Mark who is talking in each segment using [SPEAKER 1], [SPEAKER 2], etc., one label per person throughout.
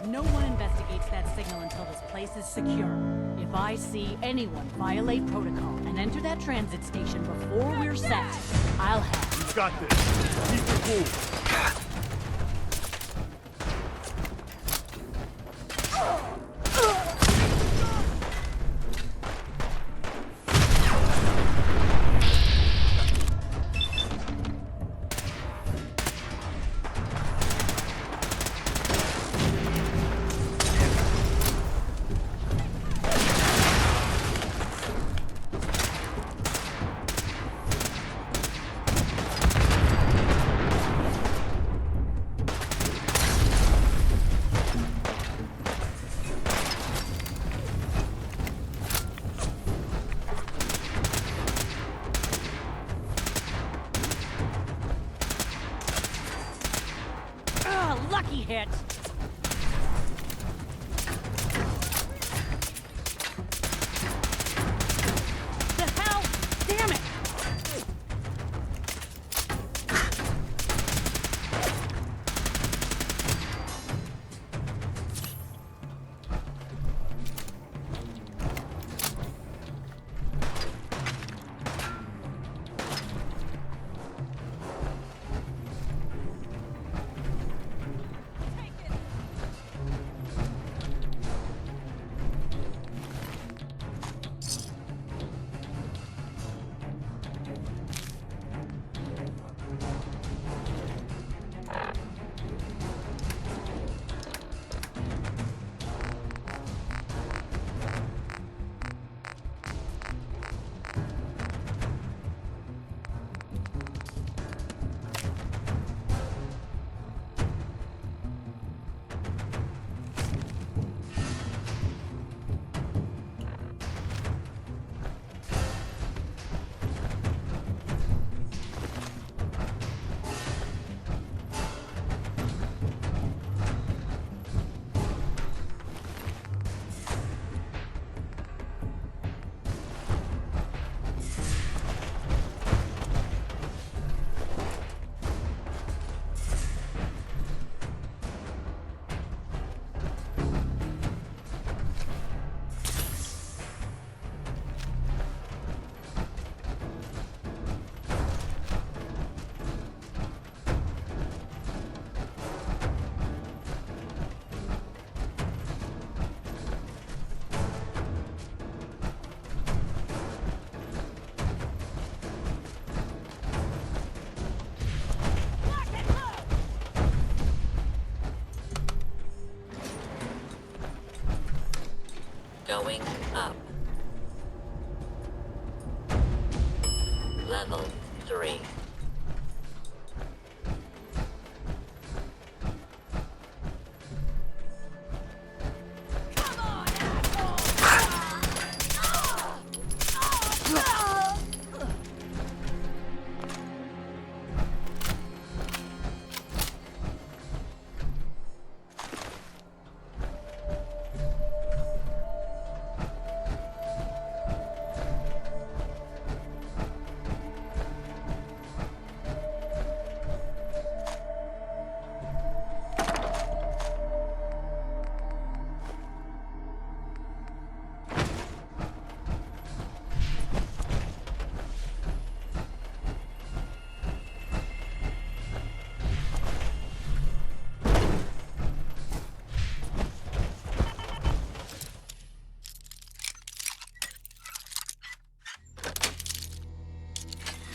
[SPEAKER 1] No one investigates that signal until this place is secure. If I see anyone violate protocol and enter that transit station before we're set, I'll have...
[SPEAKER 2] You've got this. Keep your cool.
[SPEAKER 1] Lucky hit! The hell? Damn it!
[SPEAKER 3] Going up. Level 3.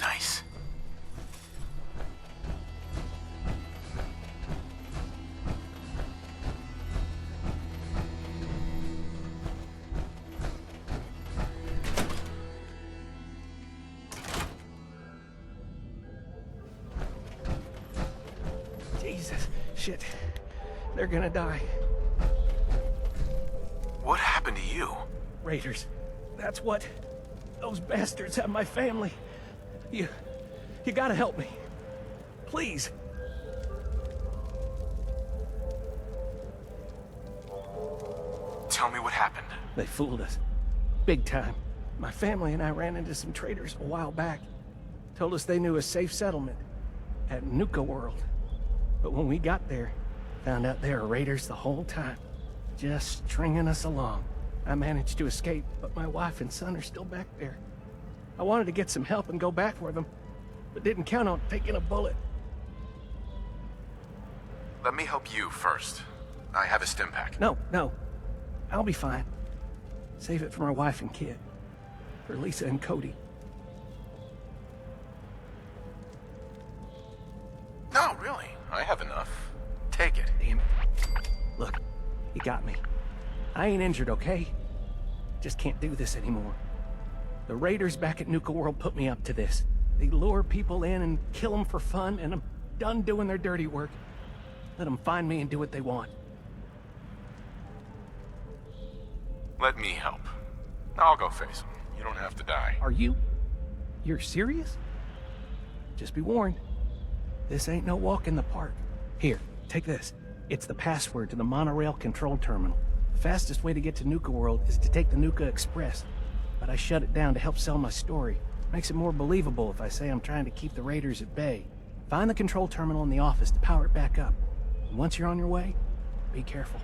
[SPEAKER 2] Nice.
[SPEAKER 4] Jesus. Shit. They're gonna die.
[SPEAKER 2] What happened to you?
[SPEAKER 4] Raiders. That's what... Those bastards have my family. You gotta help me. Please.
[SPEAKER 2] Tell me what happened.
[SPEAKER 4] They fooled us. Big time. My family and I ran into some traders a while back. Told us they knew a safe settlement at Nuka World. But when we got there, Found out they were raiders the whole time, just stringing us along. I managed to escape, but my wife and son are still back there. I wanted to get some help and go back for them, but didn't count on taking a bullet.
[SPEAKER 2] Let me help you first. I have a stim pack.
[SPEAKER 4] No. I'll be fine. Save it for my wife and kid. For Lisa and Cody.
[SPEAKER 2] No, really. I have enough. Take it.
[SPEAKER 4] Damn it. Look, you got me. I ain't injured, okay? Just can't do this anymore. The raiders back at Nuka World put me up to this. They lure people in and kill them for fun, and I'm done doing their dirty work. Let them find me and do what they want.
[SPEAKER 2] Let me help. I'll go face them. You don't have to die.
[SPEAKER 4] Are you? You're serious? Just be warned. This ain't no walk in the park. Here, take this. It's the password to the Monorail control terminal. The fastest way to get to Nuka World is to take the Nuka Express. But I shut it down to help sell my story. Makes it more believable if I say I'm trying to keep the raiders at bay. Find the control terminal in the office to power it back up. And once you're on your way, be careful.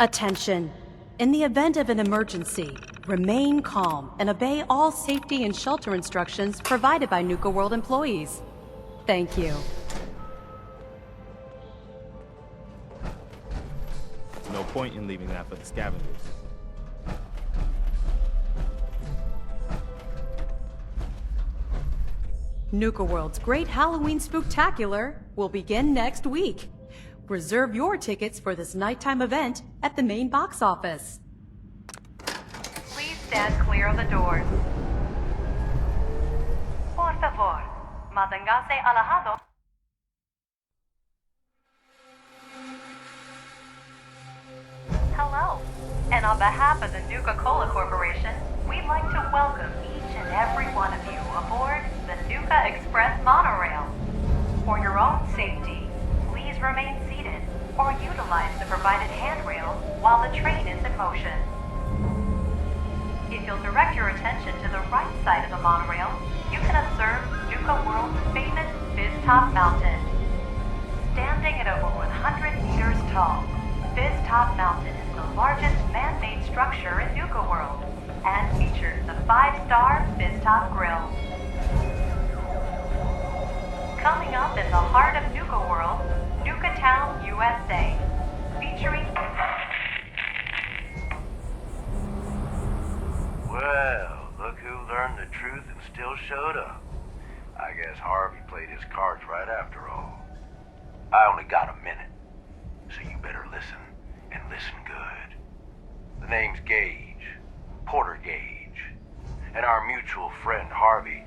[SPEAKER 1] Attention. In the event of an emergency, remain calm and obey all safety and shelter instructions provided by Nuka World employees. Thank you.
[SPEAKER 5] No point in leaving that for the scavengers.
[SPEAKER 1] Nuka World's Great Halloween Spooktacular will begin next week. Reserve your tickets for this nighttime event at the main box office.
[SPEAKER 6] Please stand clear of the doors. Por favor, manténgase alejado. Hello, and on behalf of the Nuka-Cola Corporation, we'd like to welcome each and every one of you aboard the Nuka Express Monorail. For your own safety, please remain seated or utilize the provided handrail while the train is in motion. If you'll direct your attention to the right side of the monorail, you can observe Nuka World's famous Fizz-Top Mountain. Standing at over 100 meters tall, Fizz-Top Mountain is the largest man-made structure in Nuka World and features the 5-star Fizz-Top Grill. Coming up in the heart of Nuka World, Nuka Town, USA, featuring...
[SPEAKER 7] Well, look who learned the truth and still showed up. I guess Harvey played his cards right after all. I only got a minute, so you better listen, and listen good. The name's Gage, Porter Gage, and our mutual friend Harvey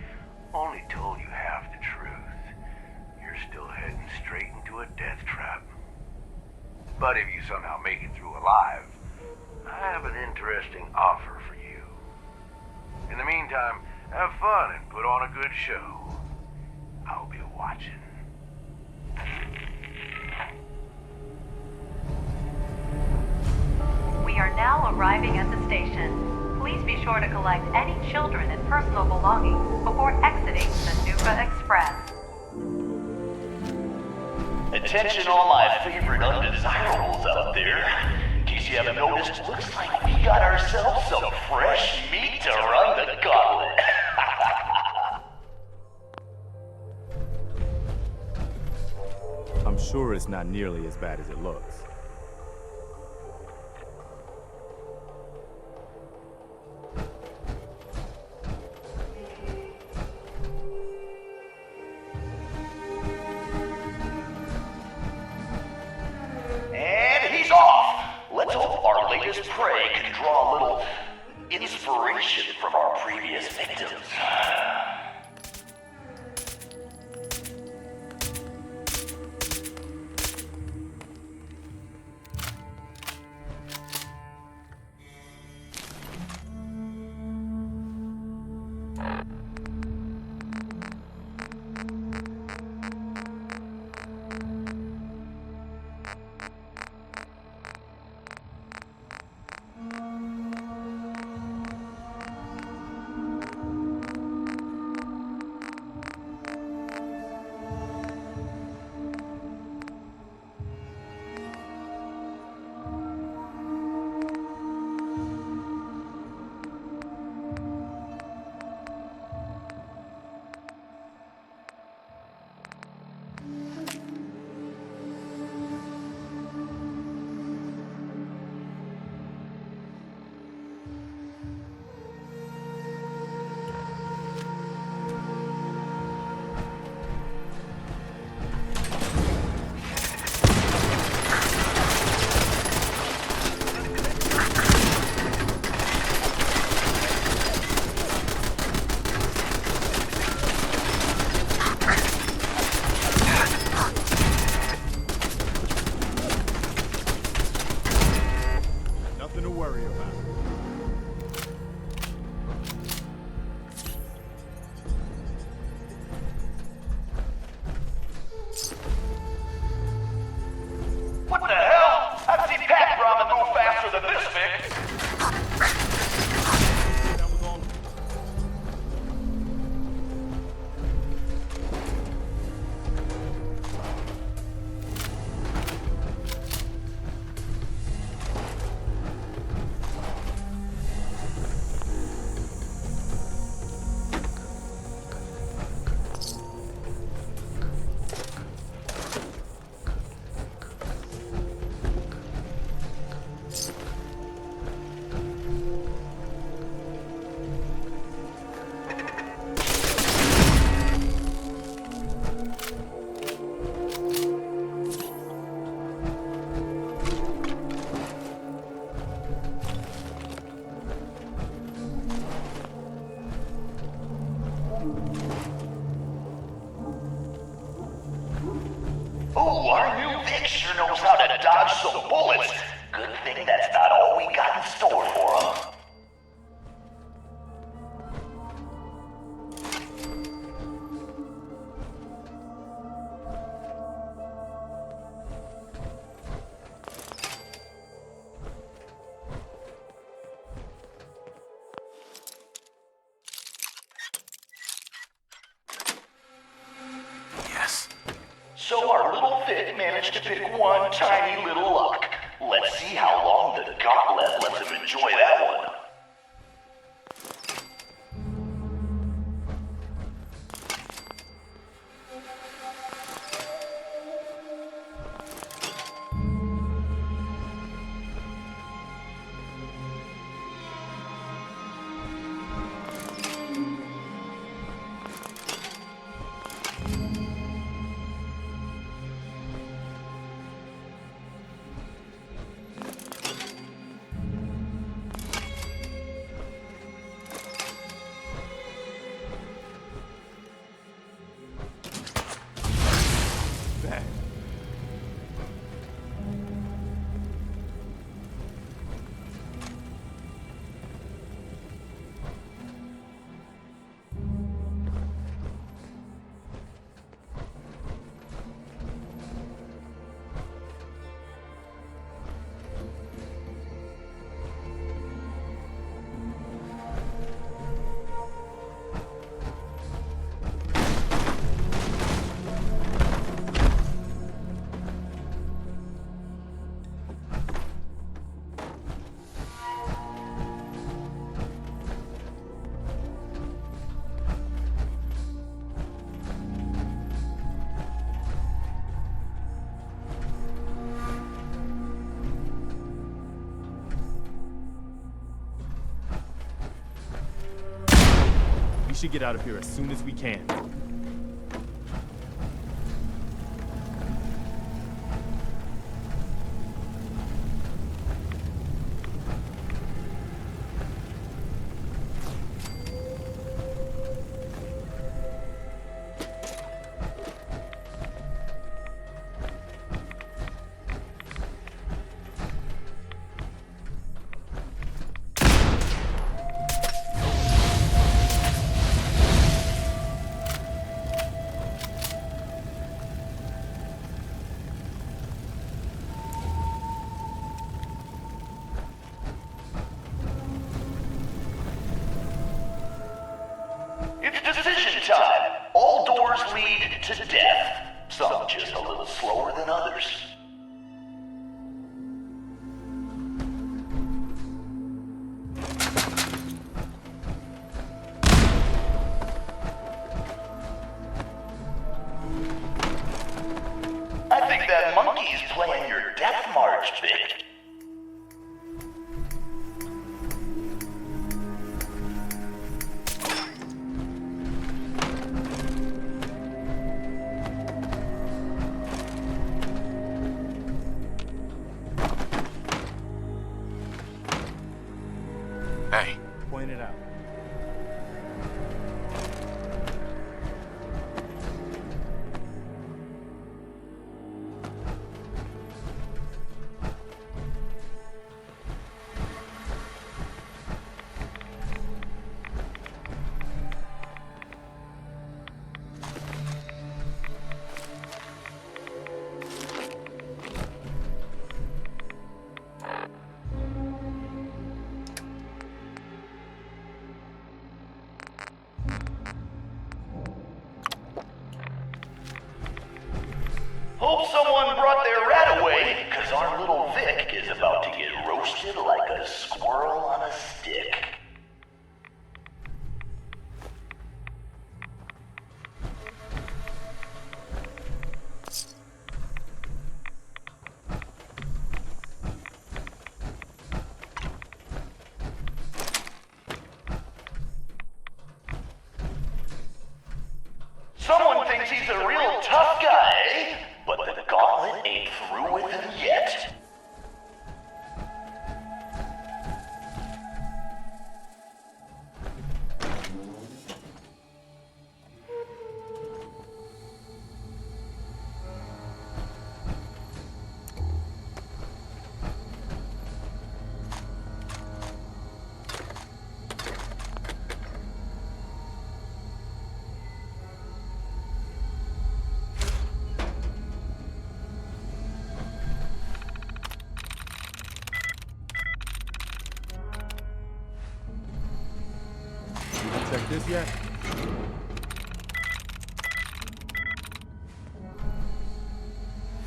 [SPEAKER 7] only told you half the truth. You're still heading straight into a death trap. But if you somehow make it through alive, I have an interesting offer for you. In the meantime, have fun and put on a good show. I'll be watching.
[SPEAKER 6] We are now arriving at the station. Please be sure to collect any children and personal belongings before exiting the Nuka Express.
[SPEAKER 8] Attention all my favorite undesirables out there. In case you haven't noticed, looks like we got ourselves some fresh meat to run the gauntlet.
[SPEAKER 5] I'm sure it's not nearly as bad as it looks.
[SPEAKER 8] And he's off! Let's hope our latest prey can draw a little inspiration from our previous victims. Ooh, our new Vic sure knows how to dodge some bullets. Good thing that's not all we got in store for him.
[SPEAKER 2] Yes.
[SPEAKER 8] So our little Vic managed to pick one tiny little lock. Let's see how long the Gauntlet lets him enjoy that one.
[SPEAKER 5] We should get out of here as soon as we can.
[SPEAKER 8] It's decision time. All doors lead to death. Some just a little slower than others. I think that monkey's playing your death march, Vic.
[SPEAKER 2] Hey,
[SPEAKER 5] Point it out.
[SPEAKER 8] Hope someone brought their rat away, because our little Vic is about to get roasted like a squirrel on a stick. Someone thinks he's a real tough guy, eh? But the Gauntlet ain't through with him yet.
[SPEAKER 5] this yet?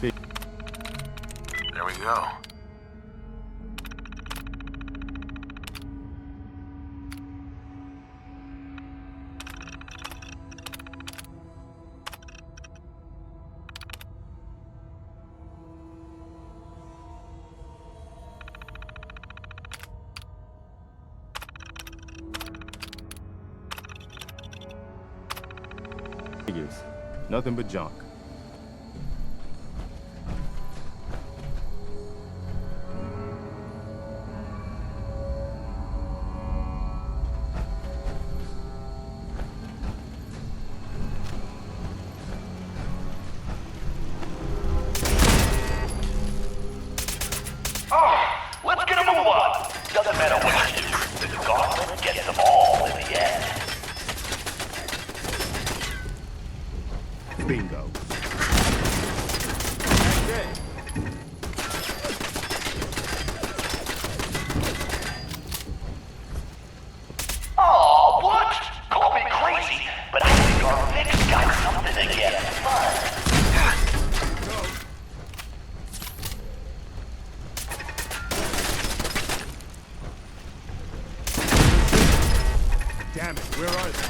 [SPEAKER 2] There we go.
[SPEAKER 5] Figures. Nothing but junk.
[SPEAKER 8] Let's get a move on. Doesn't matter what you do. The Gauntlet gets them all in the end.
[SPEAKER 5] Bingo.
[SPEAKER 8] Oh, what? Call me crazy, but I think our Vic's got something to get fun.
[SPEAKER 5] Damn it, where are they?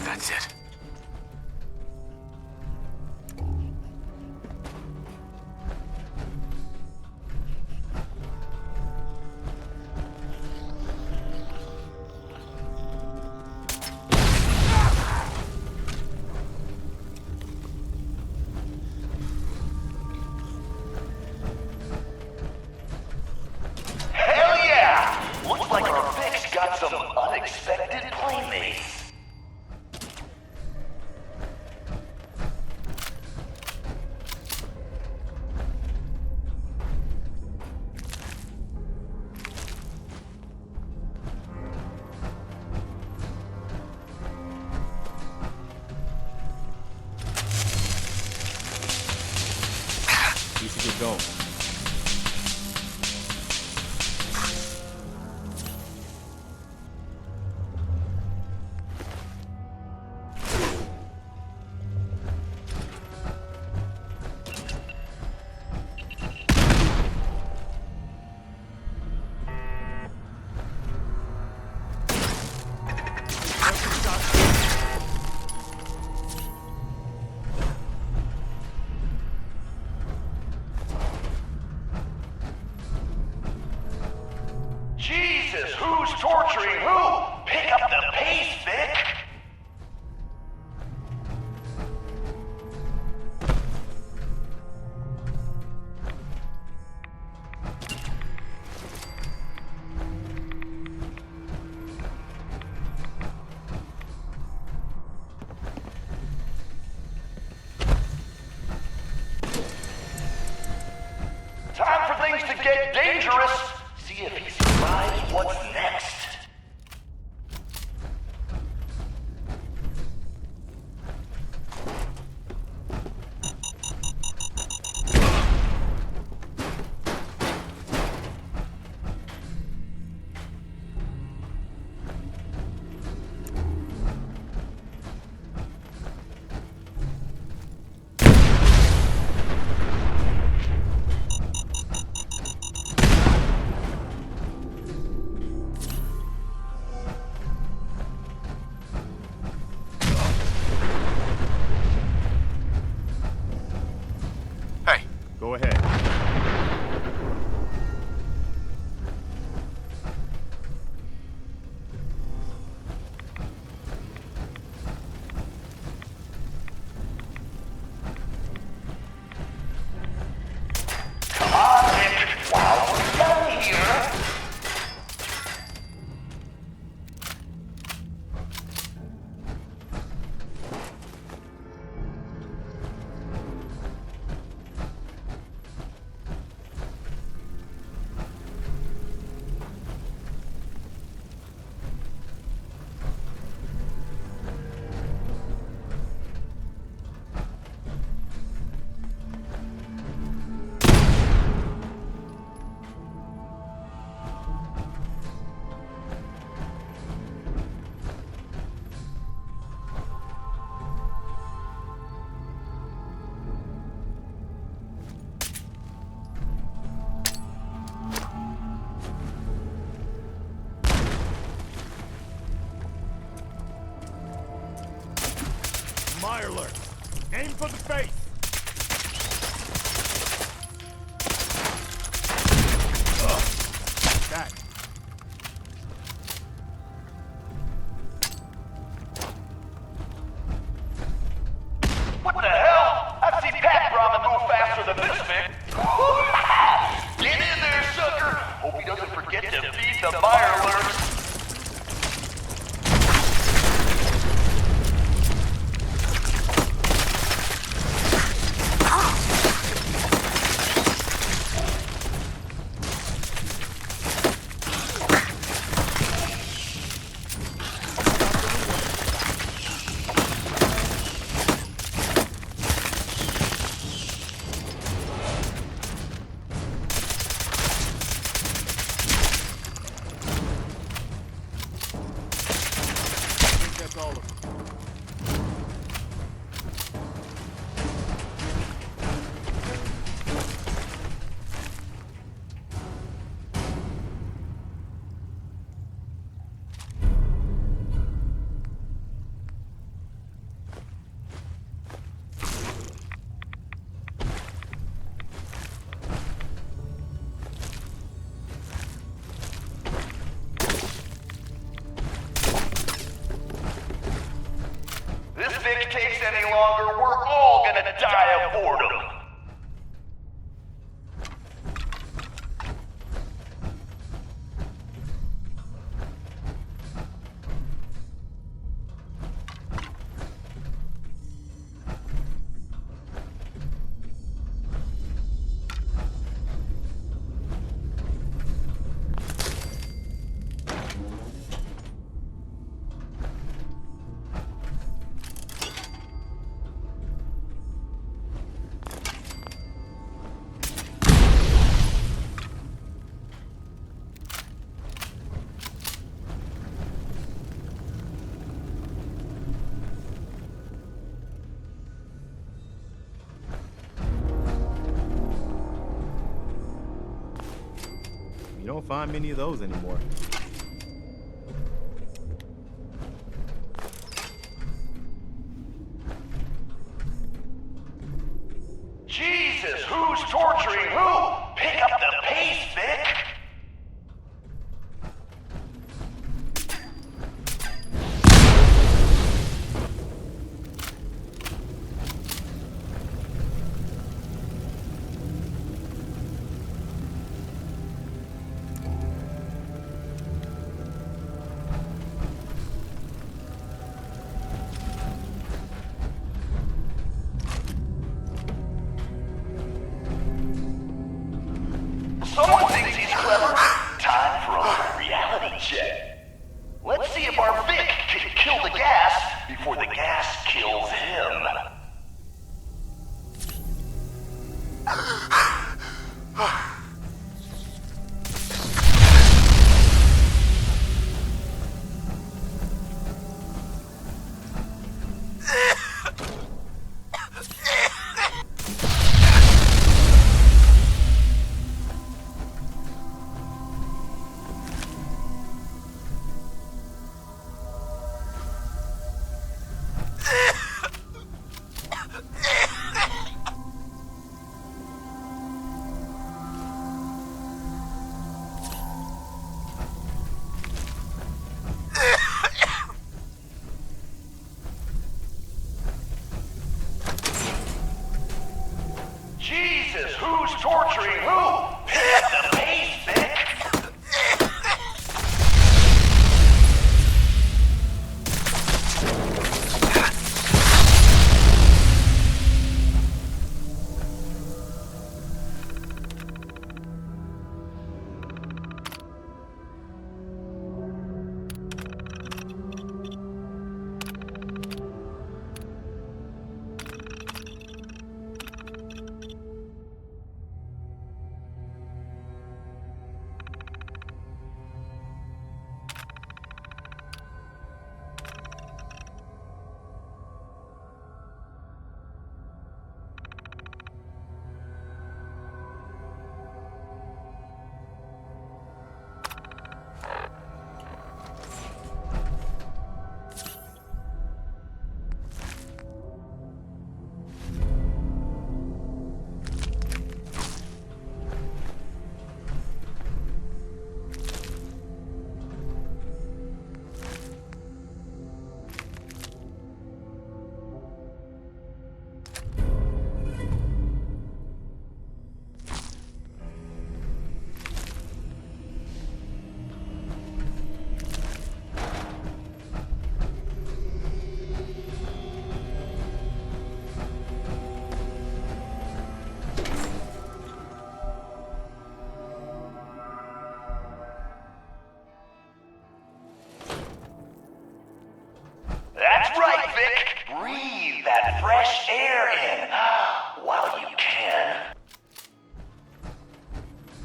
[SPEAKER 2] That's it.
[SPEAKER 8] Hell yeah! Looks like our Vic's got some unexpected playmates.
[SPEAKER 5] We should get going.
[SPEAKER 8] Jesus, who's torturing who? Pick up the pace, Vic! Time for things to get dangerous. See if he survives what's next.
[SPEAKER 5] Go ahead.
[SPEAKER 8] while we're done here.
[SPEAKER 5] Aim for the face! That.
[SPEAKER 8] What the hell? I've seen Pat Brahma move faster than this thing. Get in there, sucker! Hope he doesn't forget to feed the mirelurks. Takes any longer, we're all gonna die of boredom.
[SPEAKER 5] You don't find many of those anymore.
[SPEAKER 8] Jesus, who's torturing who? Pick up the pace, Vic! Someone thinks he's clever. Time for a reality check. Let's see if our Vic can kill the gas before the gas kills him. Jesus, who's torturing who? Pick up the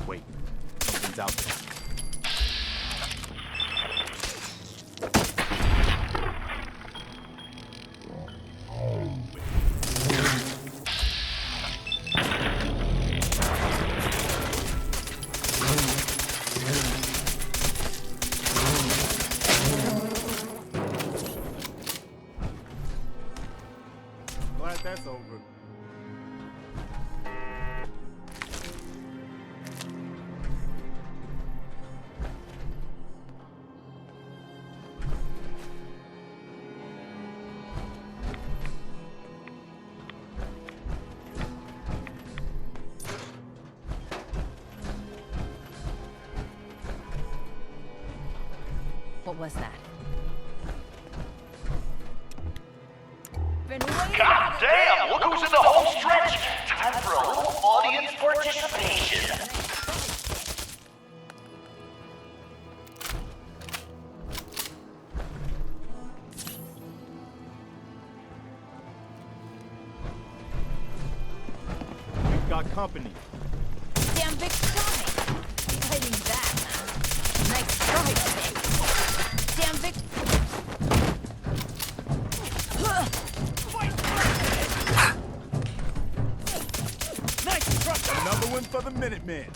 [SPEAKER 5] Wait, something's out there. Glad that's over.
[SPEAKER 9] What was that?
[SPEAKER 8] God damn! Look who's in the home stretch! Time for a little audience participation.
[SPEAKER 5] We've got company.
[SPEAKER 9] Damn Vic's coming! Hiding that, huh? Nice try, Vic. Damn Vic.
[SPEAKER 5] Another one for the Minutemen.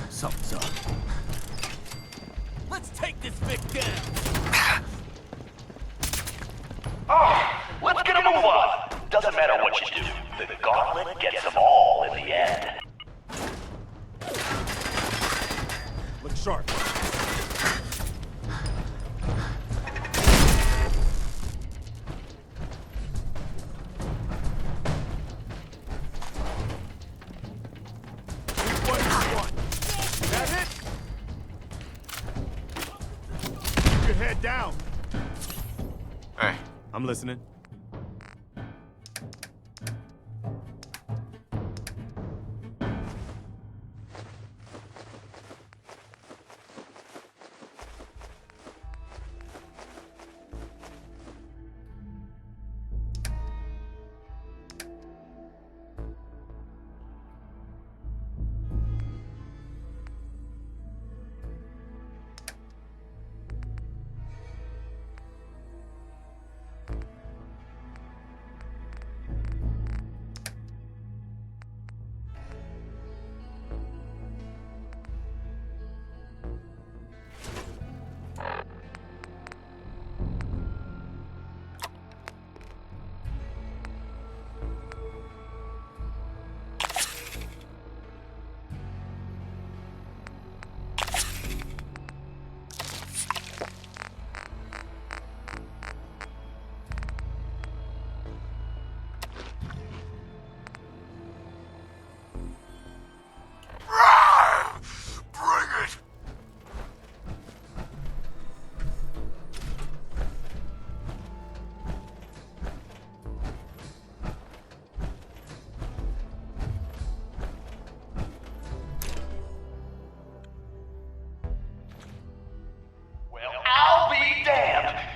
[SPEAKER 4] Something's up. Let's take this Vic down!
[SPEAKER 8] Oh, let's get a move on. Doesn't matter what you do. The Gauntlet gets them all in the end.
[SPEAKER 5] Look sharp. Down.
[SPEAKER 2] Hey.
[SPEAKER 5] I'm listening.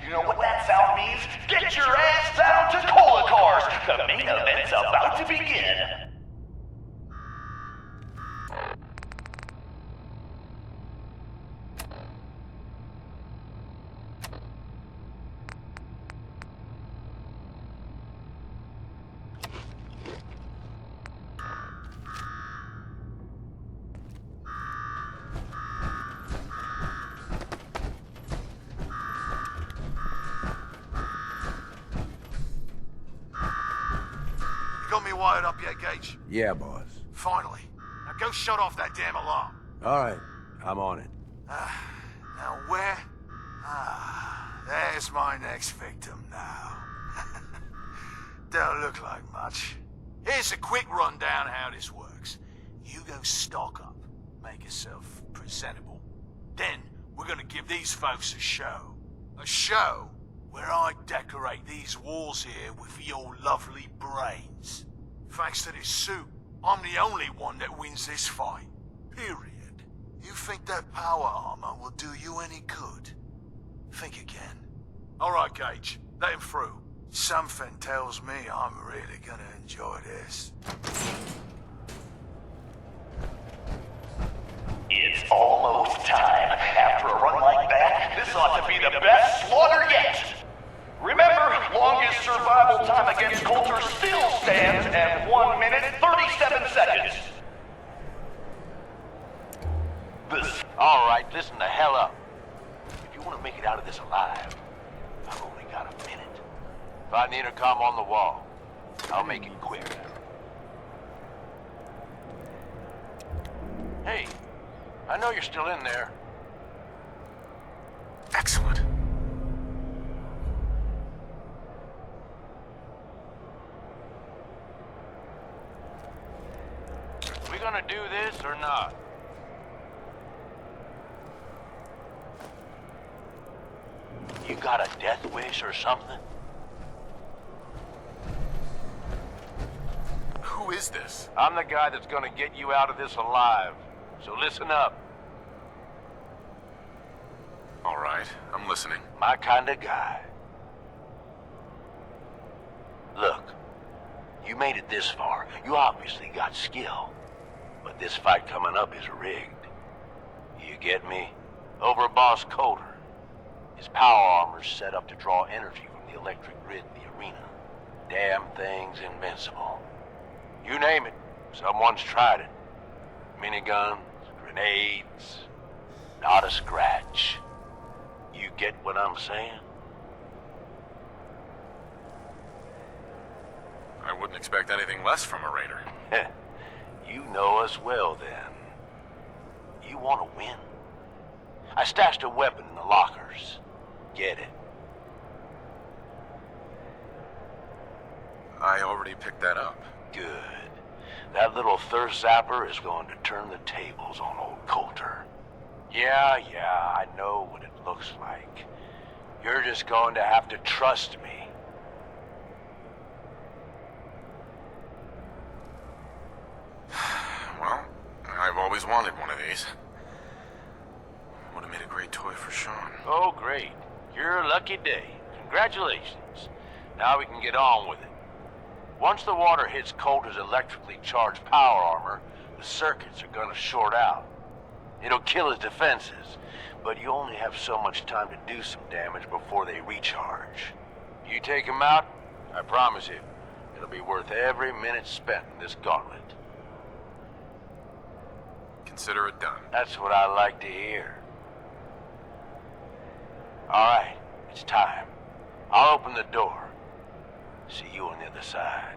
[SPEAKER 8] You know what that sound means? Get your ass down to Cola Cars! The main event's about to begin!
[SPEAKER 10] got me wired up yet, Gage?
[SPEAKER 7] Yeah, boss.
[SPEAKER 10] Finally. Now go shut off that damn alarm.
[SPEAKER 7] All right, I'm on it.
[SPEAKER 10] Now where? There's my next victim now. Don't look like much. Here's a quick rundown how this works. You go stock up, make yourself presentable. Then we're gonna give these folks a show. A show where I decorate these walls here with your lovely brains. Thanks to this suit, I'm the only one that wins this fight. Period. You think that power armor will do you any good? Think again. All right, Gage. Let him through. Something tells me I'm really gonna enjoy this.
[SPEAKER 8] It's almost time. After a run like that, this ought to be the best slaughter yet. Remember, longest survival time against Colter still stands at 1 minute 37 seconds.
[SPEAKER 7] All right, listen the hell up. If you want to make it out of this alive, I've only got a minute. Find the intercom on the wall. I'll make it quick. Hey, I know you're still in there.
[SPEAKER 10] Excellent.
[SPEAKER 7] We gonna do this or not? You got a death wish or something?
[SPEAKER 2] Who is this?
[SPEAKER 7] I'm the guy that's gonna get you out of this alive. So listen up.
[SPEAKER 2] All right, I'm listening.
[SPEAKER 7] My kind of guy. Look, you made it this far. You obviously got skill. But this fight coming up is rigged. You get me? Overboss Colter. His power armor's set up to draw energy from the electric grid in the arena. Damn thing's invincible. You name it, someone's tried it. Miniguns, grenades, not a scratch. You get what I'm saying?
[SPEAKER 2] I wouldn't expect anything less from a raider.
[SPEAKER 7] You know us well, then. You want to win? I stashed a weapon in the lockers. Get it?
[SPEAKER 2] I already picked that up.
[SPEAKER 7] Good. That little thirst zapper is going to turn the tables on old Colter. Yeah, I know what it looks like. You're just going to have to trust me.
[SPEAKER 2] Well, I've always wanted one of these. Would have made a great toy for Sean.
[SPEAKER 7] Oh, great. You're a lucky day. Congratulations. Now we can get on with it. Once the water hits Colter's electrically charged power armor, the circuits are gonna short out. It'll kill his defenses, but you only have so much time to do some damage before they recharge. You take him out, I promise you, it'll be worth every minute spent in this gauntlet.
[SPEAKER 2] Consider it done.
[SPEAKER 7] That's what I like to hear. All right, it's time. I'll open the door. See you on the other side.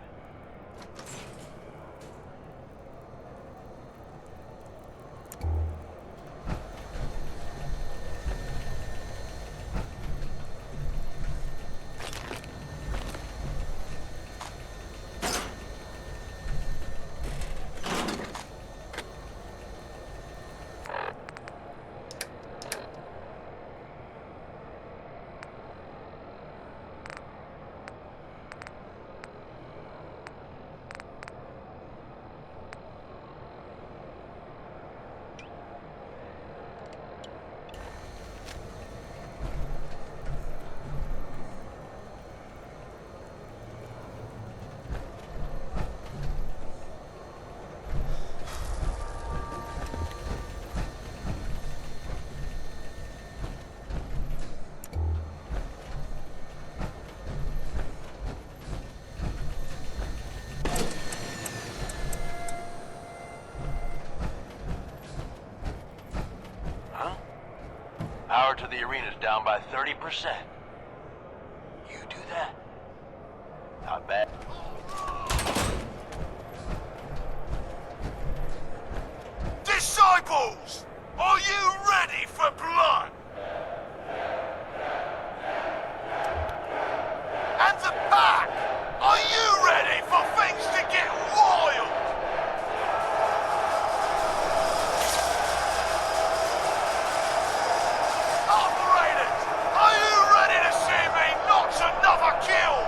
[SPEAKER 7] Power to the arena's down by 30%. You do that. Not bad.
[SPEAKER 10] Disciples, are you ready for blood? And the pack, are you ready for things to get wild? Operators, are you ready to see me notch another kill?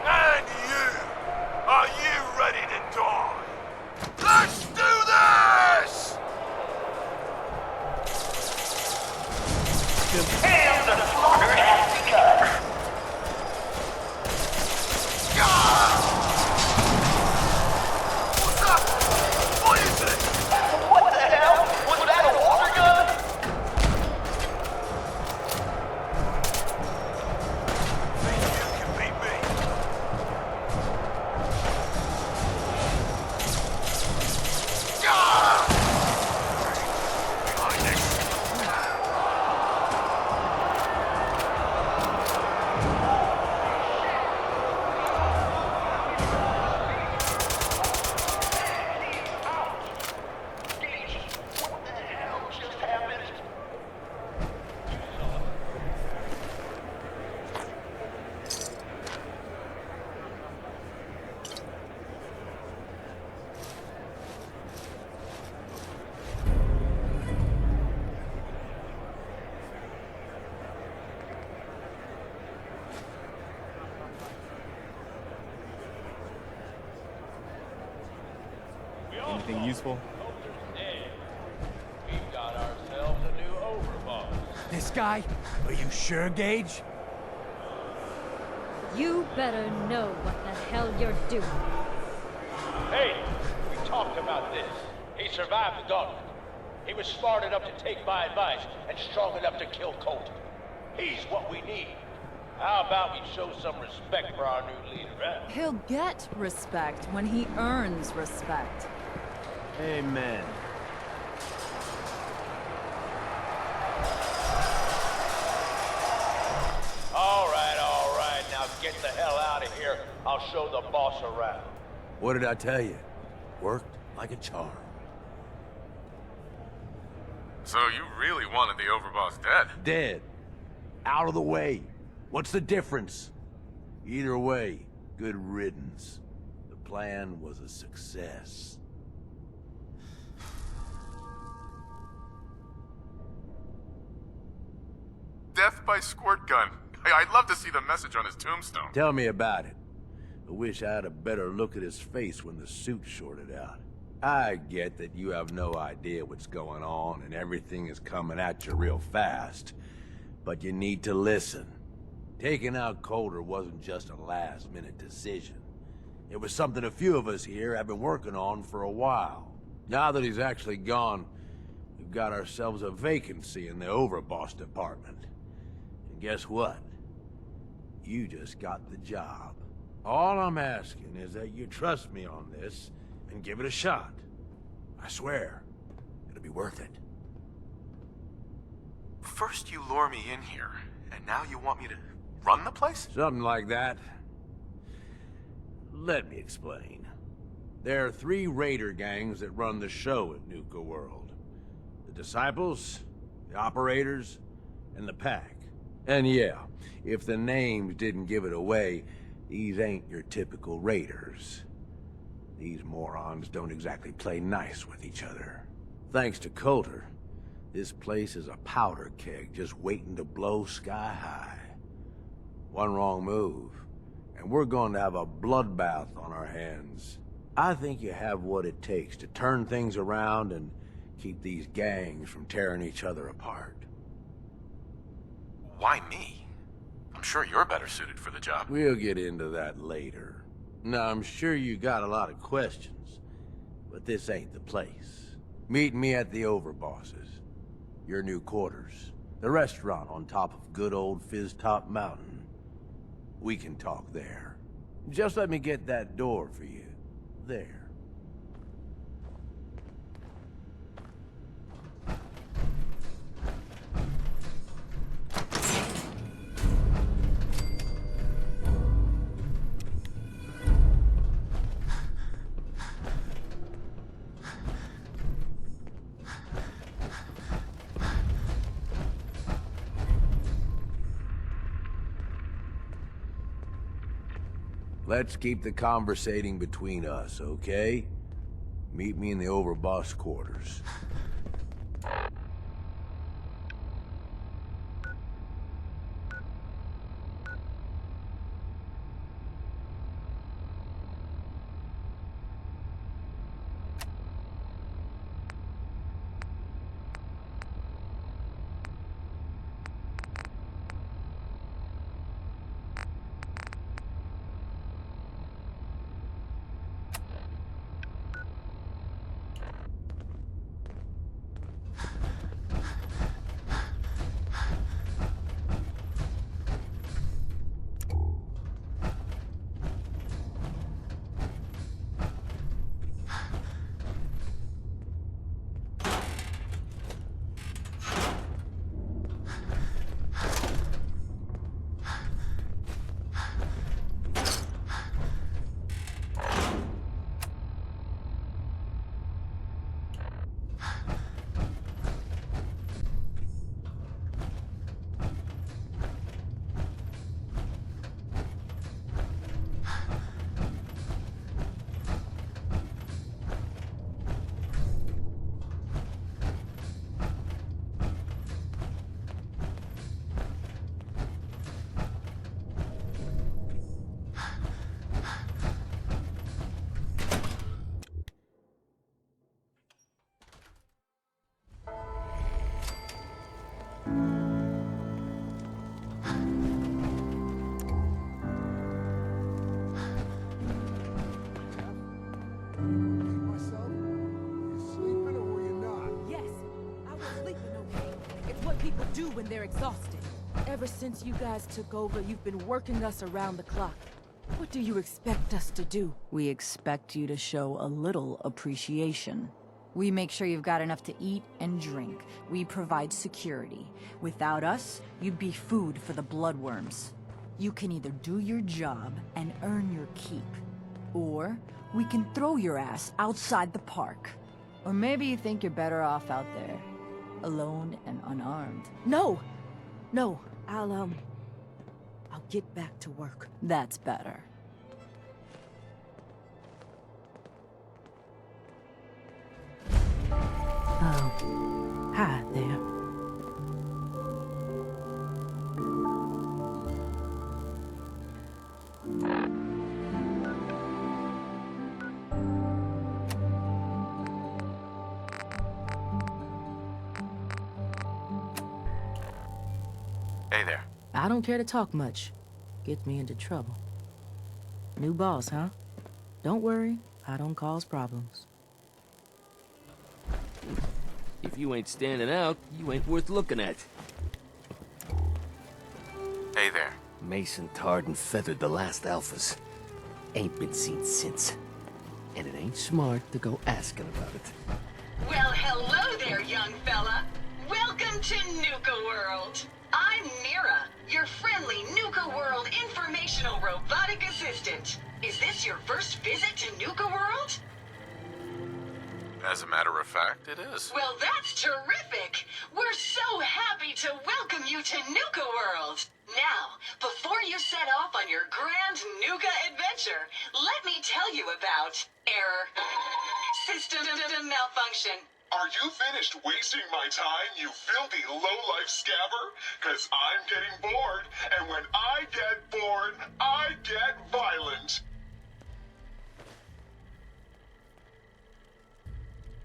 [SPEAKER 10] And you, are you ready to die? Let's do this!
[SPEAKER 8] And the slaughter has begun.
[SPEAKER 10] What's up? What is it?
[SPEAKER 8] What the hell? Was that a water gun?
[SPEAKER 10] Think you can beat me? Behind us.
[SPEAKER 8] Gage, what the hell just happened?
[SPEAKER 5] Anything useful?
[SPEAKER 11] We've got ourselves a new overboss.
[SPEAKER 4] This guy? Are you sure, Gage?
[SPEAKER 9] You better know what the hell you're doing.
[SPEAKER 11] Hey, we talked about this. He survived the Gauntlet. He was smart enough to take my advice and strong enough to kill Colter. He's what we need. How about we show some respect for our new leader, eh?
[SPEAKER 12] He'll get respect when he earns respect.
[SPEAKER 5] Amen.
[SPEAKER 11] All right. Now get the hell out of here. I'll show the boss around.
[SPEAKER 7] What did I tell you? Worked like a charm.
[SPEAKER 2] So you really wanted the Overboss dead?
[SPEAKER 7] Dead. Out of the way. What's the difference? Either way, good riddance. The plan was a success.
[SPEAKER 2] Death by squirt gun. I'd love to see the message on his tombstone.
[SPEAKER 7] Tell me about it. I wish I had a better look at his face when the suit shorted out. I get that you have no idea what's going on and everything is coming at you real fast. But you need to listen. Taking out Colter wasn't just a last-minute decision. It was something a few of us here have been working on for a while. Now that he's actually gone, we've got ourselves a vacancy in the Overboss department. And guess what? You just got the job. All I'm asking is that you trust me on this and give it a shot. I swear, it'll be worth it.
[SPEAKER 2] First you lure me in here, and now you want me to run the place?
[SPEAKER 7] Something like that. Let me explain. There are 3 raider gangs that run the show at Nuka World. The Disciples, the Operators, and the Pack. And yeah, if the names didn't give it away, these ain't your typical raiders. These morons don't exactly play nice with each other. Thanks to Colter, this place is a powder keg just waiting to blow sky high. One wrong move, and we're going to have a bloodbath on our hands. I think you have what it takes to turn things around and keep these gangs from tearing each other apart.
[SPEAKER 2] Why me? I'm sure you're better suited for the job.
[SPEAKER 7] We'll get into that later. Now, I'm sure you got a lot of questions, but this ain't the place. Meet me at the Overbosses, your new quarters, the restaurant on top of good old Fizz Top Mountain. We can talk there. Just let me get that door for you. There. Let's keep the conversating between us, okay? Meet me in the Overboss quarters.
[SPEAKER 12] When they're exhausted. Ever since you guys took over, you've been working us around the clock. What do you expect us to do?
[SPEAKER 9] We expect you to show a little appreciation. We make sure you've got enough to eat and drink. We provide security. Without us, you'd be food for the bloodworms. You can either do your job and earn your keep, or we can throw your ass outside the park. Or maybe you think you're better off out there, alone and unarmed.
[SPEAKER 12] No! No, I'll get back to work.
[SPEAKER 9] That's better.
[SPEAKER 12] Oh, hi there.
[SPEAKER 2] Hey there.
[SPEAKER 12] I don't care to talk much. Get me into trouble. New boss, huh? Don't worry, I don't cause problems.
[SPEAKER 13] If you ain't standing out, you ain't worth looking at.
[SPEAKER 2] Hey there.
[SPEAKER 13] Mason tarred and feathered the last alphas. Ain't been seen since. And it ain't smart to go asking about it.
[SPEAKER 14] Well, hello there, young fella. Welcome to Nuka World. I'm Mira, your friendly Nuka World informational robotic assistant. Is this your first visit to Nuka World?
[SPEAKER 2] As a matter of fact, it is.
[SPEAKER 14] Well, that's terrific. We're so happy to welcome you to Nuka World. Now, before you set off on your grand Nuka adventure, let me tell you about error, system malfunction.
[SPEAKER 15] Are you finished wasting my time, you filthy low-life scabber? 'Cause I'm getting bored, and when I get bored, I get violent.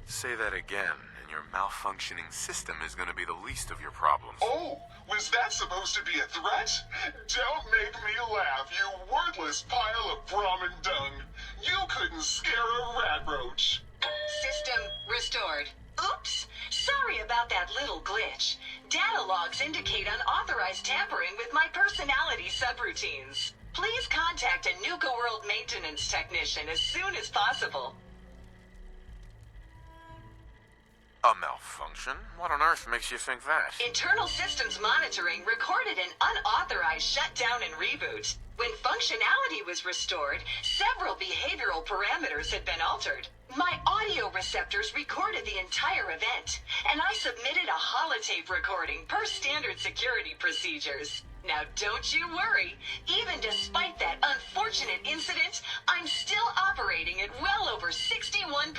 [SPEAKER 2] Say that again, and your malfunctioning system is going to be the least of your problems.
[SPEAKER 15] Oh, was that supposed to be a threat? Don't make me laugh, you worthless pile of Brahmin dung. You couldn't scare a rat roach.
[SPEAKER 14] System restored. Oops! Sorry about that little glitch. Data logs indicate unauthorized tampering with my personality subroutines. Please contact a Nuka World maintenance technician as soon as possible.
[SPEAKER 2] A malfunction? What on earth makes you think that?
[SPEAKER 14] Internal systems monitoring recorded an unauthorized shutdown and reboot. When functionality was restored, several behavioral parameters had been altered. My audio receptors recorded the entire event, and I submitted a holotape recording per standard security procedures. Now don't you worry, even despite that unfortunate incident, I'm still operating at well over 61%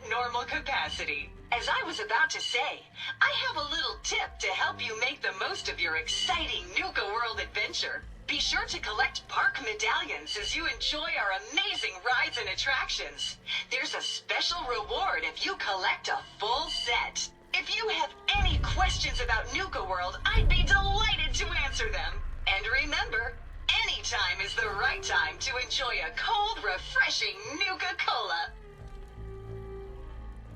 [SPEAKER 14] normal capacity. As I was about to say, I have a little tip to help you make the most of your exciting Nuka World adventure. Be sure to collect park medallions as you enjoy our amazing rides and attractions. There's a special reward if you collect a full set. If you have any questions about Nuka World, I'd be delighted to answer them. And remember, any time is the right time to enjoy a cold, refreshing Nuka-Cola.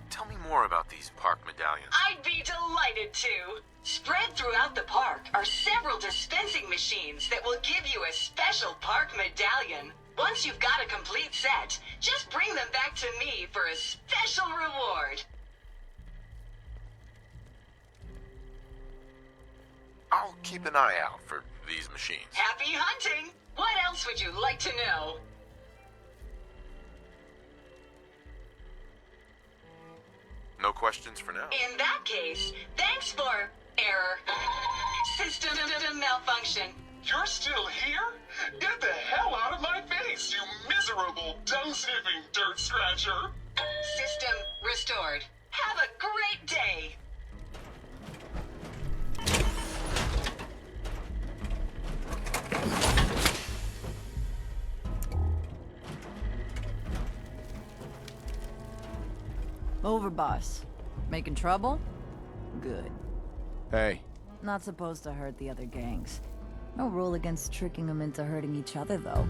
[SPEAKER 2] Tell me more about these park medallions.
[SPEAKER 14] I'd be delighted to. Spread throughout the park are several dispensing machines that will give you a special park medallion. Once you've got a complete set, just bring them back to me for a special reward.
[SPEAKER 2] I'll keep an eye out for these machines.
[SPEAKER 14] Happy hunting! What else would you like to know?
[SPEAKER 2] No questions for now.
[SPEAKER 14] In that case, thanks for error. System malfunction.
[SPEAKER 15] You're still here? Get the hell out of my face, you miserable, dung-sniffing dirt scratcher!
[SPEAKER 14] System restored. Have a great day!
[SPEAKER 9] Overboss. Making trouble? Good.
[SPEAKER 5] Hey.
[SPEAKER 9] Not supposed to hurt the other gangs. No rule against tricking them into hurting each other, though.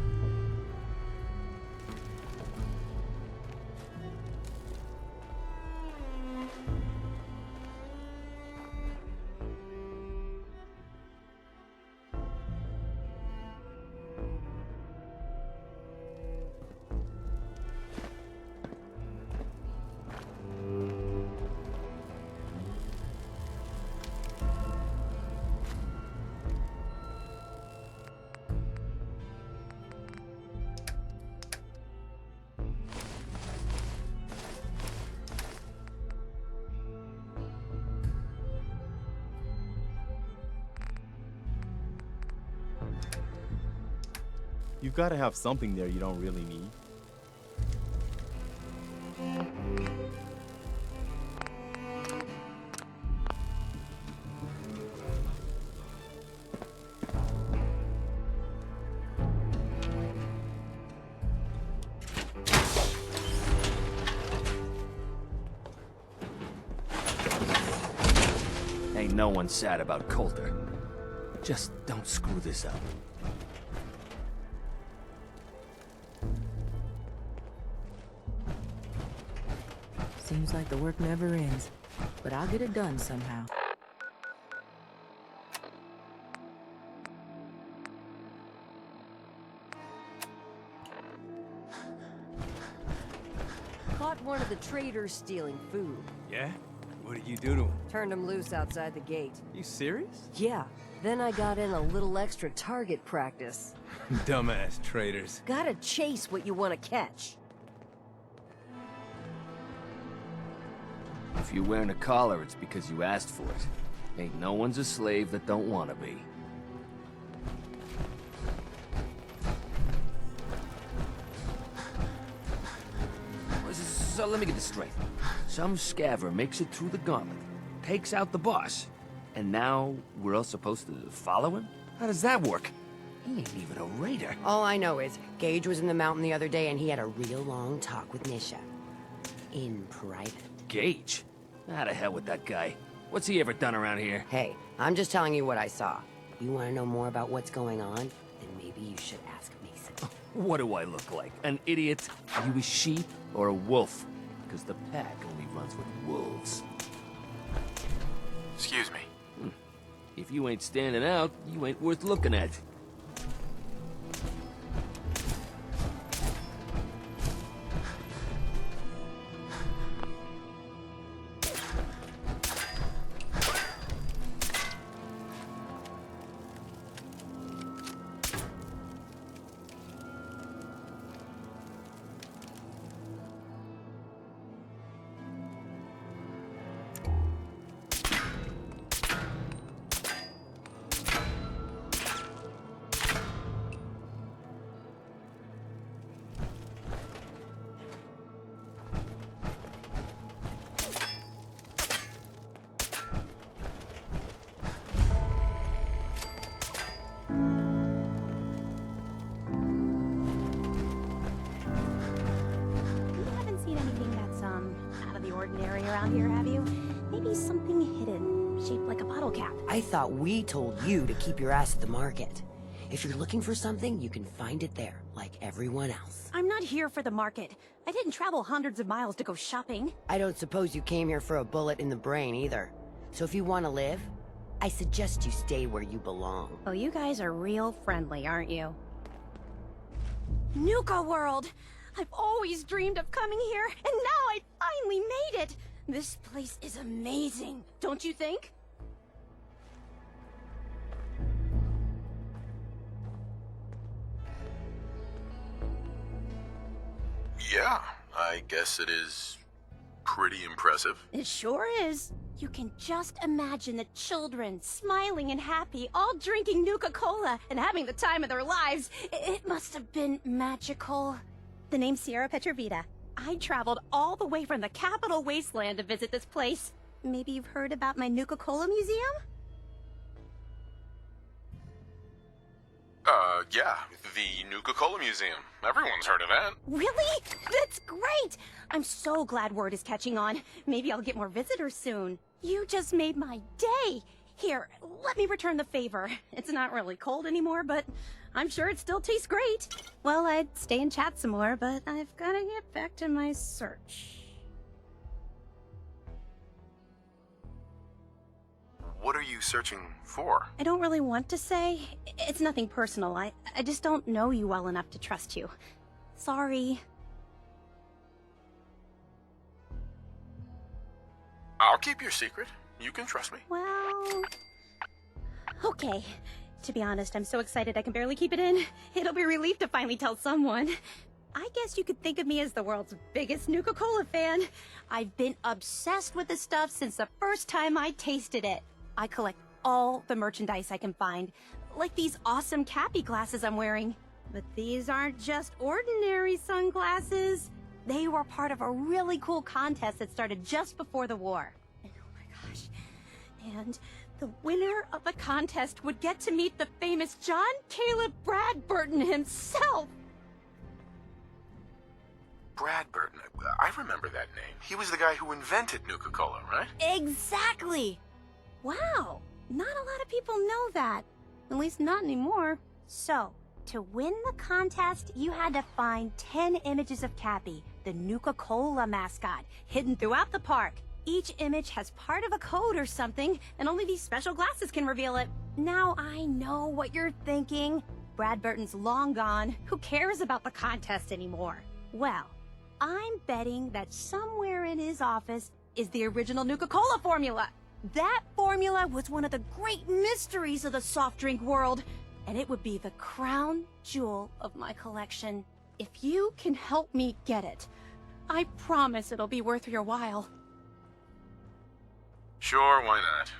[SPEAKER 5] You've got to have something there you don't really need.
[SPEAKER 13] Ain't no one sad about Colter. Just don't screw this up.
[SPEAKER 12] Seems like the work never ends, but I'll get it done somehow.
[SPEAKER 16] Caught one of the traders stealing food.
[SPEAKER 5] Yeah? What did you do to him?
[SPEAKER 16] Turned him loose outside the gate.
[SPEAKER 5] You serious?
[SPEAKER 16] Yeah. Then I got in a little extra target practice.
[SPEAKER 5] Dumbass traders.
[SPEAKER 16] Gotta chase what you want to catch.
[SPEAKER 13] If you're wearing a collar, it's because you asked for it. Ain't no one's a slave that don't want to be. So let me get this straight. Some scaver makes it through the gauntlet, takes out the boss, and now we're all supposed to follow him? How does that work? He ain't even a raider.
[SPEAKER 17] All I know is, Gage was in the mountain the other day and he had a real long talk with Nisha. In private.
[SPEAKER 13] Gage? How the hell with that guy? What's he ever done around here?
[SPEAKER 17] Hey, I'm just telling you what I saw. You want to know more about what's going on? Then maybe you should ask Mason.
[SPEAKER 13] What do I look like? An idiot? Are you a sheep or a wolf? Because the pack only runs with wolves.
[SPEAKER 2] Excuse me.
[SPEAKER 13] If you ain't standing out, you ain't worth looking at.
[SPEAKER 1] around here, have you? Maybe something hidden, shaped like a bottle cap.
[SPEAKER 17] I thought we told you to keep your ass at the market. If you're looking for something, you can find it there, like everyone else.
[SPEAKER 1] I'm not here for the market. I didn't travel hundreds of miles to go shopping.
[SPEAKER 17] I don't suppose you came here for a bullet in the brain either. So if you want to live, I suggest you stay where you belong.
[SPEAKER 1] Oh, you guys are real friendly, aren't you? Nuka World! I've always dreamed of coming here, and now I finally made it! This place is amazing, don't you think?
[SPEAKER 2] Yeah, I guess it is pretty impressive.
[SPEAKER 1] It sure is. You can just imagine the children, smiling and happy, all drinking Nuka-Cola and having the time of their lives. It must have been magical. The name's Sierra Petrovita. I traveled all the way from the capital wasteland to visit this place. Maybe you've heard about my Nuka-Cola museum?
[SPEAKER 2] Yeah, the Nuka-Cola Museum. Everyone's heard of that.
[SPEAKER 1] Really? That's great! I'm so glad word is catching on. Maybe I'll get more visitors soon. You just made my day! Here, let me return the favor. It's not really cold anymore, but I'm sure it still tastes great. Well, I'd stay and chat some more, but I've gotta get back to my search.
[SPEAKER 2] What are you searching for?
[SPEAKER 1] I don't really want to say. It's nothing personal. I just don't know you well enough to trust you. Sorry.
[SPEAKER 2] I'll keep your secret. You can trust me.
[SPEAKER 1] Well... Okay. To be honest, I'm so excited I can barely keep it in. It'll be a relief to finally tell someone. I guess you could think of me as the world's biggest Nuka-Cola fan. I've been obsessed with the stuff since the first time I tasted it. I collect all the merchandise I can find, like these awesome Cappy glasses I'm wearing. But these aren't just ordinary sunglasses. They were part of a really cool contest that started just before the war. And oh my gosh. And the winner of the contest would get to meet the famous John Caleb Bradburton himself.
[SPEAKER 2] Bradburton. I remember that name. He was the guy who invented Nuka-Cola, right?
[SPEAKER 1] Exactly. Wow. Not a lot of people know that. At least not anymore. So, to win the contest, you had to find 10 images of Cappy, the Nuka-Cola mascot, hidden throughout the park. Each image has part of a code or something, and only these special glasses can reveal it. Now I know what you're thinking. Bradburton's long gone. Who cares about the contest anymore? Well, I'm betting that somewhere in his office is the original Nuka-Cola formula. That formula was one of the great mysteries of the soft drink world, and it would be the crown jewel of my collection. If you can help me get it, I promise it'll be worth your while.
[SPEAKER 2] Sure, why not?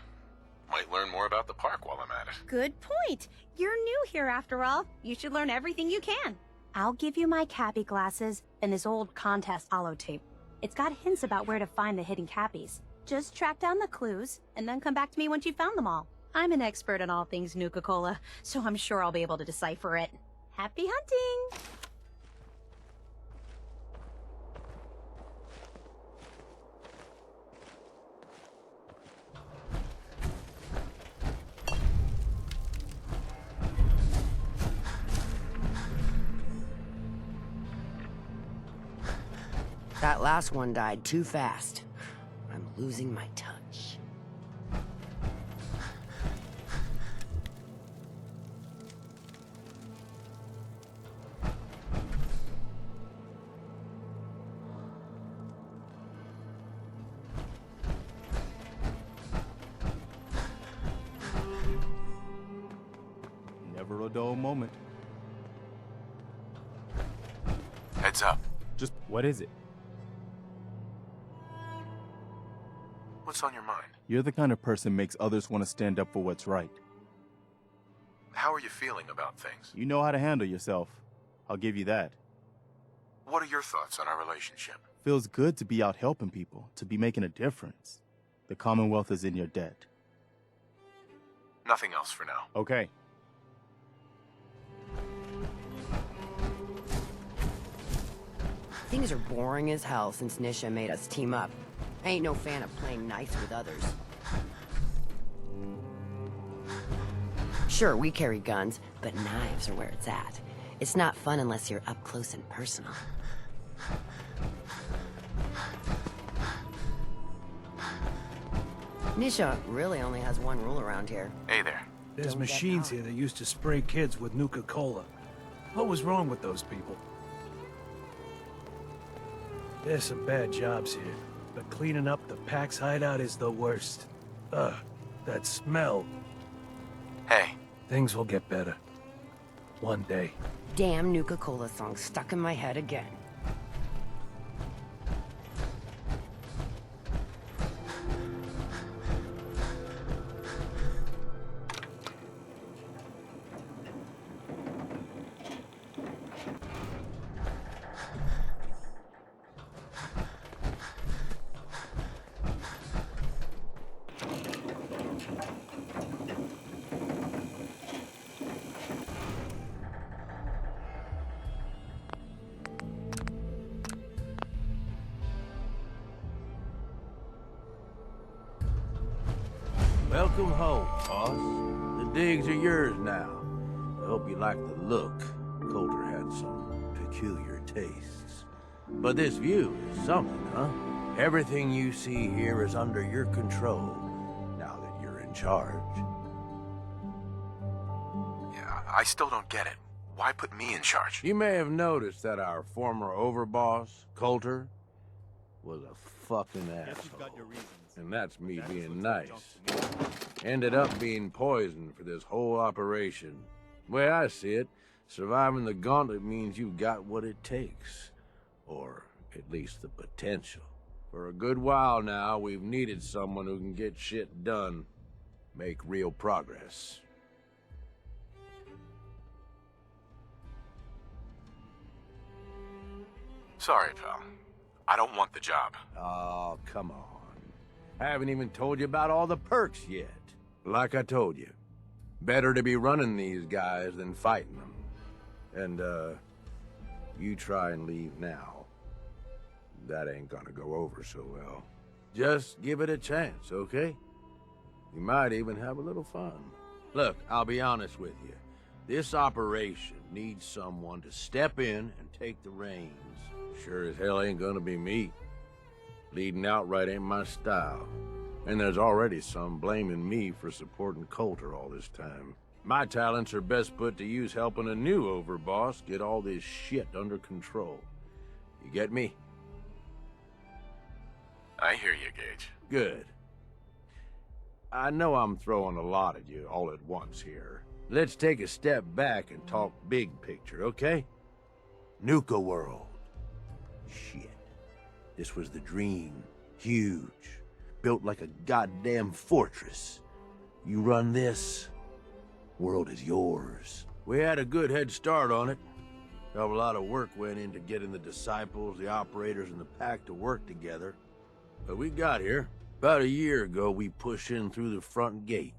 [SPEAKER 2] Might learn more about the park while I'm at it.
[SPEAKER 1] Good point. You're new here after all. You should learn everything you can. I'll give you my Cappy glasses and this old contest holotape. It's got hints about where to find the hidden Cappies. Just track down the clues, and then come back to me once you've found them all. I'm an expert in all things Nuka-Cola, so I'm sure I'll be able to decipher it. Happy hunting!
[SPEAKER 17] That last one died too fast. I'm losing my touch.
[SPEAKER 5] Never a dull moment.
[SPEAKER 2] Heads up.
[SPEAKER 5] Just what is it?
[SPEAKER 2] What's on your mind?
[SPEAKER 5] You're the kind of person makes others want to stand up for what's right.
[SPEAKER 2] How are you feeling about things?
[SPEAKER 5] You know how to handle yourself. I'll give you that.
[SPEAKER 2] What are your thoughts on our relationship?
[SPEAKER 5] Feels good to be out helping people, to be making a difference. The Commonwealth is in your debt.
[SPEAKER 2] Nothing else for now.
[SPEAKER 5] Okay.
[SPEAKER 17] Things are boring as hell since Nisha made us team up. I ain't no fan of playing nice with others. Sure, we carry guns, but knives are where it's at. It's not fun unless you're up close and personal. Nisha really only has one rule around here.
[SPEAKER 2] Hey there.
[SPEAKER 4] There's
[SPEAKER 17] Don't get
[SPEAKER 4] machines
[SPEAKER 17] caught.
[SPEAKER 4] here that used to spray kids with Nuka-Cola. What was wrong with those people? There's some bad jobs here, but cleaning up the Pack's hideout is the worst. Ugh, that smell.
[SPEAKER 2] Hey.
[SPEAKER 4] Things will get better. One day.
[SPEAKER 17] Damn Nuka-Cola song stuck in my head again.
[SPEAKER 18] Welcome home, boss. The digs are yours now. I hope you like the look. Colter had some peculiar tastes. But this view is something, huh? Everything you see here is under your control, now that you're in charge.
[SPEAKER 2] Yeah, I still don't get it. Why put me in charge?
[SPEAKER 18] You may have noticed that our former overboss, Colter, was a fucking asshole. And that's me being nice. Ended up being poisoned for this whole operation. The way I see it, surviving the Gauntlet means you've got what it takes. Or at least the potential. For a good while now, we've needed someone who can get shit done. Make real progress.
[SPEAKER 2] Sorry, pal. I don't want the job.
[SPEAKER 18] Oh, come on. I haven't even told you about all the perks yet. Like I told you, better to be running these guys than fighting them. And, you try and leave now. That ain't gonna go over so well. Just give it a chance, okay? You might even have a little fun. Look, I'll be honest with you. This operation needs someone to step in and take the reins. Sure as hell ain't gonna be me. Leading outright ain't my style. And there's already some blaming me for supporting Colter all this time. My talents are best put to use helping a new overboss get all this shit under control. You get me?
[SPEAKER 2] I hear you, Gage.
[SPEAKER 18] Good. I know I'm throwing a lot at you all at once here. Let's take a step back and talk big picture, okay? Nuka World. Shit. This was the dream. Huge. Built like a goddamn fortress. You run this, world is yours. We had a good head start on it. A lot of work went into getting the disciples, the operators, and the pack to work together. But we got here. About a year ago, we pushed in through the front gate.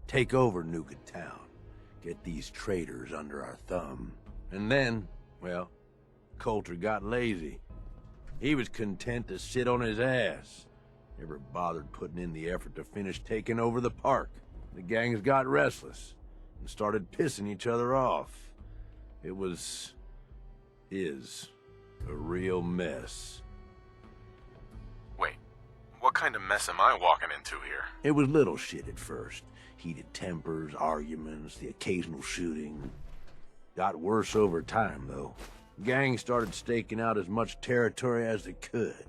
[SPEAKER 18] Take over Nuka Town. Get these traitors under our thumb. And then, well, Colter got lazy. He was content to sit on his ass. Never bothered putting in the effort to finish taking over the park. The gangs got restless and started pissing each other off. It is a real mess.
[SPEAKER 2] Wait, what kind of mess am I walking into here?
[SPEAKER 18] It was little shit at first. Heated tempers, arguments, the occasional shooting. Got worse over time, though. Gangs started staking out as much territory as they could,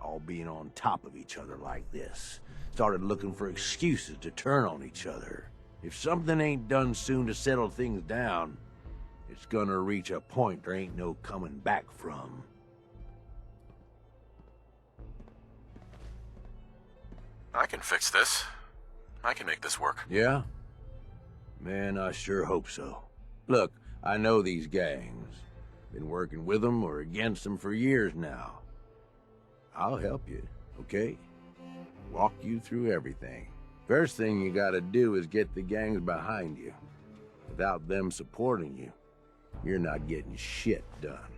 [SPEAKER 18] all being on top of each other like this. Started looking for excuses to turn on each other. If something ain't done soon to settle things down, it's gonna reach a point there ain't no coming back from.
[SPEAKER 2] I can fix this. I can make this work.
[SPEAKER 18] Yeah? Man, I sure hope so. Look, I know these gangs. Been working with them or against them for years now. I'll help you, okay? Walk you through everything. First thing you gotta do is get the gangs behind you. Without them supporting you, you're not getting shit done.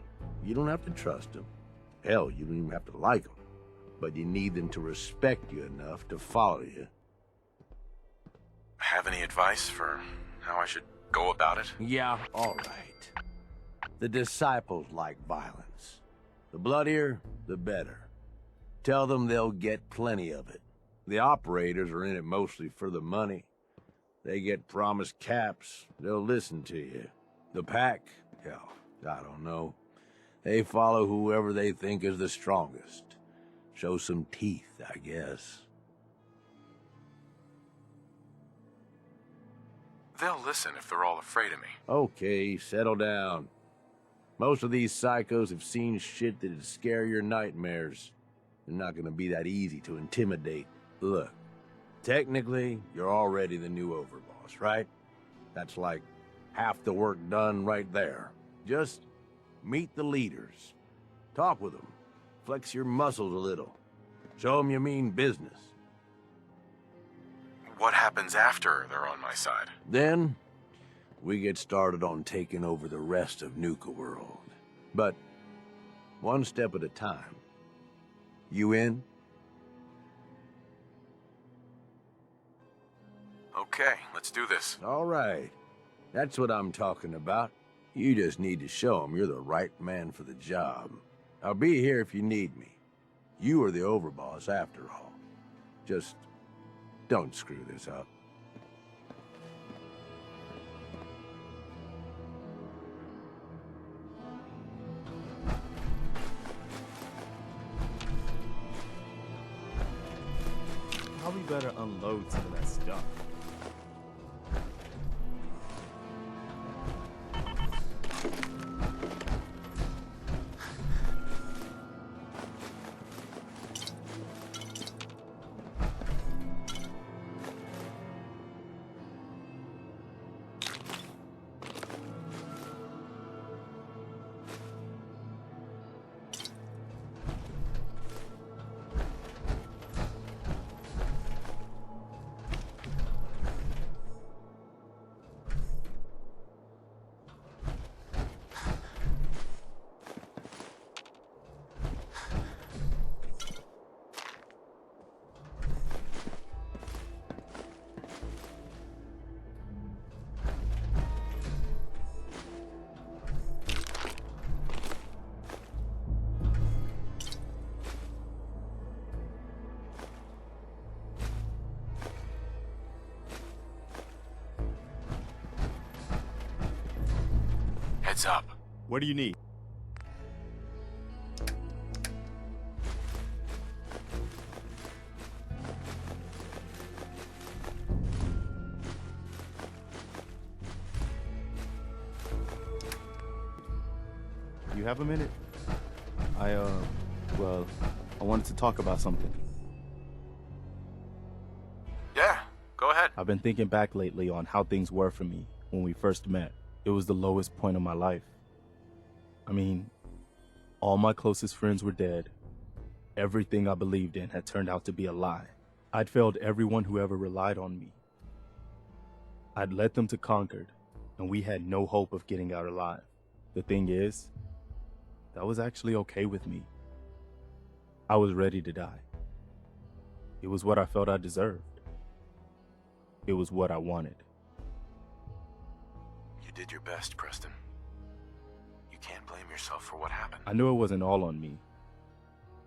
[SPEAKER 18] You don't have to trust them. Hell, you don't even have to like them. but you need them to respect you enough to follow you.
[SPEAKER 2] Have any advice for how I should go about it?
[SPEAKER 18] Yeah, all right. The disciples like violence. The bloodier, the better. Tell them they'll get plenty of it. The operators are in it mostly for the money. They get promised caps, they'll listen to you. The pack, hell, I don't know. They follow whoever they think is the strongest. Show some teeth, I guess.
[SPEAKER 2] They'll listen if they're all afraid of me.
[SPEAKER 18] Okay, settle down. Most of these psychos have seen shit that'd scare your nightmares. They're not gonna be that easy to intimidate. Look, technically, you're already the new Overboss, right? That's like half the work done right there. Just meet the leaders. Talk with them. Flex your muscles a little. Show them you mean business.
[SPEAKER 2] What happens after they're on my side?
[SPEAKER 18] Then, we get started on taking over the rest of Nuka World. But, one step at a time. You in?
[SPEAKER 2] Okay, let's do this.
[SPEAKER 18] All right. That's what I'm talking about. You just need to show them you're the right man for the job. I'll be here if you need me. You are the Overboss after all. Just don't screw this up.
[SPEAKER 5] Probably better unload some of that stuff.
[SPEAKER 2] Heads up.
[SPEAKER 5] What do you need? You have a minute? Well, I wanted to talk about something.
[SPEAKER 2] Yeah, go ahead.
[SPEAKER 5] I've been thinking back lately on how things were for me when we first met. It was the lowest point of my life. I mean, all my closest friends were dead. Everything I believed in had turned out to be a lie. I'd failed everyone who ever relied on me. I'd led them to Concord, and we had no hope of getting out alive. The thing is, that was actually okay with me. I was ready to die. It was what I felt I deserved. It was what I wanted.
[SPEAKER 2] You did your best, Preston. You can't blame yourself for what happened.
[SPEAKER 5] I knew it wasn't all on me,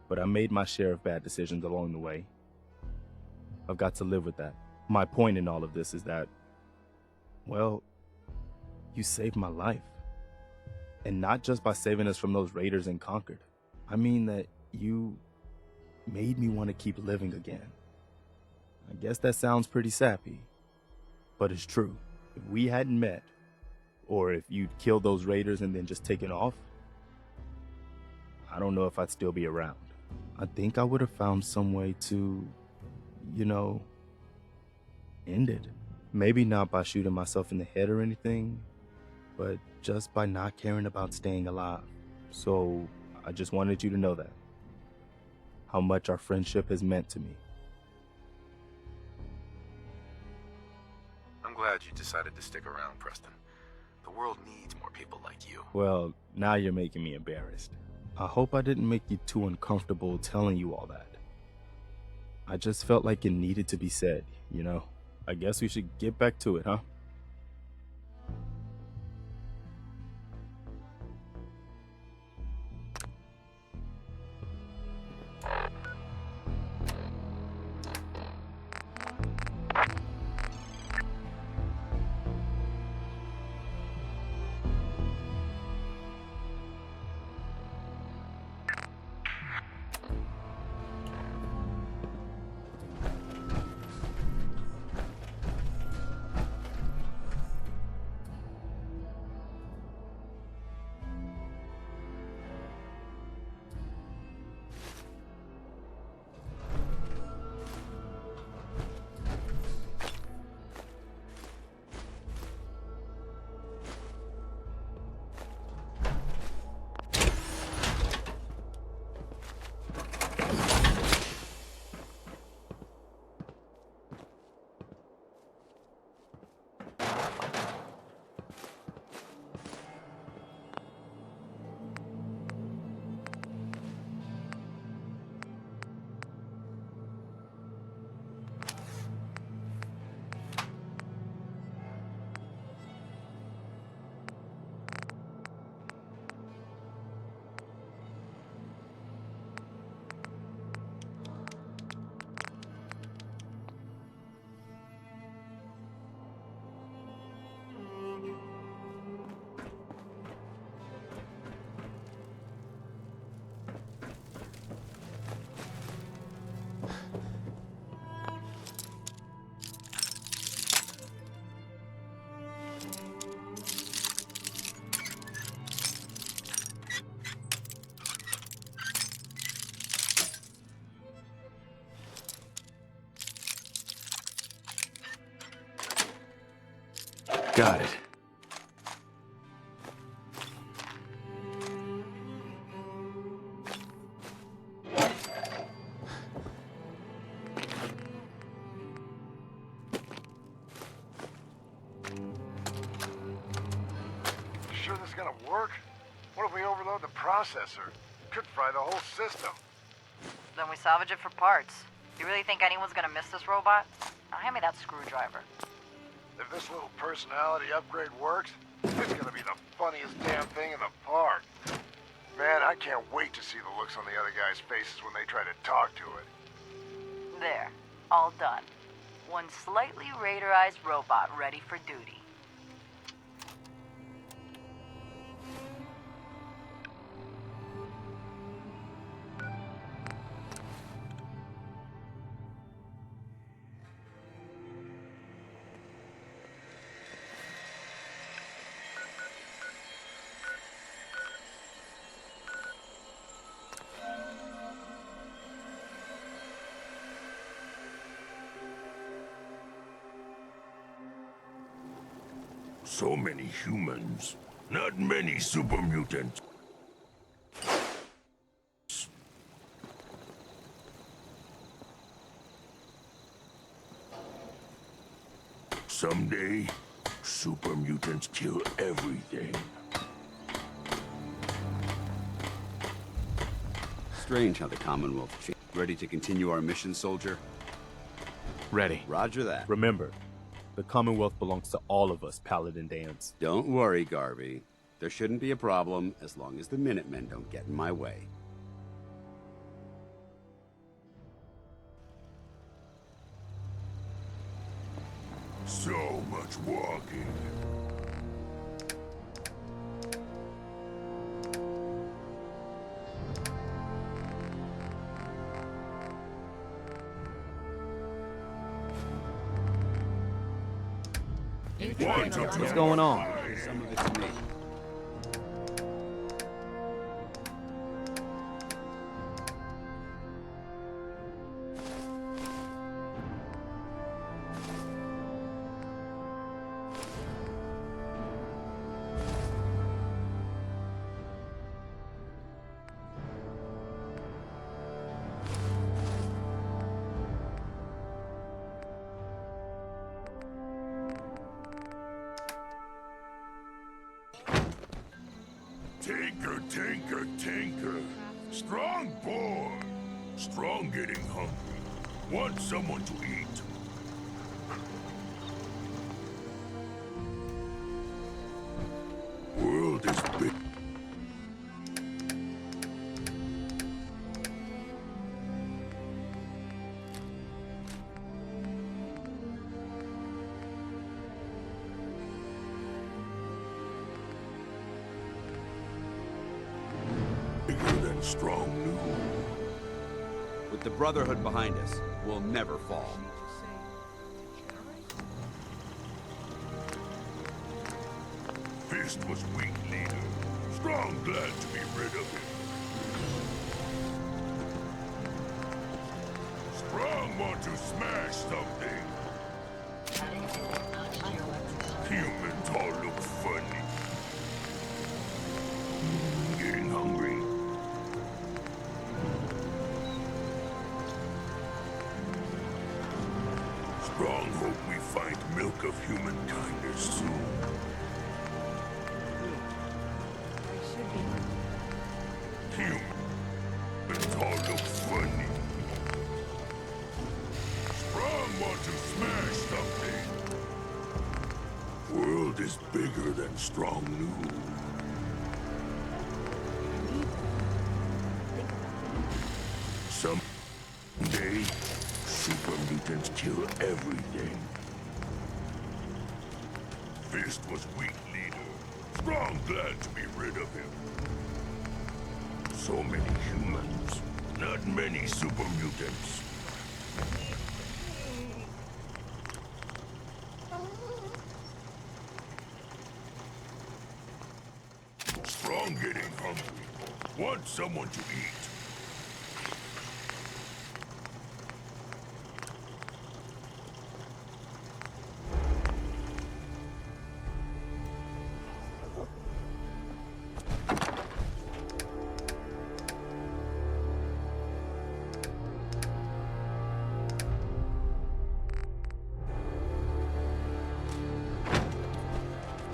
[SPEAKER 5] but I made my share of bad decisions along the way. I've got to live with that. My point in all of this is that, well, you saved my life. And not just by saving us from those raiders in Concord. I mean that you made me want to keep living again. I guess that sounds pretty sappy, but it's true. If we hadn't met, or if you'd killed those raiders and then just taken off, I don't know if I'd still be around. I think I would have found some way to, end it. Maybe not by shooting myself in the head or anything, but just by not caring about staying alive. So I just wanted you to know that. How much our friendship has meant to me.
[SPEAKER 2] I'm glad you decided to stick around, Preston. The world needs more people like you.
[SPEAKER 5] Well, now you're making me embarrassed. I hope I didn't make you too uncomfortable telling you all that. I just felt like it needed to be said, you know? I guess we should get back to it, huh?
[SPEAKER 19] Got it.
[SPEAKER 20] Sure this is gonna work? What if we overload the processor? Could fry the whole system.
[SPEAKER 6] Then we salvage it for parts. You really think anyone's gonna miss this robot? Now hand me that screwdriver.
[SPEAKER 20] If this little personality upgrade works, it's gonna be the funniest damn thing in the park. Man, I can't wait to see the looks on the other guys' faces when they try to talk to it.
[SPEAKER 6] There. All done. One slightly radarized robot ready for duty.
[SPEAKER 21] So many humans, not many super mutants. Someday, super mutants kill everything.
[SPEAKER 22] Strange how the Commonwealth changed. Ready to continue our mission, soldier?
[SPEAKER 19] Ready.
[SPEAKER 22] Roger that.
[SPEAKER 5] Remember, the Commonwealth belongs to all of us, Paladin Dans.
[SPEAKER 22] Don't worry, Garvey. There shouldn't be a problem as long as the Minutemen don't get in my way.
[SPEAKER 21] So much walking.
[SPEAKER 4] What's going on?
[SPEAKER 22] Some of it to me.
[SPEAKER 21] Tinker. Strong boy. Strong getting hungry. Want someone to eat? World is big. Bigger than strong new.
[SPEAKER 22] With the Brotherhood behind us, we'll never fall.
[SPEAKER 21] Fist was weak leader. Strong glad to be rid of him. Strong want to smash something. Humans all look funny. Getting hungry. Strong hope we find milk of human kindness soon. Humans all look funny. Strong want to smash something. World is bigger than strong knew. Someday, super mutants kill everything. Fist was weak leader. Strong glad to be rid of him. So many humans, not many super mutants. Strong getting hungry. Want someone to eat.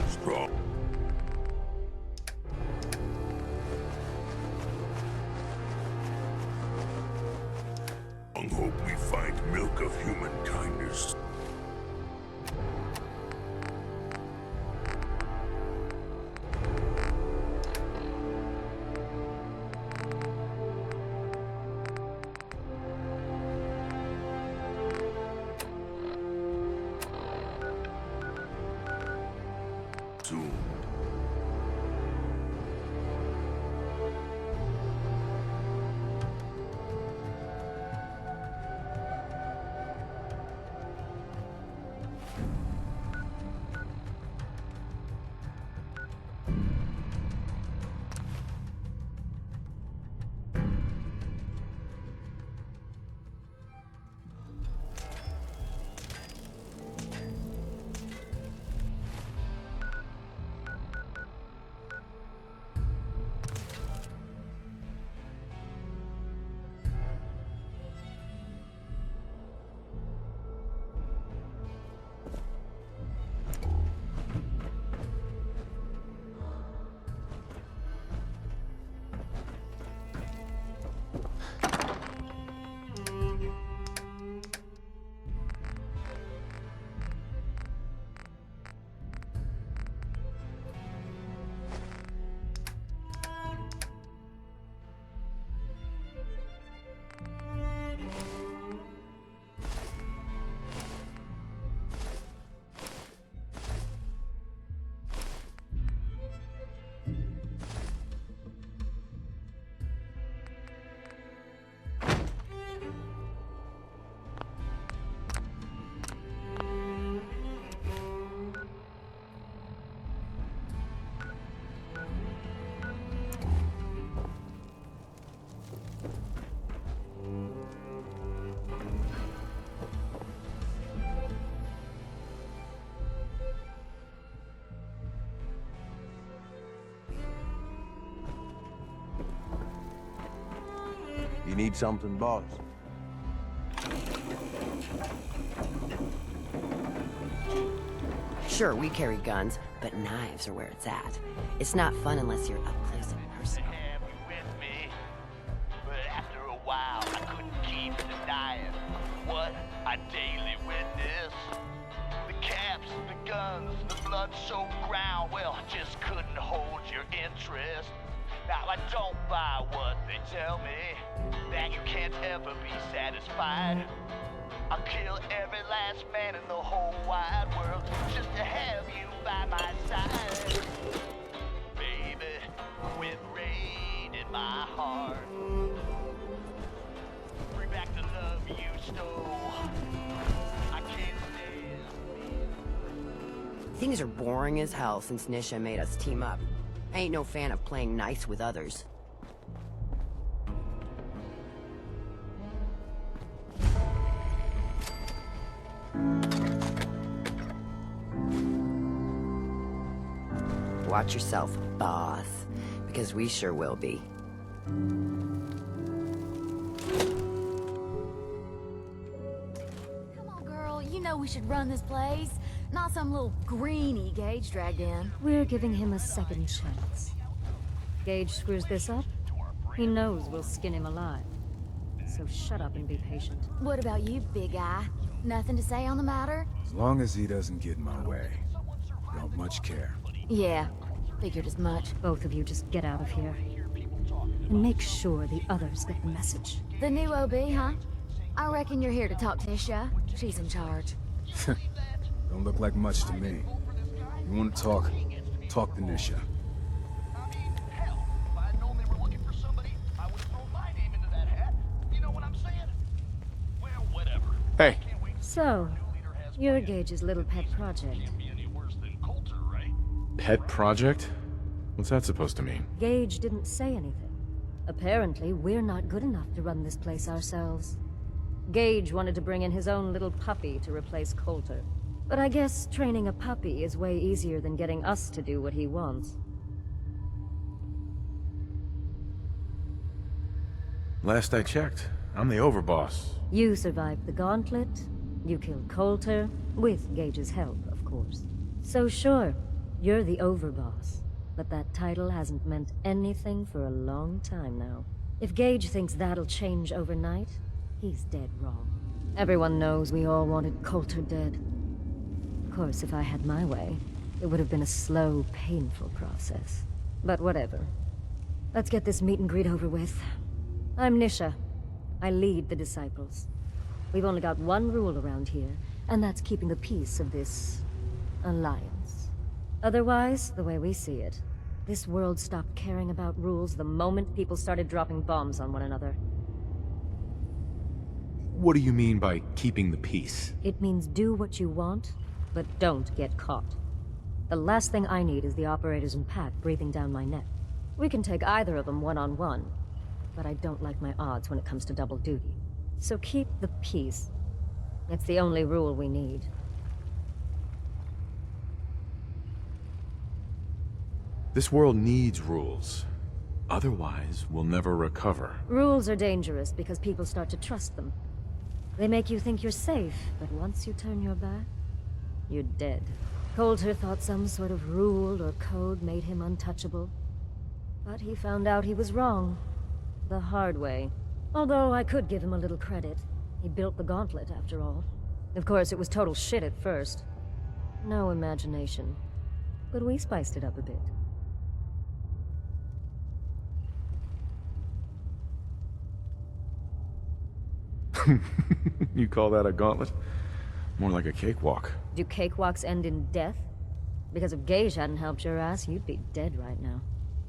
[SPEAKER 21] Strong. Hope we find milk of human kindness. Soon.
[SPEAKER 18] You need something, boss?
[SPEAKER 17] Sure, we carry guns, but knives are where it's at. It's not fun unless you're up close and personal.
[SPEAKER 8] But after a while, I couldn't keep denying. my daily witness. The caps, the guns, the blood-soaked ground, well, just couldn't hold your interest. Now I don't buy what they tell me, that you can't ever be satisfied. I'll kill every last man in the whole wide world just to have you by my side. Baby, with rain in my heart. Bring back the love you stole. I can't stand.
[SPEAKER 17] Things are boring as hell since Nisha made us team up. I ain't no fan of playing nice with others. Watch yourself, boss, because we sure will be.
[SPEAKER 3] Come on, girl, you know we should run this place. Not some little greenie Gage dragged in.
[SPEAKER 16] We're giving him a second chance. Gage screws this up, he knows we'll skin him alive. So shut up and be patient.
[SPEAKER 3] What about you, big guy? Nothing to say on the matter?
[SPEAKER 10] As long as he doesn't get in my way. Don't much care.
[SPEAKER 3] Yeah, figured as much.
[SPEAKER 16] Both of you just get out of here. And make sure the others get the message.
[SPEAKER 3] The new OB, huh? I reckon you're here to talk to Nisha. She's in charge.
[SPEAKER 10] Don't look like much to me. You want to talk? Talk to Nisha.
[SPEAKER 19] Hey.
[SPEAKER 16] So, you're Gage's little pet project.
[SPEAKER 19] Pet project? What's that supposed to mean?
[SPEAKER 16] Gage didn't say anything. Apparently, we're not good enough to run this place ourselves. Gage wanted to bring in his own little puppy to replace Colter. But I guess training a puppy is way easier than getting us to do what he wants.
[SPEAKER 19] Last I checked, I'm the overboss.
[SPEAKER 16] You survived the Gauntlet, you killed Colter, with Gage's help, of course. So sure, you're the overboss, but that title hasn't meant anything for a long time now. If Gage thinks that'll change overnight, he's dead wrong. Everyone knows we all wanted Colter dead. Of course, if I had my way, it would have been a slow, painful process. But whatever. Let's get this meet and greet over with. I'm Nisha. I lead the Disciples. We've only got one rule around here, and that's keeping the peace of this alliance. Otherwise, the way we see it, this world stopped caring about rules the moment people started dropping bombs on one another.
[SPEAKER 19] What do you mean by keeping the peace?
[SPEAKER 16] It means do what you want, but don't get caught. The last thing I need is the operators and Pat breathing down my neck. We can take either of them one-on-one, but I don't like my odds when it comes to double duty. So keep the peace. It's the only rule we need.
[SPEAKER 19] This world needs rules. Otherwise, we'll never recover.
[SPEAKER 16] Rules are dangerous because people start to trust them. They make you think you're safe, but once you turn your back, you're dead. Colter thought some sort of rule or code made him untouchable. But he found out he was wrong. The hard way. Although I could give him a little credit. He built the Gauntlet, after all. Of course, it was total shit at first. No imagination. But we spiced it up a bit.
[SPEAKER 19] You call that a gauntlet? More like a cakewalk.
[SPEAKER 16] Do cakewalks end in death? Because if Gage hadn't helped your ass, you'd be dead right now.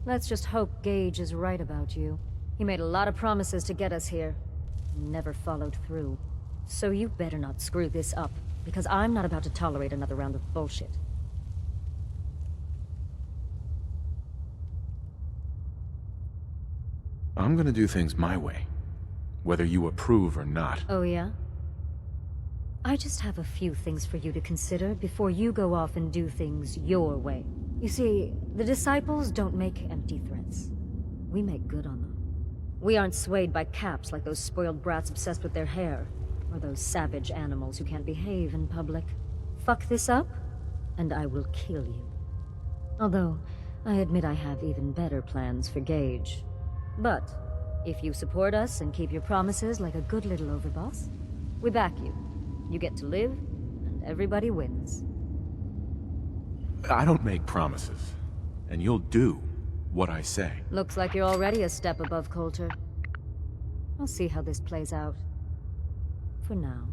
[SPEAKER 16] Let's just hope Gage is right about you. He made a lot of promises to get us here. Never followed through. So you better not screw this up, because I'm not about to tolerate another round of bullshit.
[SPEAKER 19] I'm gonna do things my way, whether you approve or not.
[SPEAKER 16] Oh yeah? I just have a few things for you to consider before you go off and do things your way. You see, the Disciples don't make empty threats. We make good on them. We aren't swayed by caps like those spoiled brats obsessed with their hair, or those savage animals who can't behave in public. Fuck this up, and I will kill you. Although, I admit I have even better plans for Gage. But, if you support us and keep your promises like a good little overboss, we back you. You get to live, and everybody wins.
[SPEAKER 19] I don't make promises, and you'll do what I say.
[SPEAKER 16] Looks like you're already a step above Colter. I'll see how this plays out. For now.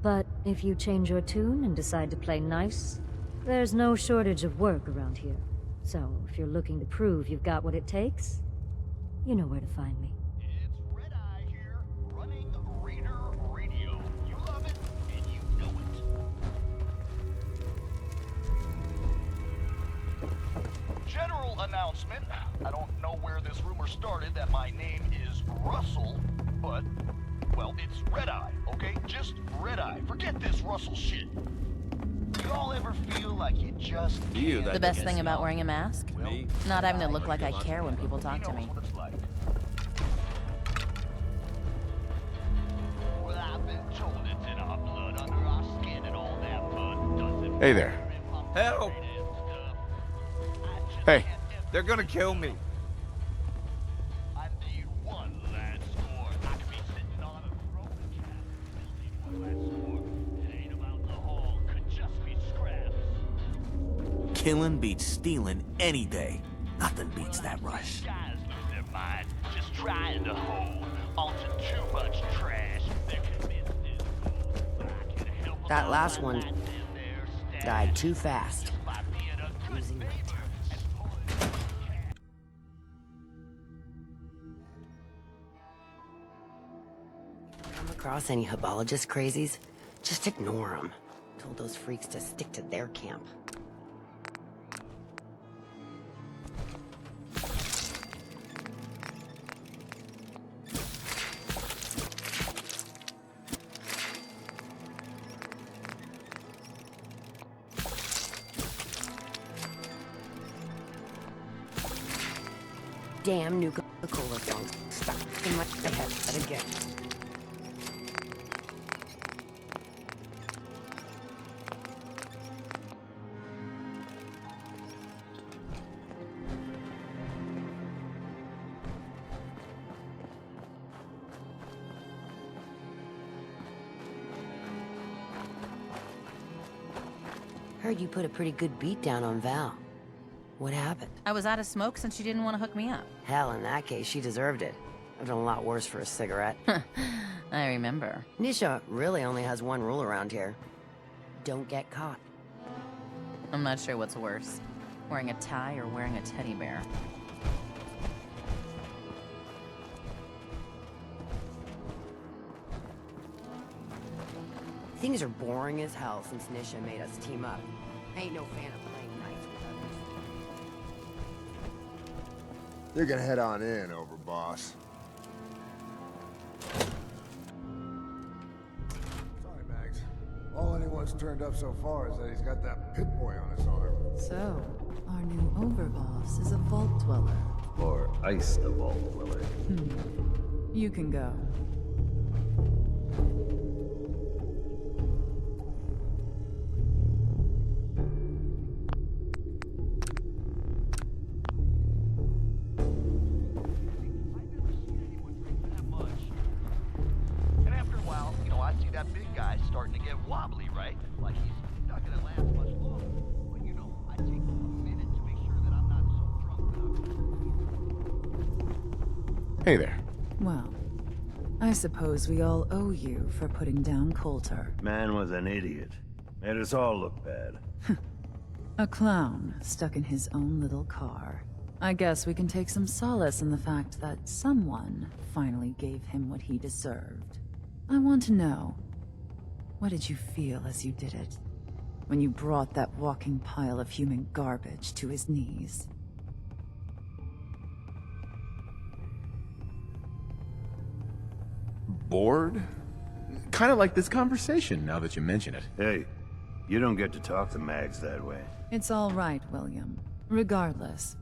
[SPEAKER 16] But if you change your tune and decide to play nice, there's no shortage of work around here. So, if you're looking to prove you've got what it takes, you know where to find me.
[SPEAKER 8] General announcement. I don't know where this rumor started that my name is Russell, but, well, it's Red Eye, okay? Just Red Eye. Forget this Russell shit. Do you all ever feel like you just can't...
[SPEAKER 7] The best thing about wearing a mask? Not having to look like I care when people talk to me.
[SPEAKER 8] Well, I've been told it's in our blood, under our skin, and all that, but doesn't...
[SPEAKER 19] Hey there.
[SPEAKER 11] Help!
[SPEAKER 19] Hey.
[SPEAKER 11] They're gonna kill me.
[SPEAKER 8] I need one last score. I could be sitting on a throne and one last score. It ain't about the haul, could just be scraps.
[SPEAKER 23] Killing beats stealing any day. Nothing beats that rush.
[SPEAKER 8] Guys lose their mind, just trying to hold onto too much trash. They're convinced it's gold, but I can help them.
[SPEAKER 17] That last one died too fast.
[SPEAKER 8] Losing
[SPEAKER 17] Come across any Hubologist crazies? Just ignore them. Told those freaks to stick to their camp. Damn Nuka-World song stuck in my head again. Heard you put a pretty good beat down on Val. What happened?
[SPEAKER 7] I was out of smoke since she didn't want to hook me up.
[SPEAKER 17] Hell, in that case, she deserved it. I've done a lot worse for a cigarette.
[SPEAKER 7] I remember.
[SPEAKER 17] Nisha really only has one rule around here. Don't get caught.
[SPEAKER 7] I'm not sure what's worse. Wearing a tie or wearing a teddy bear.
[SPEAKER 17] Things are boring as hell since Nisha made us team up. I ain't no fan of playing nice with others.
[SPEAKER 20] You're gonna head on in, Overboss. Sorry, Mags. All anyone's turned up so far is that he's got that pit boy on his arm.
[SPEAKER 9] So, our new Overboss is a vault dweller.
[SPEAKER 24] Or iced a vault dweller.
[SPEAKER 9] You can go.
[SPEAKER 19] Hey there.
[SPEAKER 9] Well, I suppose we all owe you for putting down Colter.
[SPEAKER 24] Man was an idiot. Made us all look bad.
[SPEAKER 9] A clown stuck in his own little car. I guess we can take some solace in the fact that someone finally gave him what he deserved. I want to know, what did you feel as you did it? When you brought that walking pile of human garbage to his knees?
[SPEAKER 19] Bored? Kind of like this conversation, now that you mention it.
[SPEAKER 24] Hey, you don't get to talk to Mags that way.
[SPEAKER 9] It's all right, William. Regardless,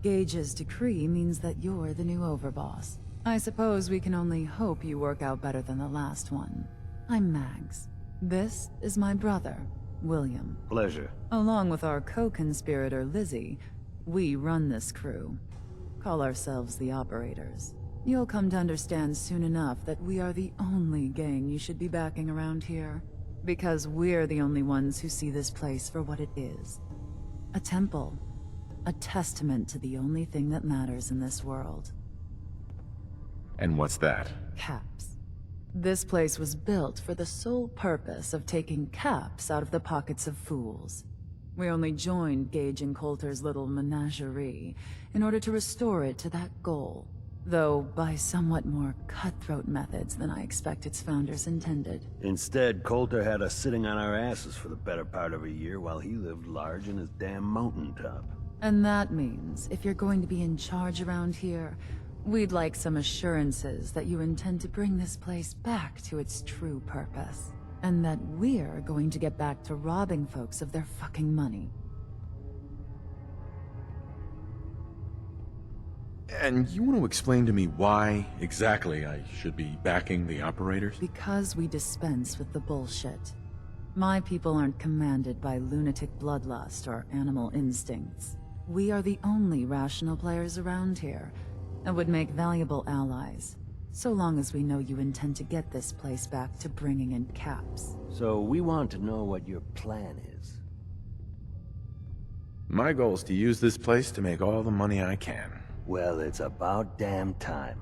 [SPEAKER 9] Gage's decree means that you're the new Overboss. I suppose we can only hope you work out better than the last one. I'm Mags. This is my brother, William.
[SPEAKER 24] Pleasure.
[SPEAKER 9] Along with our co-conspirator, Lizzie, we run this crew. Call ourselves the Operators. You'll come to understand soon enough that we are the only gang you should be backing around here. Because we're the only ones who see this place for what it is. A temple. A testament to the only thing that matters in this world.
[SPEAKER 19] And what's that?
[SPEAKER 9] Caps. This place was built for the sole purpose of taking caps out of the pockets of fools. We only joined Gage and Colter's little menagerie in order to restore it to that goal, though by somewhat more cutthroat methods than I expect its founders intended.
[SPEAKER 24] Instead, Colter had us sitting on our asses for the better part of a year while he lived large in his damn mountaintop.
[SPEAKER 9] And that means, if you're going to be in charge around here, we'd like some assurances that you intend to bring this place back to its true purpose. And that we're going to get back to robbing folks of their fucking money.
[SPEAKER 19] And you want to explain to me why exactly I should be backing the operators?
[SPEAKER 9] Because we dispense with the bullshit. My people aren't commanded by lunatic bloodlust or animal instincts. We are the only rational players around here, and would make valuable allies, so long as we know you intend to get this place back to bringing in caps.
[SPEAKER 24] So we want to know what your plan is.
[SPEAKER 19] My goal is to use this place to make all the money I can.
[SPEAKER 24] Well, it's about damn time.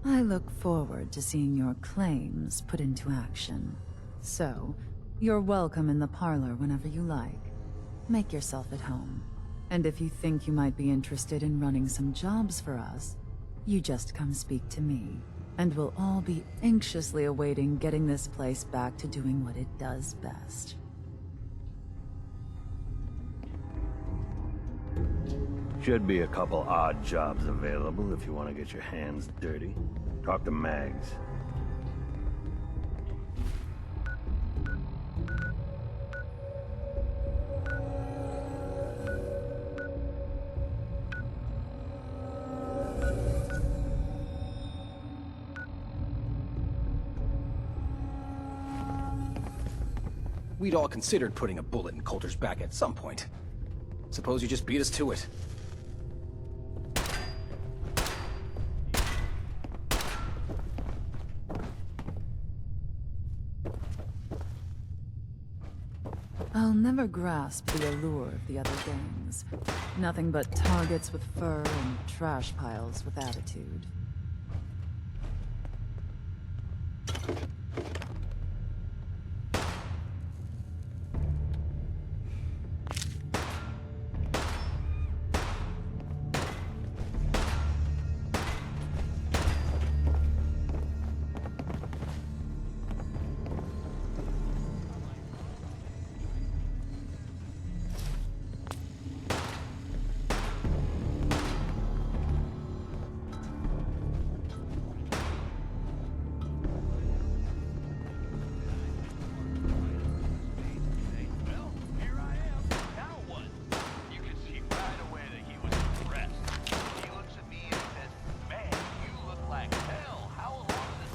[SPEAKER 9] I look forward to seeing your claims put into action. So, you're welcome in the parlor whenever you like. Make yourself at home. And if you think you might be interested in running some jobs for us, you just come speak to me. And we'll all be anxiously awaiting getting this place back to doing what it does best.
[SPEAKER 24] Should be a couple odd jobs available if you want to get your hands dirty. Talk to Mags.
[SPEAKER 4] We'd all considered putting a bullet in Colter's back at some point. Suppose you just beat us to it.
[SPEAKER 9] I'll never grasp the allure of the other gangs. Nothing but targets with fur and trash piles with attitude.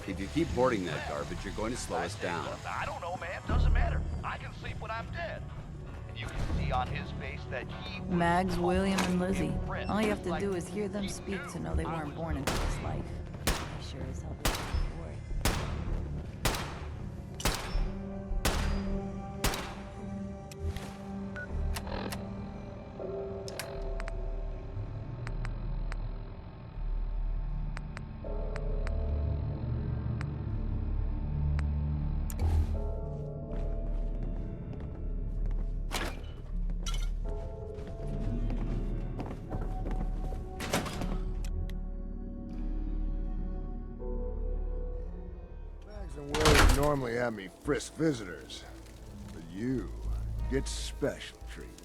[SPEAKER 22] If you keep hoarding that garbage, you're going to slow us down.
[SPEAKER 8] I don't know, man. Doesn't matter. I can sleep when I'm dead. And you can see on his face that he...
[SPEAKER 12] Mags, William, and Lizzie. All you have to do is hear them speak to know they weren't born into this life. They sure as hell didn't for it.
[SPEAKER 20] Normally have me frisk visitors, but you get special treatment.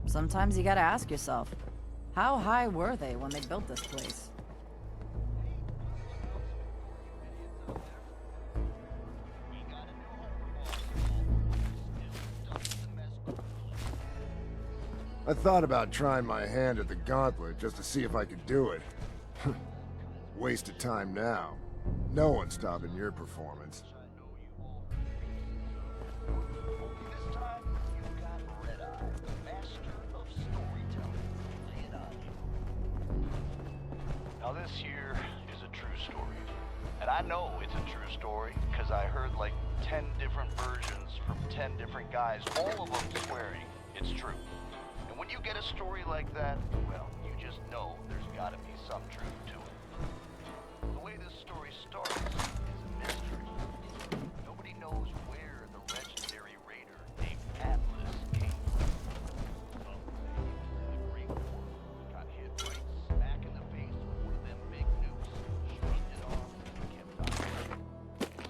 [SPEAKER 12] Sometimes you gotta ask yourself, how high were they when they built this place?
[SPEAKER 20] I thought about trying my hand at the Gauntlet just to see if I could do it. Waste of time now. No one's stopping your performance.
[SPEAKER 8] Now this here is a true story. And I know it's a true story, because I heard like 10 different versions from 10 different guys, all of them swearing it's true. And when you get a story like that, well, you just know there's gotta be some truth to it. The way this story starts is a mystery. Nobody knows where the legendary raider named Atlas came from. Some say he was in the Great War, got hit right smack in the face with one of them big nukes, shrugged it off, and kept on.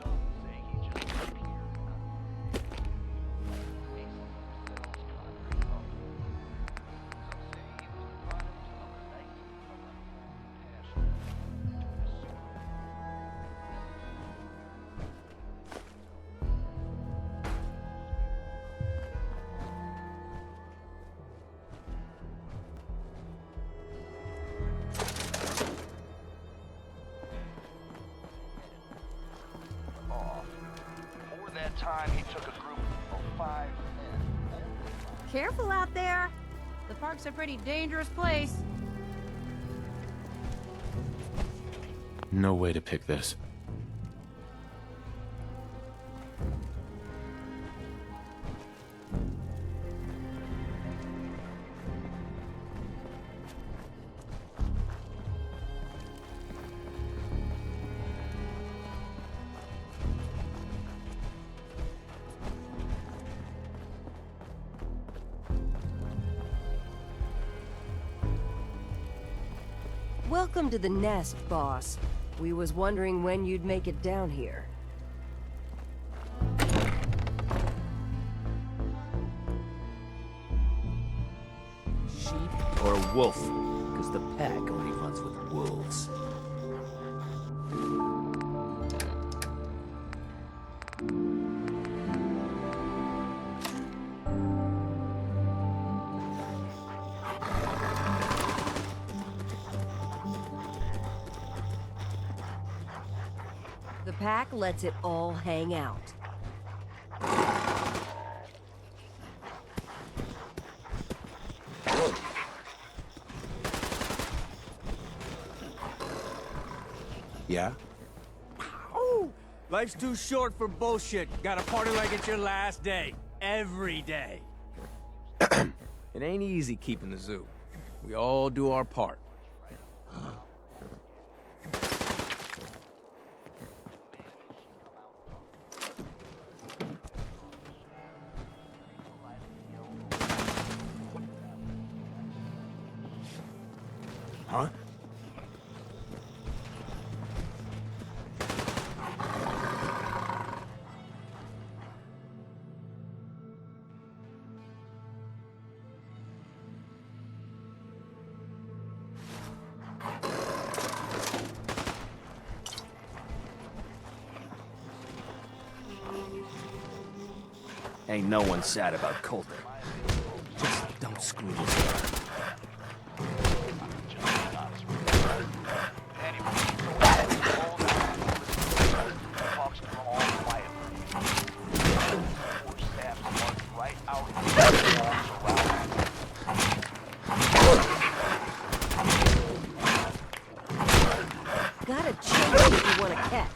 [SPEAKER 8] Some say he just appeared out of basically sells concrete color. Some say he was the product of a night of unholy passion. A sort of off. Before that time, he took a group of 5 men.
[SPEAKER 12] Careful out there. The park's a pretty dangerous place.
[SPEAKER 2] No way to pick this.
[SPEAKER 1] Welcome to the nest, boss. We was wondering when you'd make it down here.
[SPEAKER 23] Sheep or a wolf? Because the pack only runs with wolves.
[SPEAKER 1] The pack lets it all hang out.
[SPEAKER 23] Yeah?
[SPEAKER 11] Oh, life's too short for bullshit. Gotta party like it's your last day. Every day. It ain't easy keeping the zoo. We all do our part.
[SPEAKER 23] Huh? Ain't no one sad about Colter. Just don't screw this up.
[SPEAKER 1] Gotta chase if you want to catch.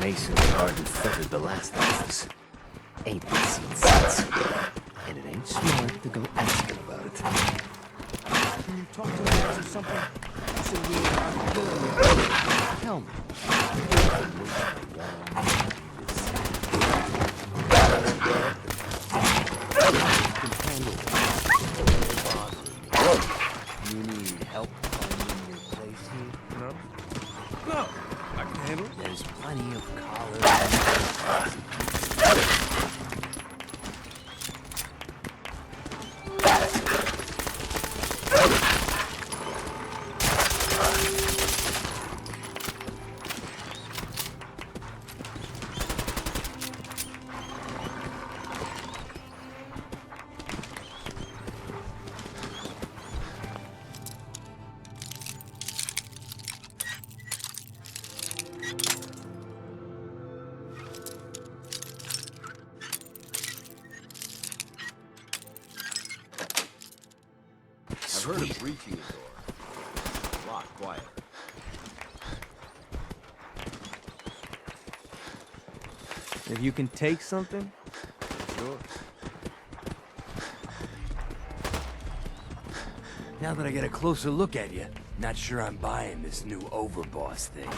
[SPEAKER 23] Mason hardly feathered the last office. Ain't been seen since. And it ain't smart to go asking about it.
[SPEAKER 11] Can you talk to us or something? You said we were out to kill you.
[SPEAKER 23] Tell me. You need help finding your place here?
[SPEAKER 11] No? No, I can handle it.
[SPEAKER 23] There's plenty of collars.
[SPEAKER 22] I've heard of breaching a door. A lot quieter.
[SPEAKER 11] If you can take something, sure.
[SPEAKER 23] Now that I get a closer look at you, not sure I'm buying this new Overboss thing.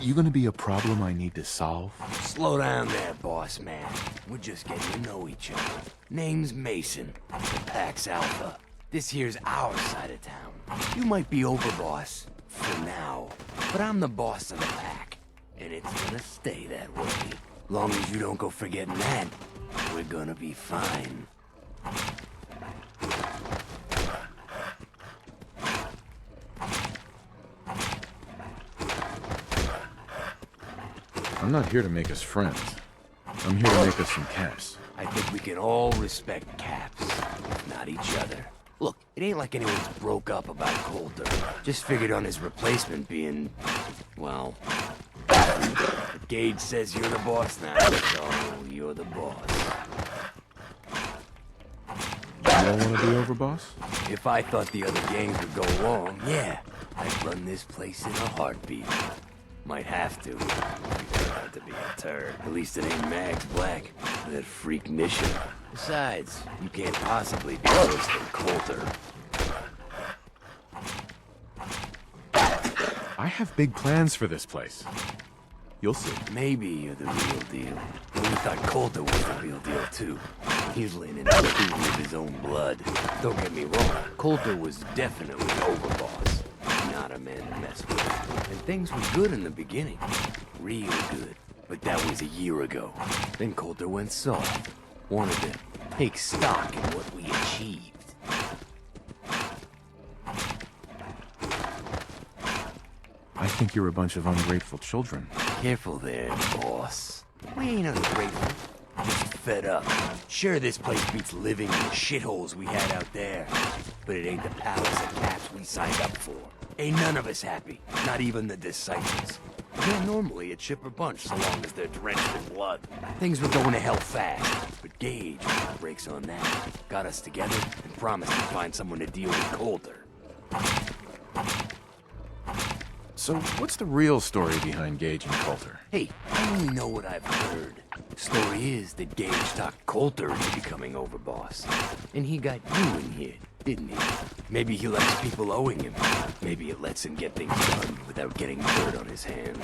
[SPEAKER 19] You gonna be a problem I need to solve?
[SPEAKER 23] Slow down there, boss man. We're just getting to know each other. Name's Mason, the Pack's Alpha. This here's our side of town. You might be Overboss, for now, but I'm the boss of the Pack, and it's gonna stay that way. Long as you don't go forgetting that, we're gonna be fine.
[SPEAKER 19] I'm not here to make us friends. I'm here to make us some caps.
[SPEAKER 23] I think we can all respect Caps, if not each other. Look, it ain't like anyone's broke up about Colter. Just figured on his replacement being, well... Gage says you're the boss now, so you're the boss.
[SPEAKER 19] You don't want to be Overboss?
[SPEAKER 23] If I thought the other gangs would go along, yeah, I'd run this place in a heartbeat. Might have to. You turn out to be a turd. At least it ain't Mags Black, that freak mission. Besides, you can't possibly be worse than Colter.
[SPEAKER 19] I have big plans for this place. You'll see.
[SPEAKER 23] Maybe you're the real deal. But we thought Colter was the real deal, too. He's laying in the pool with his own blood. Don't get me wrong, Colter was definitely Overboss. Not a man to mess with. And things were good in the beginning. Real good. But that was a year ago. Then Colter went soft. Wanted to take stock in what we achieved.
[SPEAKER 19] I think you're a bunch of ungrateful children.
[SPEAKER 23] Careful there, boss. We ain't ungrateful. Just fed up. Sure, this place beats living in the shitholes we had out there. But it ain't the palace of Caps we signed up for. Ain't none of us happy. Not even the disciples. They're normally a chipper bunch so long as they're drenched in blood. Things were going to hell fast. But Gage breaks on that. Got us together and promised to find someone to deal with Colter.
[SPEAKER 19] So what's the real story behind Gage and Colter?
[SPEAKER 23] Hey, I only know what I've heard. Story is that Gage talked Colter into becoming Overboss. And he got you in here, didn't he? Maybe he likes people owing him. Maybe it lets him get things done without getting dirt on his hands.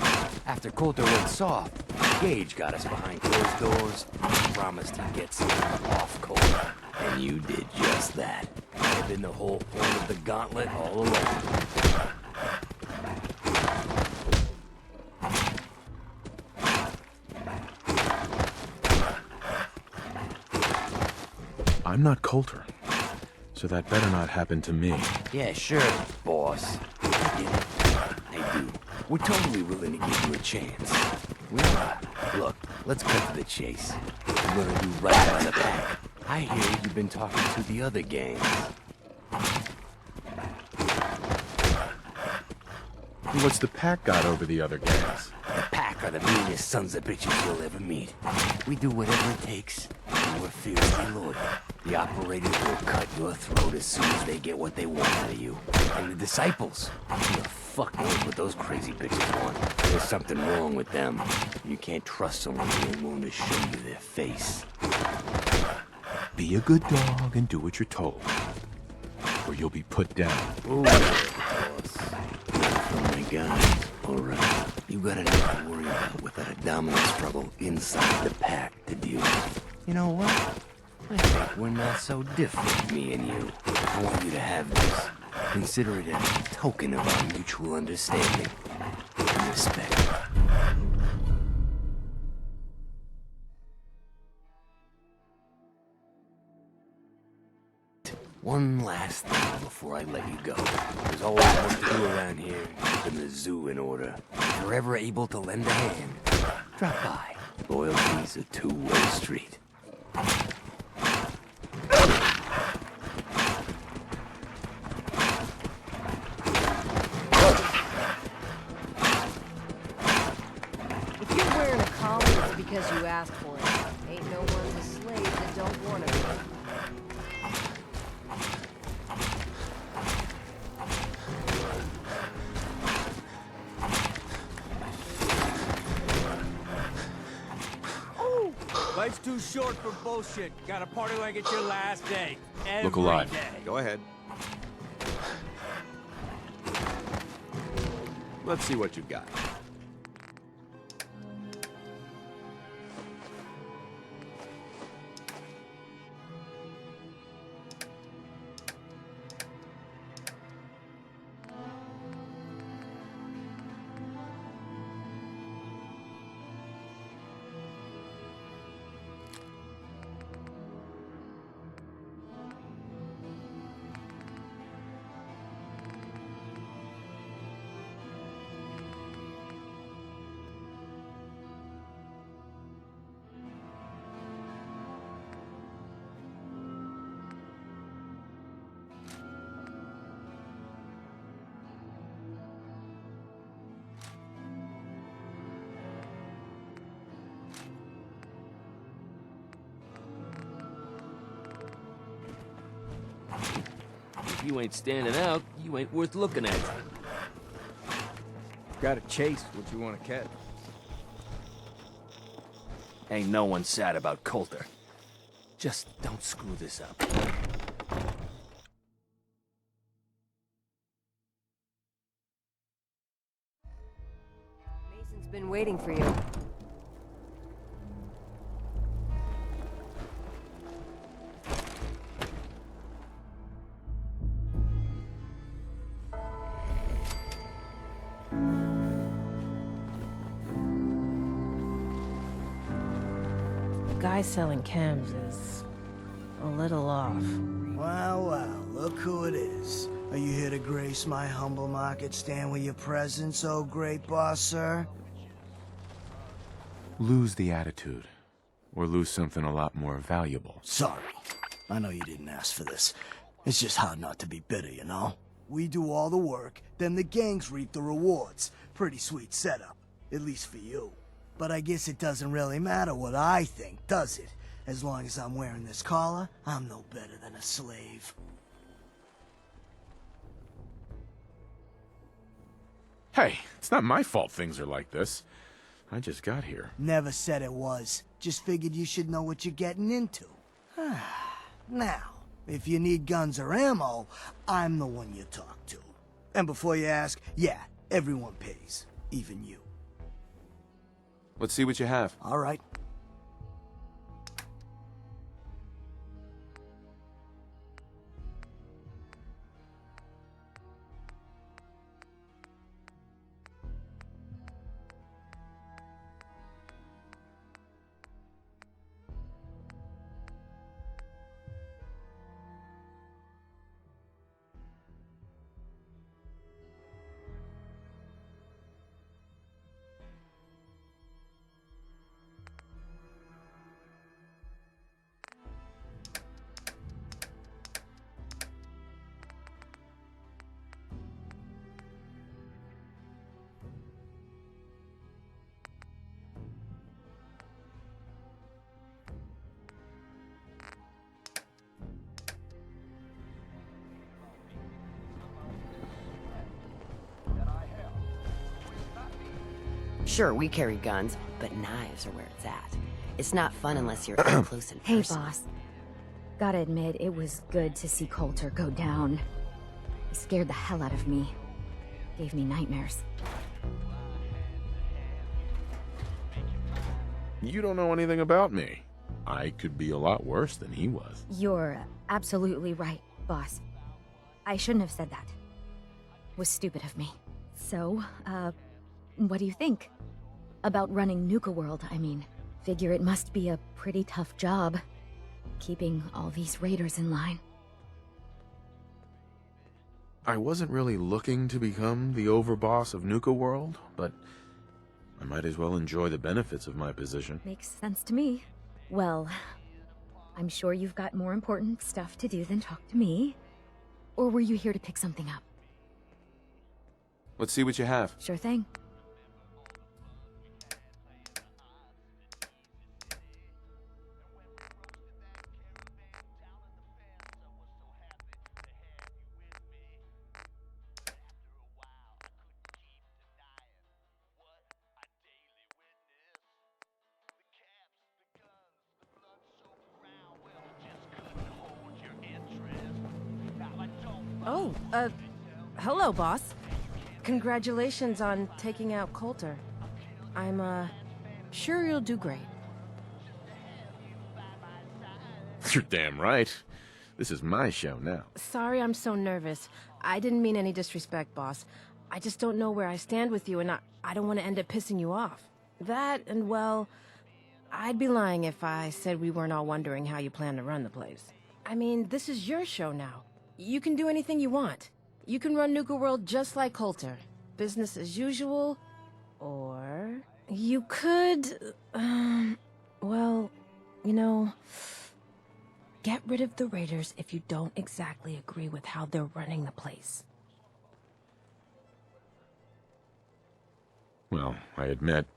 [SPEAKER 23] After Colter went soft, Gage got us behind closed doors and promised he'd get something off Colter. And you did just that. Might have been the whole point of the Gauntlet all along.
[SPEAKER 19] I'm not Colter, so that better not happen to me.
[SPEAKER 23] Yeah, sure, boss. I get it. I do. We're totally willing to give you a chance. We are. Look, let's cut to the chase. We're gonna do right by the Pack. I hear you've been talking to the other gangs.
[SPEAKER 19] What's the Pack got over the other gangs?
[SPEAKER 23] The Pack are the meanest sons of bitches you'll ever meet. We do whatever it takes, and we're fiercely loyal. The operators will cut your throat as soon as they get what they want out of you. And the disciples, who the fuck knows what those crazy bitches want? There's something wrong with them. You can't trust someone who ain't willing to show you their face.
[SPEAKER 19] Be a good dog and do what you're told, or you'll be put down.
[SPEAKER 23] Ooh, boss. Oh my god. Alright. You got enough to worry about without a dominant struggle inside the Pack to deal with. You know what? I think we're not so different, me and you. I want you to have this. Consider it a token of our mutual understanding and respect. One last thing before I let you go. There's always work to do around here, keeping the zoo in order. If you're ever able to lend a hand, drop by. Loyalty's a two-way street.
[SPEAKER 1] If you're wearing a collar, it's because you asked for it. Ain't no one's a slave that don't want to be.
[SPEAKER 11] too short for bullshit. Gotta party like it's your last day.
[SPEAKER 19] Look alive.
[SPEAKER 11] Day.
[SPEAKER 22] Go ahead. Let's see what you've got.
[SPEAKER 6] If you ain't standing out, you ain't worth looking at.
[SPEAKER 11] Gotta chase what you want to catch.
[SPEAKER 6] Ain't no one sad about Colter. Just don't screw this up.
[SPEAKER 1] Mason's been waiting for you.
[SPEAKER 13] The guy selling chems is a little off.
[SPEAKER 14] Well, well, look who it is. Are you here to grace my humble market stand with your presence, oh great boss, sir?
[SPEAKER 19] Lose the attitude, or lose something a lot more valuable.
[SPEAKER 14] Sorry. I know you didn't ask for this. It's just hard not to be bitter, you know? We do all the work, then the gangs reap the rewards. Pretty sweet setup, at least for you. But I guess it doesn't really matter what I think, does it? As long as I'm wearing this collar, I'm no better than a slave.
[SPEAKER 19] Hey, it's not my fault things are like this. I just got here.
[SPEAKER 14] Never said it was. Just figured you should know what you're getting into. Now, if you need guns or ammo, I'm the one you talk to. And before you ask, yeah, everyone pays. Even you.
[SPEAKER 19] Let's see what you have.
[SPEAKER 14] All right.
[SPEAKER 17] Sure, we carry guns, but knives are where it's at. It's not fun unless you're up close and
[SPEAKER 15] Hey,
[SPEAKER 17] personal.
[SPEAKER 15] boss. Gotta admit, it was good to see Colter go down. He scared the hell out of me. Gave me nightmares.
[SPEAKER 19] You don't know anything about me. I could be a lot worse than he was.
[SPEAKER 15] You're absolutely right, boss. I shouldn't have said that. Was stupid of me. So, what do you think? About running Nuka World, I mean. Figure it must be a pretty tough job, keeping all these raiders in line.
[SPEAKER 19] I wasn't really looking to become the overboss of Nuka World, but I might as well enjoy the benefits of my position.
[SPEAKER 15] Makes sense to me. Well, I'm sure you've got more important stuff to do than talk to me. Or were you here to pick something up?
[SPEAKER 19] Let's see what you have.
[SPEAKER 15] Sure thing.
[SPEAKER 13] Oh, hello, boss. Congratulations on taking out Colter. I'm, sure you'll do great.
[SPEAKER 19] You're damn right. This is my show now.
[SPEAKER 13] Sorry I'm so nervous. I didn't mean any disrespect, boss. I just don't know where I stand with you, and I don't want to end up pissing you off. That, and well, I'd be lying if I said we weren't all wondering how you plan to run the place. I mean, this is your show now. You can do anything you want. You can run Nuka World just like Colter. Business as usual, or you could, well, you know, get rid of the Raiders if you don't exactly agree with how they're running the place.
[SPEAKER 19] Well, I admit,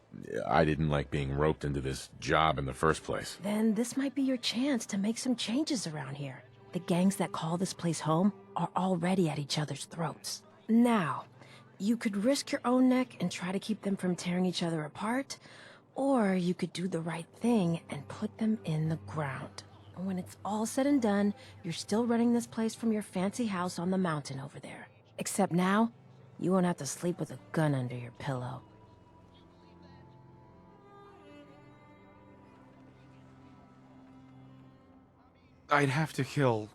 [SPEAKER 19] I didn't like being roped into this job in the first place.
[SPEAKER 13] Then this might be your chance to make some changes around here. The gangs that call this place home are already at each other's throats. Now, you could risk your own neck and try to keep them from tearing each other apart, or you could do the right thing and put them in the ground. When it's all said and done, you're still running this place from your fancy house on the mountain over there. Except now, you won't have to sleep with a gun under your pillow.
[SPEAKER 19] I'd have to kill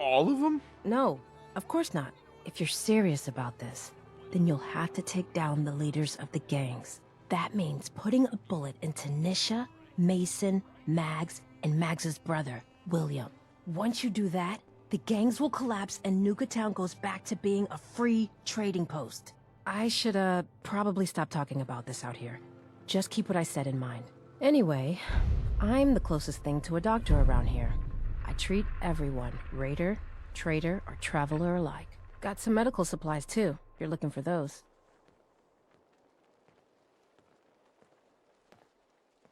[SPEAKER 19] all of them?
[SPEAKER 13] No, of course not. If you're serious about this, then you'll have to take down the leaders of the gangs. That means putting a bullet into Nisha, Mason, Mags, and Mags's brother, William. Once you do that, the gangs will collapse and Nuka Town goes back to being a free trading post. I should, probably stop talking about this out here. Just keep what I said in mind. Anyway, I'm the closest thing to a doctor around here. I treat everyone, raider, trader, or traveler alike. Got some medical supplies too, if you're looking for those.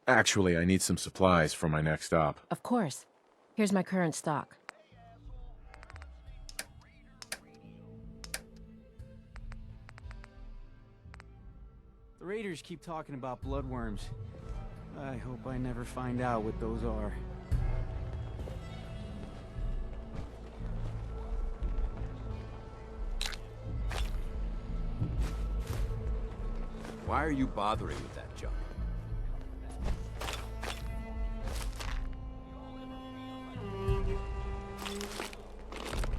[SPEAKER 19] Actually, I need some supplies for my next stop.
[SPEAKER 13] Of course. Here's my current stock.
[SPEAKER 11] The Raiders keep talking about bloodworms. I hope I never find out what those are.
[SPEAKER 22] Why are you bothering with that junk?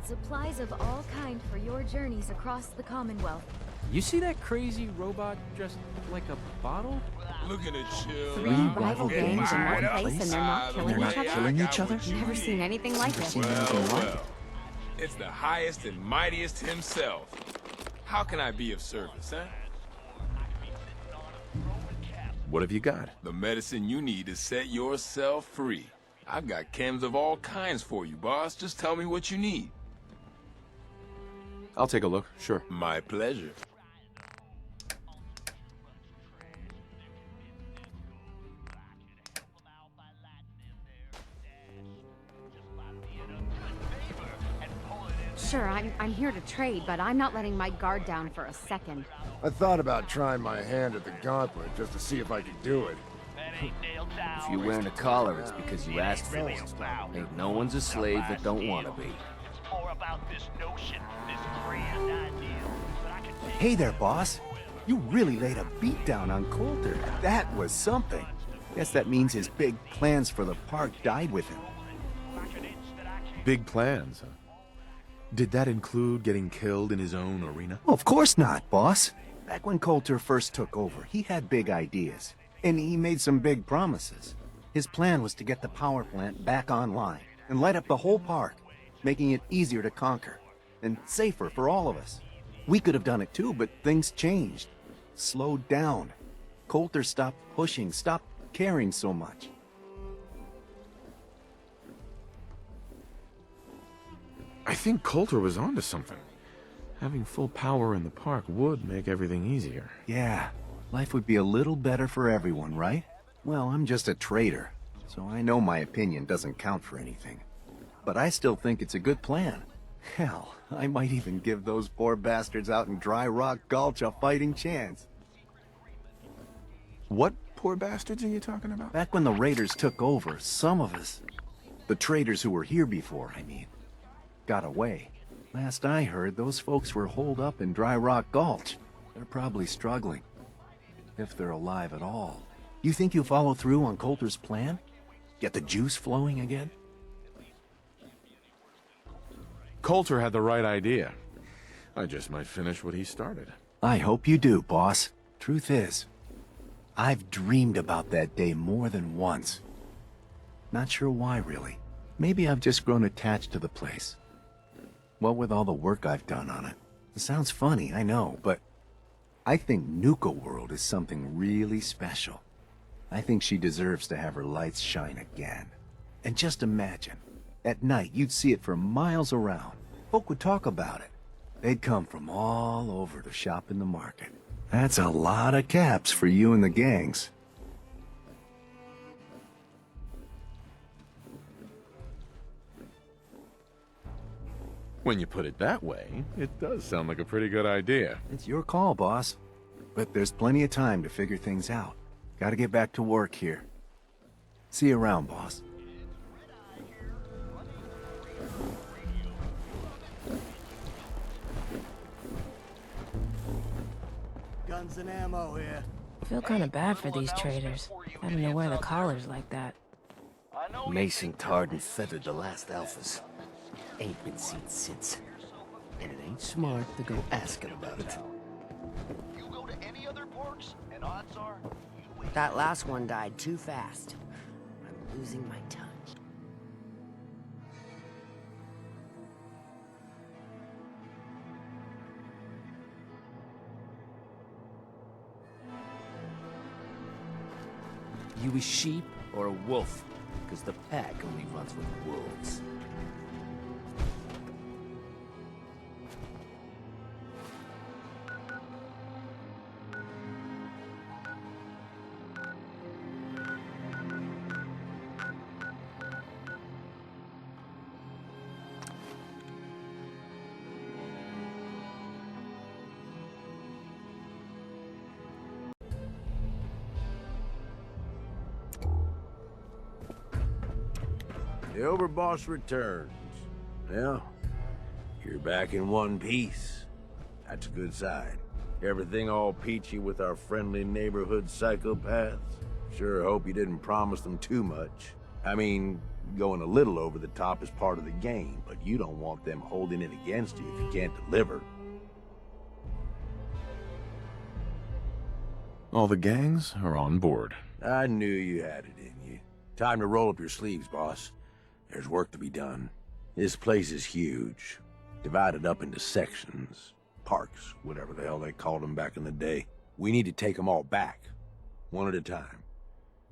[SPEAKER 15] Supplies of all kind for your journeys across the Commonwealth.
[SPEAKER 11] You see that crazy robot dressed like a bottle?
[SPEAKER 3] Looking at you.
[SPEAKER 5] 3 rival gangs in one place and they're not killing each other?
[SPEAKER 3] Never
[SPEAKER 5] seen anything like it.
[SPEAKER 3] Well, it's the highest and mightiest himself. How can I be of service, huh?
[SPEAKER 19] What have you got?
[SPEAKER 3] The medicine you need to set yourself free. I've got chems of all kinds for you, boss. Just tell me what you need.
[SPEAKER 19] I'll take a look, sure.
[SPEAKER 3] My pleasure.
[SPEAKER 5] Sure, I'm here to trade, but I'm not letting my guard down for a second.
[SPEAKER 20] I thought about trying my hand at the Gauntlet just to see if I could do it.
[SPEAKER 6] If you're wearing a collar, it's because you asked for it. Ain't no one's a slave that don't want to be.
[SPEAKER 18] Hey there, boss. You really laid a beat down on Colter. That was something. Guess that means his big plans for the park died with him.
[SPEAKER 19] Big plans, huh? Did that include getting killed in his own arena?
[SPEAKER 18] Well, of course not, boss. Back when Colter first took over, he had big ideas. And he made some big promises. His plan was to get the power plant back online and light up the whole park, making it easier to conquer and safer for all of us. We could have done it too, but things changed. Slowed down. Colter stopped pushing, stopped caring so much.
[SPEAKER 19] I think Colter was onto something. Having full power in the park would make everything easier.
[SPEAKER 18] Yeah, life would be a little better for everyone, right? Well, I'm just a trader, so I know my opinion doesn't count for anything. But I still think it's a good plan. Hell, I might even give those poor bastards out in dry Rock Gulch a fighting chance.
[SPEAKER 19] What poor bastards are you talking about?
[SPEAKER 18] Back when the Raiders took over, some of us, the traders who were here before, I mean, got away. Last I heard, those folks were holed up in Dry Rock Gulch. They're probably struggling. If they're alive at all. You think you'll follow through on Colter's plan? Get the juice flowing again?
[SPEAKER 19] Colter had the right idea. I just might finish what he started.
[SPEAKER 18] I hope you do, boss. Truth is, I've dreamed about that day more than once. Not sure why, really. Maybe I've just grown attached to the place. What with all the work I've done on it. It sounds funny, I know, but I think Nuka World is something really special. I think she deserves to have her lights shine again. And just imagine, at night you'd see it for miles around. Folk would talk about it. They'd come from all over to shop in the market. That's a lot of caps for you and the gangs.
[SPEAKER 19] When you put it that way, it does sound like a pretty good idea.
[SPEAKER 18] It's your call, boss. But there's plenty of time to figure things out. Gotta get back to work here. See you around, boss.
[SPEAKER 14] Guns and ammo here.
[SPEAKER 13] I feel kind of bad for these traders. Having to wear the collars like that.
[SPEAKER 23] Mason tarred and feathered the last alphas. Ain't been seen since. And it ain't smart to go asking about it.
[SPEAKER 8] You go to any other parks, and odds are
[SPEAKER 17] That last one died too fast. I'm losing my touch.
[SPEAKER 23] You a sheep or a wolf? Because the pack only runs with wolves.
[SPEAKER 7] The Overboss returns. Well, you're back in one piece. That's a good sign. Everything all peachy with our friendly neighborhood psychopaths? Sure hope you didn't promise them too much. I mean, going a little over the top is part of the game, but you don't want them holding it against you if you can't deliver.
[SPEAKER 19] All the gangs are on board.
[SPEAKER 7] I knew you had it in you. Time to roll up your sleeves, boss. There's work to be done. This place is huge. Divided up into sections. Parks, whatever the hell they called them back in the day. We need to take them all back. One at a time.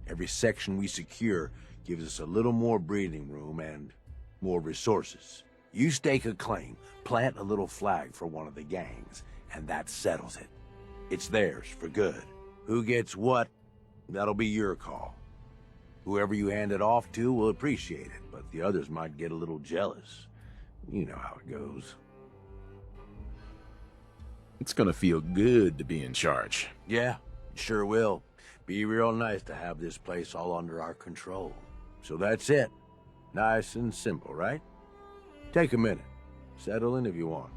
[SPEAKER 7] Every section we secure gives us a little more breathing room and more resources. You stake a claim, plant a little flag for one of the gangs, and that settles it. It's theirs for good. Who gets what, that'll be your call. Whoever you hand it off to will appreciate it, but the others might get a little jealous. You know how it goes.
[SPEAKER 19] It's gonna feel good to be in charge.
[SPEAKER 7] Yeah, sure will. Be real nice to have this place all under our control. So that's it. Nice and simple, right? Take a minute. Settle in if you want.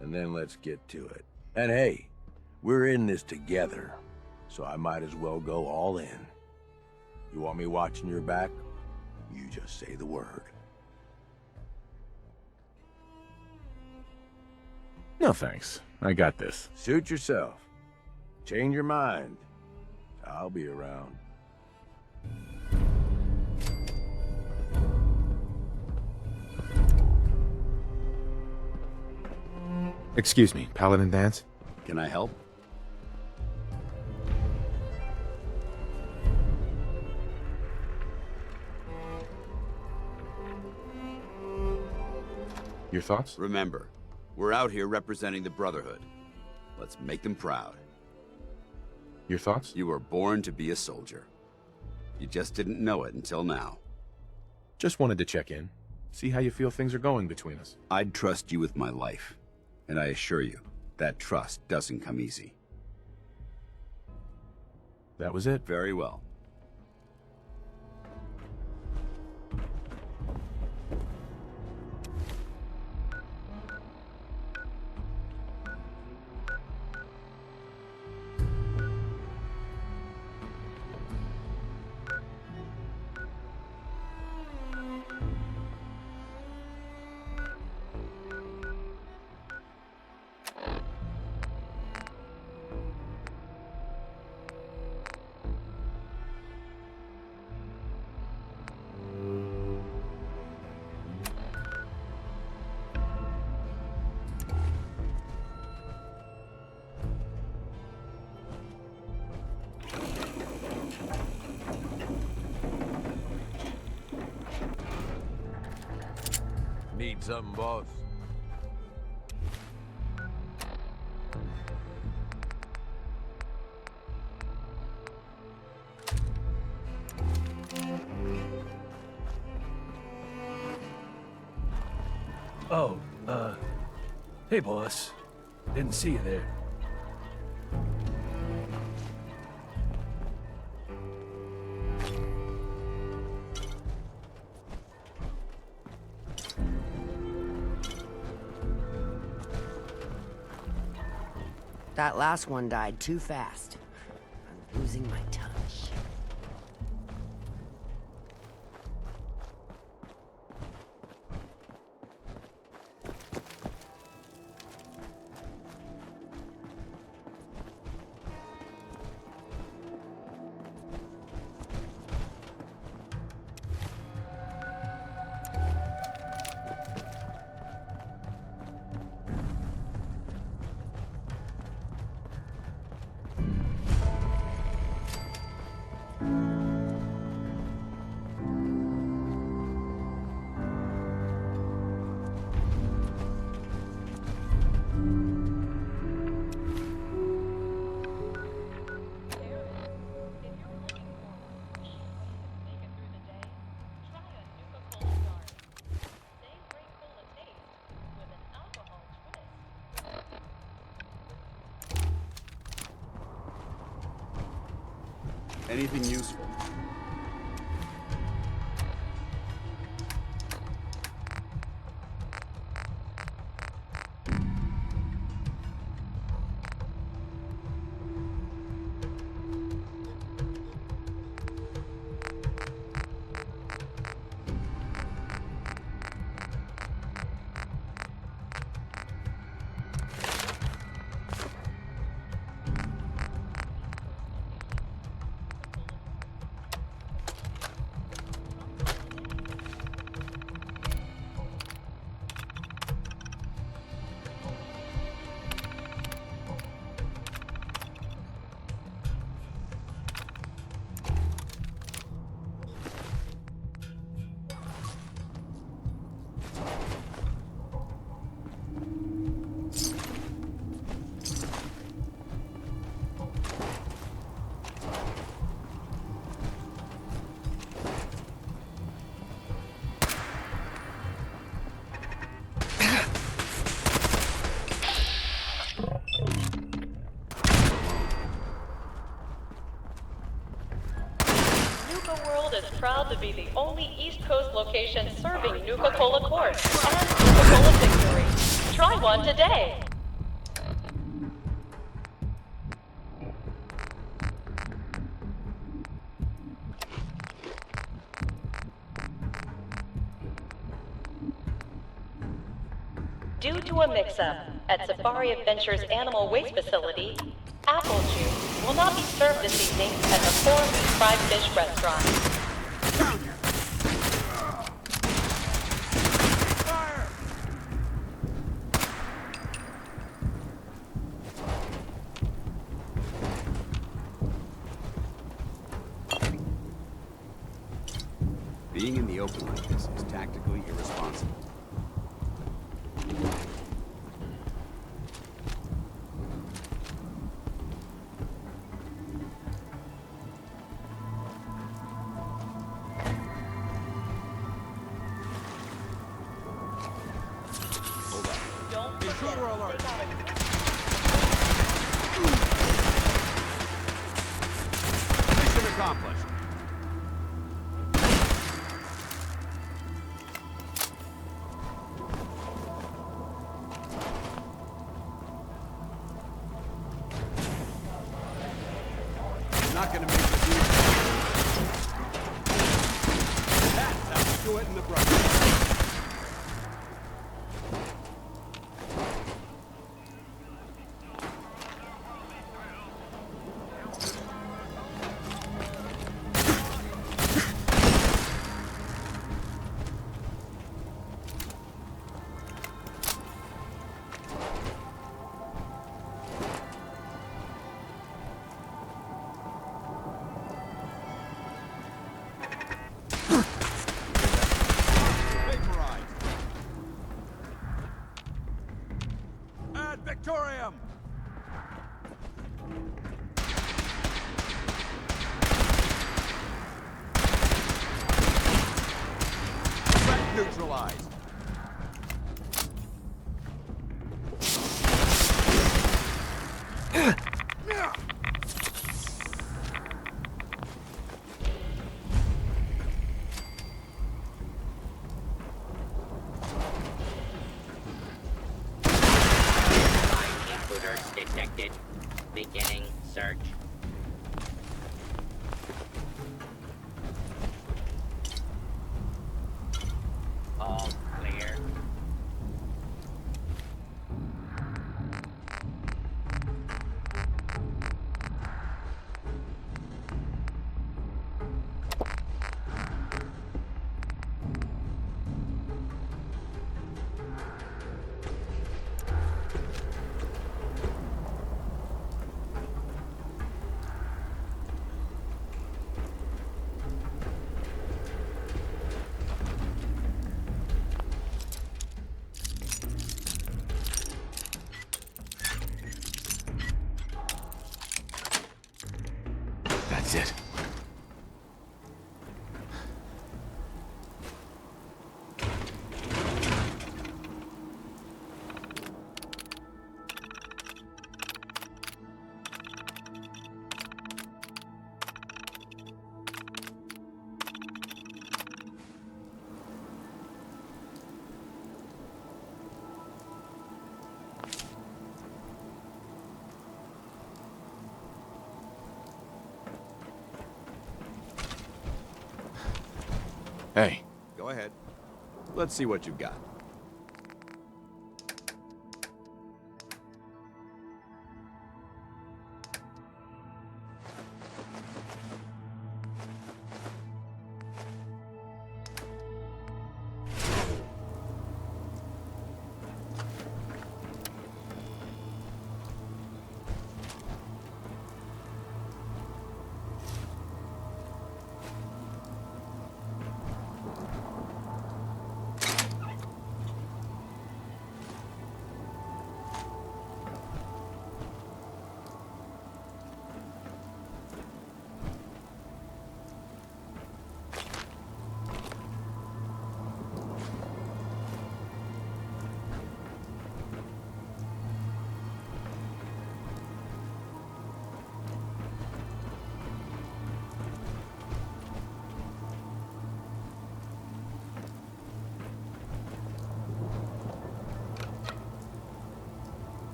[SPEAKER 7] And then let's get to it. And hey, we're in this together, so I might as well go all in. You want me watching your back? You just say the word.
[SPEAKER 19] No thanks. I got this.
[SPEAKER 7] Suit yourself. Change your mind. I'll be around.
[SPEAKER 19] Excuse me, Paladin Dance?
[SPEAKER 22] Can I help?
[SPEAKER 19] Your thoughts?
[SPEAKER 22] Remember, we're out here representing the Brotherhood. Let's make them proud.
[SPEAKER 19] Your thoughts?
[SPEAKER 22] You were born to be a soldier. You just didn't know it until now.
[SPEAKER 19] Just wanted to check in. See how you feel things are going between us.
[SPEAKER 22] I'd trust you with my life. And I assure you, that trust doesn't come easy.
[SPEAKER 19] That was it?
[SPEAKER 22] Very well.
[SPEAKER 7] Need something, boss?
[SPEAKER 4] Oh, hey boss. Didn't see you there.
[SPEAKER 17] That last one died too fast. I'm losing my touch.
[SPEAKER 22] Anything useful?
[SPEAKER 10] Nuka-World is proud to be the only East Coast location serving Nuka-Cola Quartz and Nuka-Cola Victory. Try one today. Due to a mix-up at Safari Adventures Animal Waste Facility, apple juice will not be served this evening at the 4 Meat Fried Fish restaurant.
[SPEAKER 22] Being in the open like this is tactically irresponsible.
[SPEAKER 11] Intruder alert! Mission accomplished. Not gonna make this easy. That's how we do it in the brush.
[SPEAKER 22] neutralized.
[SPEAKER 9] Intruders detected. Beginning search. All clear.
[SPEAKER 3] That's it. Hey.
[SPEAKER 22] Go ahead. Let's see what you've got.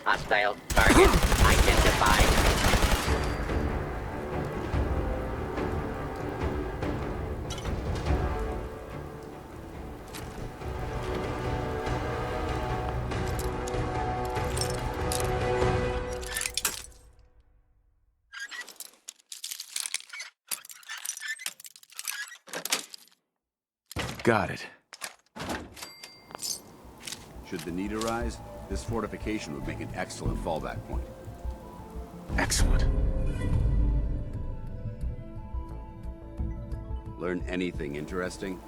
[SPEAKER 9] Hostile target identified.
[SPEAKER 19] Got it.
[SPEAKER 22] Should the need arise, this fortification would make an excellent fallback point.
[SPEAKER 19] Excellent.
[SPEAKER 22] Learn anything interesting?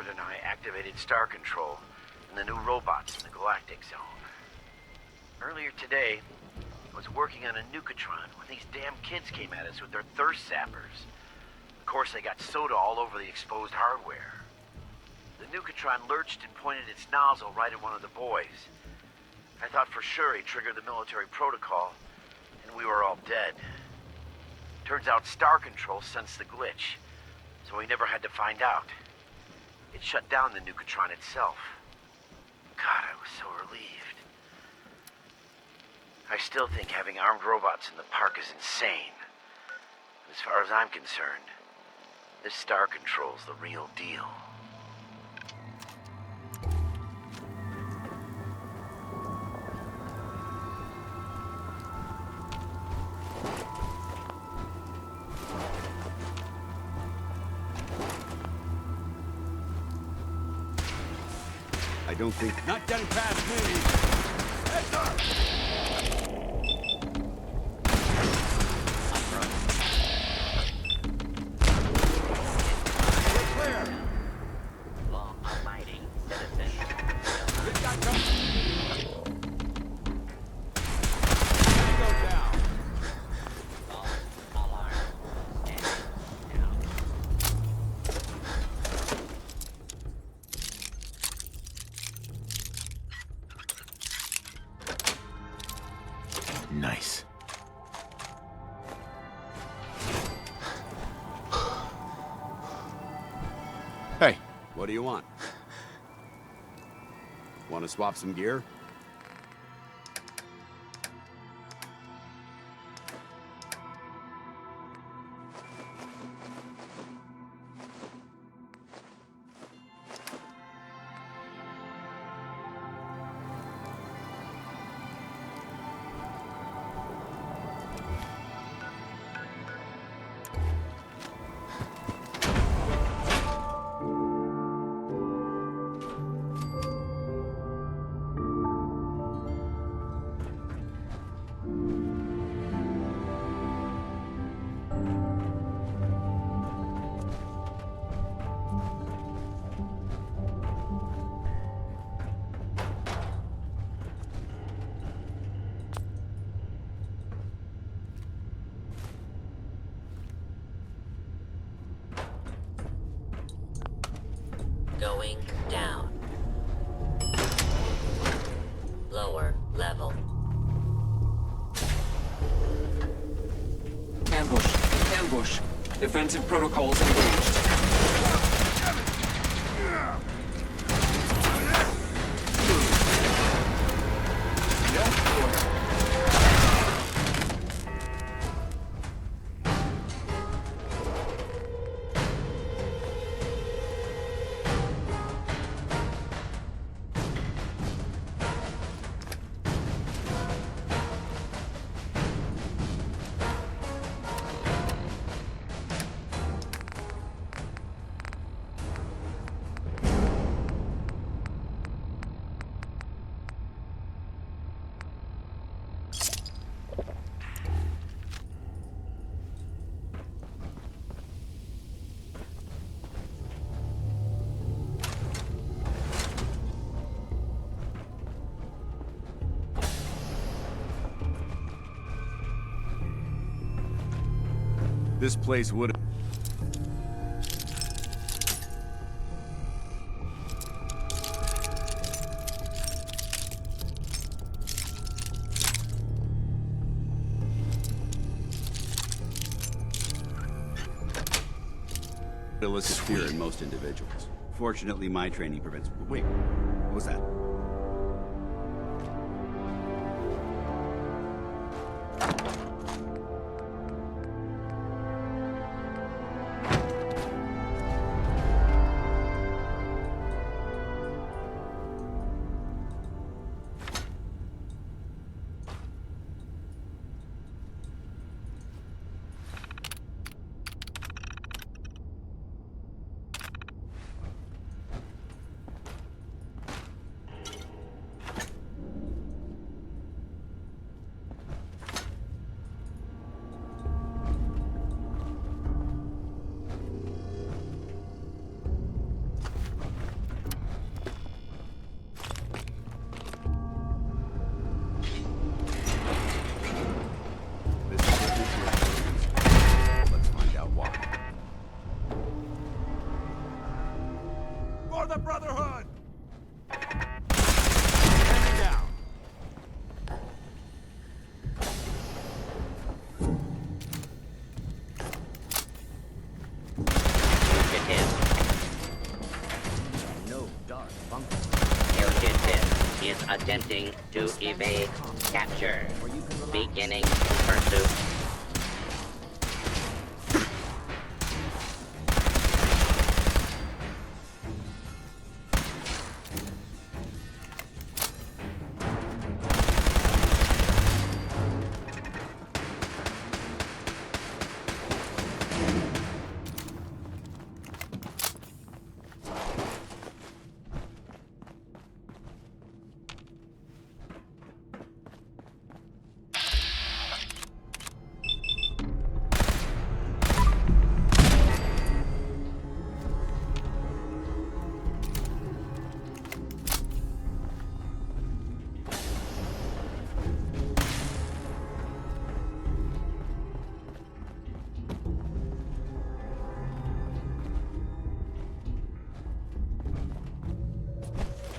[SPEAKER 12] Everett and I activated Star Control and the new robots in the Galactic Zone. Earlier today, I was working on a Nukatron when these damn kids came at us with their thirst sappers. Of course, they got soda all over the exposed hardware. The Nukatron lurched and pointed its nozzle right at one of the boys. I thought for sure he triggered the military protocol, and we were all dead. Turns out Star Control sensed the glitch, so we never had to find out. It shut down the Nukatron itself. God, I was so relieved. I still think having armed robots in the park is insane. As far as I'm concerned, this Star Control's the real deal.
[SPEAKER 22] I don't think...
[SPEAKER 11] Not done past me. Heads up!
[SPEAKER 9] Law-abiding citizen.
[SPEAKER 11] We've got company. Tango down.
[SPEAKER 9] Alarm.
[SPEAKER 19] Nice.
[SPEAKER 22] Hey, what do you want? Want to swap some gear?
[SPEAKER 9] Going down. Lower level.
[SPEAKER 16] Ambush. Ambush. Defensive protocols engaged.
[SPEAKER 22] This place would... illicit fear in most individuals. Fortunately, my training prevents... Wait, what was that?
[SPEAKER 9] to evade capture. Beginning pursuit.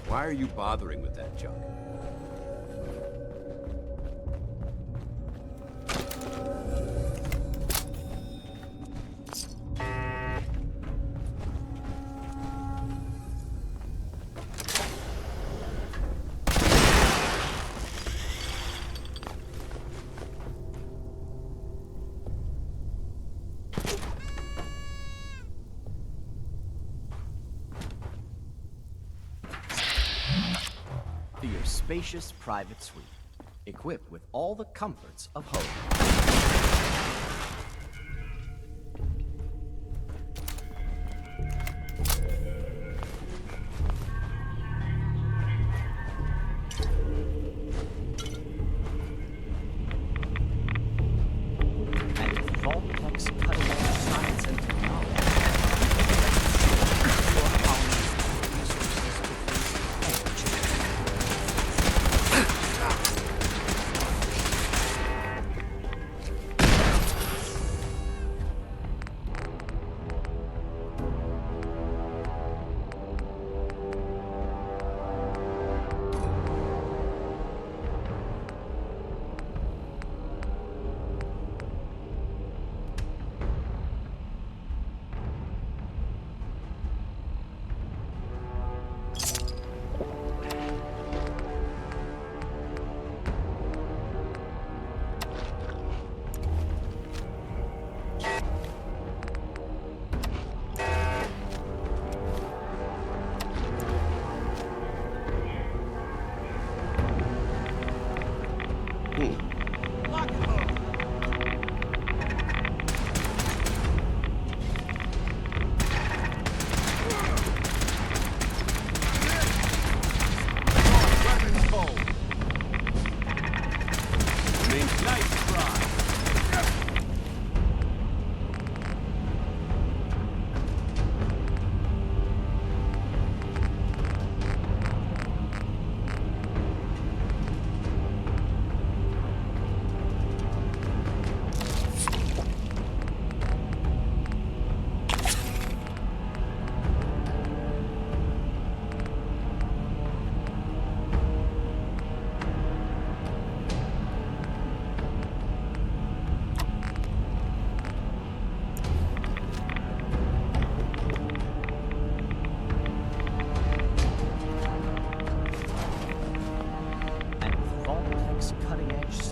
[SPEAKER 22] Why are you bothering with that junk?
[SPEAKER 1] To your spacious private suite, equipped with all the comforts of home. And with Vault-Tech's cutting-edge science and technology, your colony's resources to face any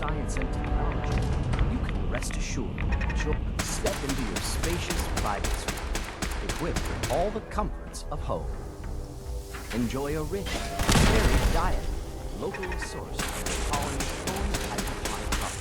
[SPEAKER 1] science and technology, you can rest assured that you'll step into your spacious private suite, equipped with all the comforts of home. Enjoy a rich, varied diet, locally sourced from the colony's own hydroponic crop.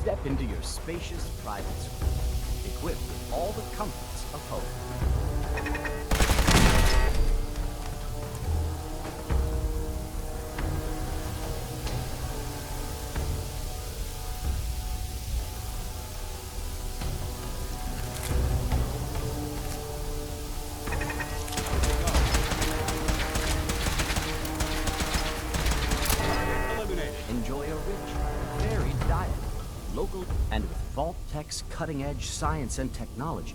[SPEAKER 1] Step into your spacious private suite, equipped with all the comforts of home. Enjoy a rich, varied diet, local, and with Vault-Tech's cutting-edge science and technology,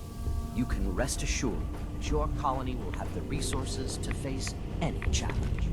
[SPEAKER 1] you can rest assured that your colony will have the resources to face any challenge.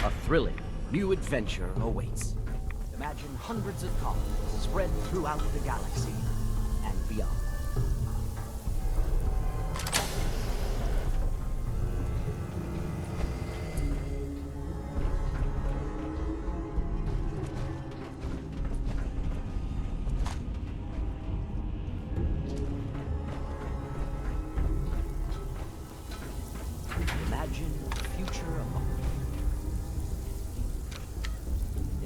[SPEAKER 1] A thrilling new adventure awaits. Imagine hundreds of colonies spread throughout the galaxy and beyond. Imagine a future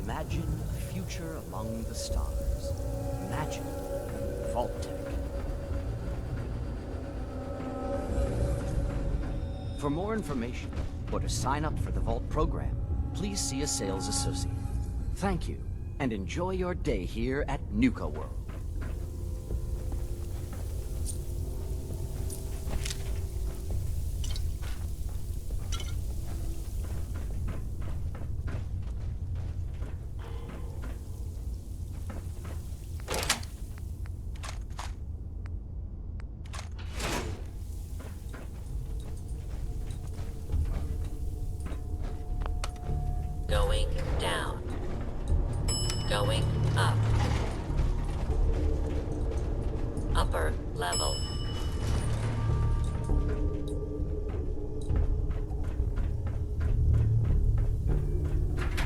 [SPEAKER 1] Imagine a future among the stars. Imagine Vault-Tech. For more information, or to sign up for the Vault program, please see a sales associate. Thank you, and enjoy your day here at Nuka World.
[SPEAKER 9] Going down. Going up. Upper level.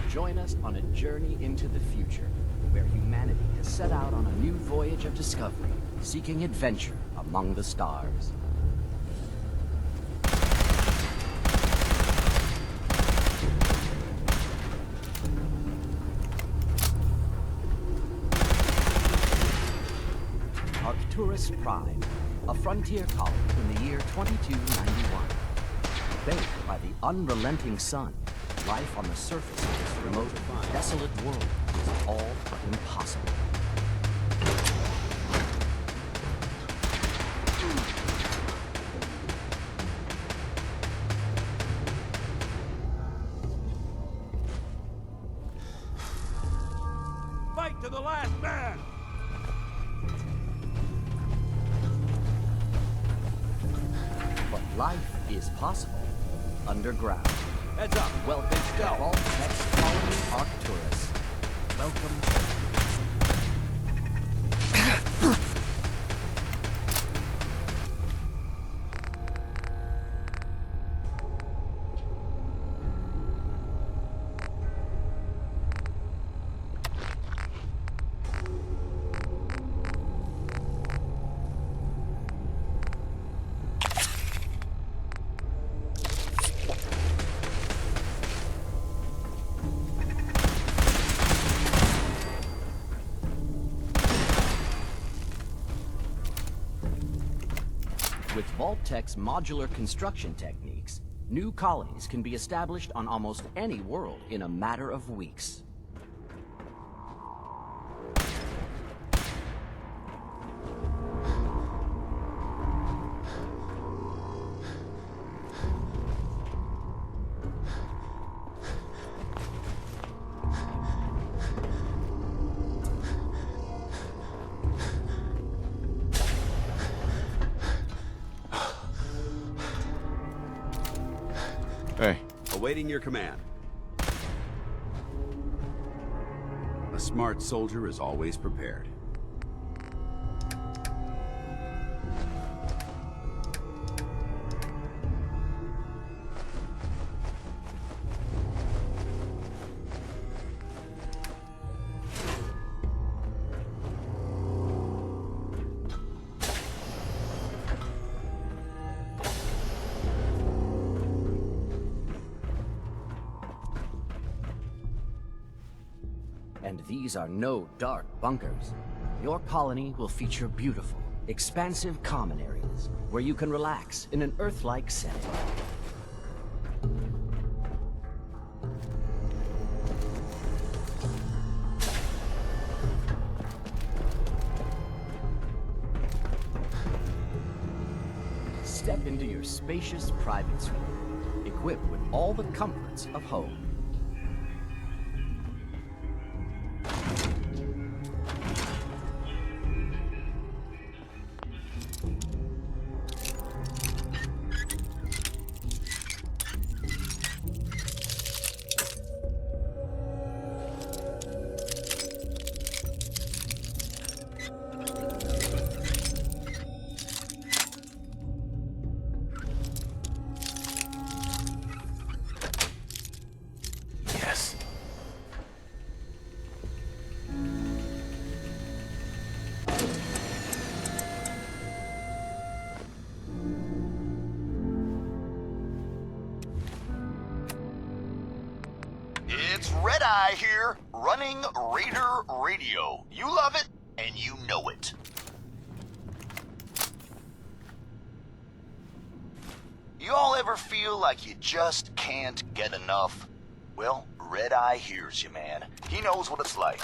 [SPEAKER 1] Join us on a journey into the future, where humanity has set out on a new voyage of discovery, seeking adventure among the stars. Arcturus Prime, a frontier colony in the year 2291. Baked by the unrelenting sun, life on the surface of this remote, desolate world is all but impossible.
[SPEAKER 11] Fight to the last man!
[SPEAKER 1] But life is possible underground.
[SPEAKER 11] Heads up.
[SPEAKER 1] Welcome to Vault-Tech's colony, Arcturus. Welcome. With Vault-Tech's modular construction techniques, new colonies can be established on almost any world in a matter of weeks.
[SPEAKER 22] awaiting your command. A smart soldier is always prepared.
[SPEAKER 1] And these are no dark bunkers. Your colony will feature beautiful, expansive common areas where you can relax in an Earth-like setting. Step into your spacious private suite, equipped with all the comforts of home.
[SPEAKER 8] It's Red Eye here, running Raider Radio. You love it, and you know it. You all ever feel like you just can't get enough? Well, Red Eye hears you, man. He knows what it's like.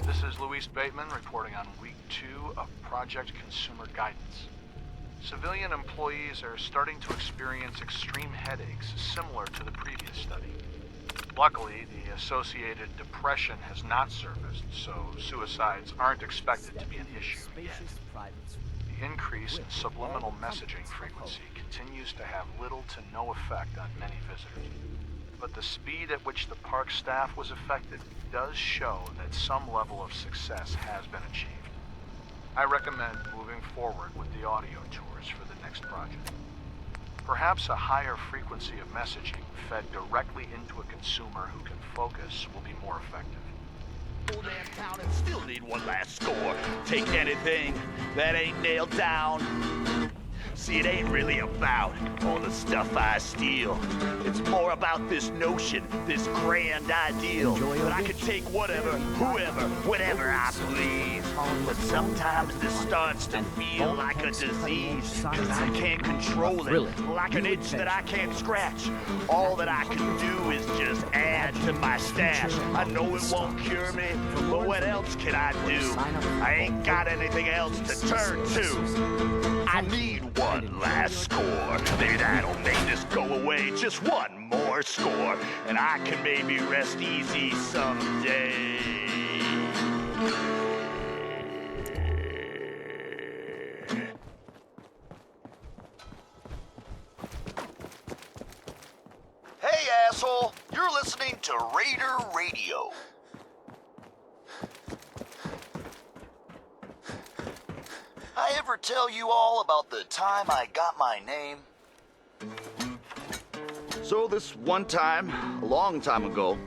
[SPEAKER 2] This is Luis Bateman reporting on week 2 of Project Consumer Guidance. Civilian employees are starting to experience extreme headaches similar to the previous study. Luckily, the associated depression has not surfaced, so suicides aren't expected to be an issue yet. The increase in subliminal messaging frequency continues to have little to no effect on many visitors. But the speed at which the park staff was affected does show that some level of success has been achieved. I recommend moving forward with the audio tours for the next project. Perhaps a higher frequency of messaging fed directly into a consumer who can focus will be more effective.
[SPEAKER 8] Old damn town and still need one last score. Take anything that ain't nailed down. See, it ain't really about all the stuff I steal. It's more about this notion, this grand ideal, that I can take whatever, whoever, whatever I please. But sometimes this starts to feel like a disease, because I can't control it, like an itch that I can't scratch. All that I can do is just add to my stash. I know it won't cure me, but what else can I do? I ain't got anything else to turn to. I need one last score. Maybe that'll make this go away. Just one more score, and I can maybe rest easy someday. Hey, asshole! You're listening to Raider Radio. I ever tell you all about the time I got my name? So this one time, a long time ago,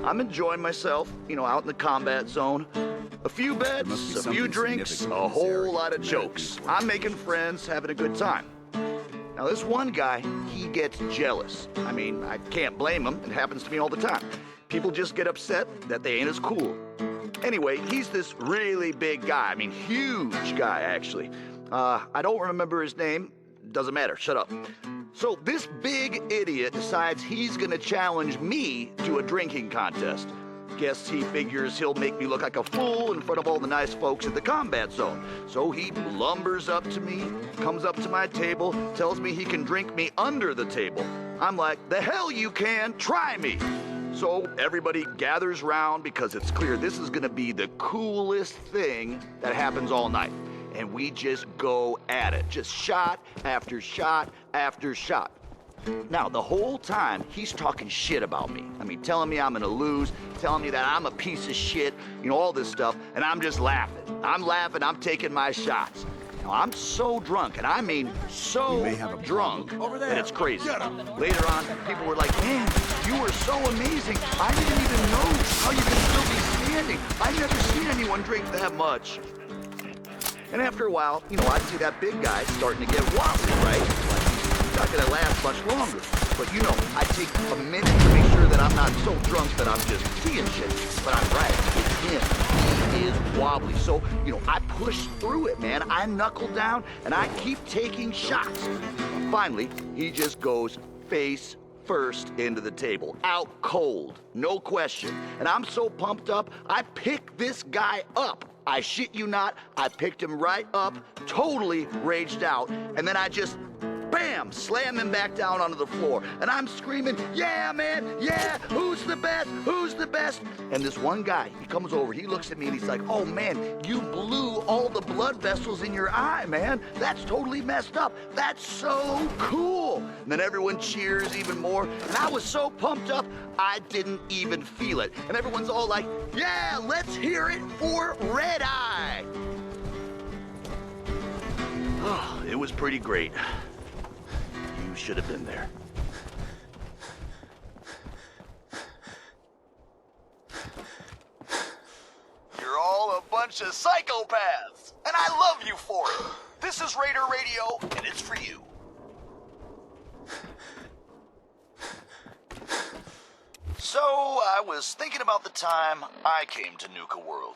[SPEAKER 8] I'm enjoying myself, out in the combat zone. A few bets, a few drinks, a whole lot of jokes. I'm making friends, having a good time. Now this one guy, he gets jealous. I mean, I can't blame him. It happens to me all the time. People just get upset that they ain't as cool. Anyway, he's this really big guy. I mean, huge guy, actually. I don't remember his name. Doesn't matter. Shut up. So this big idiot decides he's gonna challenge me to a drinking contest. Guess he figures he'll make me look like a fool in front of all the nice folks at the combat zone. So he lumbers up to me, comes up to my table, tells me he can drink me under the table. I'm like, the hell you can, try me. So everybody gathers round because it's clear this is gonna be the coolest thing that happens all night. And we just go at it, just shot after shot after shot. Now, the whole time, he's talking shit about me. I mean, telling me I'm gonna lose, telling me that I'm a piece of shit, you know, all this stuff, and I'm just laughing. I'm laughing, I'm taking my shots. Now, I'm so drunk, and I mean so drunk, that it's crazy. Later on, people were like, man, you were so amazing. I didn't even know how you could still be standing. I've never seen anyone drink that much. And after a while, you know, I'd see that big guy starting to get wobbly, right? Like, not gonna last much longer. But you know, I take a minute to make sure that I'm not so drunk that I'm just seeing shit. But I'm right, it's him. He is wobbly. So, you know, I push through it, man. I knuckle down and I keep taking shots. Finally, he just goes face first into the table. Out cold, no question. And I'm so pumped up, I pick this guy up. I shit you not, I picked him right up, totally raged out, and then I just, bam, slam him back down onto the floor. And I'm screaming, yeah, man, yeah, who's the best, who's the best? And this one guy, he comes over, he looks at me and he's like, oh man, you blew all the blood vessels in your eye, man. That's totally messed up. That's so cool. And then everyone cheers even more. And I was so pumped up, I didn't even feel it. And everyone's all like, yeah, let's hear it for Red Eye. Oh, it was pretty great. You should have been there. You're all a bunch of psychopaths, and I love you for it. This is Raider Radio, and it's for you. So, I was thinking about the time I came to Nuka World.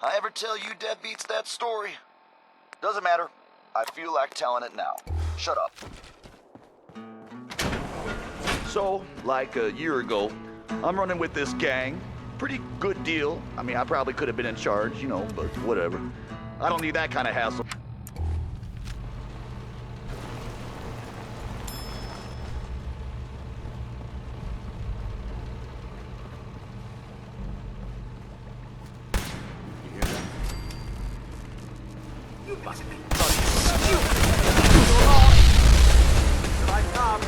[SPEAKER 8] I ever tell you deadbeats that story? Doesn't matter. I feel like telling it now. Shut up. So, like a year ago, I'm running with this gang. Pretty good deal. I mean, I probably could have been in charge, you know, but whatever. I don't need that kind of hassle. You must be stupid. Here I come.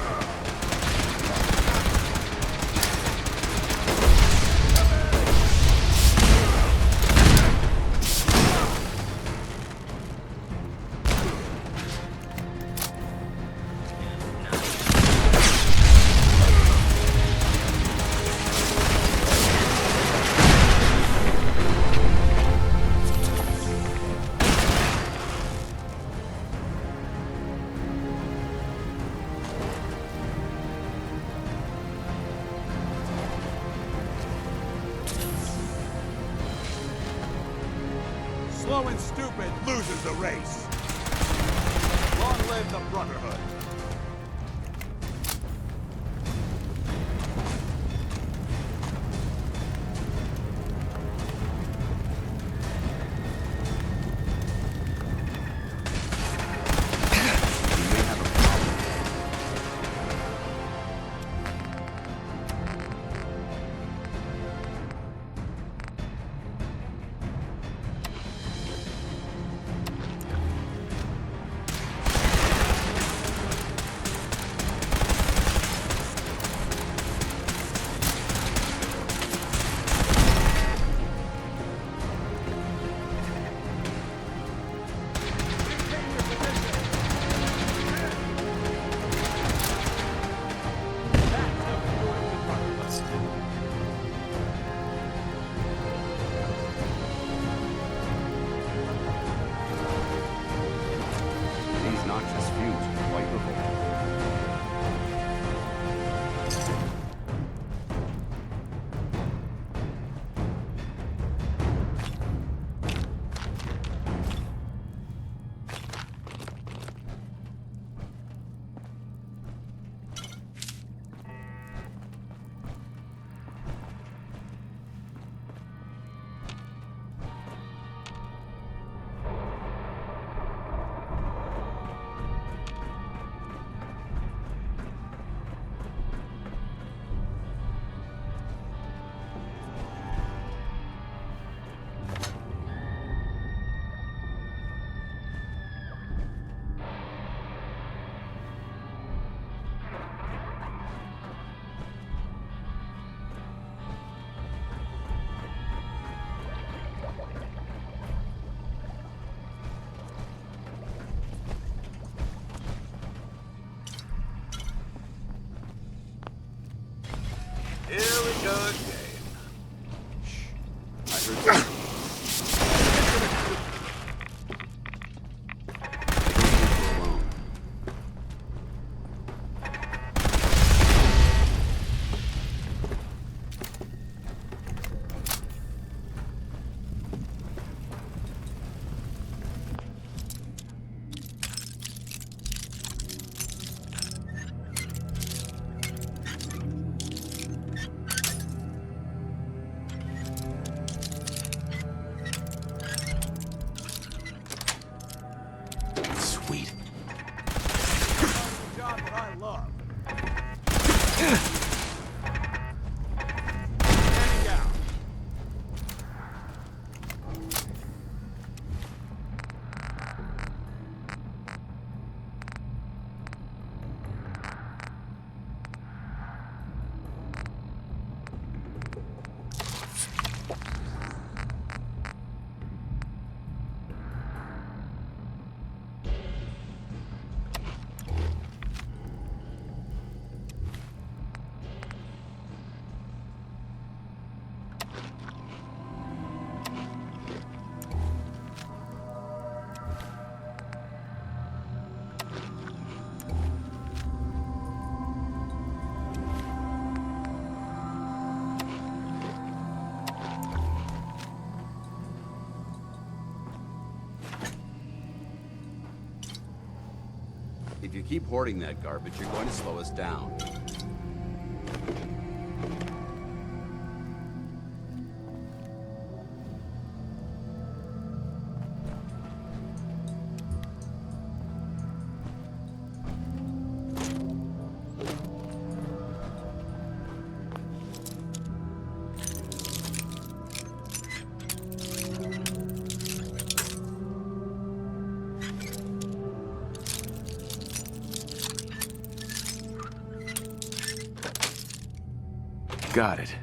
[SPEAKER 5] Slow and stupid loses the race. Long live the Brotherhood.
[SPEAKER 22] If you keep hoarding that garbage, you're going to slow us down.
[SPEAKER 23] Got it.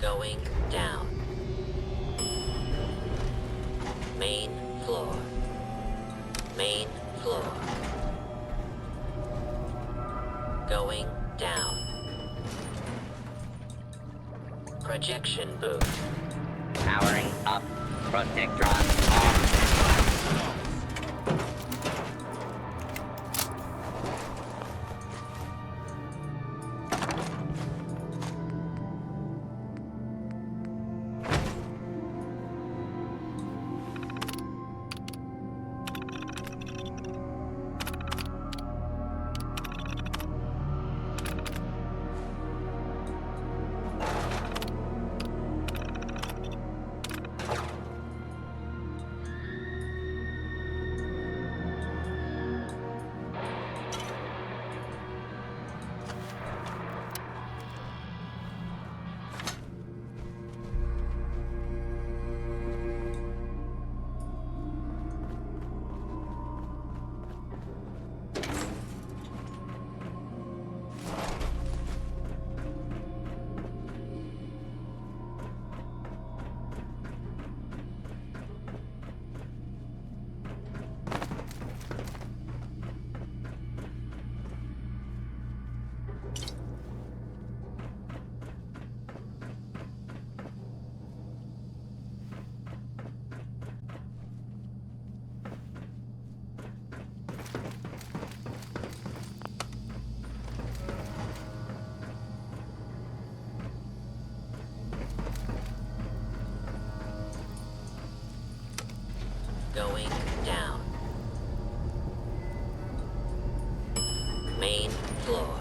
[SPEAKER 9] Going down. Main floor. Main floor. Going down. Projection booth.
[SPEAKER 8] Powering up. Protectron off.
[SPEAKER 9] Going down. Main floor.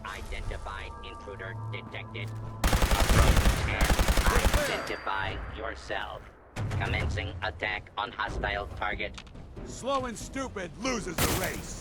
[SPEAKER 9] Unidentified intruder detected. Approach and identify yourself. Commencing attack on hostile target.
[SPEAKER 5] Slow and stupid loses the race.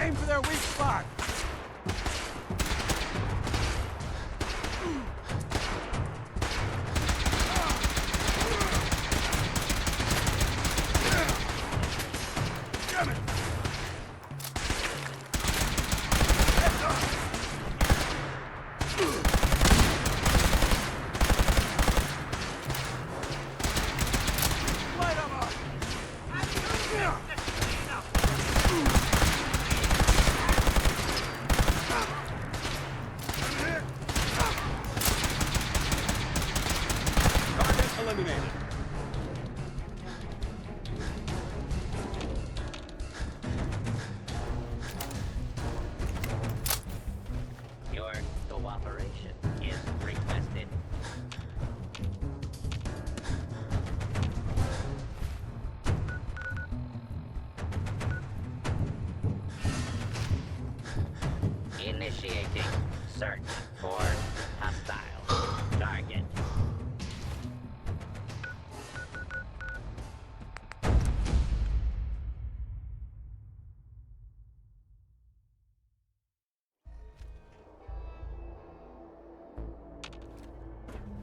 [SPEAKER 5] Aim for their weak spot.
[SPEAKER 9] Your cooperation is requested. Initiating search for hostile target.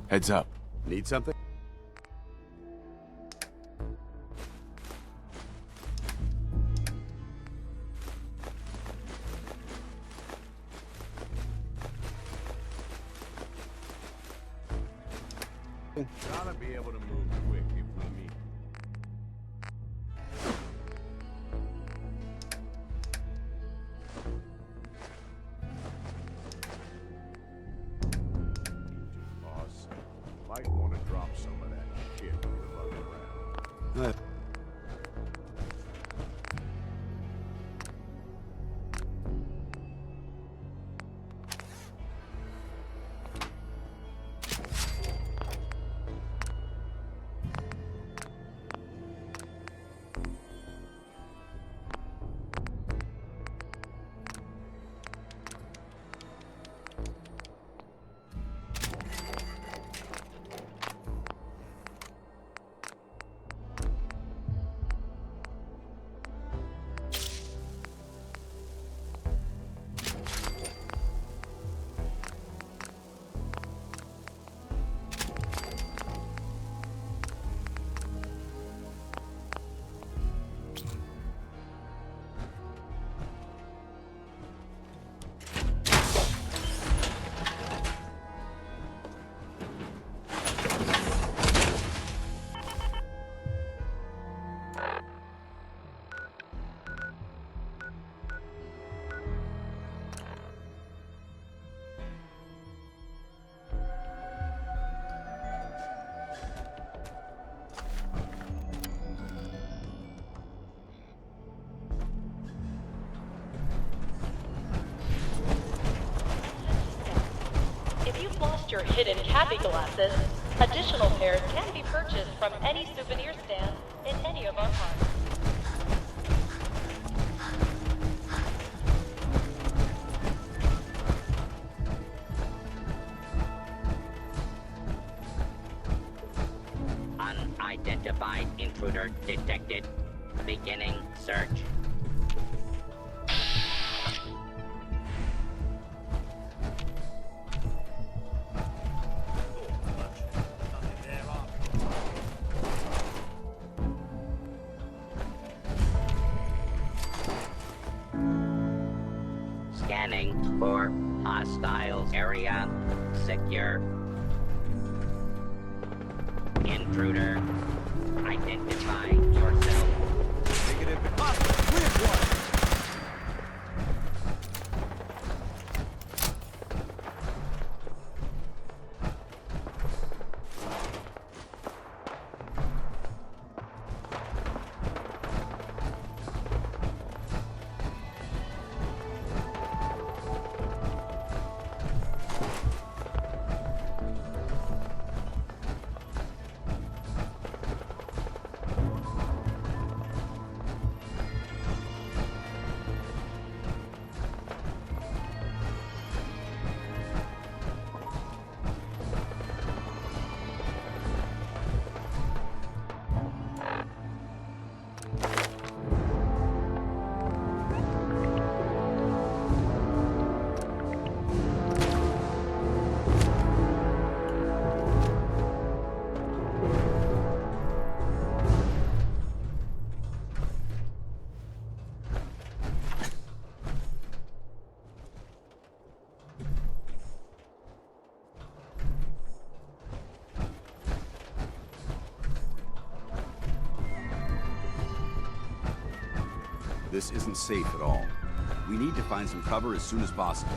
[SPEAKER 22] Heads up. Need something?
[SPEAKER 7] Gotta be able to move quick if we meet. Boss, might want to drop some of that shit you're lugging around.
[SPEAKER 10] your hidden Cappy glasses, additional pairs can be purchased from any souvenir stand in any of our parks.
[SPEAKER 9] Unidentified intruder detected. Beginning search. Scanning for hostiles. Area secure. Intruder, identify yourself.
[SPEAKER 5] Negative. We have one.
[SPEAKER 22] This isn't safe at all. We need to find some cover as soon as possible.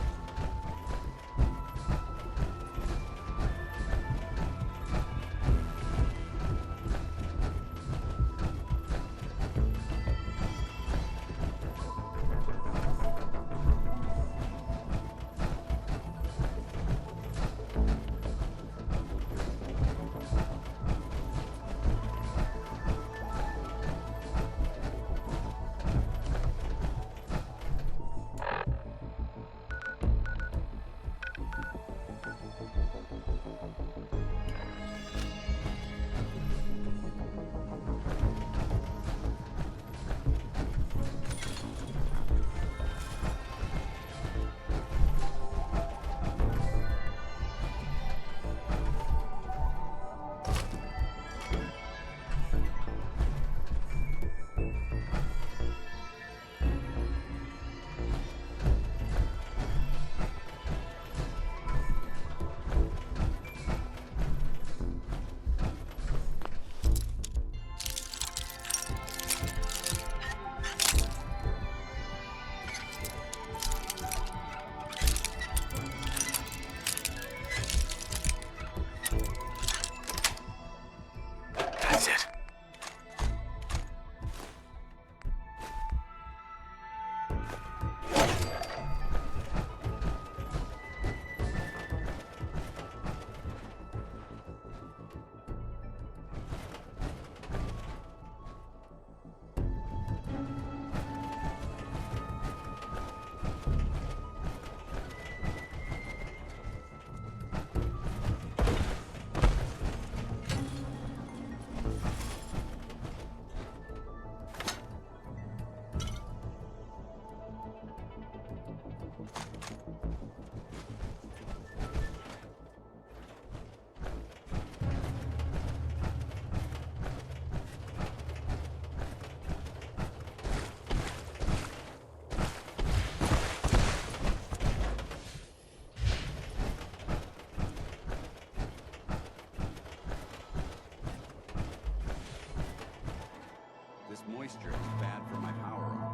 [SPEAKER 22] This moisture is bad for my power armor.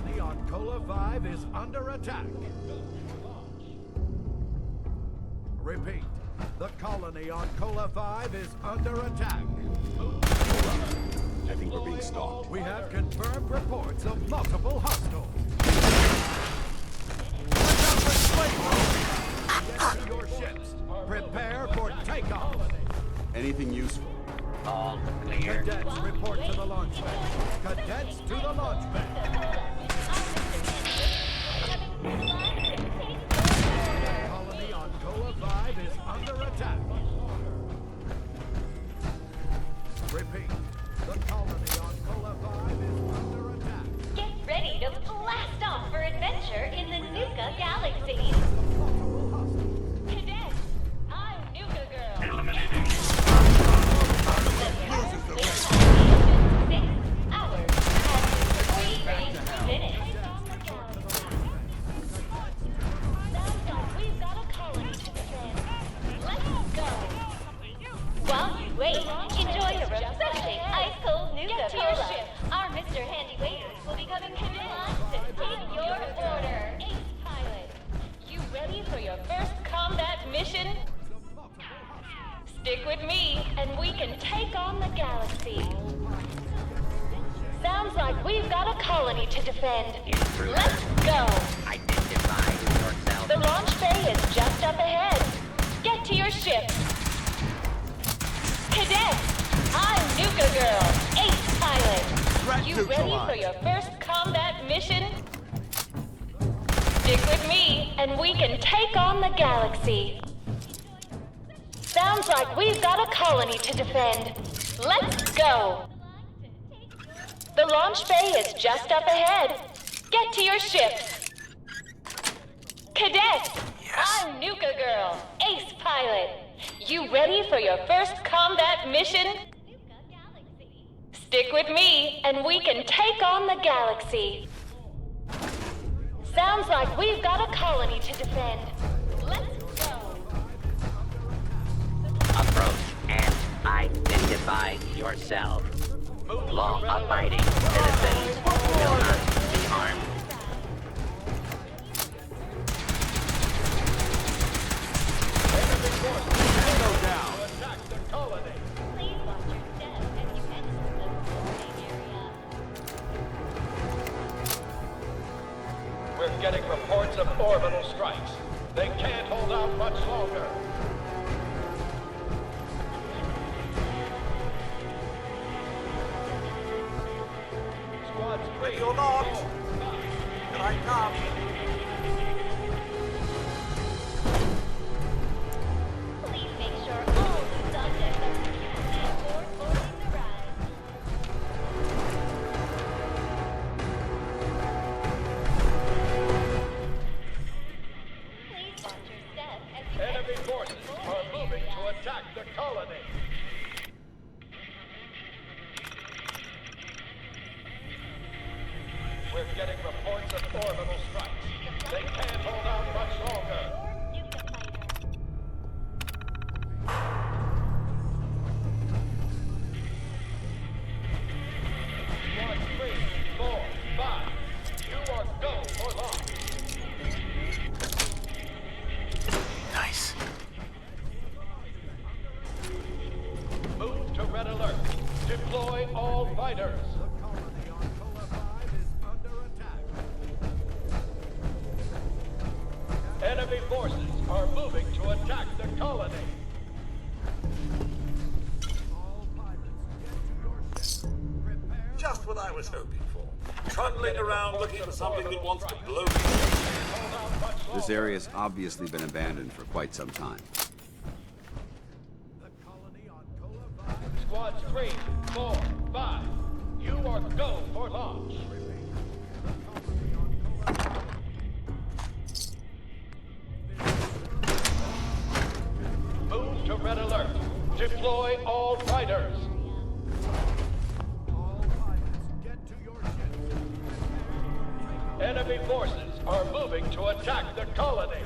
[SPEAKER 5] The on Cola 5 is under attack. Repeat. The colony on Cola 5 is under attack. I think we're being stalked.
[SPEAKER 15] We have confirmed reports of multiple hostiles. Get to your ships. Prepare for takeoff.
[SPEAKER 22] Anything useful?
[SPEAKER 9] All clear.
[SPEAKER 15] Cadets report to the launch pad. Cadets to the launch pad. The colony on Koa 5 is under attack. Repeat. The colony on Koa 5 is under attack.
[SPEAKER 10] Get ready to blast off for adventure in the Nuka Galaxy. Cadets, I'm Nuka Girl.
[SPEAKER 5] Eliminating.
[SPEAKER 10] 6 hours and 3 days finished. Sounds like we've got a colony to defend. Let's go. While you wait, enjoy the refreshing ice-cold Nuka Cola. Our Mr. Handy Waiters will be coming to take your order. Ace Pilot, you ready for your first combat mission? Stick with me, and we can take on the galaxy. Sounds like we've got a colony to defend. Let's go!
[SPEAKER 9] Identify yourself.
[SPEAKER 10] The launch bay is just up ahead. Get to your ships. Cadets, I'm Nuka Girl, Ace Pilot. You ready for your first combat mission? Stick with me, and we can take on the galaxy. Sounds like we've got a colony to defend. Let's go! The launch bay is just up ahead. Get to your ships. Cadets, I'm Nuka Girl, Ace Pilot. You ready for your first combat mission? Stick with me, and we can take on the galaxy. Sounds like we've got a colony to defend. Let's go.
[SPEAKER 9] Approach and identify yourself. Law-abiding citizens will not be harmed.
[SPEAKER 15] Go down. Attack the colony.
[SPEAKER 10] Please watch your step as you enter the holding area.
[SPEAKER 15] We're getting reports of orbital strikes. They can't hold out much longer. Squads 3. You're not. Here I come.
[SPEAKER 10] Please make sure all the subjects are secure before boarding the ride. Please watch your step as you
[SPEAKER 15] Enemy forces are moving to attack the colony. We're getting reports of orbital strikes. They can't hold out much longer. Squad 3, 4, 5. You are go for launch.
[SPEAKER 23] Nice.
[SPEAKER 15] Move to red alert. Deploy all fighters. Enemy forces are moving to attack the colony.
[SPEAKER 5] Just what I was hoping for. Trundling around looking for something that wants to blow me.
[SPEAKER 22] This area's obviously been abandoned for quite some time.
[SPEAKER 15] Squads 3, 4, 5. You are go for launch. Move to red alert. Deploy all fighters. Enemy forces are moving to attack the colony.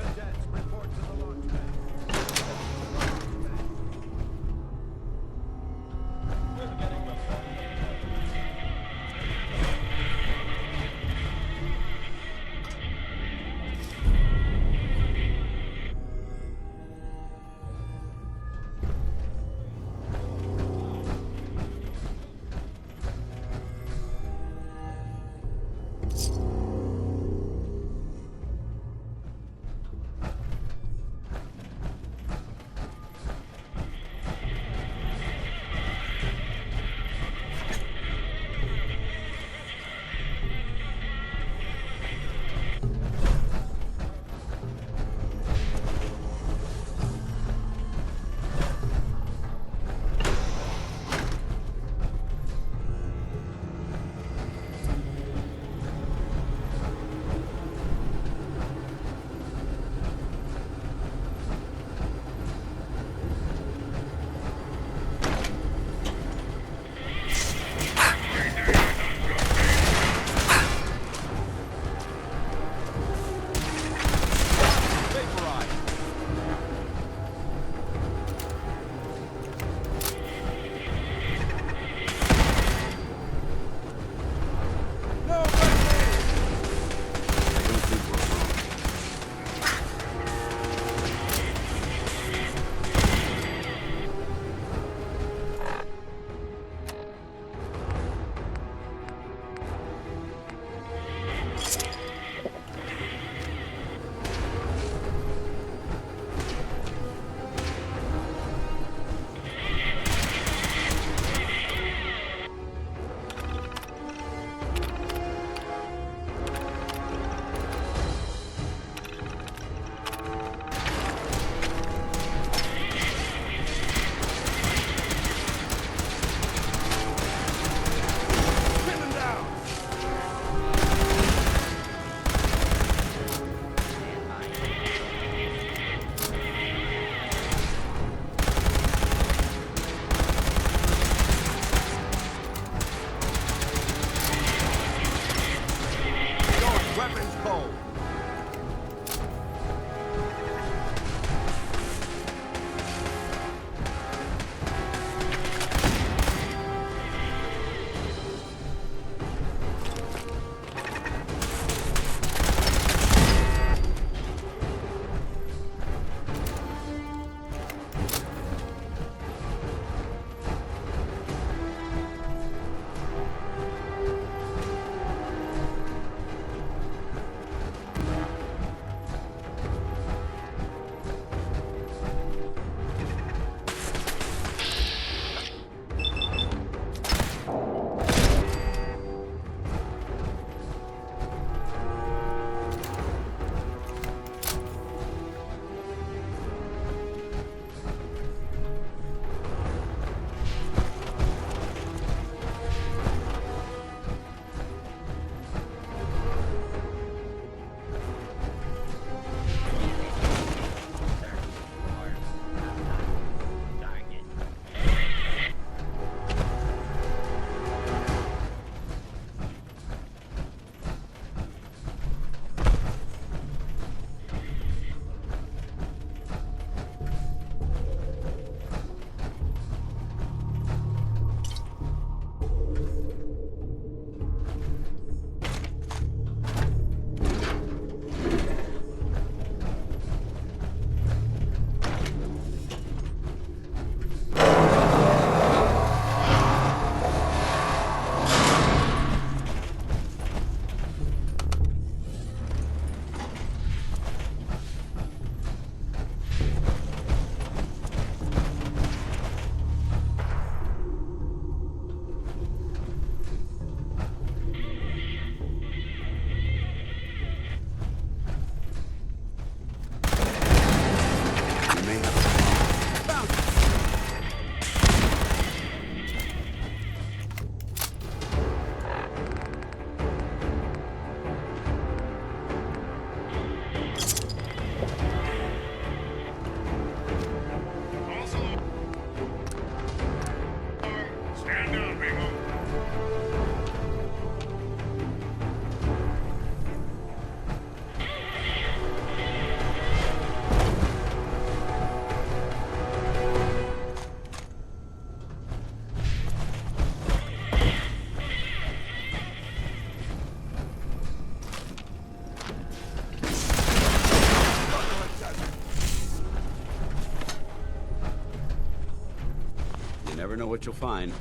[SPEAKER 22] never know what you'll find.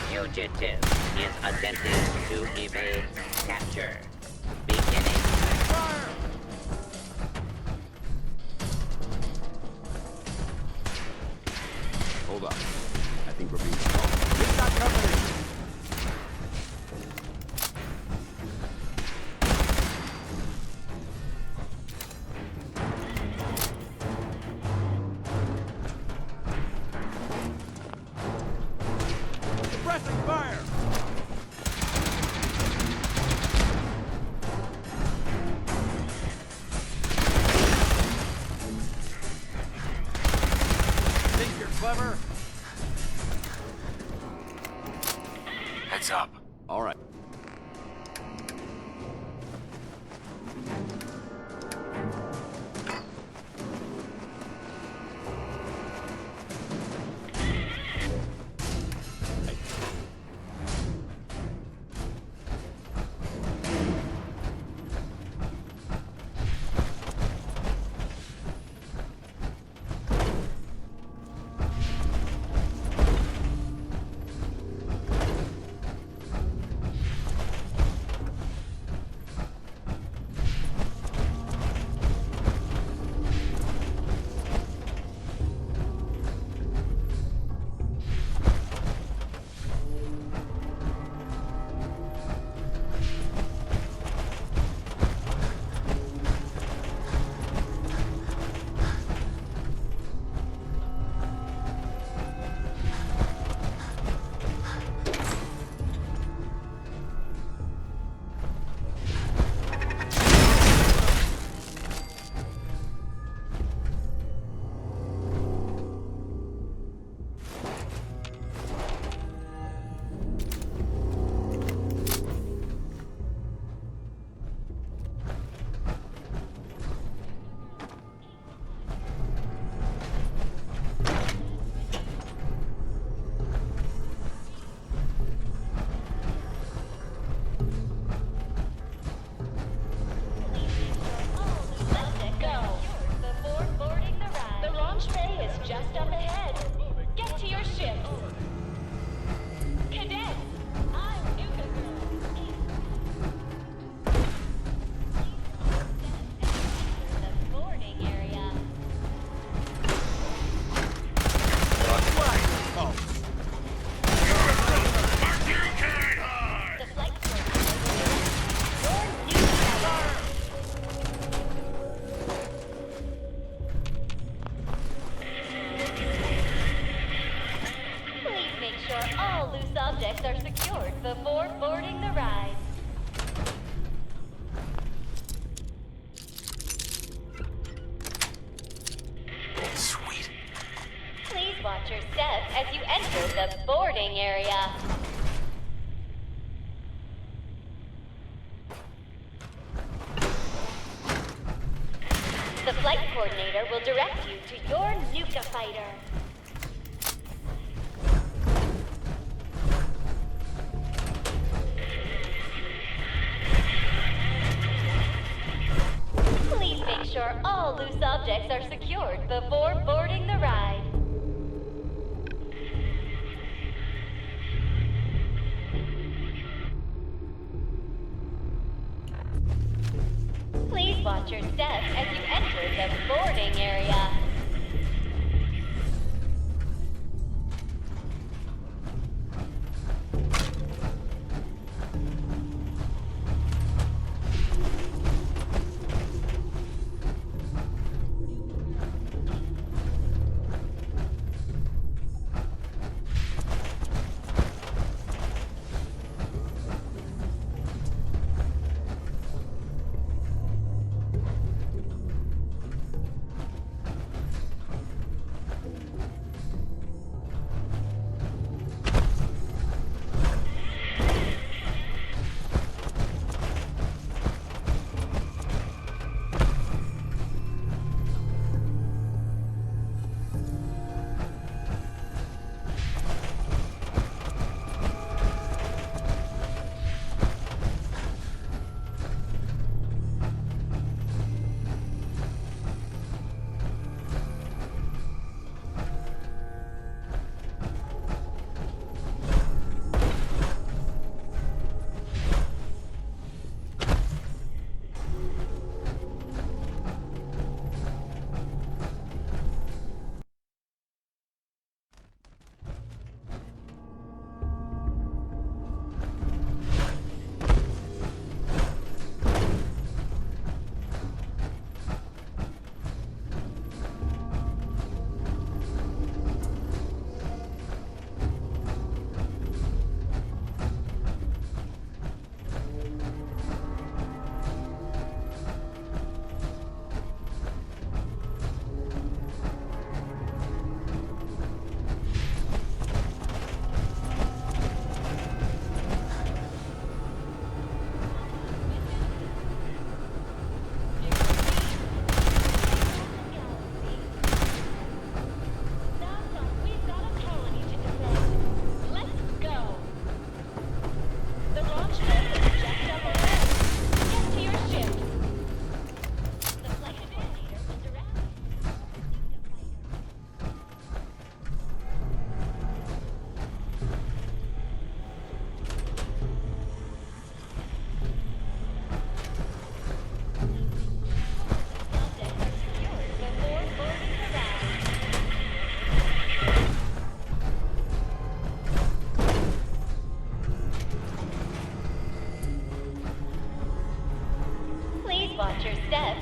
[SPEAKER 9] Fugitive is attempting to evade capture. Beginning.
[SPEAKER 22] Hold up. I think we're being called.
[SPEAKER 5] It's not company! Suppressing fire! Think you're clever?
[SPEAKER 22] Heads up. All right.
[SPEAKER 10] Subjects are secured before boarding the ride.
[SPEAKER 22] Sweet.
[SPEAKER 10] Please watch your steps as you enter the boarding area. The flight coordinator will direct you to your Nuka fighter. Please make sure all loose objects are secured before boarding the ride. Please watch your steps as you enter the boarding area.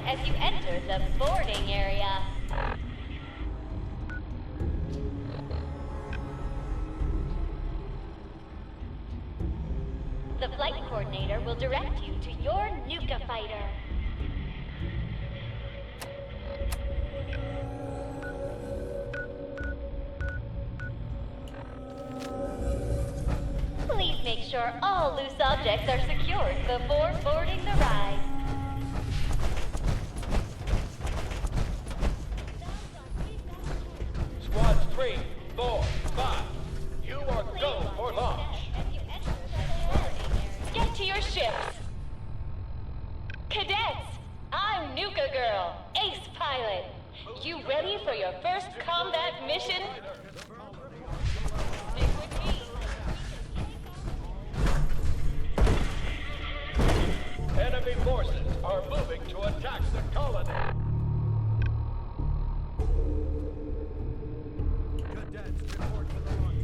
[SPEAKER 10] as you enter the boarding area. The flight coordinator will direct you to your Nuka fighter. Please make sure all loose objects are secured before boarding the ride.
[SPEAKER 8] Squads 3, 4, 5. You are go for launch.
[SPEAKER 10] Get to your ships. Cadets, I'm Nuka Girl, ace pilot. You ready for your first combat mission? Stick with me.
[SPEAKER 8] Enemy forces are moving to attack the colony.
[SPEAKER 15] Cadets, report to the launch.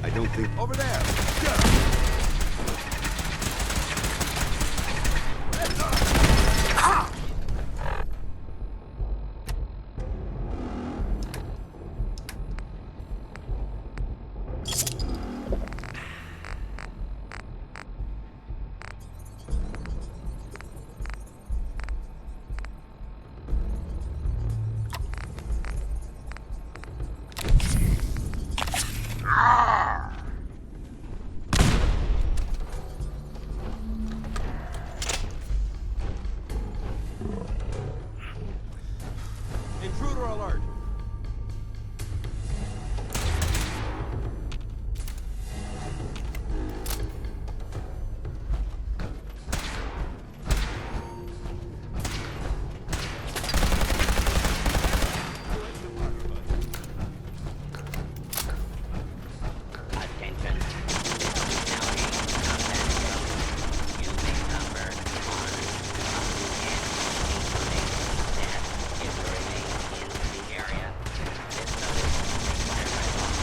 [SPEAKER 22] I don't think...
[SPEAKER 15] Over there! Intruder alert!
[SPEAKER 9] Attention. You may number on if you remain in the area. This notice required by law.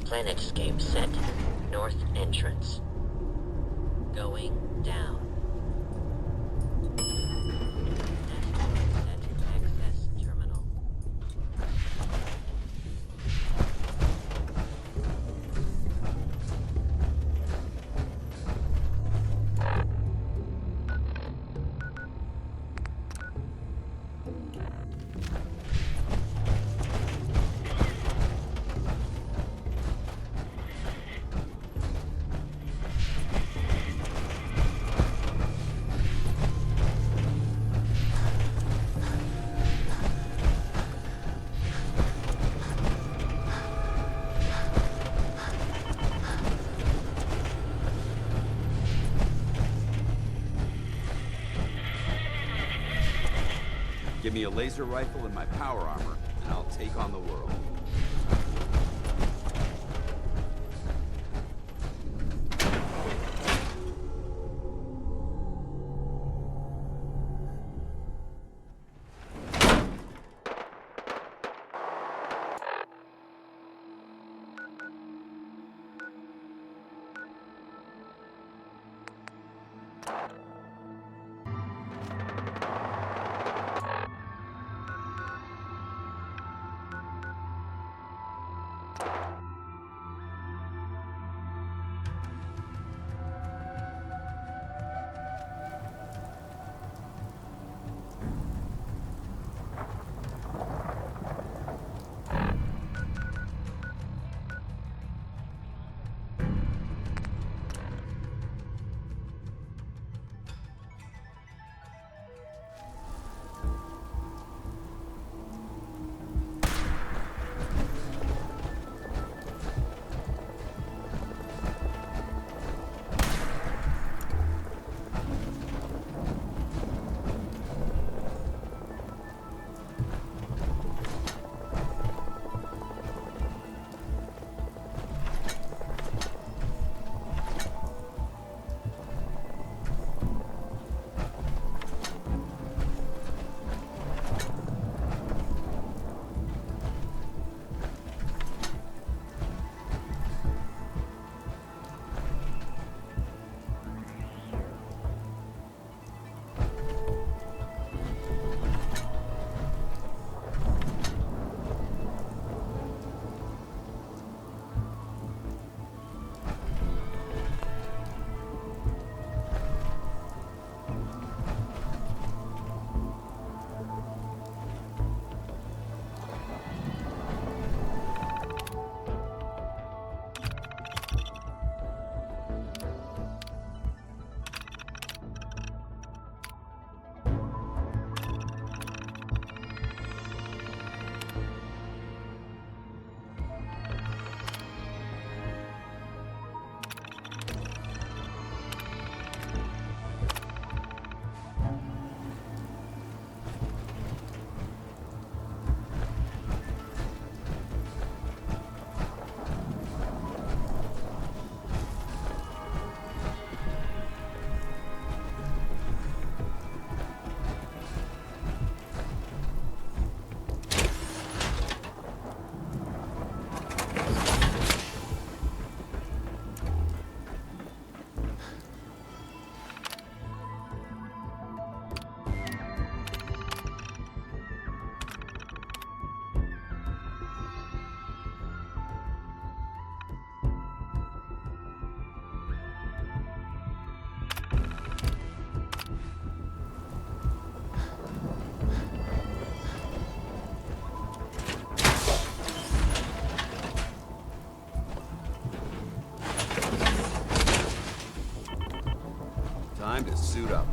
[SPEAKER 9] Planet escape set. North entrance. Going down. Next set access terminal.
[SPEAKER 22] Give me a laser rifle and my power armor, and I'll take on the world. Time to suit up.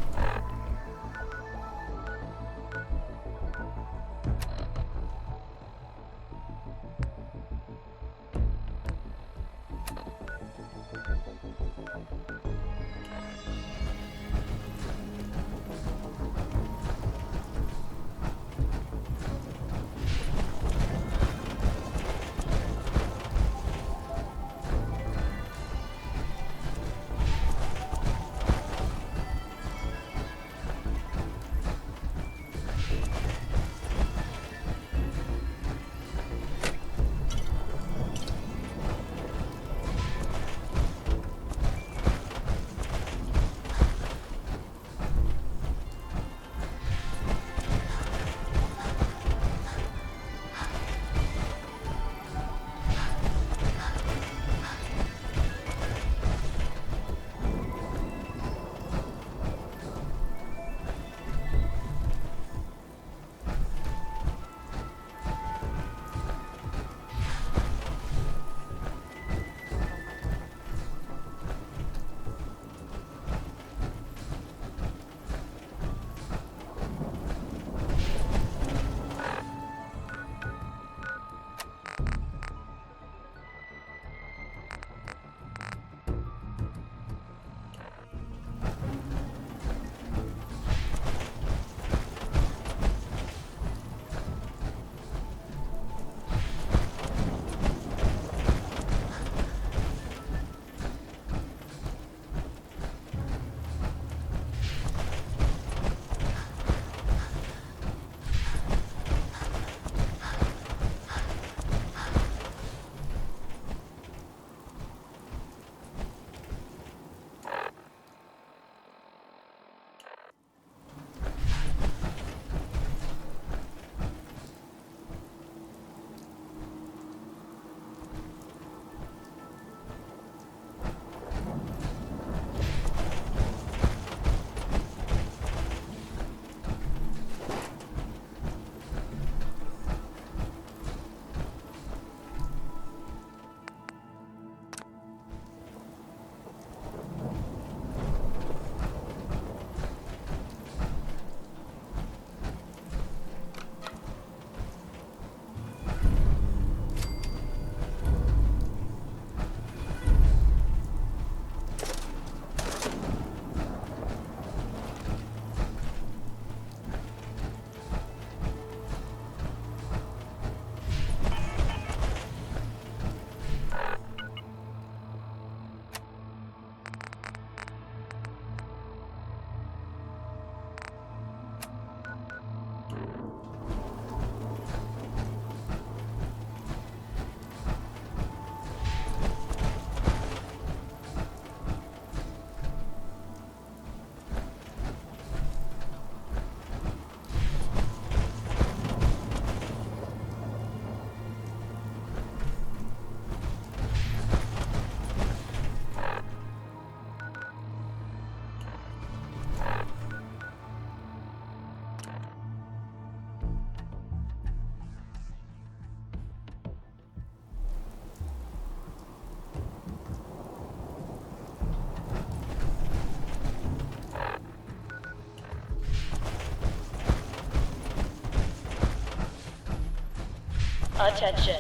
[SPEAKER 6] Attention.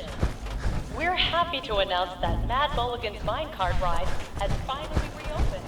[SPEAKER 6] We're happy to announce that Mad Mulligan's minecart ride has finally reopened.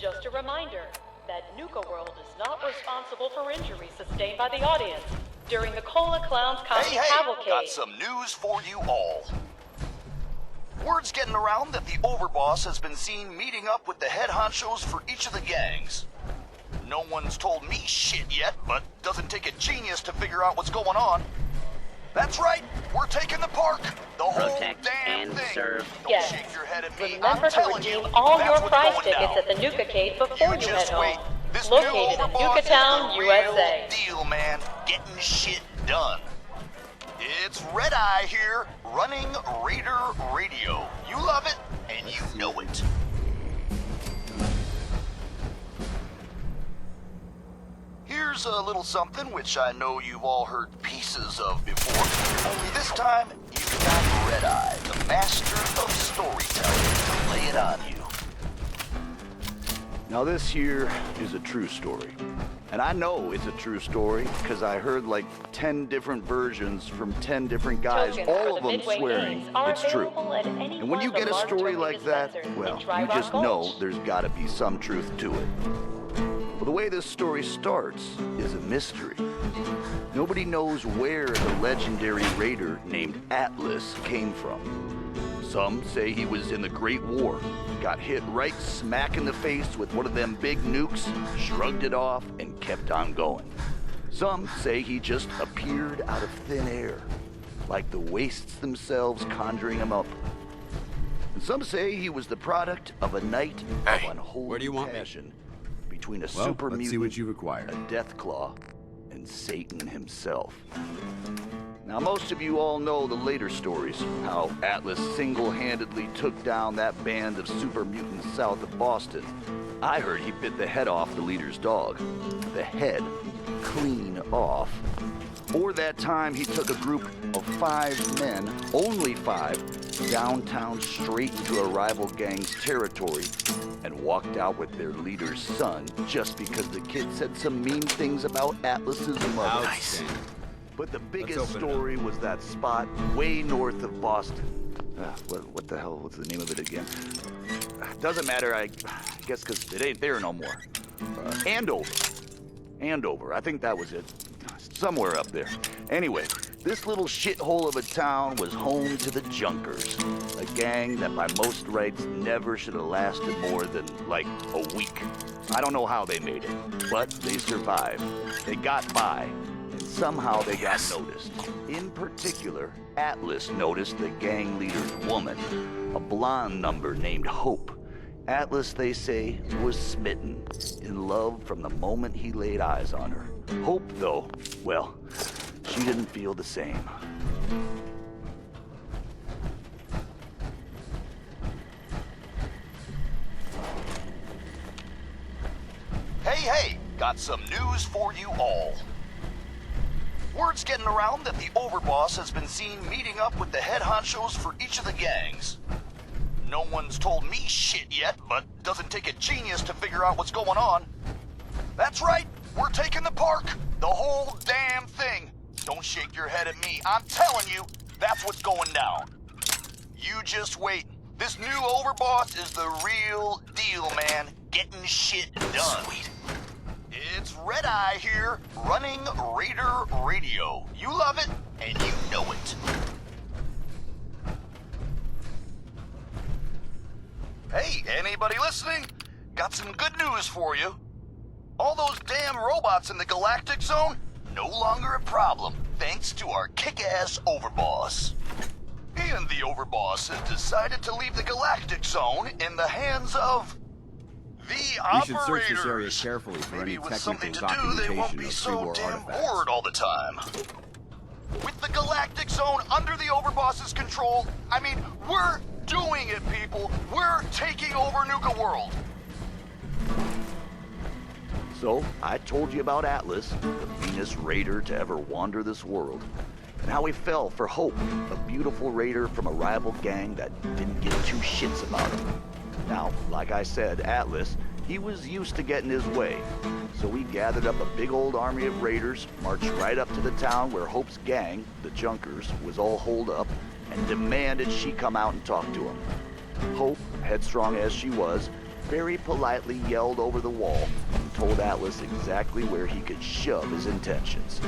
[SPEAKER 6] Just a reminder that Nuka World is not responsible for injuries sustained by the audience during the Cola Clowns Comedy Cavalcade.
[SPEAKER 8] Got some news for you all. Word's getting around that the Overboss has been seen meeting up with the head honchos for each of the gangs. No one's told me shit yet, but doesn't take a genius to figure out what's going on. That's right, we're taking the park. The whole damn thing.
[SPEAKER 6] Serve.
[SPEAKER 8] Don't shake your head at me.
[SPEAKER 6] Remember to redeem all your prize tickets at the Nuka-Cade before you head home.
[SPEAKER 8] This
[SPEAKER 6] Located in Nukatown, USA.
[SPEAKER 8] Deal, man. Getting shit done. It's Red Eye here, running Raider Radio. You love it, and you know it. Here's a little something which I know you've all heard pieces of before. Only this time, you've got Red Eye, the master of storytelling, to lay it on you.
[SPEAKER 20] Now this here is a true story. And I know it's a true story because I heard like 10 different versions from 10 different guys, all of them swearing it's true. And when you get a story like that, well, you just know there's gotta be some truth to it. Well, the way this story starts is a mystery. Nobody knows where the legendary raider named Atlas came from. Some say he was in the Great War, got hit right smack in the face with one of them big nukes, shrugged it off, and kept on going. Some say he just appeared out of thin air, like the wastes themselves conjuring him up. And some say he was the product of a night of unholy passion between a super mutant,
[SPEAKER 22] see what you've acquired.
[SPEAKER 20] A Deathclaw, and Satan himself. Now, most of you all know the later stories, how Atlas single-handedly took down that band of super mutants south of Boston. I heard he bit the head off the leader's dog. The head clean off. Or that time he took a group of 5 men, only 5, downtown straight into a rival gang's territory and walked out with their leader's son just because the kid said some mean things about Atlas's mother. Nice. But the biggest story was that spot way north of Boston. What the hell was the name of it again? Doesn't matter, I guess because it ain't there no more. Andover, I think that was it. Somewhere up there. Anyway, this little shithole of a town was home to the Junkers, a gang that by most rights never should have lasted more than, like, a week. I don't know how they made it, but they survived. They got by, and somehow they got noticed. In particular, Atlas noticed the gang leader's woman, a blonde number named Hope. Atlas, they say, was smitten, in love from the moment he laid eyes on her. Hope, though, well, she didn't feel the same.
[SPEAKER 8] Hey, got some news for you all. Word's getting around that the Overboss has been seen meeting up with the head honchos for each of the gangs. No one's told me shit yet, but doesn't take a genius to figure out what's going on. That's right, we're taking the park, the whole damn thing. Don't shake your head at me, I'm telling you, that's what's going down. You just wait. This new Overboss is the real deal, man. Getting shit done. Sweet. It's Red Eye here, running Raider Radio. You love it, and you know it. Hey, anybody listening? Got some good news for you. All those damn robots in the Galactic Zone, no longer a problem, thanks to our kick-ass Overboss. And the Overboss has decided to leave the Galactic Zone in the hands of The
[SPEAKER 22] We should search this area
[SPEAKER 8] operators.
[SPEAKER 22] carefully for
[SPEAKER 8] Maybe
[SPEAKER 22] any
[SPEAKER 8] with
[SPEAKER 22] technical
[SPEAKER 8] something to do, they won't
[SPEAKER 22] documentation
[SPEAKER 8] be
[SPEAKER 22] of
[SPEAKER 8] so
[SPEAKER 22] pre-war
[SPEAKER 8] damn
[SPEAKER 22] artifacts.
[SPEAKER 8] bored all the time. With the galactic zone under the Overboss's control, I mean, we're doing it, people. We're taking over Nuka World. So, I told you about Atlas, the meanest raider to ever wander this world, and how he fell for Hope, a beautiful raider from a rival gang that didn't give two shits about him. Now, like I said, Atlas, he was used to getting his way, so he gathered up a big old army of raiders, marched right up to the town where Hope's gang, the Junkers, was all holed up, and demanded she come out and talk to him. Hope, headstrong as she was, very politely yelled over the wall and told Atlas exactly where he could shove his intentions.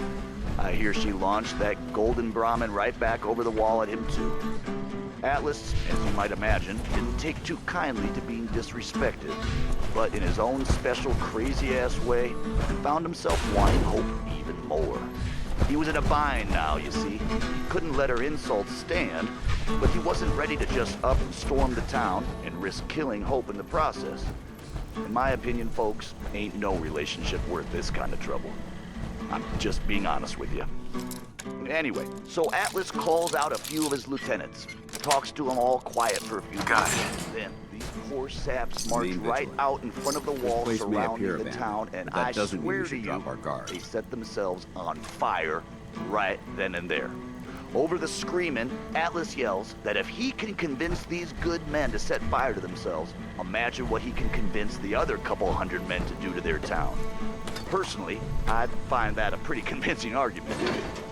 [SPEAKER 8] I hear she launched that golden Brahmin right back over the wall at him too. Atlas, as you might imagine, didn't take too kindly to being disrespected, but in his own special crazy-ass way, found himself wanting Hope even more. He was in a bind now, you see. He couldn't let her insults stand, but he wasn't ready to just up and storm the town and risk killing Hope in the process. In my opinion, folks, ain't no relationship worth this kind of trouble. I'm just being honest with you. Anyway, so Atlas calls out a few of his lieutenants, talks to them all quiet for a few minutes. Then these poor saps march right out in front of the wall surrounding the town, and I swear to you, they set themselves on fire right then and there. Over the screaming, Atlas yells that if he can convince these good men to set fire to themselves, imagine what he can convince the other couple hundred men to do to their town. Personally, I find that a pretty convincing argument.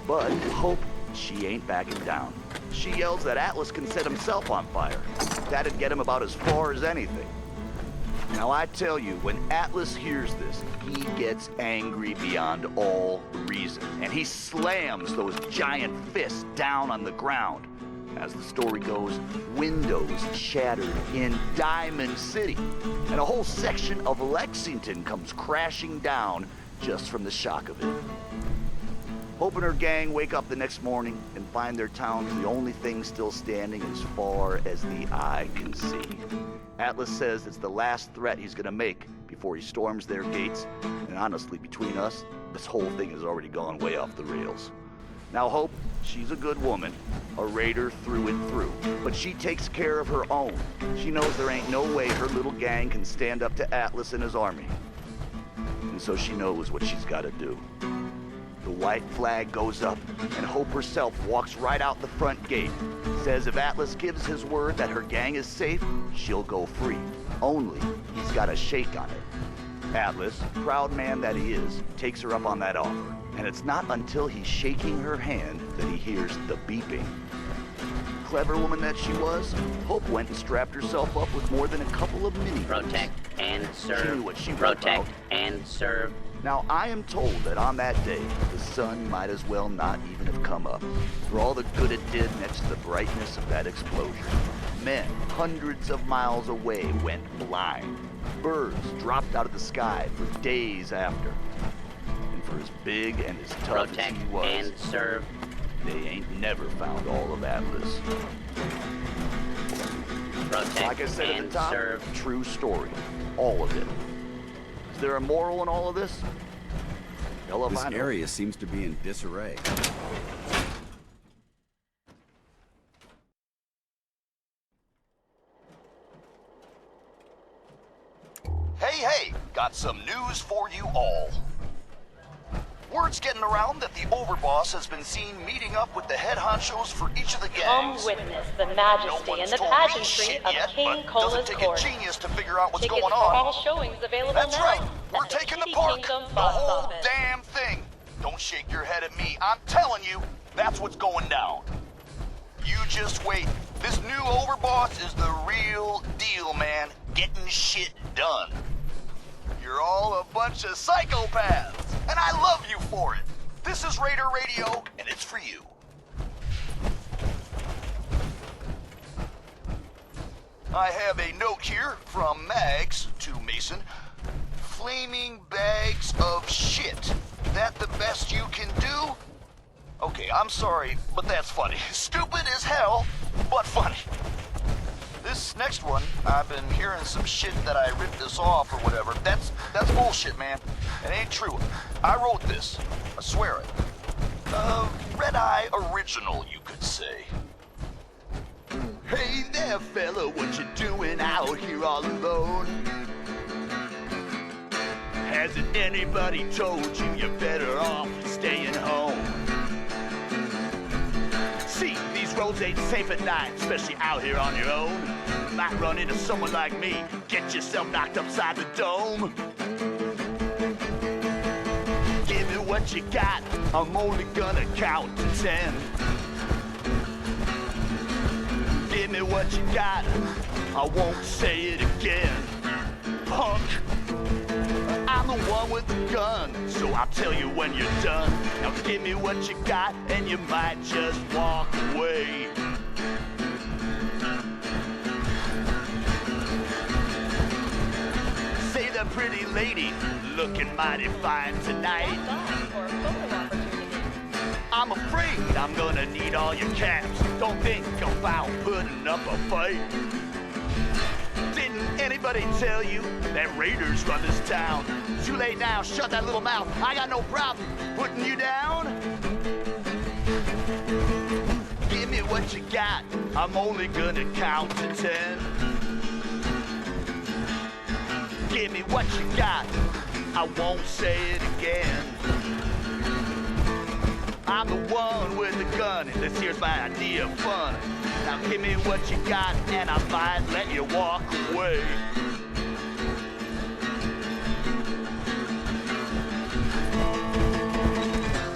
[SPEAKER 8] But Hope, she ain't backing down. She yells that Atlas can set himself on fire. That'd get him about as far as anything. Now I tell you, when Atlas hears this, he gets angry beyond all reason. And he slams those giant fists down on the ground. As the story goes, windows shattered in Diamond City, and a whole section of Lexington comes crashing down just from the shock of it. Hope and her gang wake up the next morning and find their town the only thing still standing as far as the eye can see. Atlas says it's the last threat he's gonna make before he storms their gates, and honestly, between us, this whole thing has already gone way off the rails. Now Hope, she's a good woman, a raider through and through, but she takes care of her own. She knows there ain't no way her little gang can stand up to Atlas and his army. And so she knows what she's gotta do. The white flag goes up, and Hope herself walks right out the front gate. Says if Atlas gives his word that her gang is safe, she'll go free. Only, he's gotta shake on it. Atlas, proud man that he is, takes her up on that offer. And it's not until he's shaking her hand that he hears the beeping. Clever woman that she was, Hope went and strapped herself up with more than a couple of mini.
[SPEAKER 9] Protect and serve.
[SPEAKER 8] She knew what she was
[SPEAKER 9] Protect
[SPEAKER 8] about.
[SPEAKER 9] and serve.
[SPEAKER 8] Now, I am told that on that day, the sun might as well not even have come up, for all the good it did next to the brightness of that explosion. Men hundreds of miles away went blind. Birds dropped out of the sky for days after. And for as big and as tough as he was,
[SPEAKER 9] and serve.
[SPEAKER 8] They ain't never found all of Atlas.
[SPEAKER 9] Protect
[SPEAKER 8] like I said at
[SPEAKER 9] and
[SPEAKER 8] the top,
[SPEAKER 9] serve.
[SPEAKER 8] True story. All of it. Is there a moral in all of this? Hell if
[SPEAKER 22] This
[SPEAKER 8] I know.
[SPEAKER 22] area seems to be in disarray.
[SPEAKER 8] Hey, got some news for you all. Word's getting around that the Overboss has been seen meeting up with the head honchos for each of the
[SPEAKER 6] Come
[SPEAKER 8] gangs.
[SPEAKER 6] witness the majesty and the pageantry of King Cola's court.
[SPEAKER 8] Doesn't take a genius to figure out what's
[SPEAKER 6] Tickets
[SPEAKER 8] going
[SPEAKER 6] for
[SPEAKER 8] on.
[SPEAKER 6] all showings available
[SPEAKER 8] That's
[SPEAKER 6] now.
[SPEAKER 8] right. We're
[SPEAKER 6] at the
[SPEAKER 8] taking the
[SPEAKER 6] Kitty
[SPEAKER 8] park.
[SPEAKER 6] Kingdom
[SPEAKER 8] The
[SPEAKER 6] box
[SPEAKER 8] whole
[SPEAKER 6] office.
[SPEAKER 8] damn thing. Don't shake your head at me. I'm telling you, that's what's going down. You just wait. This new Overboss is the real deal, man. Getting shit done. You're all a bunch of psychopaths, and I love you for it. This is Raider Radio, and it's for you. I have a note here from Mags to Mason. Flaming bags of shit. That the best you can do? Okay, I'm sorry, but that's funny. Stupid as hell, but funny.
[SPEAKER 20] this next one, I've been hearing some shit that I ripped this off or whatever. That's bullshit, man. It ain't true. I wrote this. I swear it. Red-Eye original, you could say. Hey there, fella, what you doing out here all alone? Hasn't anybody told you you're better off staying home? See, these roads ain't safe at night, especially out here on your own. You might run into someone like me, get yourself knocked upside the dome. Give me what you got, I'm only gonna count to 10. Give me what you got, I won't say it again. Punk, I'm the one with the gun, so I'll tell you when you're done. Now give me what you got, and you might just walk away. Say the pretty lady, looking mighty fine tonight. I'm afraid I'm gonna need all your caps. Don't think about putting up a fight. Didn't anybody tell you that raiders run this town? Too late now, shut that little mouth. I got no problem putting you down. Give me what you got, I'm only gonna count to 10. Give me what you got, I won't say it again. I'm the one with the gun, this here's my idea of fun. Now give me what you got, and I might let you walk away.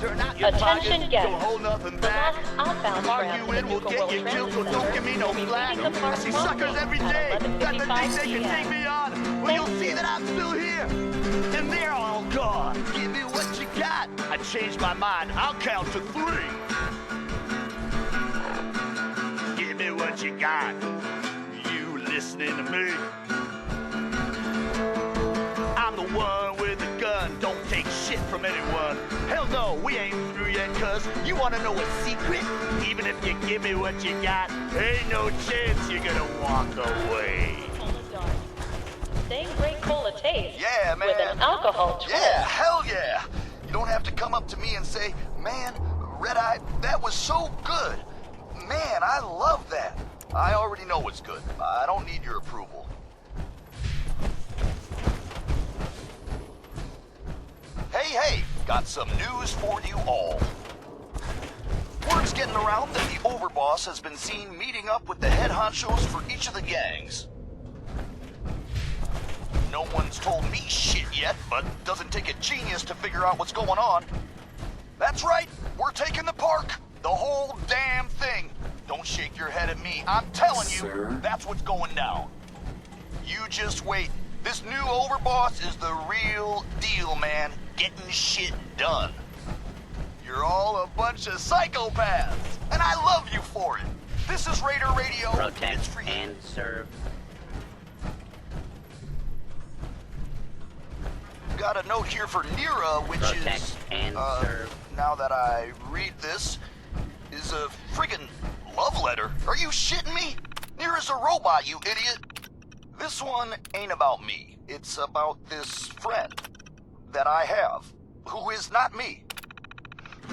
[SPEAKER 20] Turn out your
[SPEAKER 6] Attention
[SPEAKER 20] pockets,
[SPEAKER 6] guests.
[SPEAKER 20] don't hold nothing back.
[SPEAKER 6] Outbound
[SPEAKER 20] Arguing will get you killed, so don't give me no flack. I see suckers every day that think they can take me on. Well, you'll see that I'm still here, and they're all gone. Give me what you got. I changed my mind, I'll count to 3. Give me what you got. You listening to me? I'm the one with the gun, don't take shit from anyone. Hell no, we ain't through yet, cuz you wanna know a secret? Even if you give me what you got, ain't no chance you're gonna walk away.
[SPEAKER 6] Same great cola taste.
[SPEAKER 20] Yeah, man.
[SPEAKER 6] With an alcohol twist.
[SPEAKER 20] Yeah, hell yeah. You don't have to come up to me and say, man, Red-Eye, that was so good. Man, I love that. I already know it's good. I don't need your approval. Hey, got some news for you all. Word's getting around that the Overboss has been seen meeting up with the head honchos for each of the gangs. No one's told me shit yet, but doesn't take a genius to figure out what's going on. That's right, we're taking the park. The whole damn thing. Don't shake your head at me. I'm telling you, that's what's going down. You just wait. This new Overboss is the real deal, man. Getting shit done. You're all a bunch of psychopaths, and I love you for it. This is Raider Radio.
[SPEAKER 9] Protect
[SPEAKER 20] it's for you.
[SPEAKER 9] and serve.
[SPEAKER 20] Got a note here for Nira, which
[SPEAKER 9] Protect
[SPEAKER 20] is,
[SPEAKER 9] and serve.
[SPEAKER 20] now that I read this, is a friggin' love letter. Are you shitting me? Nira's a robot, you idiot. This one ain't about me. It's about this friend that I have, who is not me.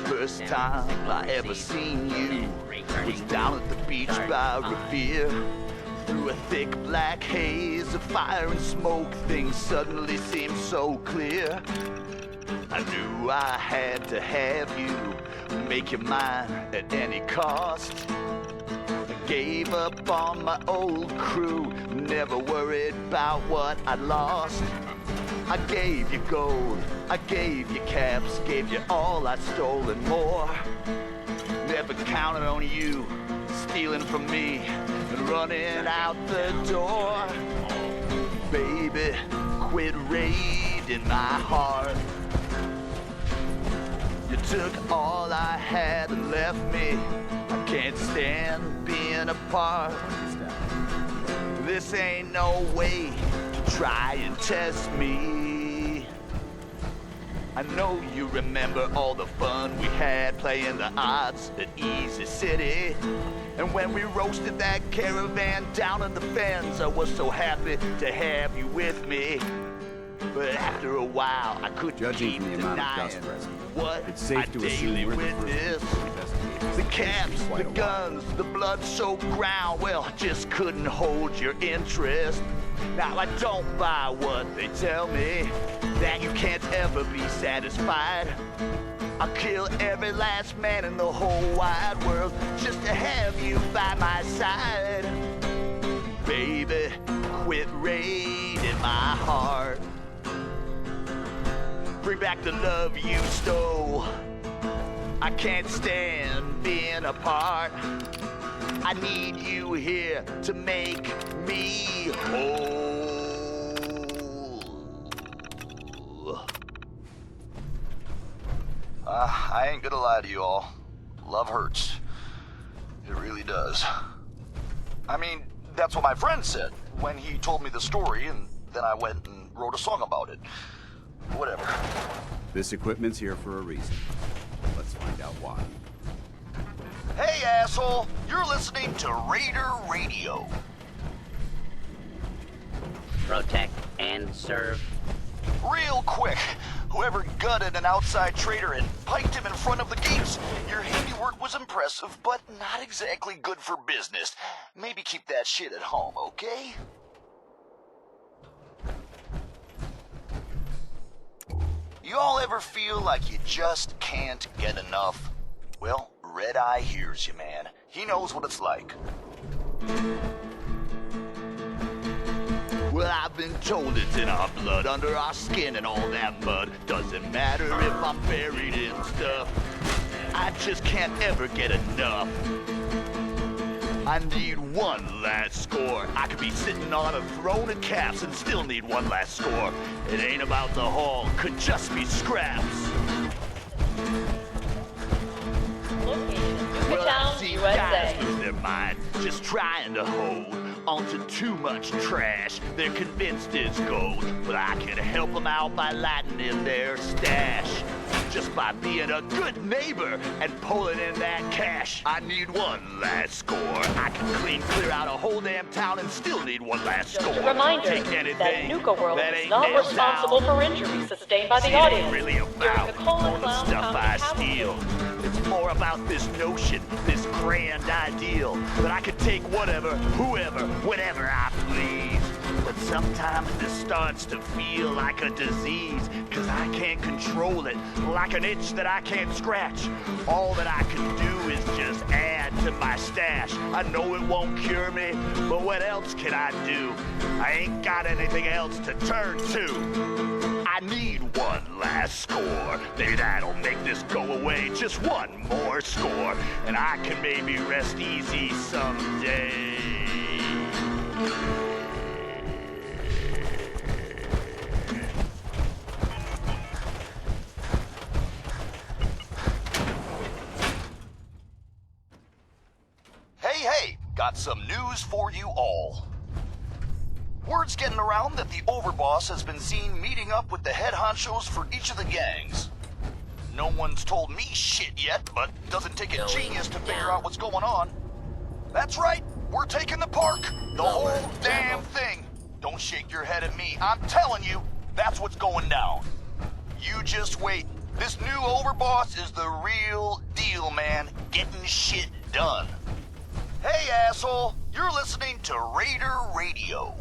[SPEAKER 20] First time I ever seen you was down at the beach by Revere. Through a thick black haze of fire and smoke, things suddenly seemed so clear. I knew I had to have you, make you mine at any cost. I gave up on my old crew, never worried about what I'd lost. I gave you gold, I gave you caps, gave you all I'd stolen more. Never counted on you, stealing from me and running out the door. Baby, quit raiding my heart. You took all I had and left me. I can't stand being apart. This ain't no way to try and test me.
[SPEAKER 8] I know you remember all the fun we had playing the odds at Easy City. And when we roasted that caravan down in the fens, I was so happy to have you with me. But after a while, I couldn't keep denying what
[SPEAKER 22] it's safe
[SPEAKER 8] I
[SPEAKER 22] to
[SPEAKER 8] daily
[SPEAKER 22] assume we're the first
[SPEAKER 8] witnessed. The caps, the guns, the blood-soaked ground, well, just couldn't hold your interest. Now I don't buy what they tell me, that you can't ever be satisfied. I'll kill every last man in the whole wide world just to have you by my side. Baby, quit raiding my heart. Bring back the love you stole. I can't stand being apart. I need you here to make me whole.
[SPEAKER 20] I ain't gonna lie to you all. Love hurts. It really does. I mean, that's what my friend said when he told me the story, and then I went and wrote a song about it. Whatever.
[SPEAKER 22] This equipment's here for a reason. Let's find out why.
[SPEAKER 8] Hey, asshole! You're listening to Raider Radio.
[SPEAKER 9] Protect and serve.
[SPEAKER 8] Real quick, whoever gutted an outside trader and piked him in front of the gates, your handiwork was impressive, but not exactly good for business. Maybe keep that shit at home, okay? You all ever feel like you just can't get enough? Well, Red Eye hears you, man. He knows what it's like. Well, I've been told it's in our blood, under our skin and all that mud. Doesn't matter if I'm buried in stuff. I just can't ever get enough. I need one last score. I could be sitting on a throne of caps and still need one last score. It ain't about the haul, could just be scraps. Well, I see guys lose their mind, just trying to hold onto too much trash. They're convinced it's gold, but I can help them out by lightening their stash. Just by being a good neighbor and pulling in that cash. I need one last score. I can clear out a whole damn town and still need one last score.
[SPEAKER 6] Just a reminder that Nuka World is not responsible for injuries sustained by the audience
[SPEAKER 8] really about
[SPEAKER 6] during the
[SPEAKER 8] all the stuff I steal. It's more about this notion, this grand ideal, that I could take whatever, whoever, whenever I please. But sometimes this starts to feel like a disease, cause I can't control it, like an itch that I can't scratch. All that I can do is just add to my stash. I know it won't cure me, but what else can I do? I ain't got anything else to turn to. I need one last score. Maybe that'll make this go away. Just one more score, and I can maybe rest easy someday. Hey, got some news for you all. Word's getting around that the Overboss has been seen meeting up with the head honchos for each of the gangs. No one's told me shit yet, but doesn't take a genius to figure out what's going on. That's right, we're taking the park. The whole damn thing. Don't shake your head at me. I'm telling you, that's what's going down. You just wait. This new Overboss is the real deal, man. Getting shit done. Hey, asshole, you're listening to Raider Radio.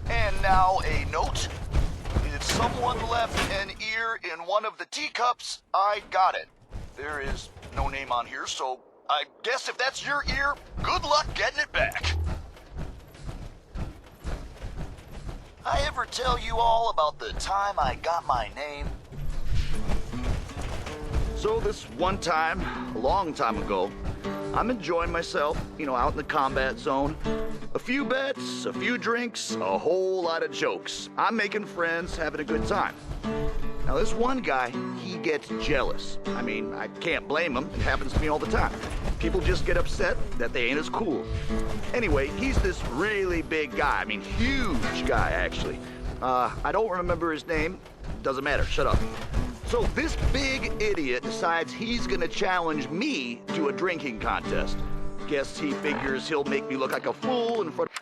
[SPEAKER 8] And now a note. If someone left an ear in one of the teacups, I got it. There is no name on here, so I guess if that's your ear, good luck getting it back. I ever tell you all about the time I got my name? So this one time, a long time ago, I'm enjoying myself, out in the combat zone. A few bets, a few drinks, a whole lot of jokes. I'm making friends, having a good time.
[SPEAKER 20] Now this one guy, he gets jealous. I mean, I can't blame him. It happens to me all the time. People just get upset that they ain't as cool. Anyway, he's this really big guy. I mean, huge guy, actually. I don't remember his name. Doesn't matter, shut up. So this big idiot decides he's gonna challenge me to a drinking contest. Guess he figures he'll make me look like a fool in front of...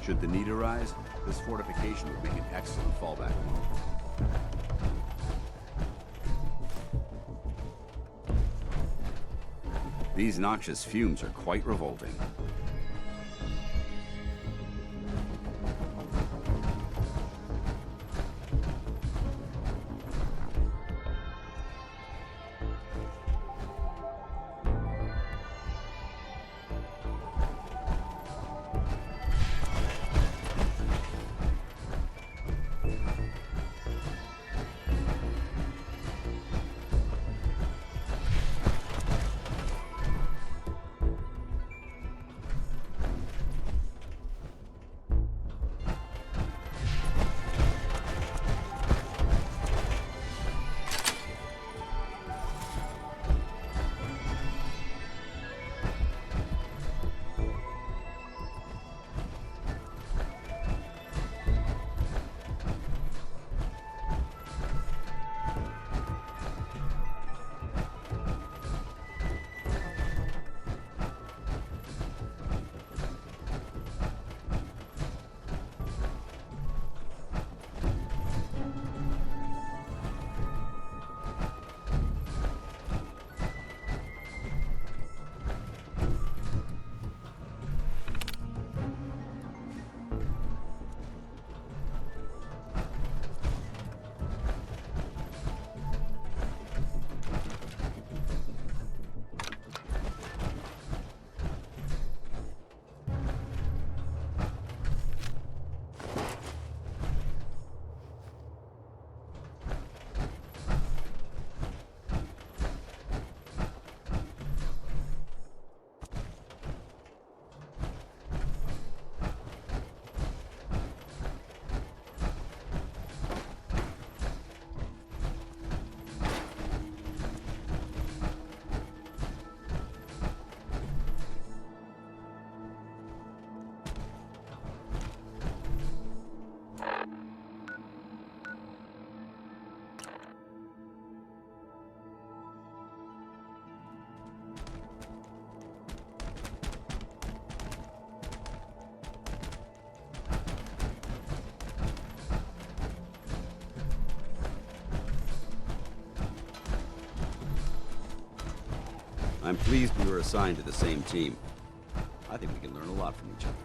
[SPEAKER 22] Should the need arise, this fortification would make an excellent fallback point. These noxious fumes are quite revolting. I'm pleased we were assigned to the same team. I think we can learn a lot from each other.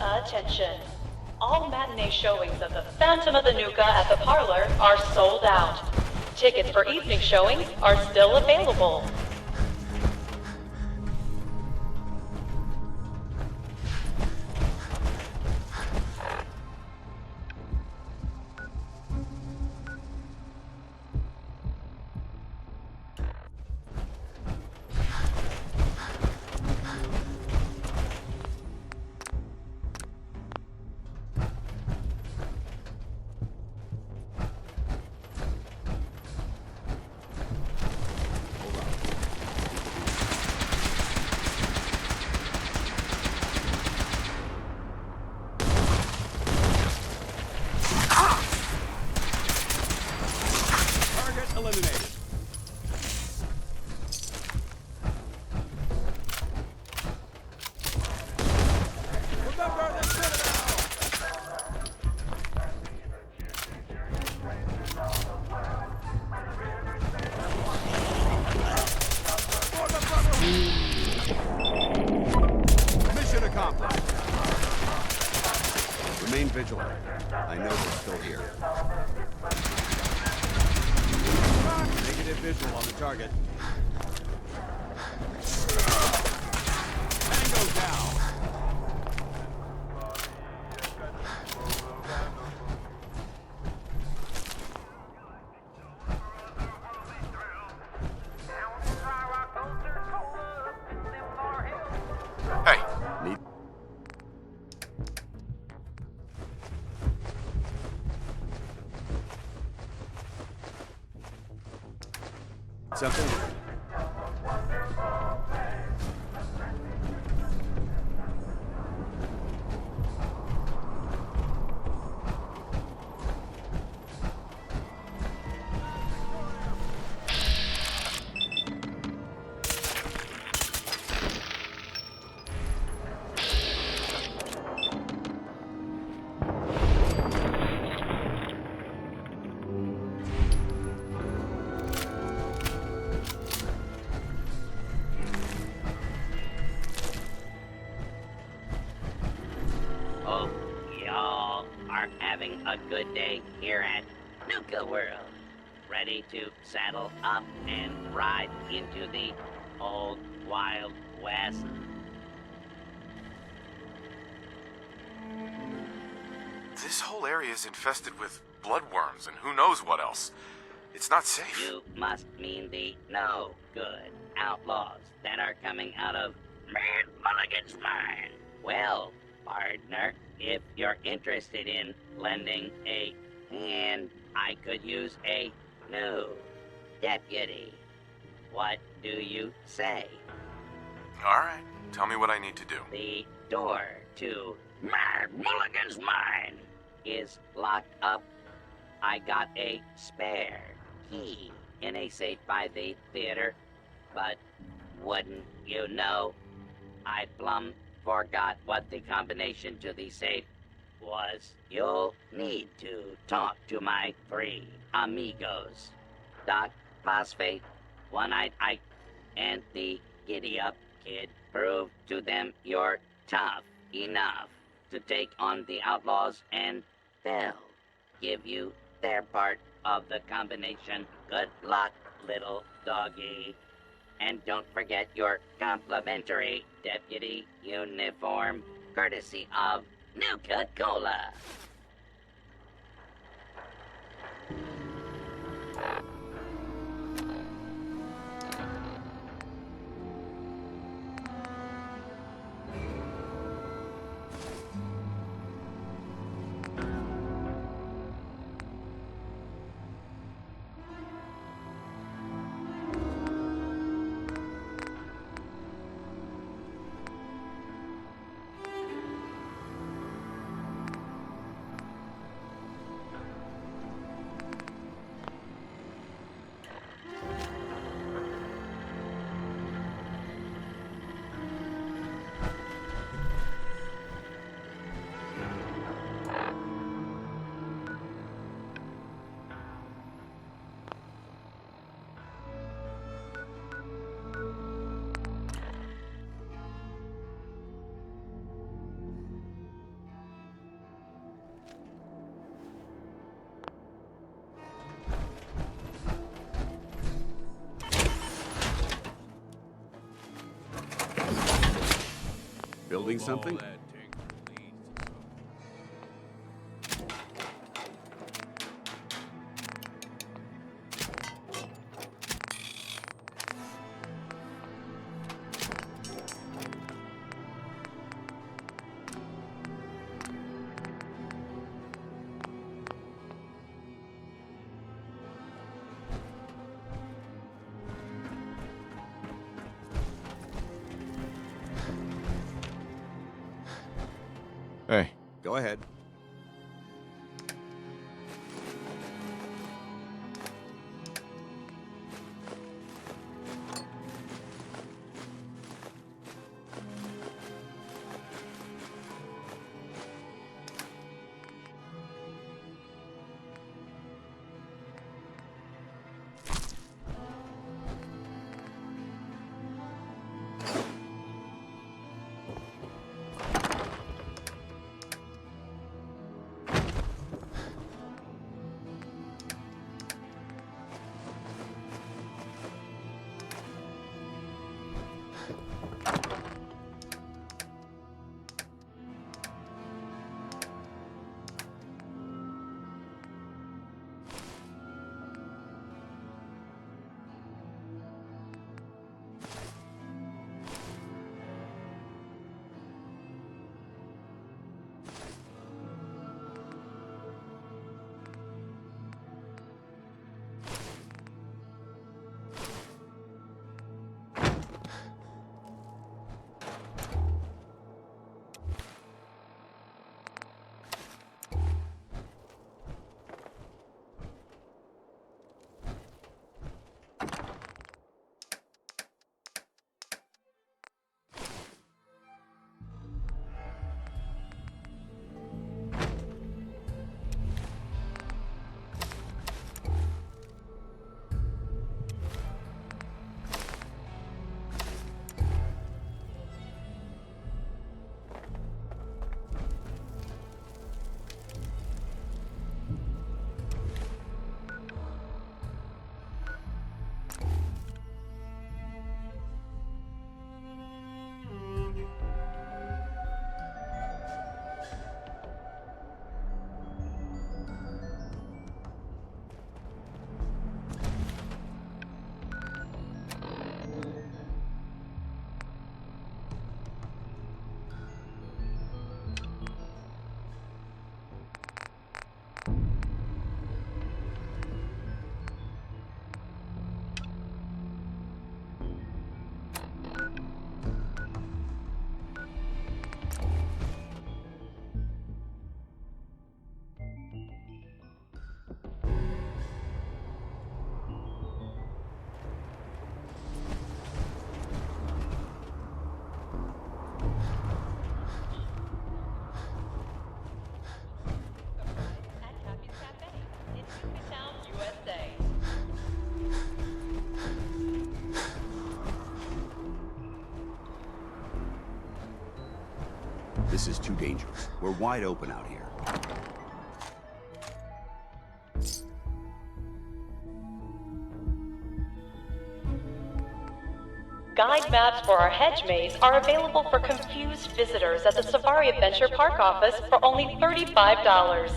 [SPEAKER 6] Attention. All matinee showings of the Phantom of the Nuka at the Parlor are sold out. Tickets for evening showings are still available.
[SPEAKER 5] Mission accomplished.
[SPEAKER 22] Remain vigilant. I know they're still here.
[SPEAKER 5] Negative visual on the target. Tango down.
[SPEAKER 22] Something?
[SPEAKER 9] A good day here at Nuka World. Ready to saddle up and ride into the old Wild West?
[SPEAKER 19] This whole area is infested with bloodworms and who knows what else. It's not safe.
[SPEAKER 9] You must mean the no good outlaws that are coming out of Mad Mulligan's mine. Well, partner, if you're interested in lending a hand, I could use a new deputy. What do you say?
[SPEAKER 19] Alright, tell me what I need to do.
[SPEAKER 9] The door to Mad Mulligan's mine is locked up. I got a spare key in a safe by the theater, but wouldn't you know, I plumb forgot what the combination to the safe was. You'll need to talk to my 3 amigos. Doc, Phosphate, One-Eyed Ike, and the Giddy-Up Kid. Prove to them you're tough enough to take on the outlaws, and they'll give you their part of the combination. Good luck, little doggy. And don't forget your complimentary deputy uniform, courtesy of Nuka-Cola.
[SPEAKER 22] Building something?
[SPEAKER 19] Hey.
[SPEAKER 22] Go ahead. This is too dangerous. We're wide open out here.
[SPEAKER 6] Guide maps for our hedge maze are available for confused visitors at the Safari Adventure Park office for only $35.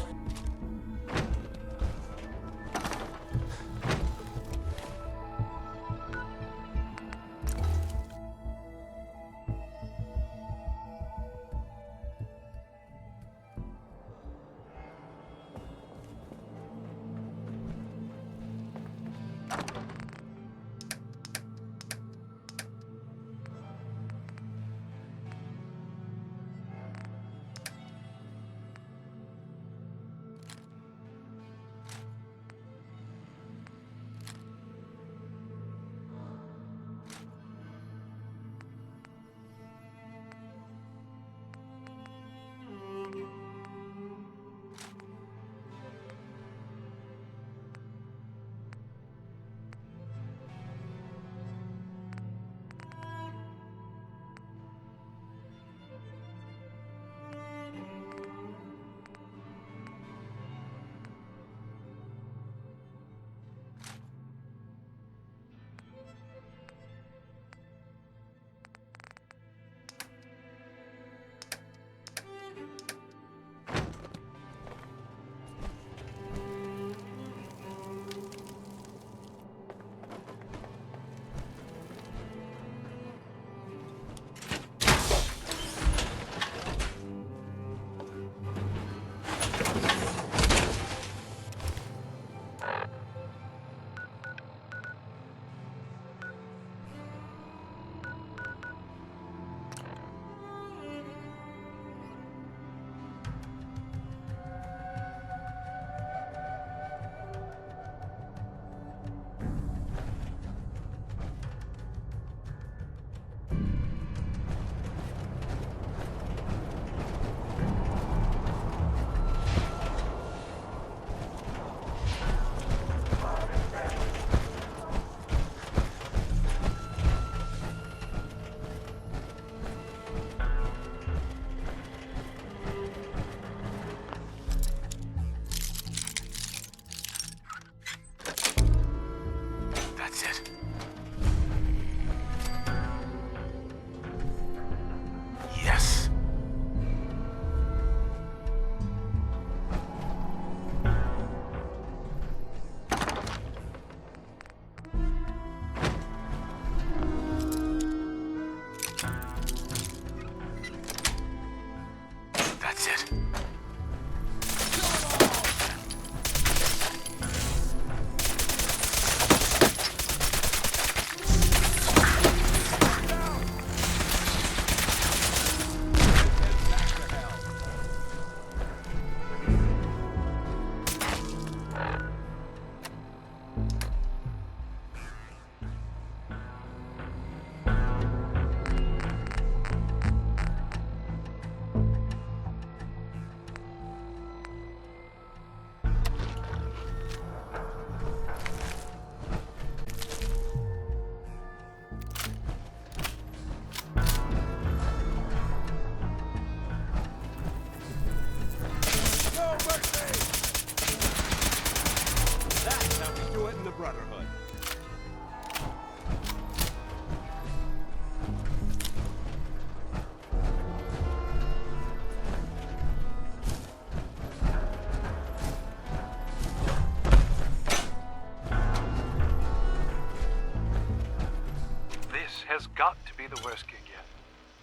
[SPEAKER 2] Has got to be the worst gig yet.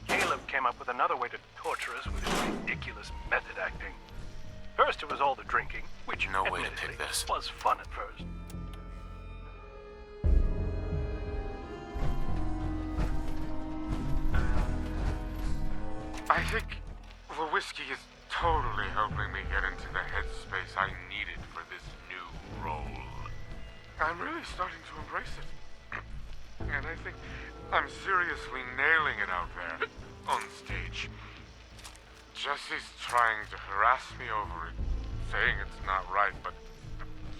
[SPEAKER 2] Caleb came up with another way to torture us with his ridiculous method acting. First it was all the drinking, which
[SPEAKER 19] no way to pick this.
[SPEAKER 2] Was fun at first.
[SPEAKER 14] I think the whiskey is totally helping me get into the headspace I needed for this new role. I'm really starting to embrace it. And I think I'm seriously nailing it out there, on stage. Jesse's trying to harass me over it, saying it's not right, but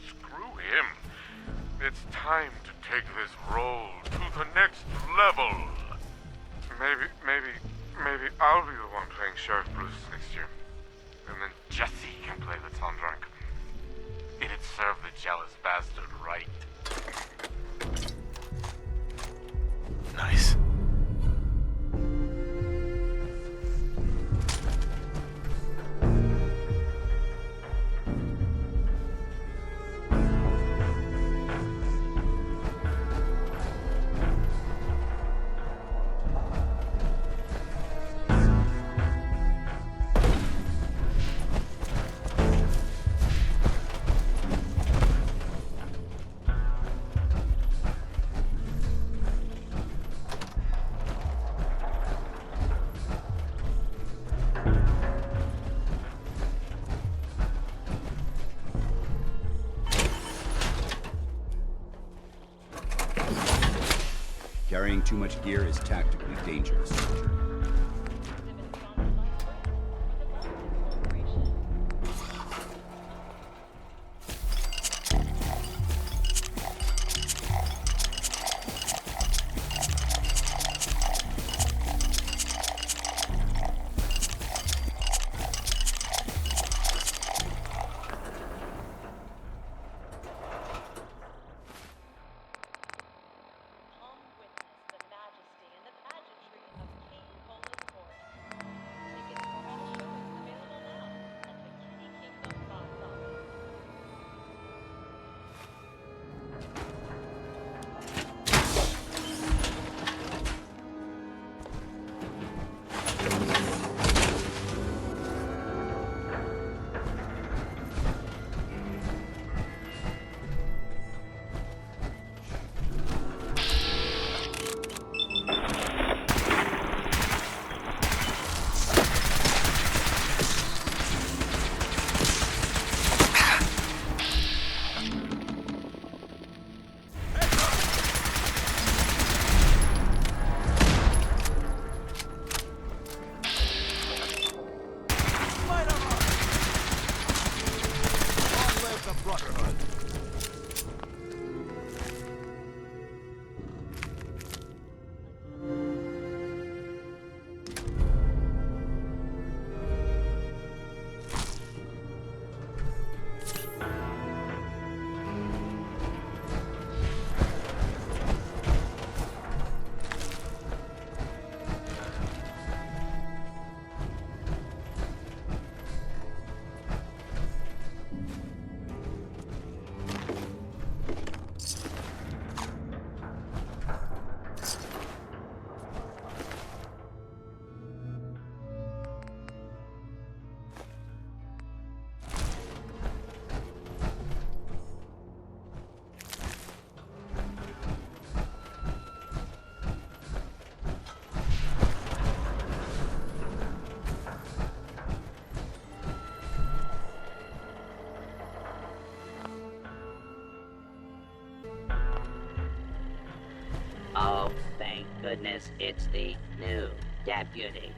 [SPEAKER 14] screw him. It's time to take this role to the next level. Maybe maybe I'll be the one playing Sheriff Bruce next year. And then Jesse can play the town drunk. It'd serve the jealous bastard right.
[SPEAKER 19] Nice.
[SPEAKER 22] Carrying too much gear is tactically dangerous.
[SPEAKER 9] Oh, thank goodness it's the new deputy.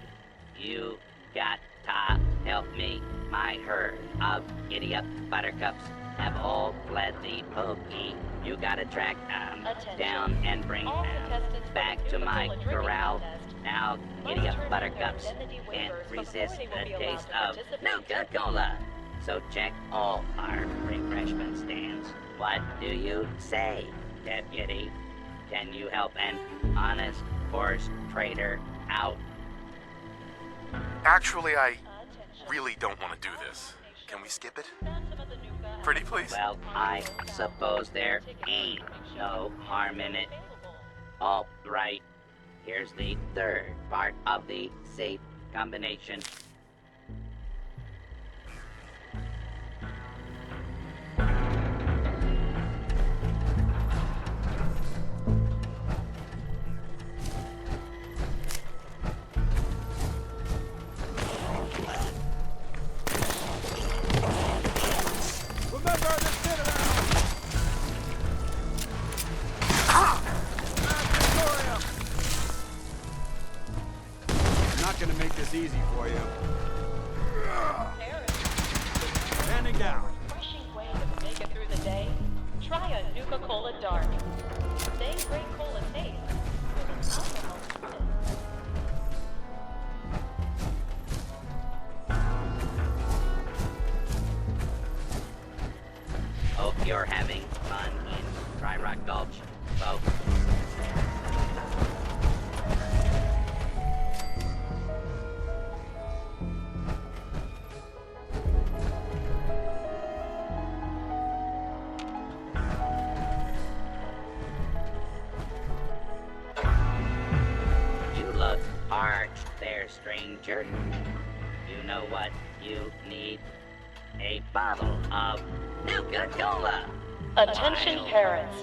[SPEAKER 9] You got to help me. My herd of idiot buttercups have all fled the pokey. You gotta track them down and bring them back to my corral. Now, idiot buttercups can't resist the taste of Nuka-Cola. So check all our refreshment stands. What do you say, deputy? Can you help an honest horse trader out?
[SPEAKER 19] Actually, I really don't want to do this. Can we skip it? Pretty please?
[SPEAKER 9] Well, I suppose there ain't no harm in it. All right, here's the third part of the safe combination.
[SPEAKER 11] Gonna make this easy for you. Standing down.
[SPEAKER 6] Refreshing way to make it through the day. Try a Nuka-Cola Dark. Same great cola taste with an alcohol sweetness.
[SPEAKER 9] you're having fun in Rock Gulch, folks. You look parched there, stranger. You know what you need? A bottle of Nuka-Cola.
[SPEAKER 6] Attention parents.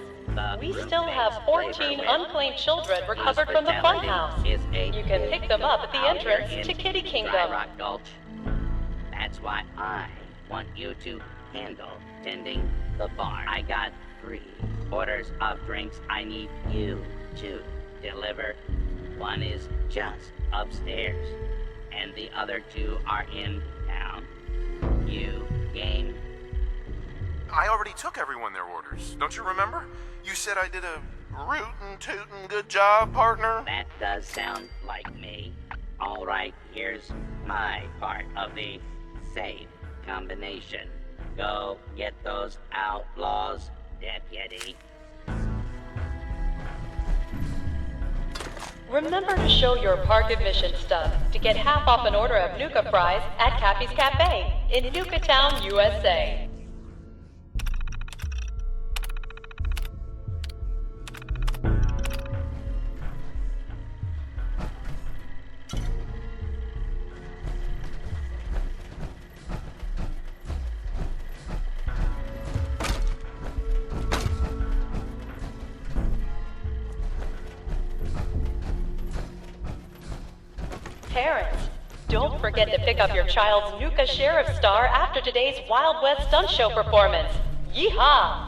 [SPEAKER 6] We still have 14 unclaimed children recovered from the funhouse. You can pick them up at the entrance to Kitty Kingdom.
[SPEAKER 9] Rock Gulch. That's why I want you to handle tending the barn. I got 3 orders of drinks I need you to deliver. One is just upstairs, and the other 2 are in town. You game?
[SPEAKER 19] I already took everyone their orders. Don't you remember? You said I did a rootin' tootin' good job, partner.
[SPEAKER 9] That does sound like me. All right, here's my part of the safe combination. Go get those outlaws, deputy.
[SPEAKER 6] Remember to show your park admission stub to get half off an order of Nuka fries at Cappy's Cafe in Nuka Town, USA. Parents, don't forget to pick up your child's Nuka Sheriff Star after today's Wild West Stunt Show performance. Yeehaw!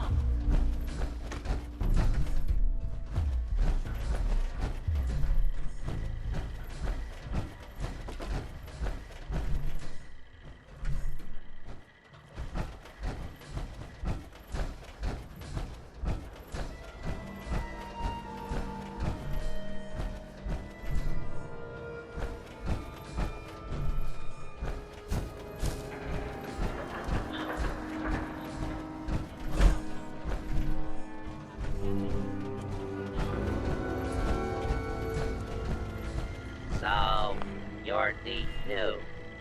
[SPEAKER 9] So, you're the new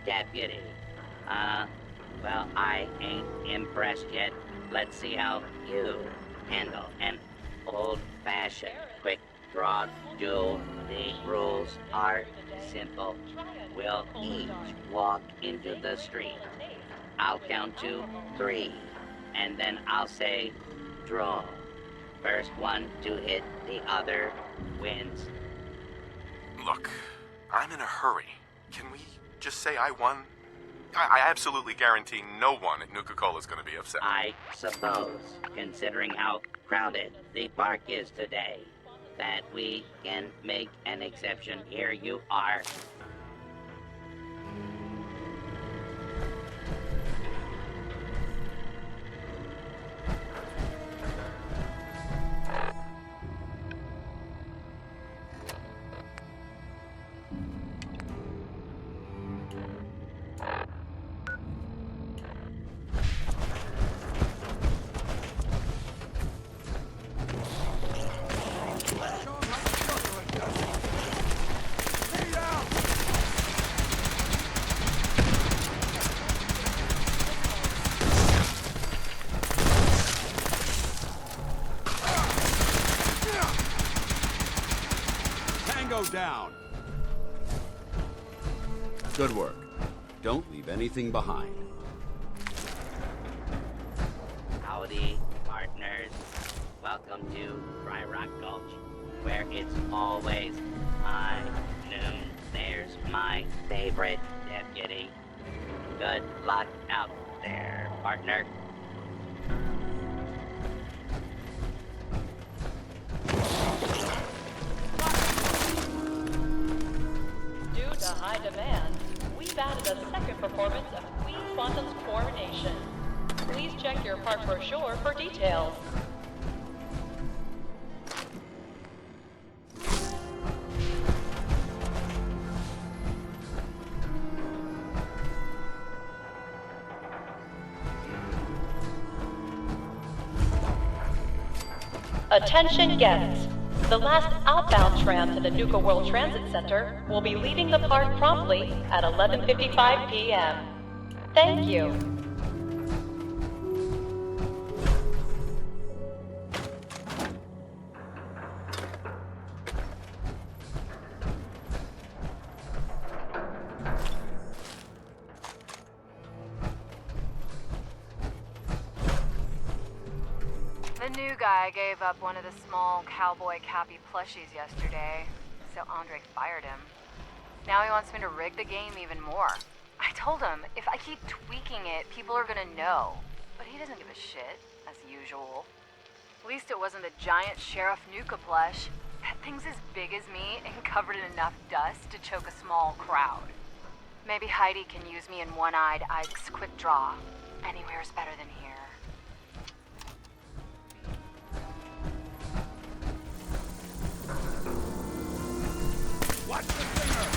[SPEAKER 9] deputy. Well, I ain't impressed yet. Let's see how you handle an old-fashioned quick draw duel. The rules are simple. We'll each walk into the street. I'll count to 3, and then I'll say, draw. First one to hit the other wins.
[SPEAKER 19] Look, I'm in a hurry. Can we just say I won? I absolutely guarantee no one at Nuka-Cola is going to be upset.
[SPEAKER 9] I suppose, considering how crowded the park is today, that we can make an exception. Here you are.
[SPEAKER 5] Down.
[SPEAKER 22] Good work. Don't leave anything behind.
[SPEAKER 9] Howdy, partners. Welcome to Rock Gulch, where it's always high noon. There's my favorite deputy. Good luck out there, partner.
[SPEAKER 6] Due to high demand, we've added a second performance of Queen Quantum's Coronation. Please check your park brochure for details. Attention guests. The last outbound tram to the Nuka-World Transit Center will be leaving the park promptly at 11:55 p.m. Thank you.
[SPEAKER 13] The new guy gave up one of the small cowboy Cappy plushies yesterday, so Andre fired him. Now he wants me to rig the game even more. I told him, if I keep tweaking it, people are gonna know. But he doesn't give a shit, as usual. At least it wasn't the giant Sheriff Nuka plush. That thing's as big as me and covered in enough dust to choke a small crowd. Maybe Heidi can use me in one-eyed Ike's quick draw. Anywhere's better than here.
[SPEAKER 5] Watch the finger!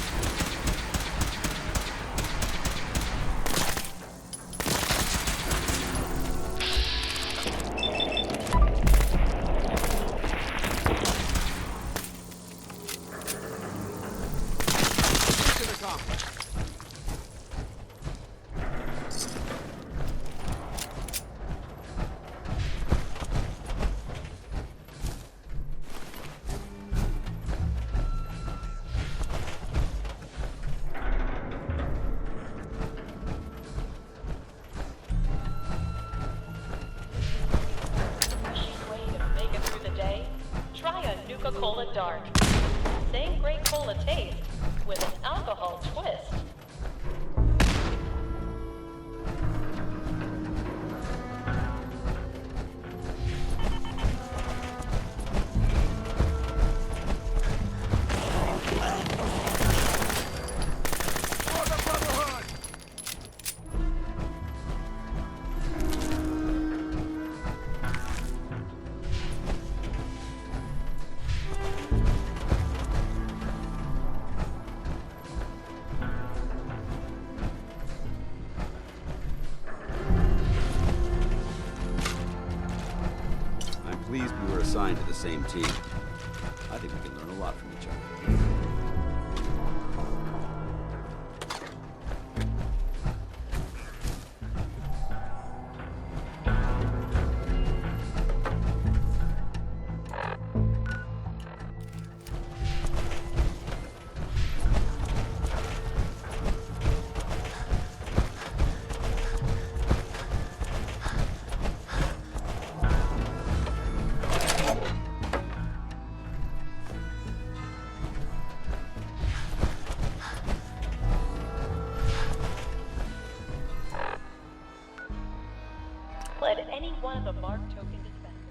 [SPEAKER 5] Into the complex.
[SPEAKER 6] Nuka-Cola Dark. Same great cola taste with an alcohol twist.
[SPEAKER 22] Pleased we were assigned to the same team. I think we can learn a lot from each other.
[SPEAKER 6] Let any one of the mark token dispensers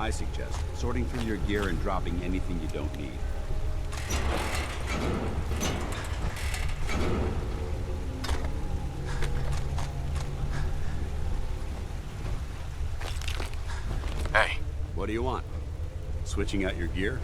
[SPEAKER 22] I suggest sorting through your gear and dropping anything you don't need.
[SPEAKER 3] Hey.
[SPEAKER 22] What do you want? Switching out your gear?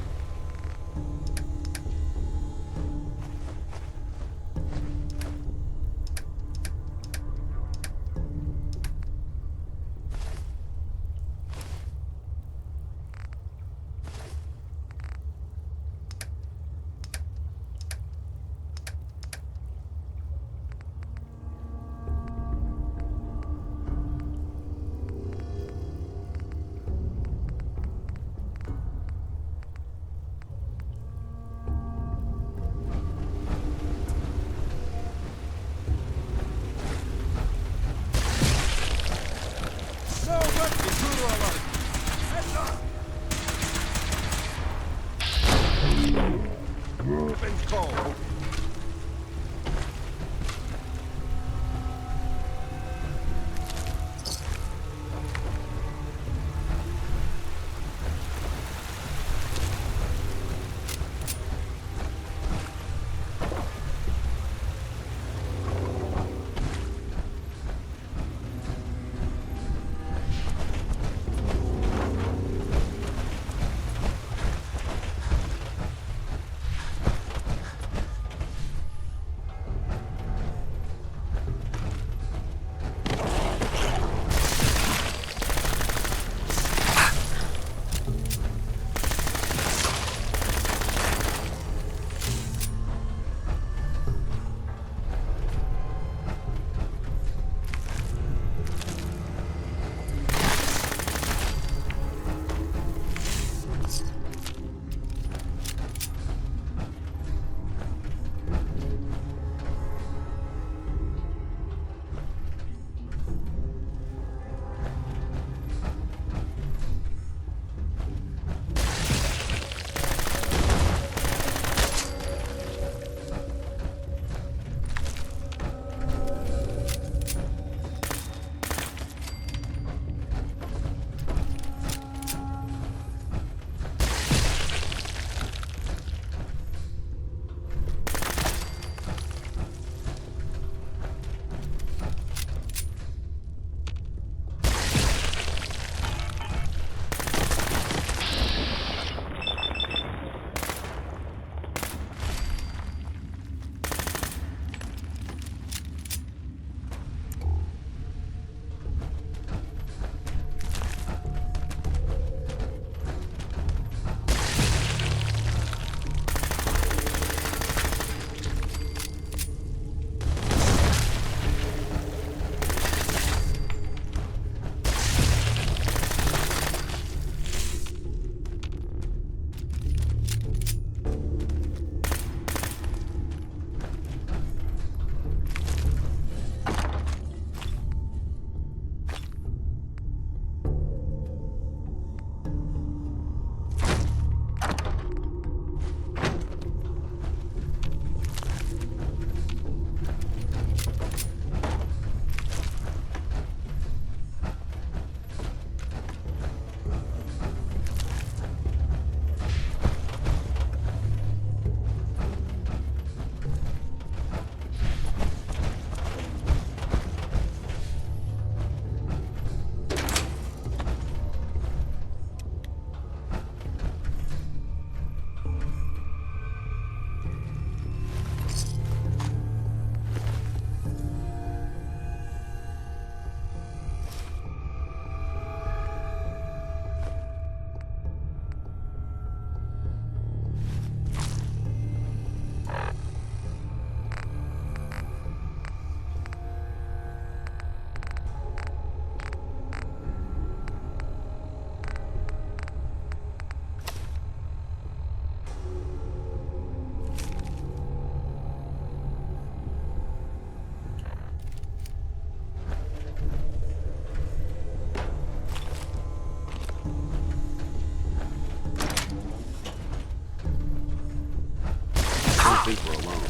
[SPEAKER 22] think we're alone.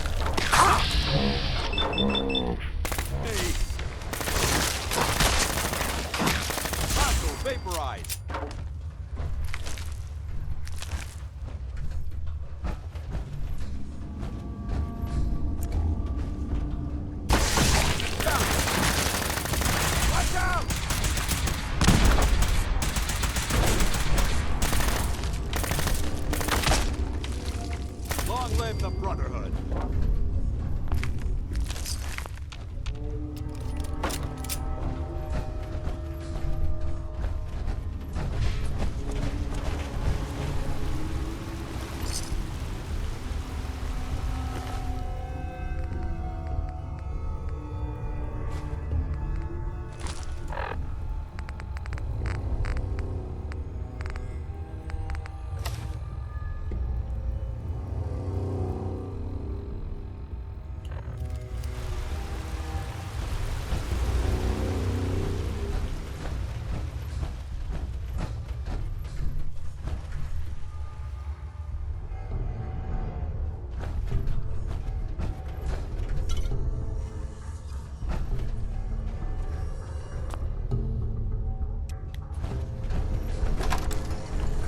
[SPEAKER 5] Hey! Hostile vaporized!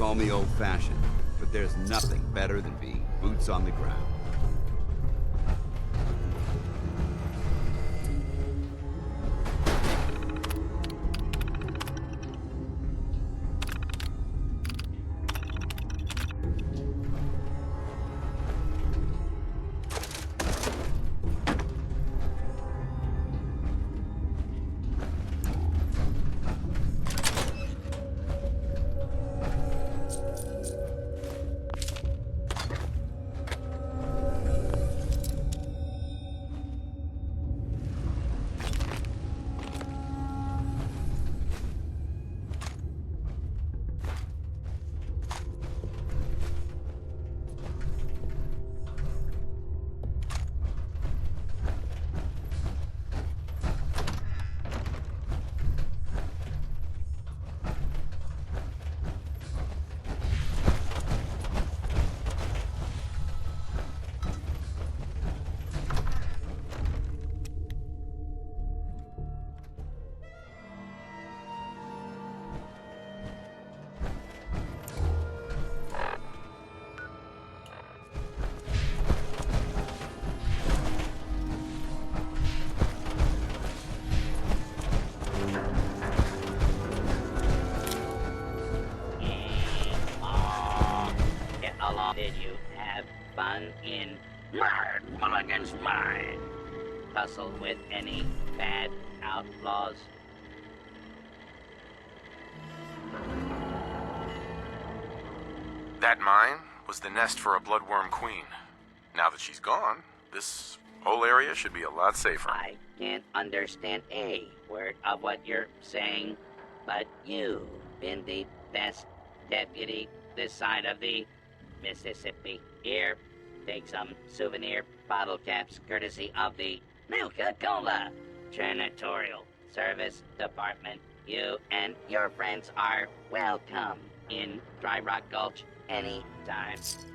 [SPEAKER 22] Call me old-fashioned, but there's nothing better than being boots on the ground.
[SPEAKER 9] Did you have fun in Mad Mulligan's Mine? Tussle with any bad outlaws?
[SPEAKER 19] That mine was the nest for a bloodworm queen. Now that she's gone, this whole area should be a lot safer.
[SPEAKER 9] I can't understand a word of what you're saying, but you've been the best deputy this side of the Mississippi. Here, take some souvenir bottle caps courtesy of the Nuka-Cola Janitorial Service Department. You and your friends are welcome in Dry Rock Gulch anytime. Do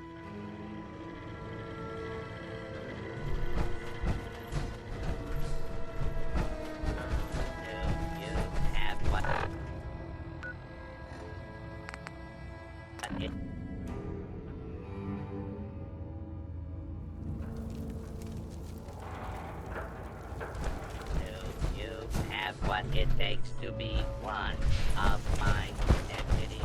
[SPEAKER 9] you have what? What it takes to be one of my deputies.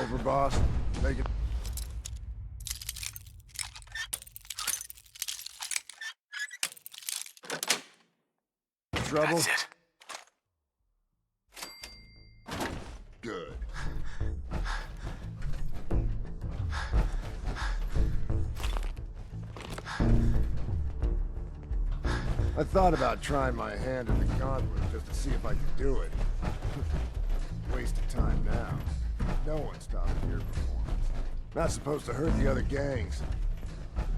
[SPEAKER 15] Overboss. Make it. Trouble?
[SPEAKER 19] That's it.
[SPEAKER 15] Good. I thought about trying my hand at the Gauntlet just to see if I could do it. Waste of time now. No one stopped your performance. Not supposed to hurt the other gangs.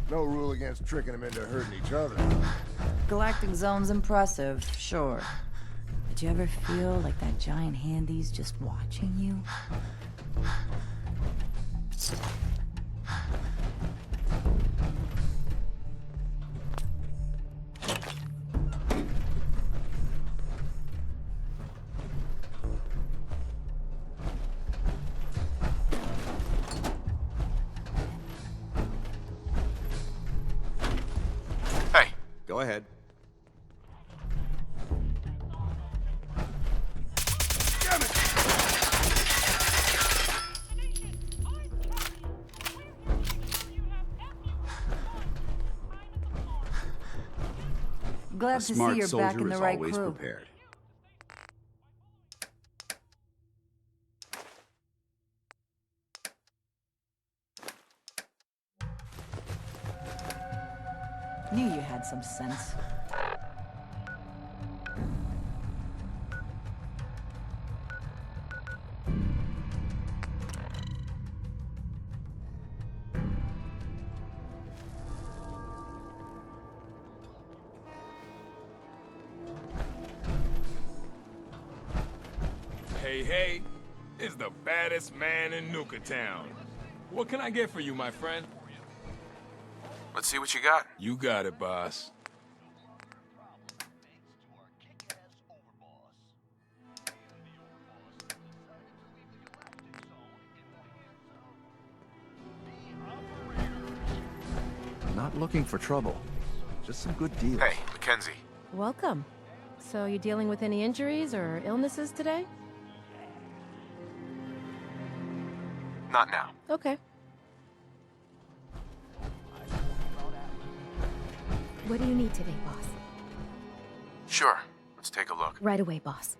[SPEAKER 15] No rule against tricking them into hurting each other.
[SPEAKER 4] Galactic Zone's impressive, sure. But you ever feel like that giant handy's just watching you?
[SPEAKER 22] Go ahead.
[SPEAKER 4] Glad to see you're back in the right
[SPEAKER 22] always
[SPEAKER 4] crew.
[SPEAKER 22] Prepared.
[SPEAKER 4] Knew you had some sense.
[SPEAKER 3] Hey, it's the baddest man in Nuka Town. What can I get for you, my friend?
[SPEAKER 19] Let's see what you got.
[SPEAKER 3] You got it, boss.
[SPEAKER 18] Not looking for trouble. Just some good deals.
[SPEAKER 19] Hey, Mackenzie.
[SPEAKER 21] Welcome. So, you dealing with any injuries or illnesses today?
[SPEAKER 19] Not now.
[SPEAKER 21] Okay. What do you need today, boss?
[SPEAKER 19] Sure. Let's take a look.
[SPEAKER 21] Right away, boss.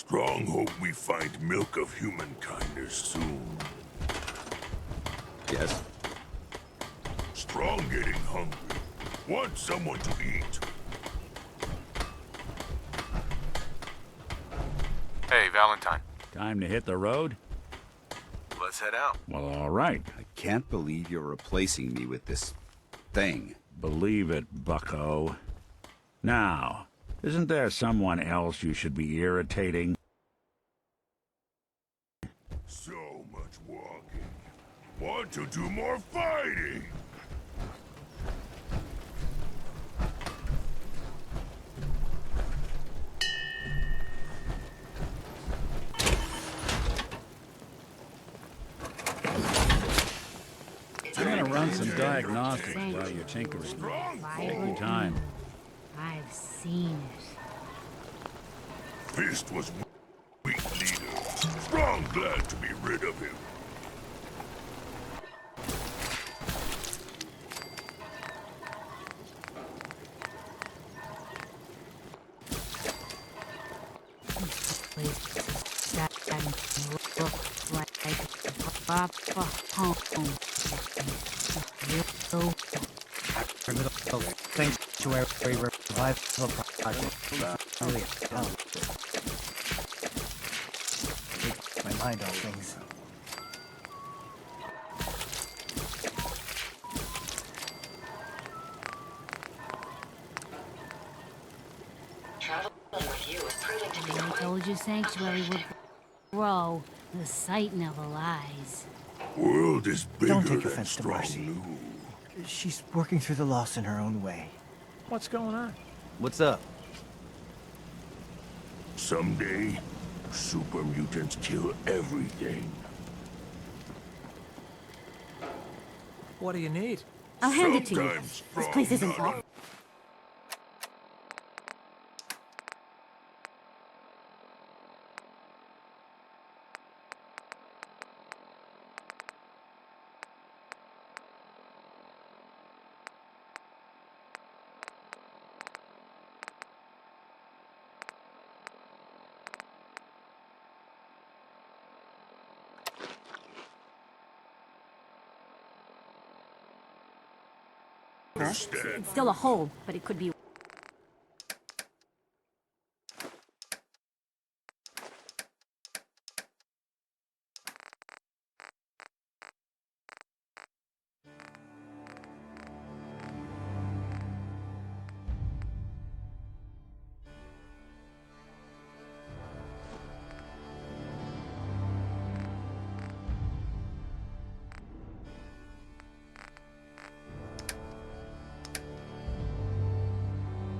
[SPEAKER 5] Strong hope we find milk of humankind soon.
[SPEAKER 22] Yes?
[SPEAKER 5] Strong getting hungry. Want someone to eat.
[SPEAKER 14] Hey, Valentine.
[SPEAKER 12] Time to hit the road?
[SPEAKER 19] Let's head out.
[SPEAKER 12] Well, all right.
[SPEAKER 22] I can't believe you're replacing me with this thing.
[SPEAKER 12] Believe it, bucko. Now, isn't there someone else you should be irritating?
[SPEAKER 5] So much walking. Want to do more fighting?
[SPEAKER 12] I'm gonna run some diagnostics while you're tinkering. Take your time.
[SPEAKER 10] I've seen it.
[SPEAKER 5] Fist was weak leader. Strong glad to be rid of him.
[SPEAKER 1] Sanctuary revival project really helped. Take my mind off things.
[SPEAKER 10] I told you Sanctuary would grow. The sight never lies.
[SPEAKER 5] World is bigger
[SPEAKER 1] Don't take
[SPEAKER 5] than
[SPEAKER 1] offense to
[SPEAKER 5] Strong
[SPEAKER 1] Marcy.
[SPEAKER 5] knew.
[SPEAKER 1] She's working through the loss in her own way.
[SPEAKER 12] What's going on?
[SPEAKER 1] What's up?
[SPEAKER 5] Someday, super mutants kill everything.
[SPEAKER 1] What do you need?
[SPEAKER 10] I'll hand it to you.
[SPEAKER 5] Sometimes
[SPEAKER 10] This place isn't
[SPEAKER 5] Strong
[SPEAKER 10] wrong. It's still a hole, but it could be.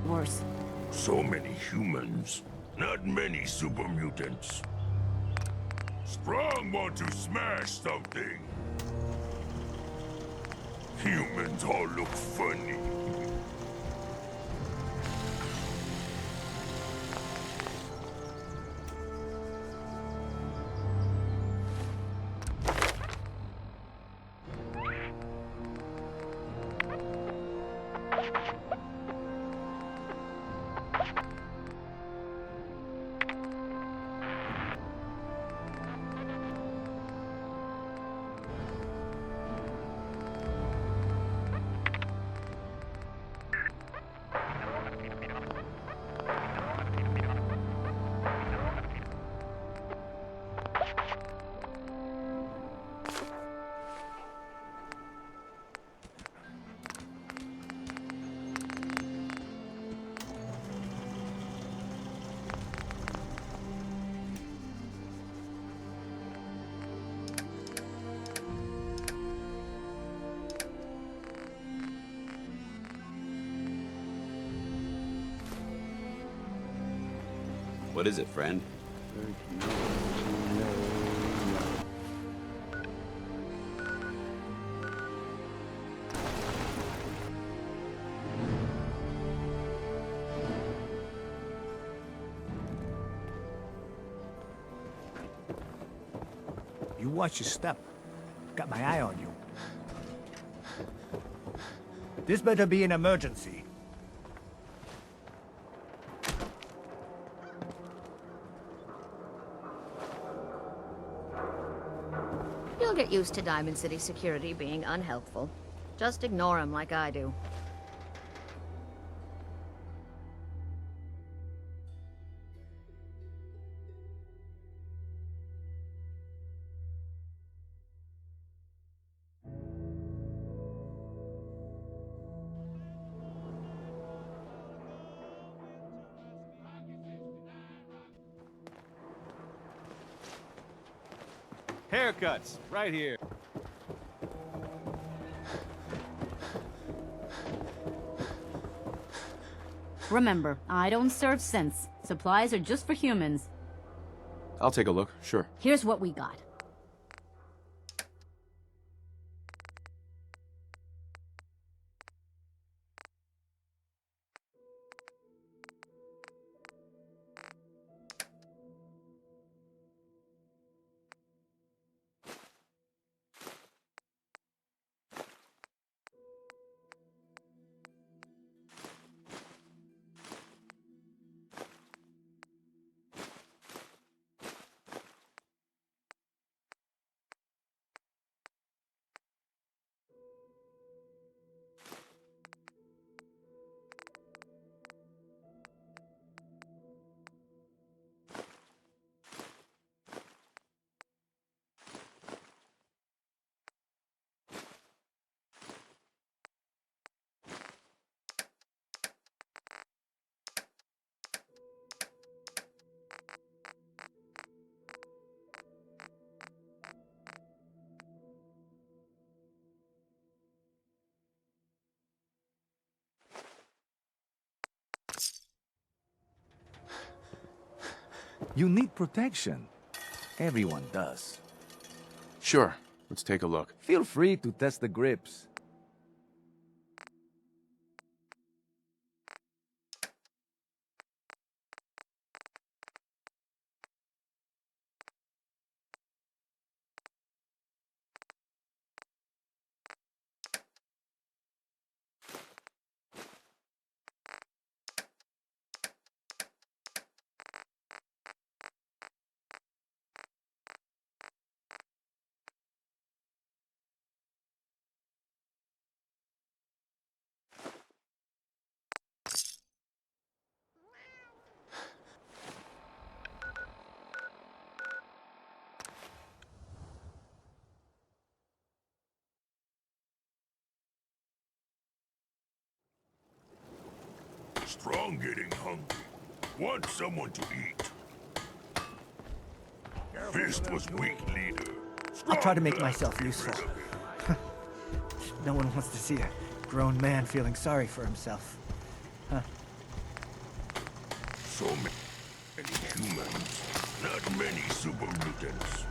[SPEAKER 10] Worse.
[SPEAKER 5] So many humans, not many super mutants. Strong want to smash something. Humans all look funny.
[SPEAKER 22] What is it, friend?
[SPEAKER 1] You watch your step. Got my eye on you. This better be an emergency.
[SPEAKER 7] You'll get used to Diamond City security being unhelpful. Just ignore them like I do.
[SPEAKER 11] Haircuts, right here.
[SPEAKER 4] Remember, I don't serve synths. Supplies are just for humans.
[SPEAKER 19] I'll take a look, sure.
[SPEAKER 4] Here's what we got.
[SPEAKER 18] You need protection. Everyone does.
[SPEAKER 19] Sure. Let's take a look.
[SPEAKER 18] Feel free to test the grips.
[SPEAKER 5] Strong getting hungry. Want someone to eat. Fist was weak leader.
[SPEAKER 16] I'll try to make myself useful. No one wants to see a grown man feeling sorry for himself. Huh.
[SPEAKER 5] So many humans, not many super mutants.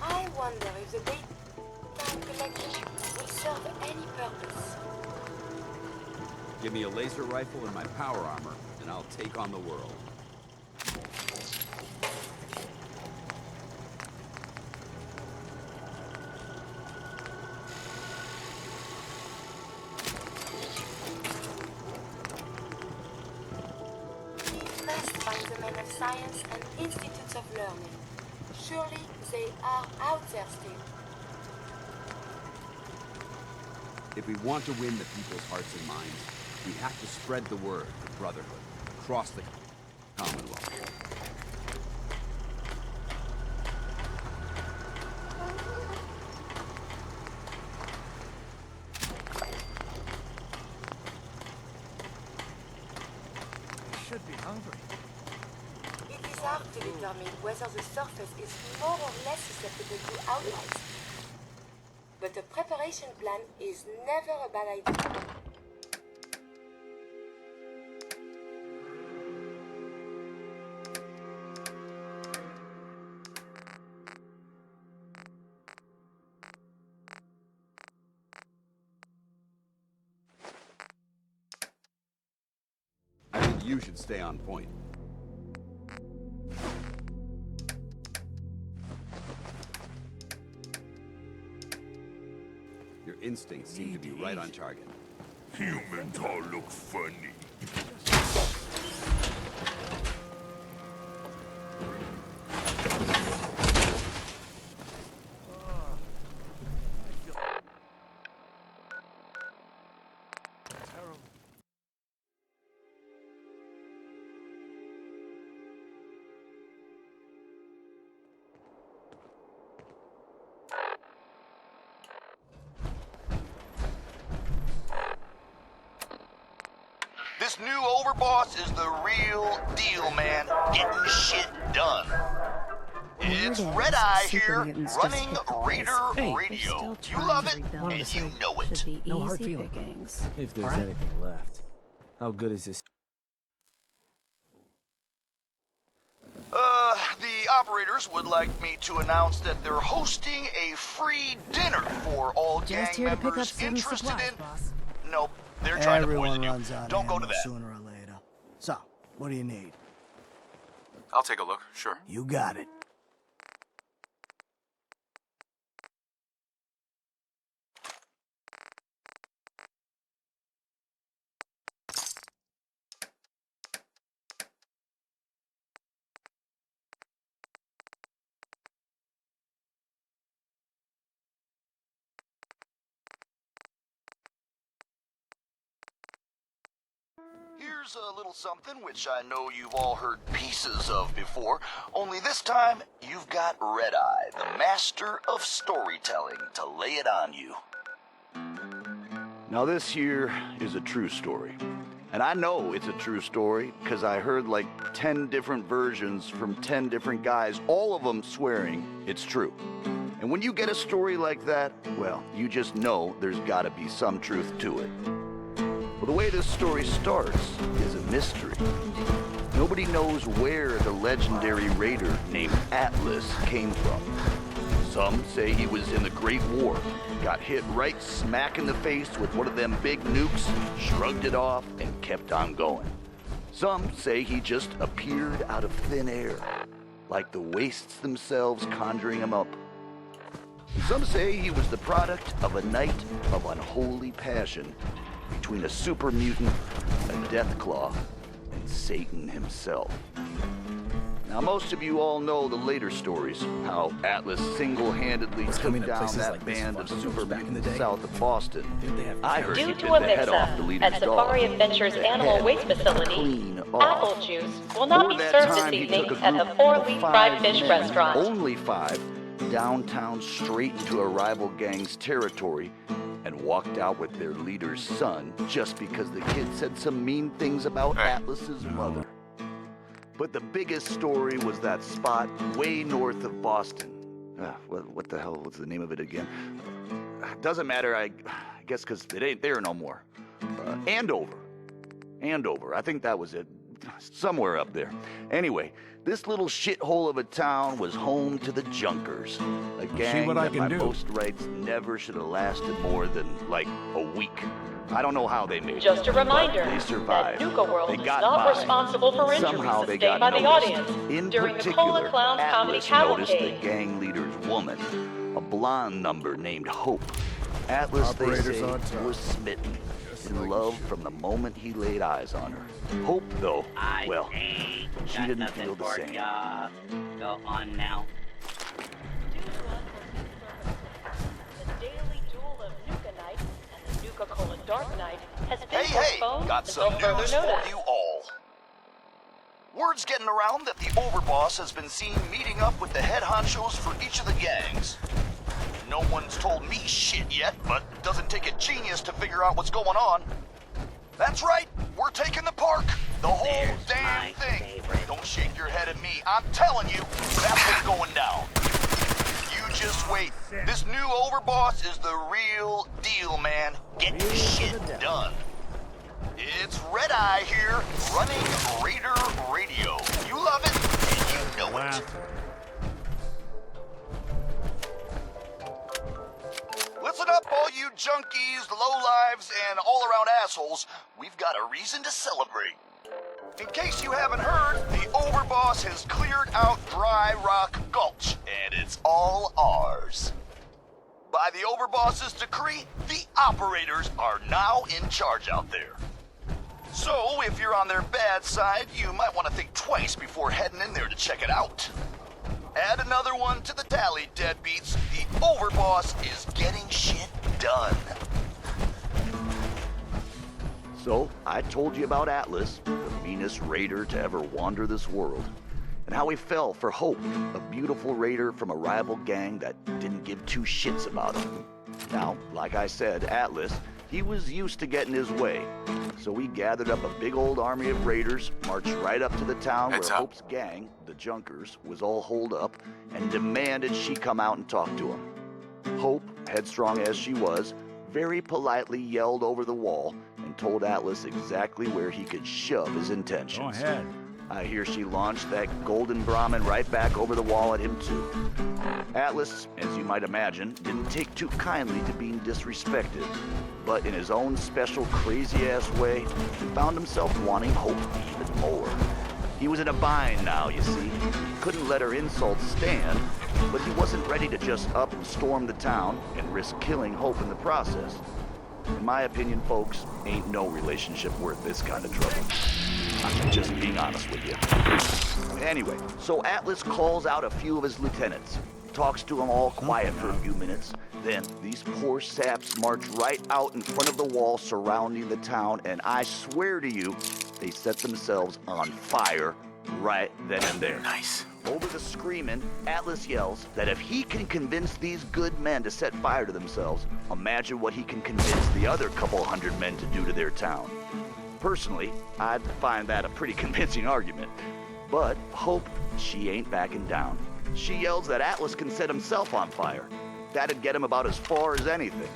[SPEAKER 10] I wonder if the daytime collection will serve any purpose.
[SPEAKER 22] Give me a laser rifle and my power armor, and I'll take on the world.
[SPEAKER 10] We must find the men of science and institutes of learning. Surely they are out there still.
[SPEAKER 22] If we want to win the people's hearts and minds, we have to spread the word of brotherhood across the Commonwealth.
[SPEAKER 16] I should be hungry.
[SPEAKER 10] It is hard to determine whether the surface is more or less susceptible to outlights. But a preparation plan is never a bad idea.
[SPEAKER 22] I think you should stay on point. Your instincts seem to be right on target.
[SPEAKER 5] Humans all look funny.
[SPEAKER 20] This new Overboss is the real deal, man. Getting shit done. It's Red Eye here, running Raider Radio. You love it, and you know it.
[SPEAKER 1] No hard feelings. If there's anything left. How good is this?
[SPEAKER 20] The operators would like me to announce that they're hosting a free dinner for all gang members interested in... Nope, they're trying to poison you. Don't go to that.
[SPEAKER 16] Sooner or later. So, what do you need?
[SPEAKER 19] I'll take a look, sure.
[SPEAKER 16] You got it.
[SPEAKER 20] Here's a little something which I know you've all heard pieces of before, only this time you've got Red Eye, the master of storytelling, to lay it on you. Now this here is a true story. And I know it's a true story because I heard like 10 different versions from 10 different guys, all of them swearing it's true. And when you get a story like that, well, you just know there's gotta be some truth to it. Well, the way this story starts is a mystery. Nobody knows where the legendary raider named Atlas came from. Some say he was in the Great War, got hit right smack in the face with one of them big nukes, shrugged it off, and kept on going. Some say he just appeared out of thin air, like the wastes themselves conjuring him up. Some say he was the product of a night of unholy passion between a super mutant, a Deathclaw, and Satan himself. Now, most of you all know the later stories, how Atlas single-handedly took down that band of super mutants south of Boston. I heard he
[SPEAKER 6] Due
[SPEAKER 20] bit
[SPEAKER 6] to a
[SPEAKER 20] the head off the
[SPEAKER 6] mix-up
[SPEAKER 20] leader's
[SPEAKER 6] at Safari
[SPEAKER 20] dog.
[SPEAKER 6] Adventures Animal Waste Facility,
[SPEAKER 20] Clean
[SPEAKER 6] apple
[SPEAKER 20] off.
[SPEAKER 6] juice will not be
[SPEAKER 20] Over that
[SPEAKER 6] served
[SPEAKER 20] time,
[SPEAKER 6] this
[SPEAKER 20] he
[SPEAKER 6] evening
[SPEAKER 20] took a
[SPEAKER 6] at the
[SPEAKER 20] group
[SPEAKER 6] Four
[SPEAKER 20] of
[SPEAKER 6] Leaf
[SPEAKER 20] 5
[SPEAKER 6] Fried Fish
[SPEAKER 20] men,
[SPEAKER 6] Restaurant.
[SPEAKER 20] only 5, downtown straight into a rival gang's territory, and walked out with their leader's son just because the kid said some mean things about Atlas's mother. But the biggest story was that spot way north of Boston. What the hell was the name of it again? Doesn't matter, I guess, because it ain't there no more. Andover. I think that was it. Somewhere up there. Anyway, this little shithole of a town was home to the Junkers, a gang that by most rights never should have lasted more than, like, a week. I don't know how they made it.
[SPEAKER 6] Just a reminder
[SPEAKER 20] they survived.
[SPEAKER 6] that Nuka World
[SPEAKER 20] They
[SPEAKER 6] is
[SPEAKER 20] got
[SPEAKER 6] not
[SPEAKER 20] by.
[SPEAKER 6] responsible for injuries
[SPEAKER 20] Somehow they
[SPEAKER 6] sustained
[SPEAKER 20] got
[SPEAKER 6] by the
[SPEAKER 20] noticed.
[SPEAKER 6] audience
[SPEAKER 20] In
[SPEAKER 6] during the
[SPEAKER 20] particular,
[SPEAKER 6] Cola Clowns Comedy
[SPEAKER 20] Atlas noticed the
[SPEAKER 6] Cavalcade.
[SPEAKER 20] gang leader's woman, a blonde number named Hope. Atlas, they
[SPEAKER 15] Operators
[SPEAKER 20] say,
[SPEAKER 15] on top.
[SPEAKER 20] was smitten, in love from the moment he laid eyes on her. Hope, though, well, she didn't feel the same.
[SPEAKER 9] Go on now.
[SPEAKER 6] The daily duel of Nuka Night and the Nuka-Cola Dark Night has been
[SPEAKER 20] Hey,
[SPEAKER 6] postponed
[SPEAKER 20] got
[SPEAKER 6] until
[SPEAKER 20] some
[SPEAKER 6] further
[SPEAKER 20] news
[SPEAKER 6] notice.
[SPEAKER 20] for you all. Word's getting around that the Overboss has been seen meeting up with the head honchos for each of the gangs. No one's told me shit yet, but it doesn't take a genius to figure out what's going on. That's right, we're taking the park. The whole damn thing. Don't shake your head at me. I'm telling you, that's what's going down. You just wait. This new Overboss is the real deal, man. Getting shit done. It's Red Eye here, running Raider Radio. You love it, and you know it. Listen up, all you junkies, lowlives, and all-around assholes. We've got a reason to celebrate. In case you haven't heard, the Overboss has cleared out dry Rock Gulch, and it's all ours. By the Overboss's decree, the operators are now in charge out there. So, if you're on their bad side, you might want to think twice before heading in there to check it out. Add another one to the tally, deadbeats. The Overboss is getting shit done. So, I told you about Atlas, the meanest raider to ever wander this world, and how he fell for Hope, a beautiful raider from a rival gang that didn't give two shits about him. Now, like I said, Atlas, he was used to getting his way, so he gathered up a big old army of raiders, marched right up to the town where Hope's gang, the Junkers, was all holed up, and demanded she come out and talk to him. Hope, headstrong as she was, very politely yelled over the wall and told Atlas exactly where he could shove his intentions.
[SPEAKER 12] Go ahead.
[SPEAKER 20] I hear she launched that golden Brahmin right back over the wall at him too. Atlas, as you might imagine, didn't take too kindly to being disrespected, but in his own special crazy-ass way, he found himself wanting Hope even more. He was in a bind now, you see. He couldn't let her insults stand, but he wasn't ready to just up and storm the town and risk killing Hope in the process. In my opinion, folks, ain't no relationship worth this kind of trouble. I'm just being honest with you. Anyway, so Atlas calls out a few of his lieutenants, talks to them all quiet for a few minutes. Then these poor saps march right out in front of the wall surrounding the town, and I swear to you, they set themselves on fire right then and there.
[SPEAKER 3] Nice.
[SPEAKER 20] Over the screaming, Atlas yells that if he can convince these good men to set fire to themselves, imagine what he can convince the other couple hundred men to do to their town. Personally, I'd find that a pretty convincing argument. But Hope, she ain't backing down. She yells that Atlas can set himself on fire. That'd get him about as far as anything.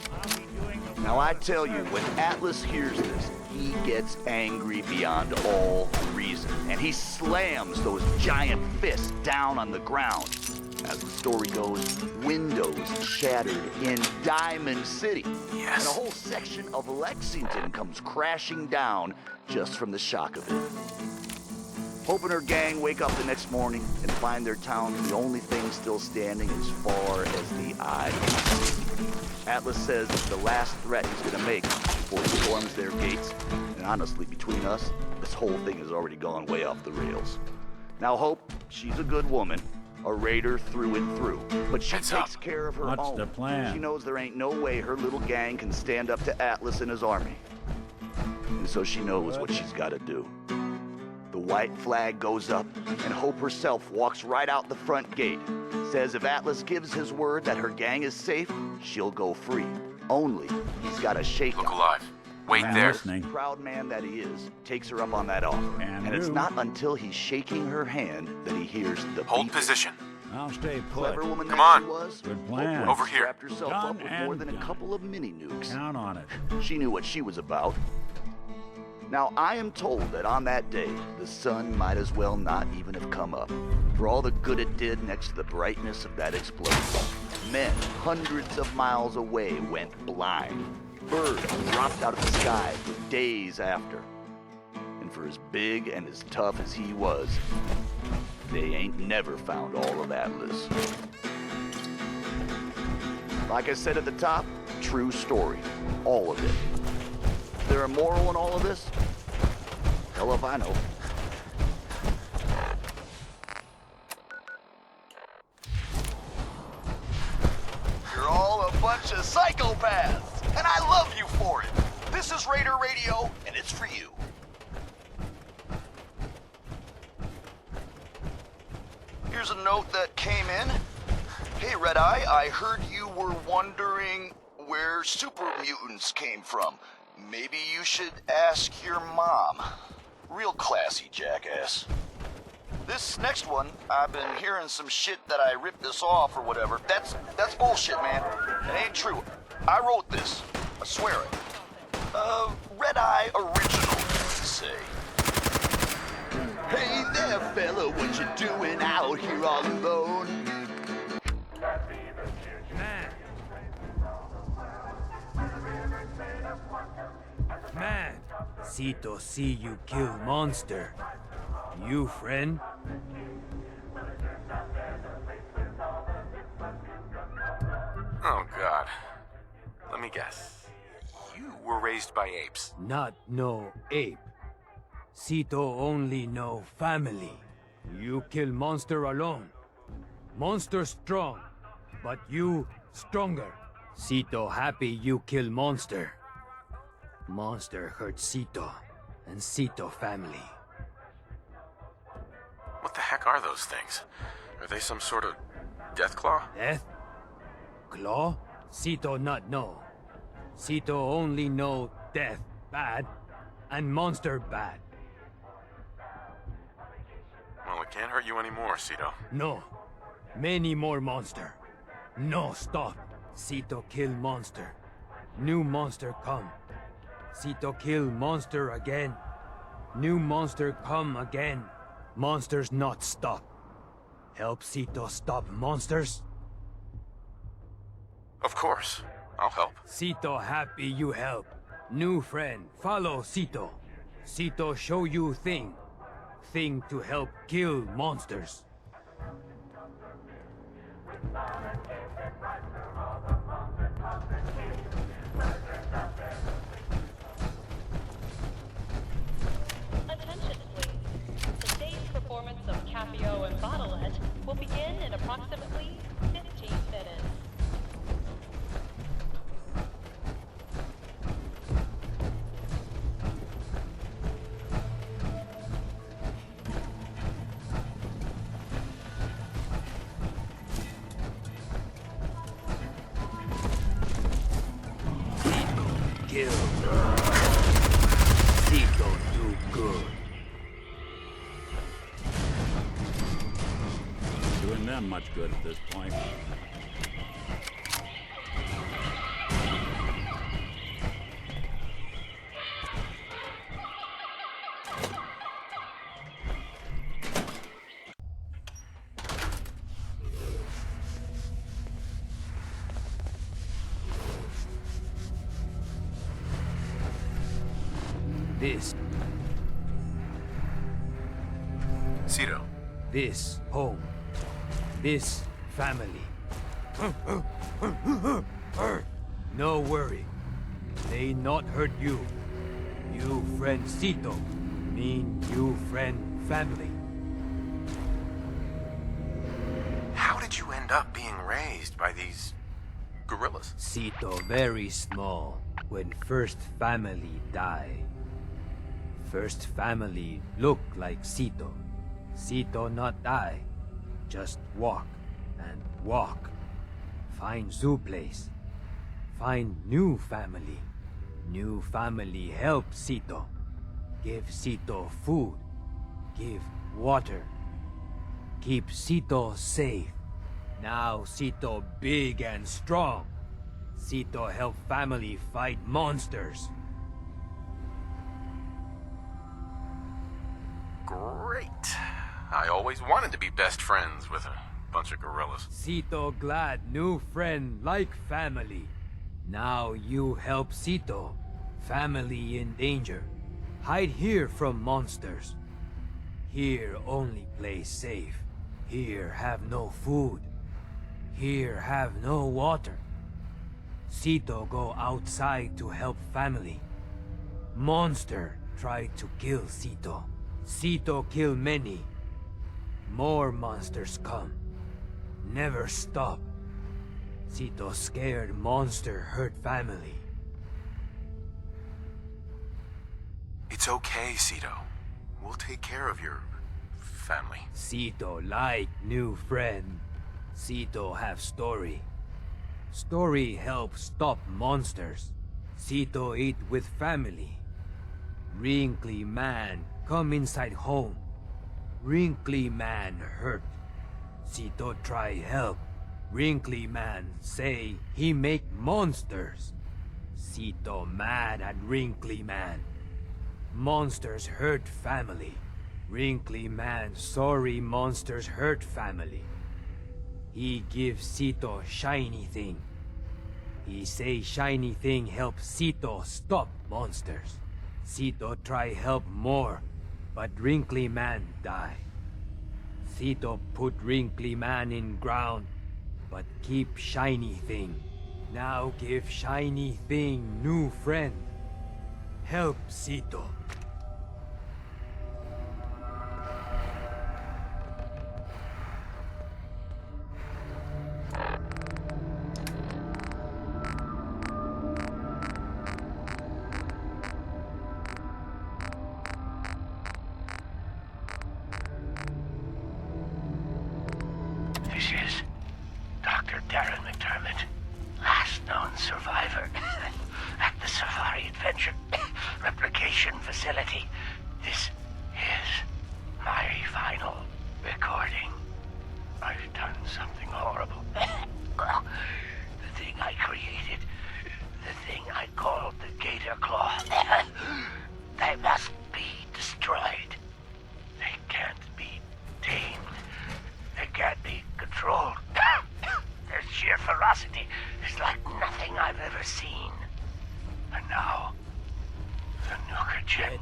[SPEAKER 20] Now I tell you, when Atlas hears this, he gets angry beyond all reason, and he slams those giant fists down on the ground. As the story goes, windows shattered in Diamond City.
[SPEAKER 3] Yes.
[SPEAKER 20] And a whole section of Lexington comes crashing down just from the shock of it. Hope and her gang wake up the next morning and find their town the only thing still standing as far as the eye can see. Atlas says it's the last threat he's gonna make before he storms their gates. And honestly, between us, this whole thing has already gone way off the rails. Now Hope, she's a good woman, a raider through and through, but she takes care of her own.
[SPEAKER 12] What's the plan?
[SPEAKER 20] She knows there ain't no way her little gang can stand up to Atlas and his army. And so she knows what she's gotta do. The white flag goes up, and Hope herself walks right out the front gate. Says if Atlas gives his word that her gang is safe, she'll go free. Only he's got a shake.
[SPEAKER 3] Look alive. Wait there.
[SPEAKER 20] Proud man that he is, takes her up on that offer. And it's not until he's shaking her hand that he hears the
[SPEAKER 3] Hold
[SPEAKER 20] beeping.
[SPEAKER 3] position.
[SPEAKER 12] I'll stay put.
[SPEAKER 20] Clever woman
[SPEAKER 3] Come
[SPEAKER 20] that
[SPEAKER 3] on.
[SPEAKER 20] she was.
[SPEAKER 12] Good plan.
[SPEAKER 3] Over here.
[SPEAKER 20] Wrapped herself up with more than a couple of mini nukes.
[SPEAKER 12] Count on it.
[SPEAKER 20] She knew what she was about. Now, I am told that on that day, the sun might as well not even have come up, for all the good it did next to the brightness of that explosion. Men hundreds of miles away went blind. Birds dropped out of the sky for days after. And for as big and as tough as he was, they ain't never found all of Atlas. Like I said at the top, true story. All of it. Is there a moral in all of this? Hell if I know. You're all a bunch of psychopaths, and I love you for it. This is Raider Radio, and it's for you. Here's a note that came in. Hey, Red Eye, I heard you were wondering where super mutants came from. Maybe you should ask your mom. Real classy, jackass. This next one, I've been hearing some shit that I ripped this off or whatever. That's bullshit, man. It ain't true. I wrote this. I swear it. Red Eye Original, say. Hey there, fella, what you doing out here all alone?
[SPEAKER 11] Man, Sito see you kill monster. You friend?
[SPEAKER 3] Oh, God.
[SPEAKER 8] Let me guess. You were raised by apes.
[SPEAKER 11] Not no ape. Sito only know family. You kill monster alone. Monster strong, but you stronger. Sito happy you kill monster. Monster hurt Sito and Sito family.
[SPEAKER 8] What the heck are those things? Are they some sort of death claw?
[SPEAKER 11] Death? Claw? Sito not know. Sito only know death bad and monster bad.
[SPEAKER 8] Well, it can't hurt you anymore, Sito.
[SPEAKER 11] No. Many more monster. No stop. Sito kill monster. New monster come. Sito kill monster again. New monster come again. Monsters not stop. Help Sito stop monsters?
[SPEAKER 8] Of course. I'll help.
[SPEAKER 11] Sito happy you help. New friend, follow Sito. Sito show you thing. Thing to help kill monsters.
[SPEAKER 6] Attention, please. The stage performance of Cappy and Gauntlet will begin in approximately 15 minutes.
[SPEAKER 11] Kill. Sito do good.
[SPEAKER 12] Doing them much good at this point.
[SPEAKER 11] This.
[SPEAKER 8] Sito.
[SPEAKER 11] This home. This family. No worry. They not hurt you. You friend Sito. Mean you friend family.
[SPEAKER 8] How did you end up being raised by these gorillas?
[SPEAKER 11] Sito very small when first family die. First family look like Sito. Sito not die. Just walk and walk. Find zoo place. Find new family. New family help Sito. Give Sito food. Give water. Keep Sito safe. Now Sito big and strong. Sito help family fight monsters.
[SPEAKER 8] Great. I always wanted to be best friends with a bunch of gorillas.
[SPEAKER 11] Sito glad new friend like family. Now you help Sito. Family in danger. Hide here from monsters. Here only play safe. Here have no food. Here have no water. Sito go outside to help family. Monster try to kill Sito. Sito kill many. More monsters come. Never stop. Sito scared monster hurt family.
[SPEAKER 8] It's okay, Sito. We'll take care of your family.
[SPEAKER 11] Sito like new friend. Sito have story. Story help stop monsters. Sito eat with family. Wrinkly man come inside home. Wrinkly man hurt. Sito try help. Wrinkly man say he make monsters. Sito mad at Wrinkly man. Monsters hurt family. Wrinkly man sorry monsters hurt family. He give Sito shiny thing. He say shiny thing help Sito stop monsters. Sito try help more, but Wrinkly man die. Sito put Wrinkly man in ground, but keep shiny thing. Now give shiny thing new friend. Help Sito.
[SPEAKER 2] This is Dr. Darren McDermott, last known survivor at the Safari Adventure Replication Facility. This is my final recording. I've done something horrible. The thing I created, the thing I called the Gator Claw, they must be destroyed. They can't be tamed. They can't be controlled. Their sheer ferocity is like nothing I've ever seen. And now, the Nuka Gem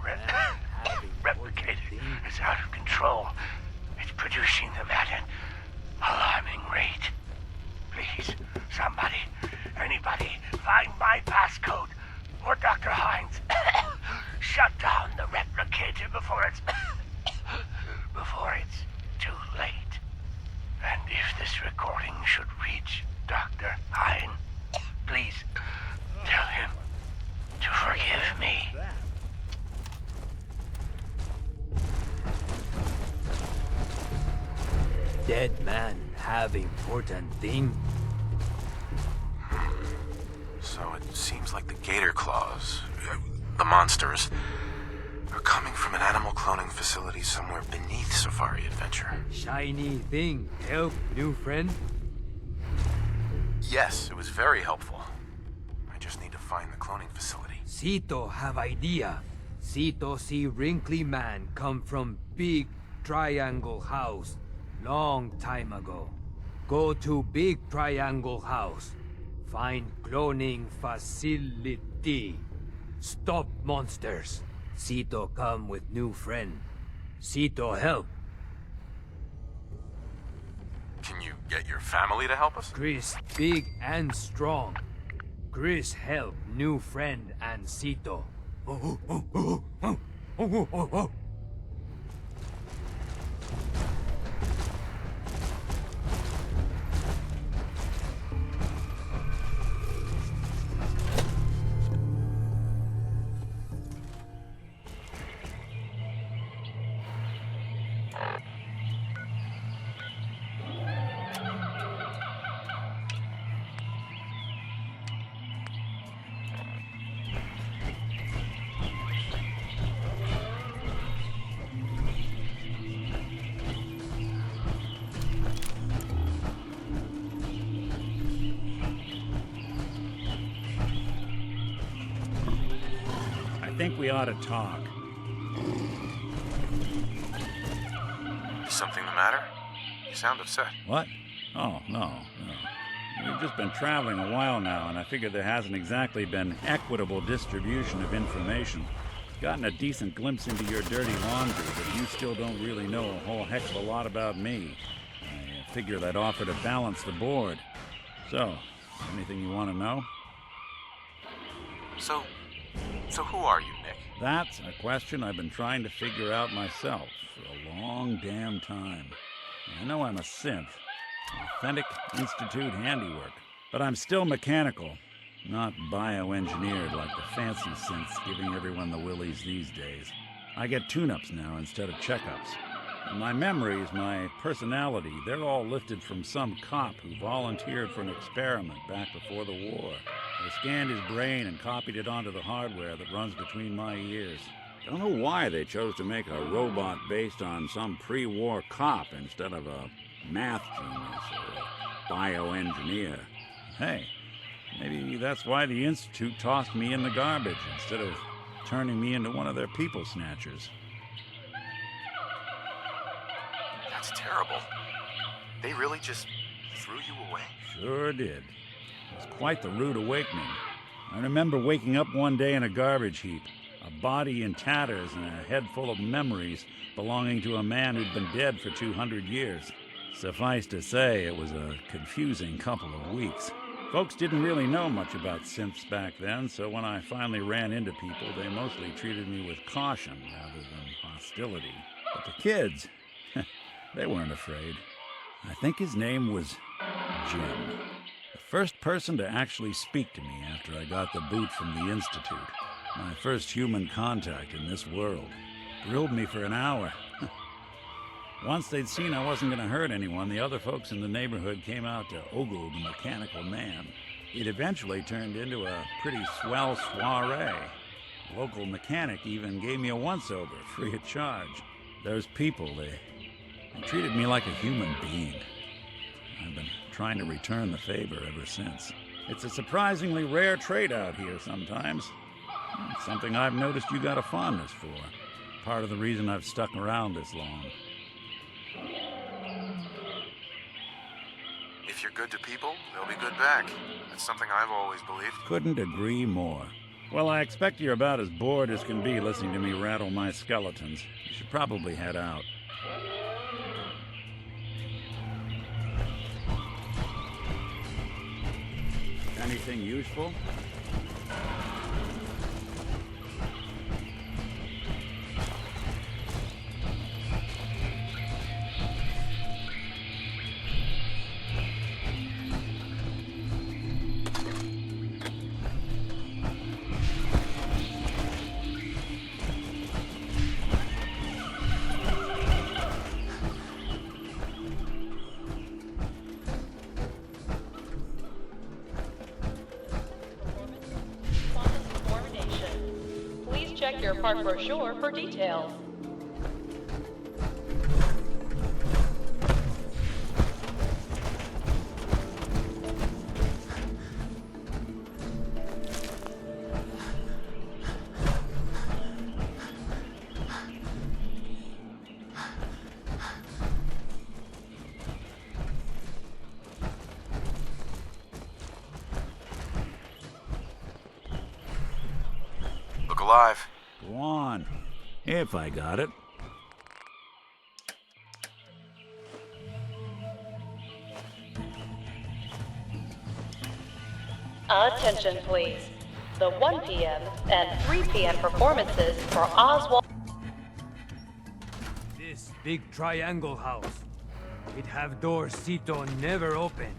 [SPEAKER 2] replicator is out of control. It's producing them at an alarming rate. Please, somebody, anybody, find my passcode or Dr. Hines. Shut down the replicator before it's too late. And if this recording should reach Dr. Hine, please tell him to forgive me.
[SPEAKER 11] Dead man have important thing?
[SPEAKER 8] So it seems like the Gator Claws, the monsters, are coming from an animal cloning facility somewhere beneath Safari Adventure.
[SPEAKER 11] Shiny thing help new friend?
[SPEAKER 8] Yes, it was very helpful. I just need to find the cloning facility.
[SPEAKER 11] Sito have idea. Sito see wrinkly man come from big triangle house long time ago. Go to big triangle house. Find cloning facility. Stop monsters. Sito come with new friend. Sito help.
[SPEAKER 8] Can you get your family to help us?
[SPEAKER 11] Chris big and strong. Chris help new friend and Sito.
[SPEAKER 12] I think we ought to talk.
[SPEAKER 8] Is something the matter? You sound upset.
[SPEAKER 12] What? Oh, no. We've just been traveling a while now, and I figure there hasn't exactly been equitable distribution of information. Gotten a decent glimpse into your dirty laundry, but you still don't really know a whole heck of a lot about me. I figured I'd offer to balance the board. So, anything you want to know?
[SPEAKER 8] So who are you, Nick?
[SPEAKER 12] That's a question I've been trying to figure out myself for a long damn time. I know I'm a synth, authentic Institute handiwork, but I'm still mechanical, not bioengineered like the fancy synths giving everyone the willies these days. I get tune-ups now instead of checkups. And my memories, my personality, they're all lifted from some cop who volunteered for an experiment back before the war. They scanned his brain and copied it onto the hardware that runs between my ears. Don't know why they chose to make a robot based on some pre-war cop instead of a math genius or a bioengineer. Hey, maybe that's why the Institute tossed me in the garbage instead of turning me into one of their people snatchers.
[SPEAKER 8] That's terrible. They really just threw you away?
[SPEAKER 12] Sure did. It was quite the rude awakening. I remember waking up one day in a garbage heap, a body in tatters and a head full of memories belonging to a man who'd been dead for 200 years. Suffice to say, it was a confusing couple of weeks. Folks didn't really know much about synths back then, so when I finally ran into people, they mostly treated me with caution rather than hostility. But the kids, they weren't afraid. I think his name was Jim. The first person to actually speak to me after I got the boot from the Institute. My first human contact in this world. Grilled me for an hour. Once they'd seen I wasn't going to hurt anyone, the other folks in the neighborhood came out to ogle the mechanical man. It eventually turned into a pretty swell soiree. The local mechanic even gave me a once-over, free of charge. Those people, they treated me like a human being. I've been trying to return the favor ever since. It's a surprisingly rare trait out here sometimes. It's something I've noticed you got a fondness for. Part of the reason I've stuck around this long.
[SPEAKER 8] If you're good to people, they'll be good back. That's something I've always believed.
[SPEAKER 12] Couldn't agree more. Well, I expect you're about as bored as can be listening to me rattle my skeletons. You should probably head out. Anything useful?
[SPEAKER 6] Check your park brochure for details.
[SPEAKER 8] Look alive.
[SPEAKER 12] Go on, if I got it.
[SPEAKER 6] Attention, please. The 1 p.m. and 3 p.m. performances for Oswald.
[SPEAKER 11] This big triangle house. It have doors Sito never opened.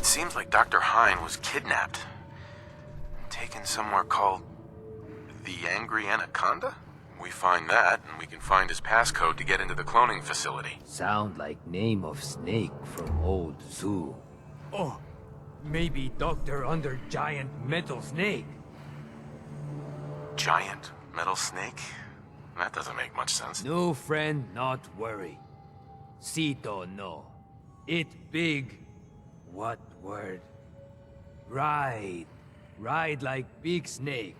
[SPEAKER 8] Seems like Dr. Hine was kidnapped. Taken somewhere called the Angry Anaconda? We find that, and we can find his passcode to get into the cloning facility.
[SPEAKER 13] Sound like name of snake from old zoo.
[SPEAKER 11] Oh, maybe Doctor under giant metal snake.
[SPEAKER 8] Giant metal snake? That doesn't make much sense.
[SPEAKER 11] No, friend, not worry. Sito no. It big. What word? Ride. Ride like big snake.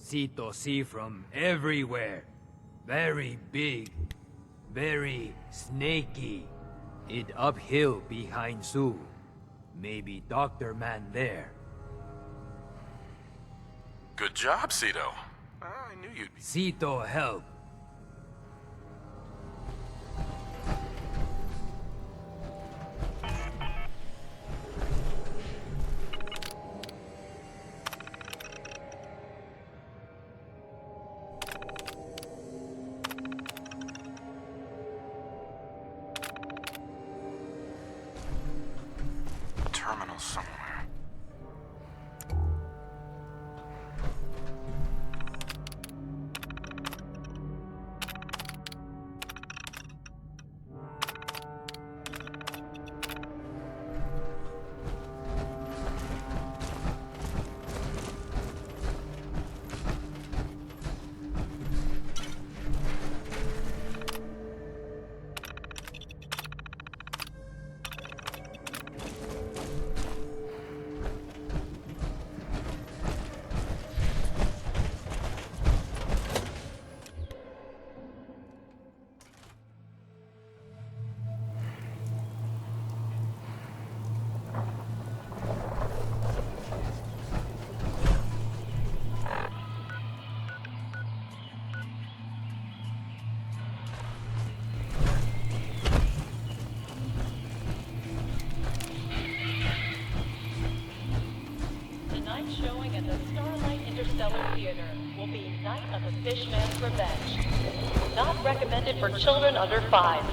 [SPEAKER 11] Sito see from everywhere. Very big. Very snaky. It uphill behind Zoo. Maybe Dr. Man there.
[SPEAKER 8] Good job, Sito. I knew you'd be...
[SPEAKER 11] Sito help.
[SPEAKER 6] tonight's showing at the Starlight Interstellar Theater will be Night of the Fishman's Revenge. Not recommended for children under 5.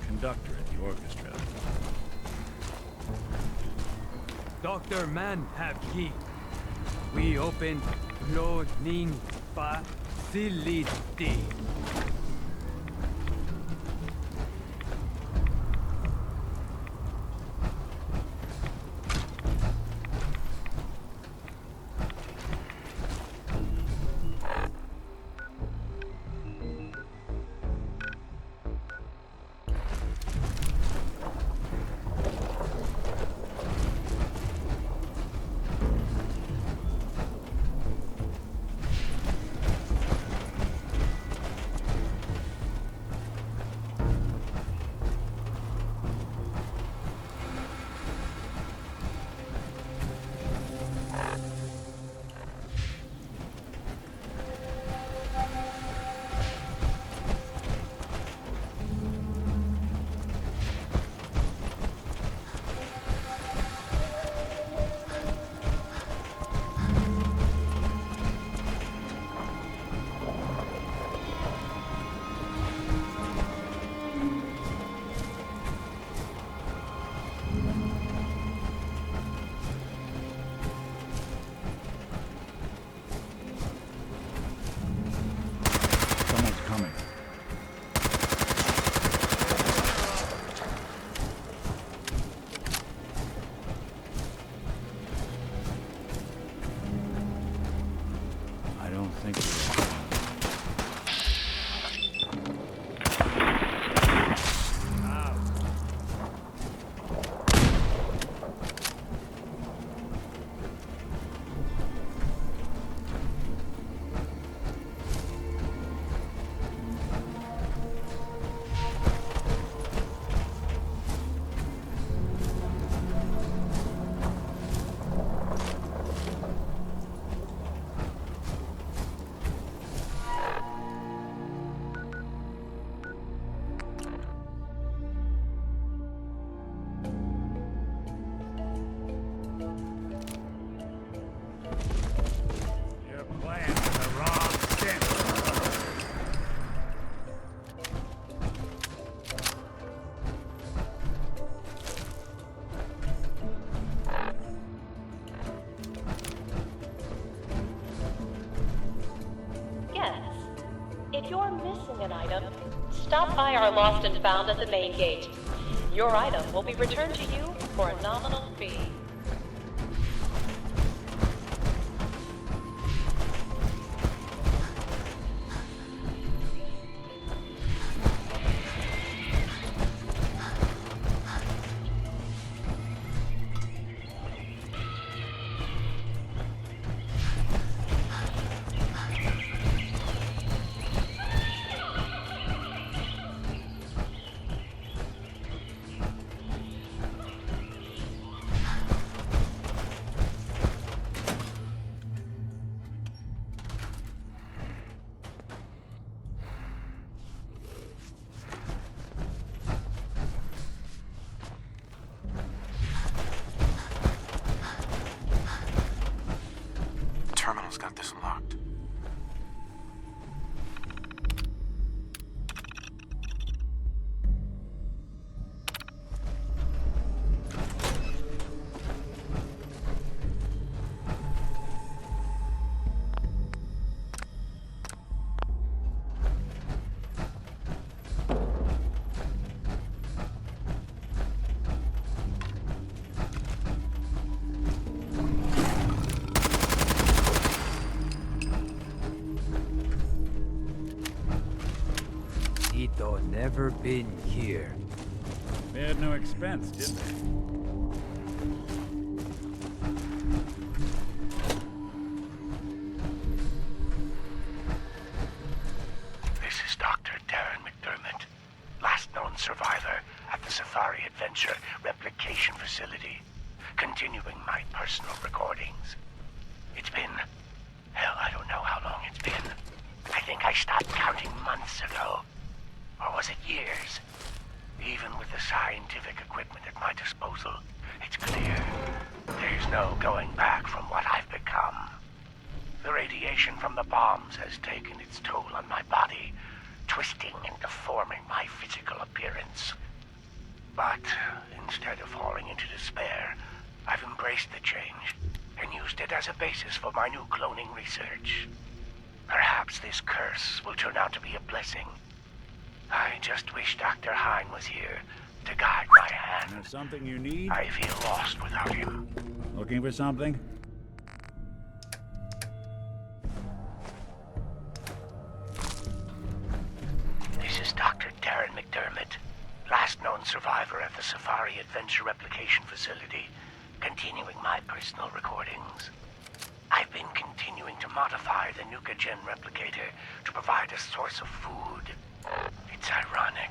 [SPEAKER 12] Conductor at the orchestra.
[SPEAKER 11] Dr. Man have key. We open loading facility.
[SPEAKER 6] If you're missing an item, stop by our Lost and Found at the main gate. Your item will be returned to you for a nominal fee.
[SPEAKER 8] Terminal's got this locked.
[SPEAKER 13] Sito never been here.
[SPEAKER 12] They had no expense, did they?
[SPEAKER 2] This is Dr. Darren McDermott, last known survivor at the Safari Adventure Replication Facility, continuing my personal recordings. It's been... hell, I don't know how long it's been. I think I stopped counting months ago. Or was it years? Even with the scientific equipment at my disposal, it's clear there's no going back from what I've become. The radiation from the bombs has taken its toll on my body, twisting and deforming my physical appearance. But instead of falling into despair, I've embraced the change and used it as a basis for my new cloning research. Perhaps this curse will turn out to be a blessing. I just wish Dr. Hine was here to guide my hand.
[SPEAKER 12] There's something you need?
[SPEAKER 2] I feel lost without him.
[SPEAKER 12] Looking for something?
[SPEAKER 2] This is Dr. Darren McDermott, last known survivor at the Safari Adventure Replication Facility, continuing my personal recordings. I've been continuing to modify the Nuka-Gen replicator to provide a source of food. It's ironic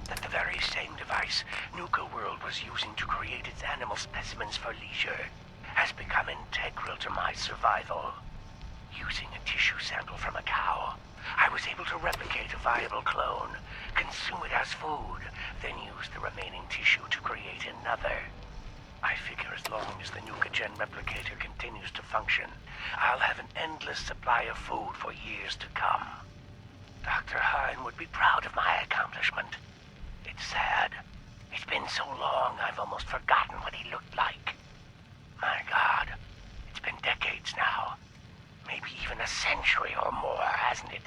[SPEAKER 2] that the very same device Nuka World was using to create its animal specimens for leisure has become integral to my survival. Using a tissue sample from a cow, I was able to replicate a viable clone, consume it as food, then use the remaining tissue to create another. I figure as long as the Nuka-Gen replicator continues to function, I'll have an endless supply of food for years to come. Dr. Hine would be proud of my accomplishment. It's sad. It's been so long, I've almost forgotten what he looked like. My God, it's been decades now. Maybe even a century or more, hasn't it?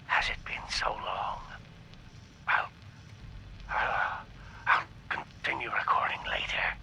[SPEAKER 2] Has it been so long? I'll continue recording later.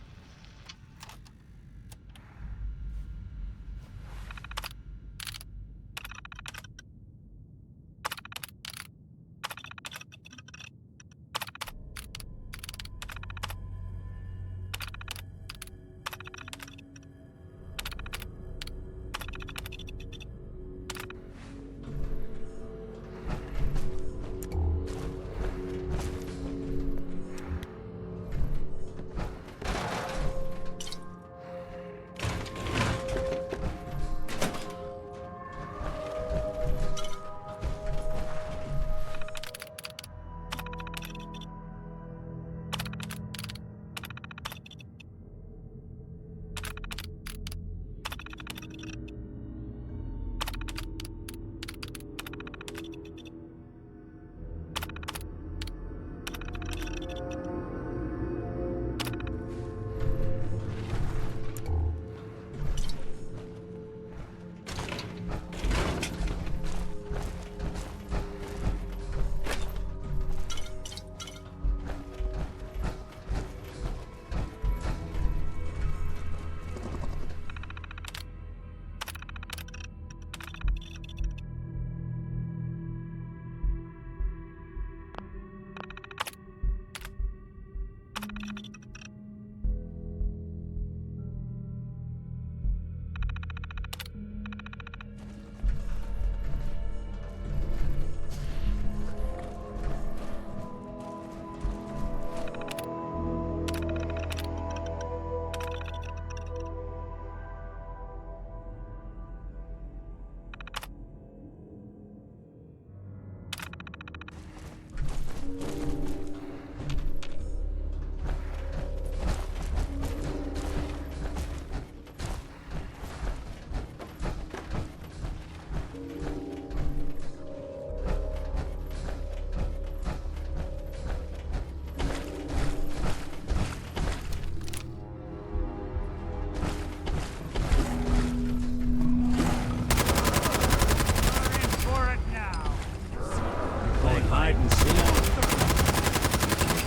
[SPEAKER 12] hide and seek.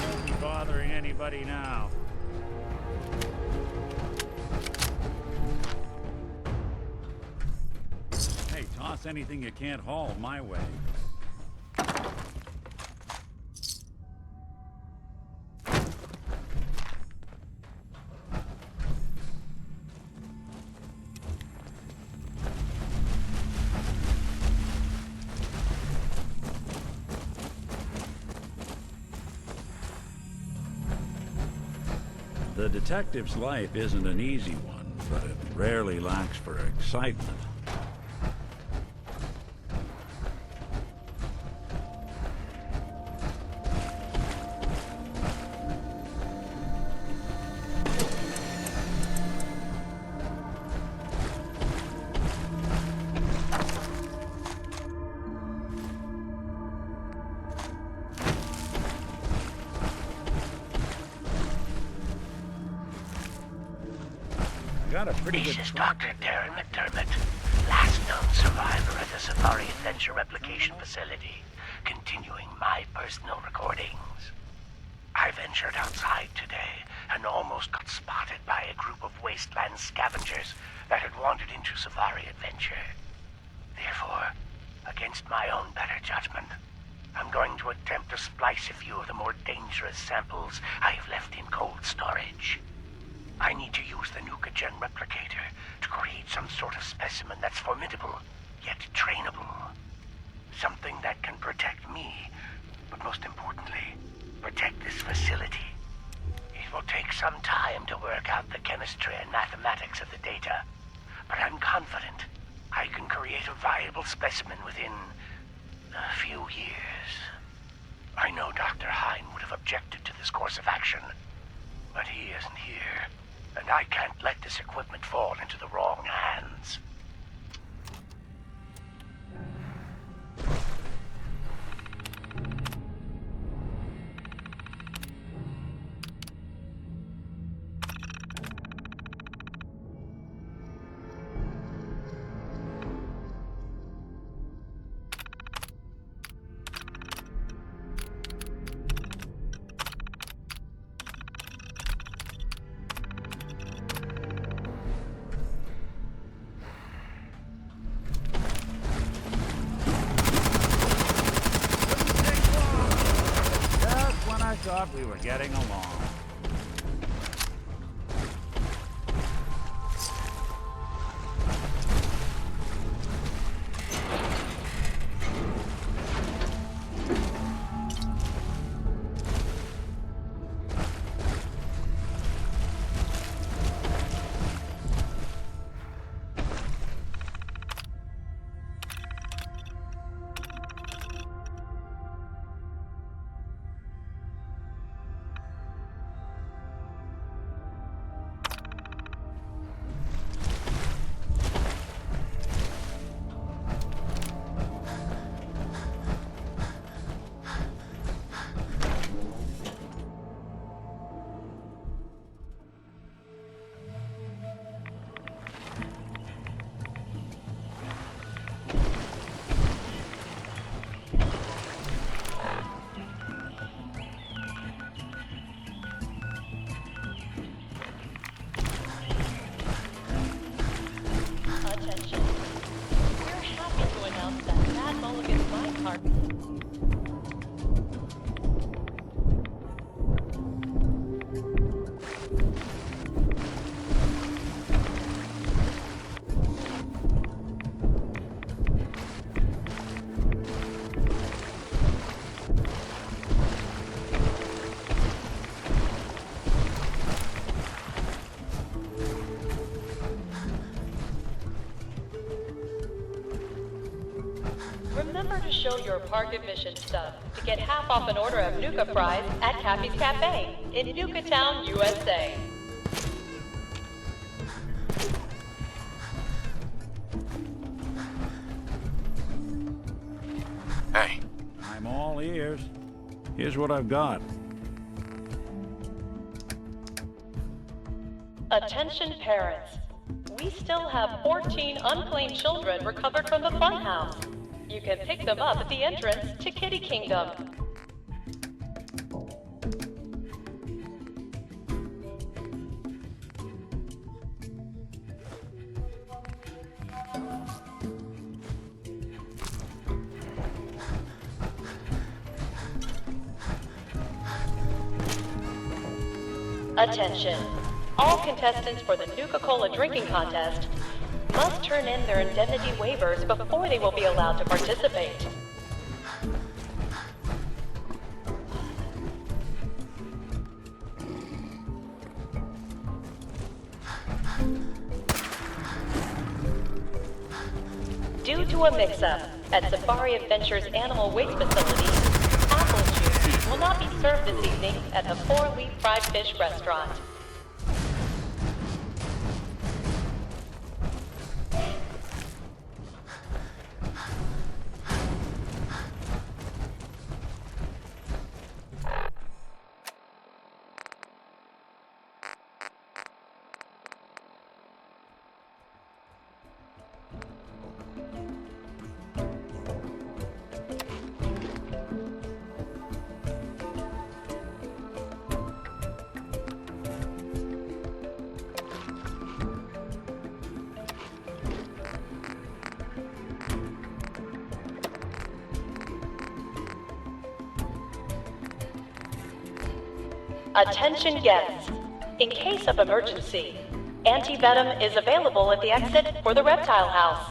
[SPEAKER 12] Won't be bothering anybody now. Hey, toss anything you can't haul my way. The detective's life isn't an easy one, but it rarely lacks for excitement.
[SPEAKER 2] This is Dr. Darren McDermott, last known survivor at the Safari Adventure Replication Facility, continuing my personal recordings. I ventured outside today and almost got spotted by a group of wasteland scavengers that had wandered into Safari Adventure. Therefore, against my own better judgment, I'm going to attempt to splice a few of the more dangerous samples I've left in cold storage. I need to use the Nuka-Gen replicator to create some sort of specimen that's formidable, yet trainable. Something that can protect me, but most importantly, protect this facility. It will take some time to work out the chemistry and mathematics of the data, but I'm confident I can create a viable specimen within a few years. I know Dr. Hine would have objected to this course of action, but he isn't here. And I can't let this equipment fall into the wrong hands.
[SPEAKER 12] Thought we were getting along.
[SPEAKER 6] Remember to show your park admission stub to get half off an order of Nuka fries at Cappy's Cafe in Nukatown, USA.
[SPEAKER 8] Hey.
[SPEAKER 12] I'm all ears. Here's what I've got.
[SPEAKER 6] Attention parents. We still have 14 unclaimed children recovered from the funhouse. You can pick them up at the entrance to Kitty Kingdom. Attention. All contestants for the Nuka-Cola drinking contest must turn in their indemnity waivers before they will be allowed to participate. Due to a mix-up at Safari Adventure's Animal Waste Facility, apple juice will not be served this evening at the 4-Leaf Fried Fish restaurant. Attention guests. In case of emergency, anti-venom is available at the exit for the reptile house.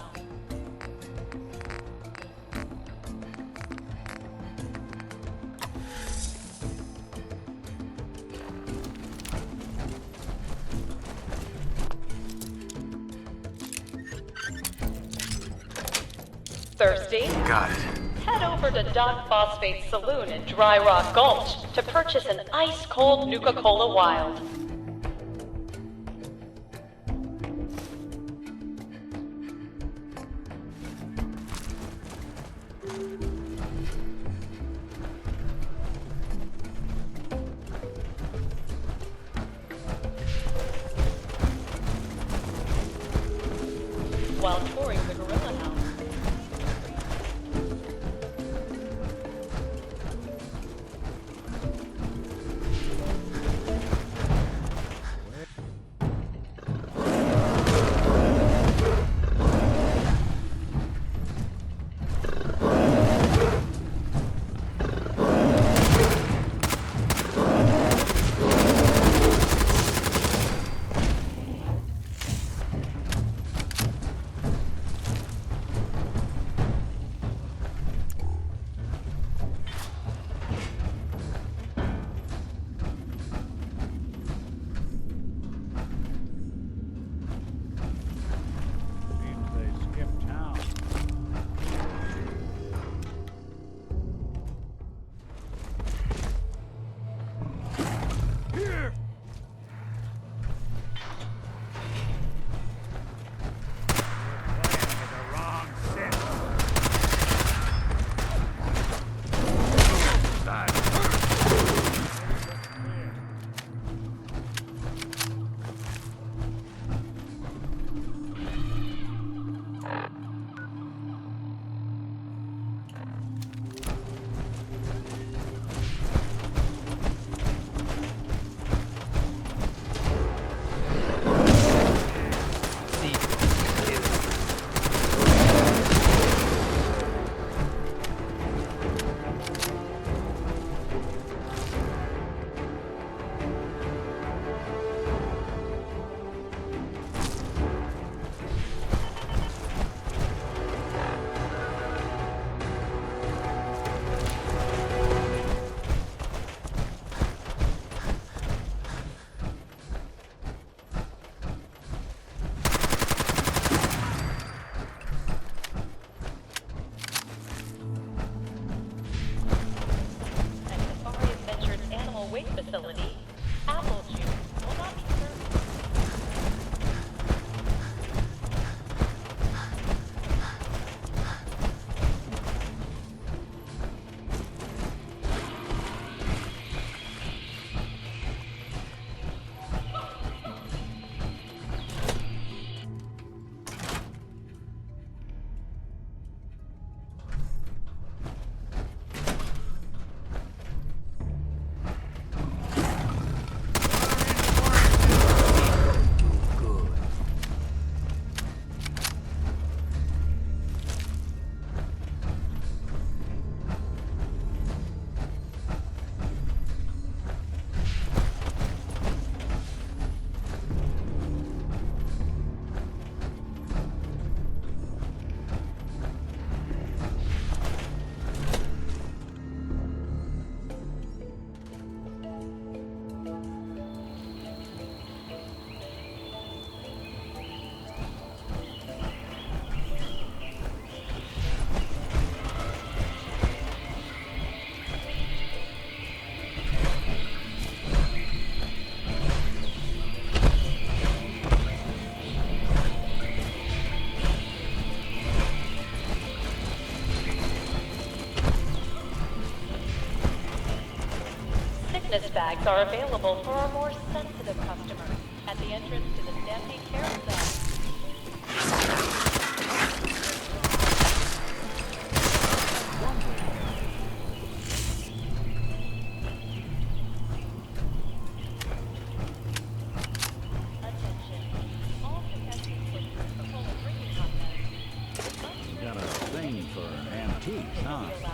[SPEAKER 6] Thirsty?
[SPEAKER 8] Got it.
[SPEAKER 6] Head over to Doc Phosphate's saloon in Dry Rock Gulch to purchase an ice-cold Nuka-Cola Wild. While touring the Gorilla House. Fitness bags are available for our more sensitive customers at the entrance to the Stampede Carousel.
[SPEAKER 12] You got a thing for antiques, huh?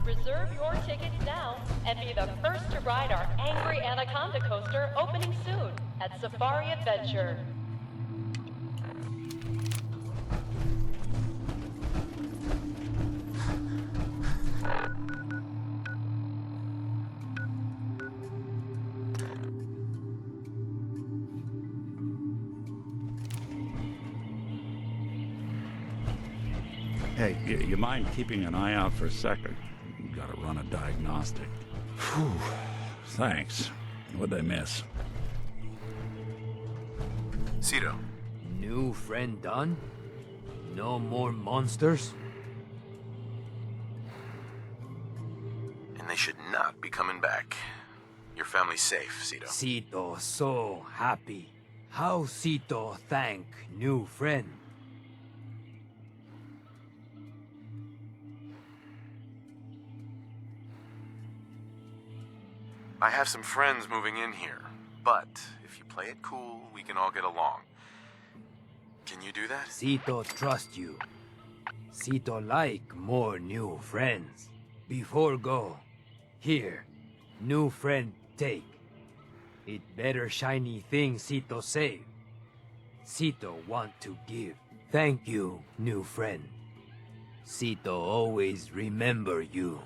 [SPEAKER 6] Reserve your tickets now and be the first to ride our Angry Anaconda coaster opening soon at Safari Adventure.
[SPEAKER 12] Hey, you mind keeping an eye out for a second? Gotta run a diagnostic. Whew. Thanks. What'd I miss?
[SPEAKER 13] Sito. New friend done? No more monsters?
[SPEAKER 8] And they should not be coming back. Your family's safe, Sito.
[SPEAKER 13] Sito so happy. How Sito thank new friend?
[SPEAKER 8] I have some friends moving in here, but if you play it cool, we can all get along. Can you do that?
[SPEAKER 13] Sito trust you. Sito like more new friends. Before go, here, new friend take. It better shiny thing Sito save. Sito want to give. Thank you, new friend. Sito always remember you.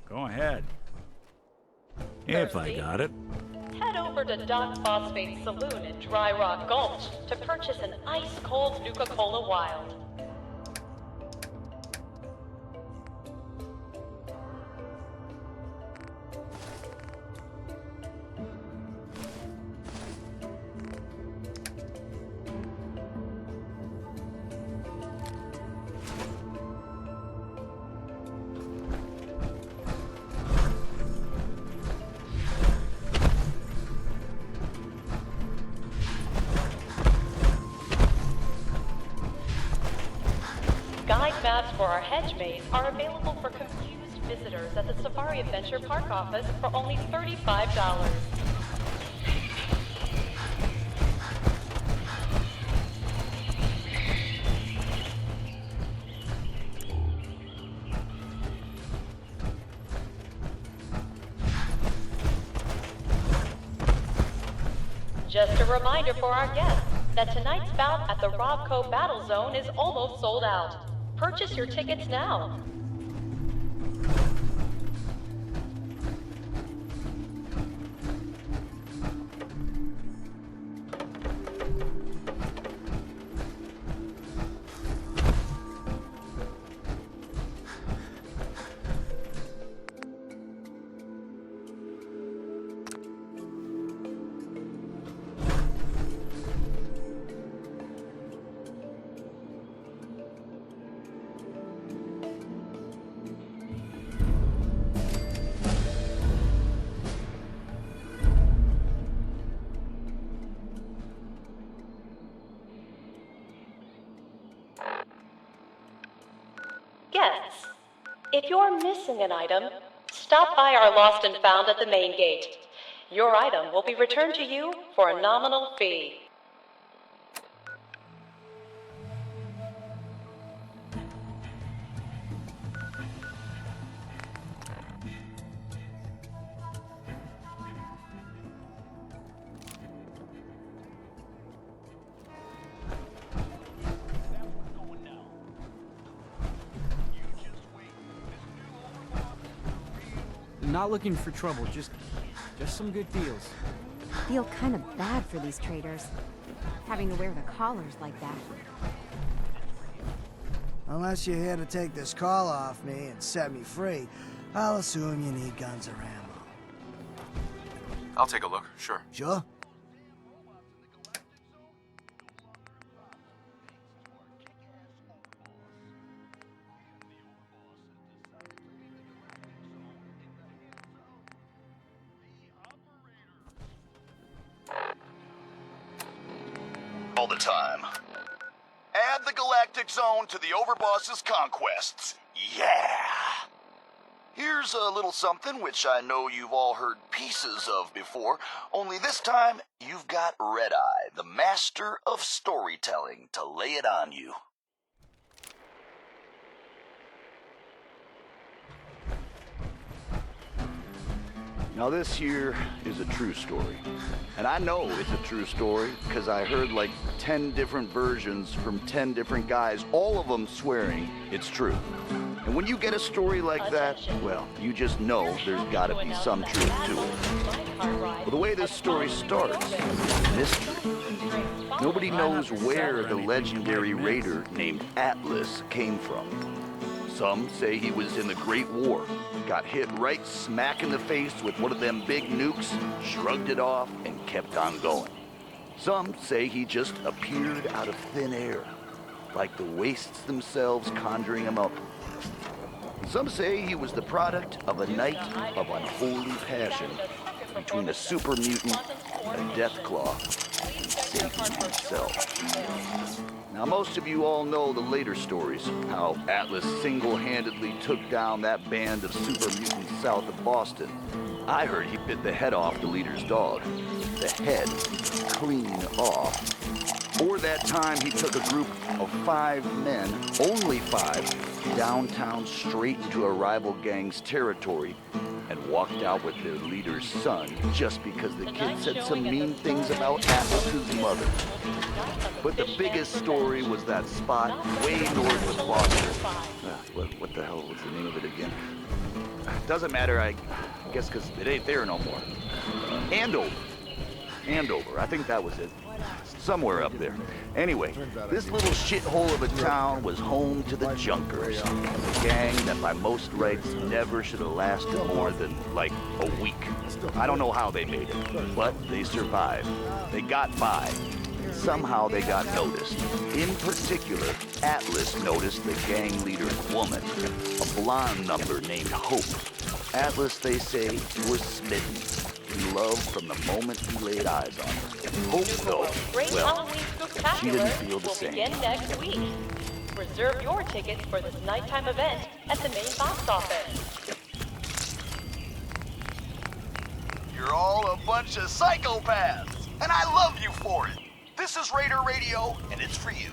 [SPEAKER 12] Go ahead. If I got it.
[SPEAKER 6] Head over to Doc Phosphate's saloon in Dry Rock Gulch to purchase an ice-cold Nuka-Cola Wild. Guide maps for our hedge maze are available for confused visitors at the Safari Adventure Park office for only $35. Just a reminder for our guests that tonight's bout at the Robco Battle Zone is almost sold out. Purchase your tickets now. Guests, if you're missing an item, stop by our Lost and Found at the main gate. Your item will be returned to you for a nominal fee.
[SPEAKER 11] Not looking for trouble, just some good deals.
[SPEAKER 17] Feel kind of bad for these traders, having to wear the collars like that.
[SPEAKER 16] Unless you're here to take this call off me and set me free, I'll assume you need guns or ammo.
[SPEAKER 8] I'll take a look, sure.
[SPEAKER 16] Sure?
[SPEAKER 14] All the time. Add the Galactic Zone to the Overboss's conquests. Yeah! Here's a little something which I know you've all heard pieces of before, only this time you've got Red Eye, the master of storytelling, to lay it on you.
[SPEAKER 20] Now this here is a true story. And I know it's a true story because I heard like 10 different versions from 10 different guys, all of them swearing it's true. And when you get a story like that, well, you just know there's gotta be some truth to it. Well, the way this story starts is mystery. Nobody knows where the legendary raider named Atlas came from. Some say he was in the Great War, got hit right smack in the face with one of them big nukes, shrugged it off, and kept on going. Some say he just appeared out of thin air, like the wastes themselves conjuring him up. Some say he was the product of a night of unholy passion between a super mutant, a deathclaw, and Satan himself. Now, most of you all know the later stories, how Atlas single-handedly took down that band of super mutants south of Boston. I heard he bit the head off the leader's dog. The head clean off. Or that time he took a group of 5 men, only 5, downtown straight into a rival gang's territory and walked out with their leader's son just because the kid said some mean things about Atlas's mother. But the biggest story was that spot way north of Boston. What the hell was the name of it again? Doesn't matter, I guess, because it ain't there no more. Andover. I think that was it. Somewhere up there. Anyway, this little shithole of a town was home to the Junkers, a gang that by most rights never should have lasted more than, like, a week. I don't know how they made it, but they survived. They got by. Somehow they got noticed. In particular, Atlas noticed the gang leader's woman, a blonde number named Hope. Atlas, they say, was smitten. He loved from the moment he laid eyes on her. Hope, though, well, she didn't feel the same.
[SPEAKER 6] Begin next week. Reserve your tickets for this nighttime event at the main box office.
[SPEAKER 14] You're all a bunch of psychopaths, and I love you for it. This is Raider Radio, and it's for you.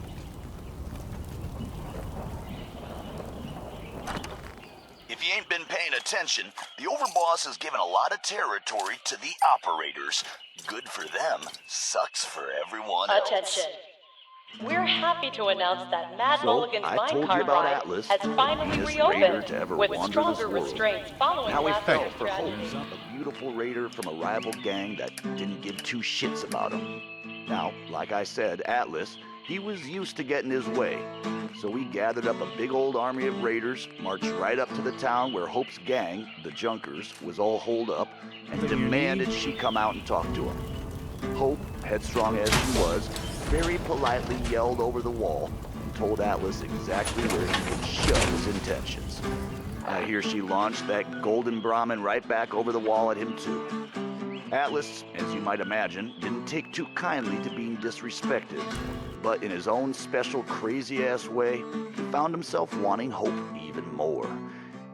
[SPEAKER 14] If you ain't been paying attention, the Overboss has given a lot of territory to the operators. Good for them, sucks for everyone else.
[SPEAKER 6] Attention. We're happy to announce that Mad
[SPEAKER 20] So,
[SPEAKER 6] Mulligan's
[SPEAKER 20] I told you
[SPEAKER 6] minecart
[SPEAKER 20] about
[SPEAKER 6] ride
[SPEAKER 20] Atlas,
[SPEAKER 6] has finally
[SPEAKER 20] this raider
[SPEAKER 6] reopened
[SPEAKER 20] to ever
[SPEAKER 6] with
[SPEAKER 20] wander
[SPEAKER 6] stronger
[SPEAKER 20] this world.
[SPEAKER 6] restraints following
[SPEAKER 20] Now we
[SPEAKER 6] last
[SPEAKER 20] fell
[SPEAKER 6] year's
[SPEAKER 20] for
[SPEAKER 6] tragedy.
[SPEAKER 20] Hope, a beautiful raider from a rival gang that didn't give 2 shits about him. Now, like I said, Atlas, he was used to getting his way. So we gathered up a big old army of raiders, marched right up to the town where Hope's gang, the Junkers, was all holed up, and demanded she come out and talk to him. Hope, headstrong as she was, very politely yelled over the wall and told Atlas exactly where he could shove his intentions. I hear she launched that golden Brahmin right back over the wall at him too. Atlas, as you might imagine, didn't take too kindly to being disrespected, but in his own special crazy-ass way, he found himself wanting Hope even more.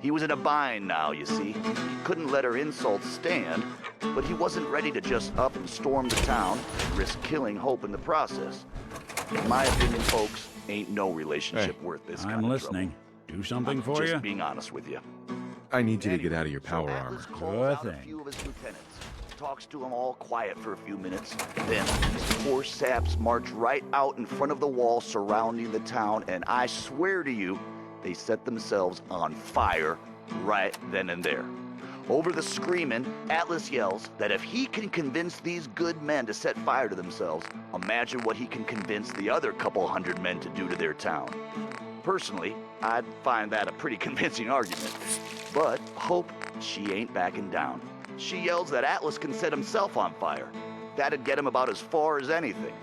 [SPEAKER 20] He was in a bind now, you see. He couldn't let her insults stand, but he wasn't ready to just up and storm the town and risk killing Hope in the process. In my opinion, folks, ain't no relationship worth this kind of trouble.
[SPEAKER 12] I'm listening. Do something for you?
[SPEAKER 20] Just being honest with you.
[SPEAKER 19] I need you to get out of your power armor.
[SPEAKER 20] Good thing. Talks to them all quiet for a few minutes. Then these poor saps march right out in front of the wall surrounding the town, and I swear to you, they set themselves on fire right then and there. Over the screaming, Atlas yells that if he can convince these good men to set fire to themselves, imagine what he can convince the other couple hundred men to do to their town. Personally, I'd find that a pretty convincing argument. But Hope, she ain't backing down. She yells that Atlas can set himself on fire. That'd get him about as far as anything.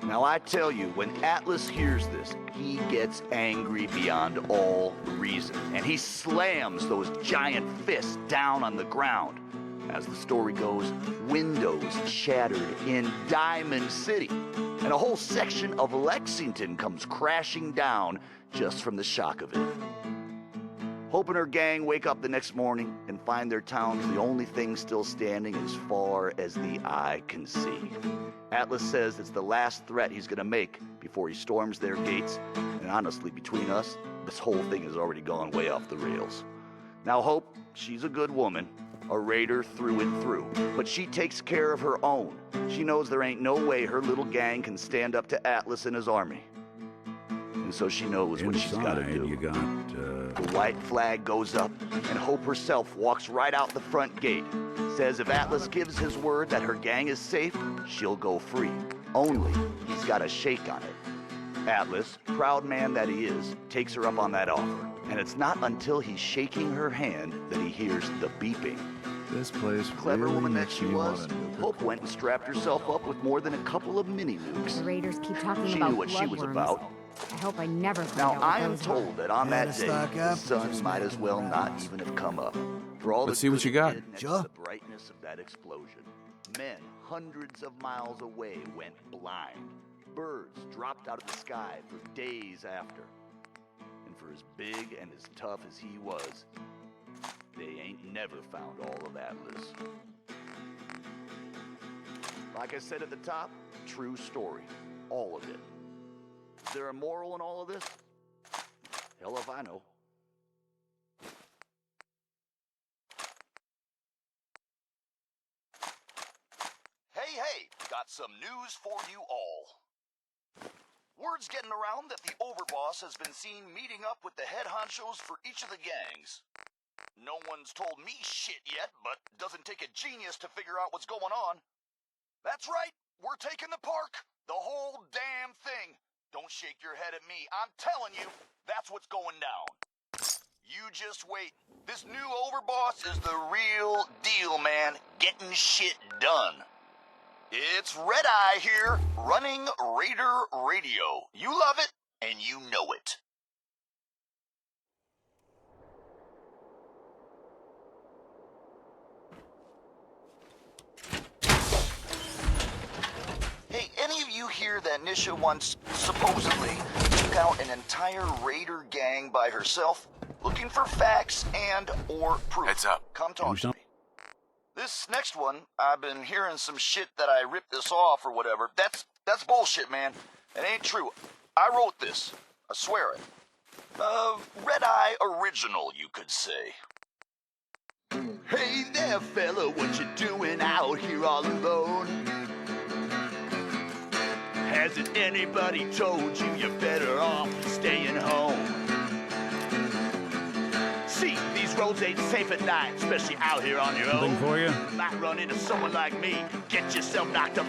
[SPEAKER 20] Now I tell you, when Atlas hears this, he gets angry beyond all reason. And he slams those giant fists down on the ground. As the story goes, windows shattered in Diamond City. And a whole section of Lexington comes crashing down just from the shock of it. Hope and her gang wake up the next morning and find their town's the only thing still standing as far as the eye can see. Atlas says it's the last threat he's gonna make before he storms their gates, and honestly, between us, this whole thing has already gone way off the rails. Now Hope, she's a good woman, a raider through and through, but she takes care of her own. She knows there ain't no way her little gang can stand up to Atlas and his army. And so she knows what she's gotta do.
[SPEAKER 12] You got,
[SPEAKER 20] The white flag goes up, and Hope herself walks right out the front gate. Says if Atlas gives his word that her gang is safe, she'll go free. Only, he's gotta shake on it. Atlas, proud man that he is, takes her up on that offer. And it's not until he's shaking her hand that he hears the beeping.
[SPEAKER 18] This place
[SPEAKER 20] Clever
[SPEAKER 18] really
[SPEAKER 20] woman that
[SPEAKER 18] makes
[SPEAKER 20] she
[SPEAKER 18] me
[SPEAKER 20] was,
[SPEAKER 18] wanna nuke her.
[SPEAKER 20] Hope went and strapped herself up with more than a couple of mini nukes.
[SPEAKER 17] The raiders keep talking
[SPEAKER 20] She
[SPEAKER 17] about
[SPEAKER 20] knew what she was
[SPEAKER 17] bloodworms.
[SPEAKER 20] about.
[SPEAKER 17] I hope I never find
[SPEAKER 20] Now,
[SPEAKER 17] out
[SPEAKER 20] I
[SPEAKER 17] what
[SPEAKER 20] am
[SPEAKER 17] those
[SPEAKER 20] told
[SPEAKER 17] are.
[SPEAKER 20] that on that day,
[SPEAKER 16] stock
[SPEAKER 20] the
[SPEAKER 16] up,
[SPEAKER 20] sun might as well not even have come up. For all
[SPEAKER 19] Let's
[SPEAKER 20] the
[SPEAKER 19] see what
[SPEAKER 20] good
[SPEAKER 19] you got.
[SPEAKER 20] it did next to
[SPEAKER 16] Sure.
[SPEAKER 20] the brightness of that explosion. Men hundreds of miles away went blind. Birds dropped out of the sky for days after. And for as big and as tough as he was, they ain't never found all of Atlas. Like I said at the top, true story. All of it. Is there a moral in all of this? Hell if I know.
[SPEAKER 14] Hey, got some news for you all. Word's getting around that the Overboss has been seen meeting up with the head honchos for each of the gangs. No one's told me shit yet, but doesn't take a genius to figure out what's going on. That's right, we're taking the park. The whole damn thing. Don't shake your head at me. I'm telling you, that's what's going down. You just wait. This new Overboss is the real deal, man. Getting shit done. It's Red Eye here, running Raider Radio. You love it, and you know it. Hey, any of you hear that Nisha once, supposedly, took out an entire Raider gang by herself? Looking for facts and or proof.
[SPEAKER 8] Heads up.
[SPEAKER 14] Come talk to me. This next one, I've been hearing some shit that I ripped this off or whatever. That's bullshit, man. It ain't true. I wrote this. I swear it. Red Eye original, you could say.
[SPEAKER 20] Hey there, fella, what you doing out here all alone? Hasn't anybody told you you're better off staying home? See, these roads ain't safe at night, especially out here on your own.
[SPEAKER 12] Something for you?
[SPEAKER 20] Might run into someone like me, get yourself knocked up.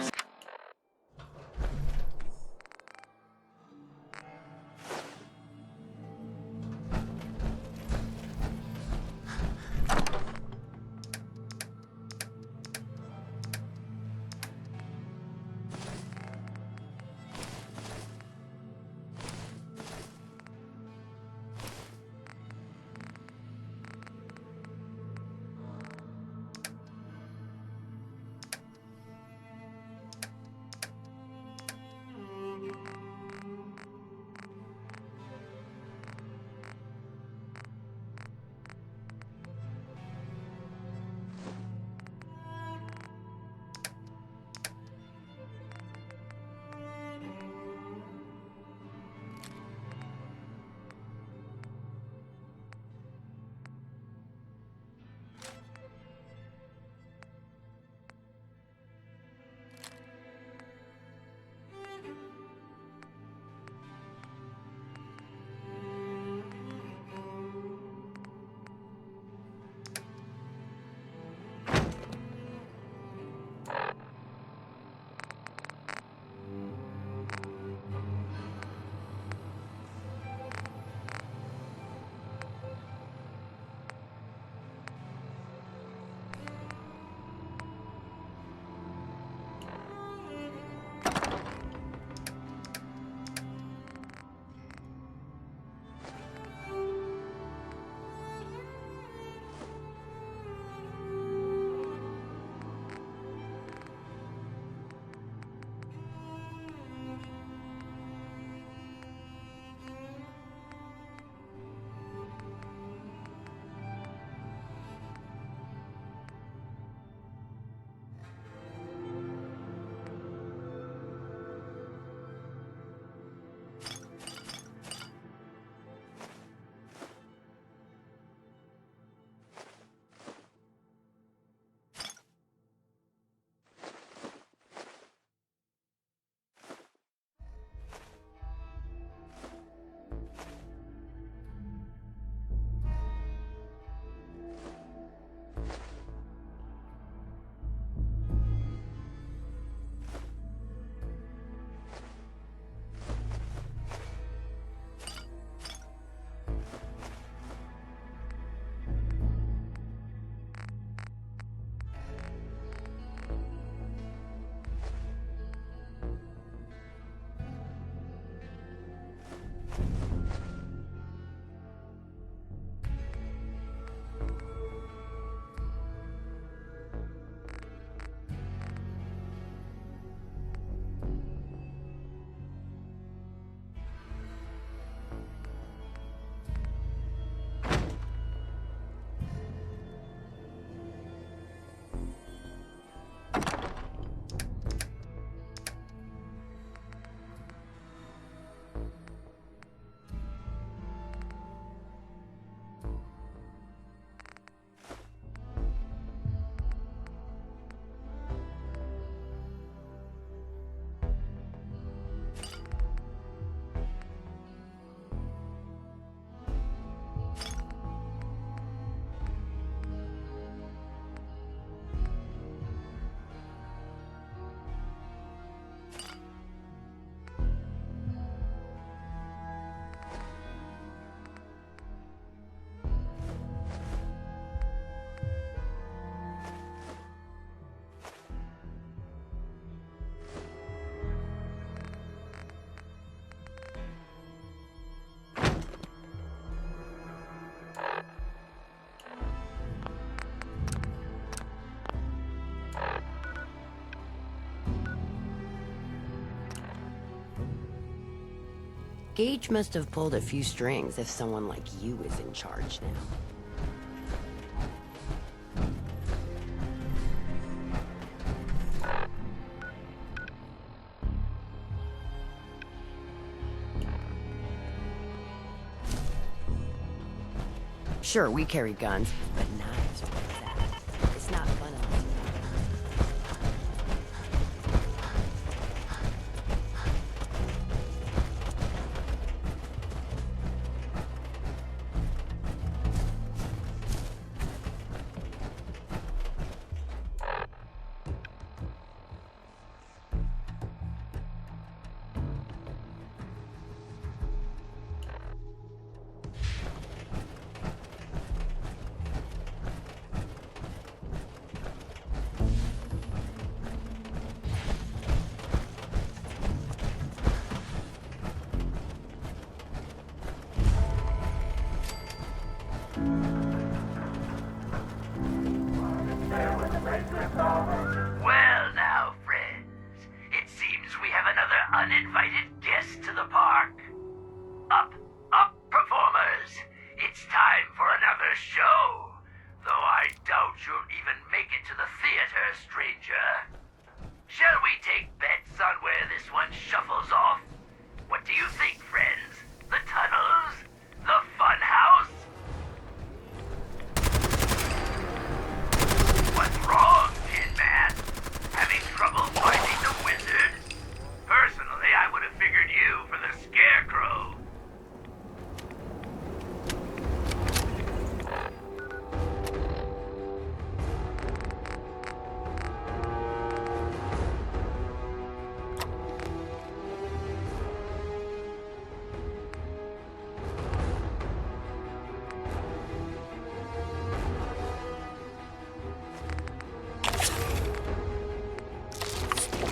[SPEAKER 7] Gage must have pulled a few strings if someone like you is in charge now. Sure, we carry guns, but knives are like that. It's not fun unless you
[SPEAKER 2] Well now, friends, it seems we have another uninvited guest to the park. Up, performers! It's time for another show. Though I doubt you'll even make it to the theater, stranger. Shall we take bets on where this one shuffles off? What do you think, friends? The tunnels? The fun house? What's wrong, Tin Man? Having trouble finding the wizard? Personally, I would have figured you for the scarecrow.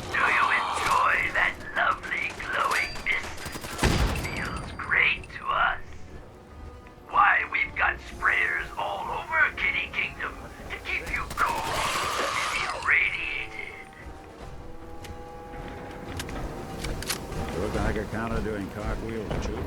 [SPEAKER 2] Do you enjoy that lovely glowing mist? Feels great to us. Why, we've got sprayers all over Kitty Kingdom to keep you cool and irradiated.
[SPEAKER 12] Look like a counter doing cartwheels too.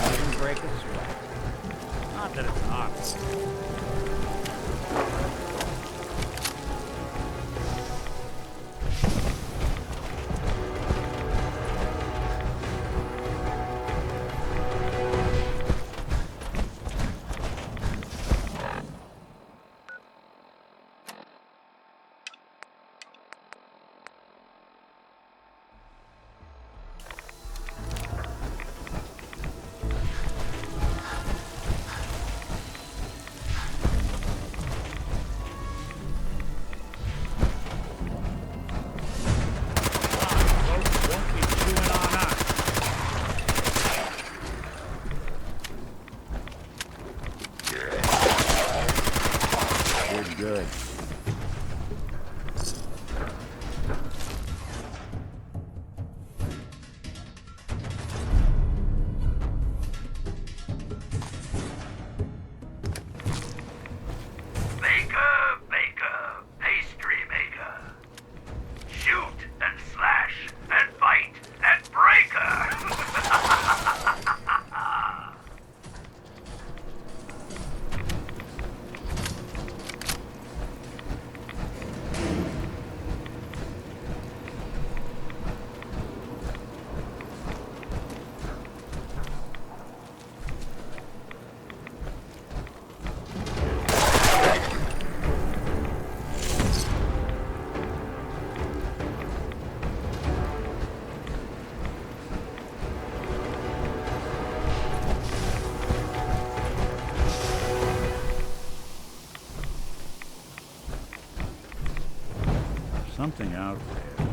[SPEAKER 12] Doesn't break a sweat. Not that it's obvious. Won't be chewing on us. We're good.
[SPEAKER 2] Baker, pastry maker. Shoot and slash and bite and breaker.
[SPEAKER 12] Something out there.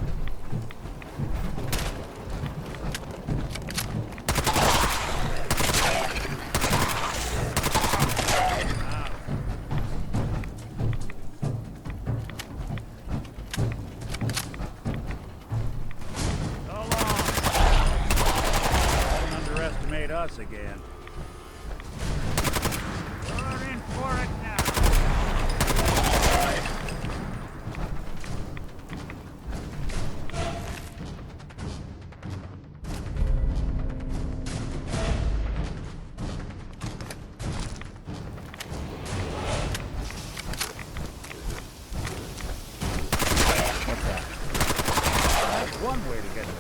[SPEAKER 12] us again. We're in for it now. One way to get it.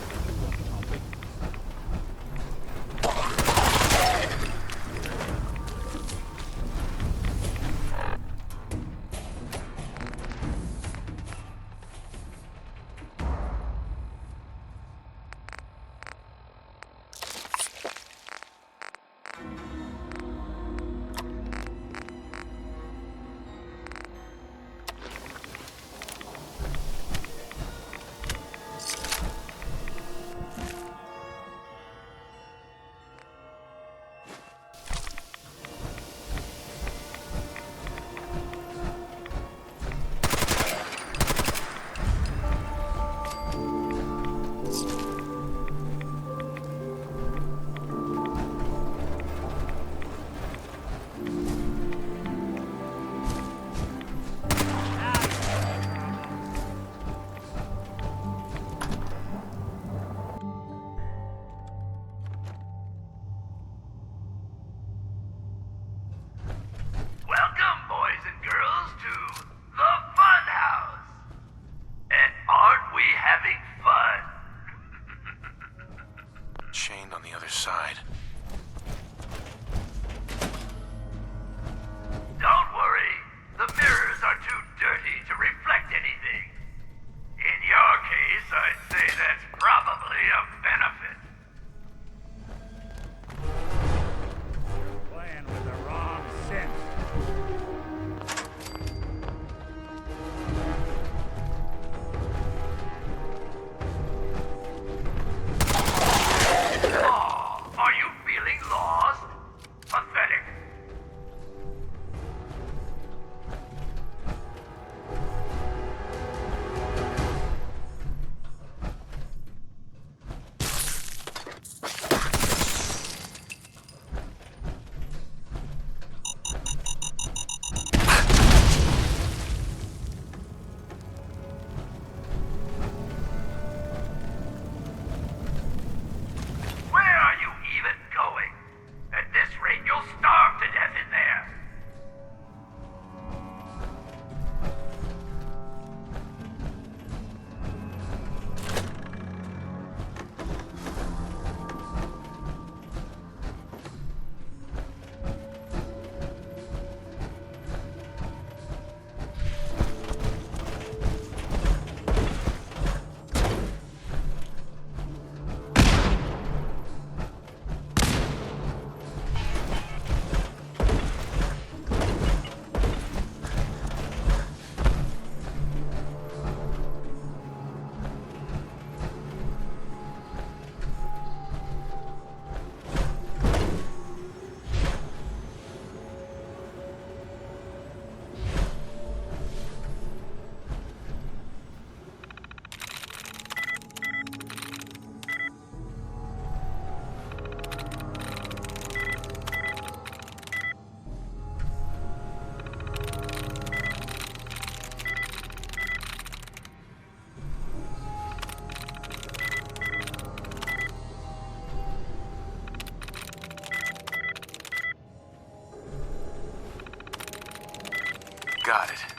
[SPEAKER 8] Got it.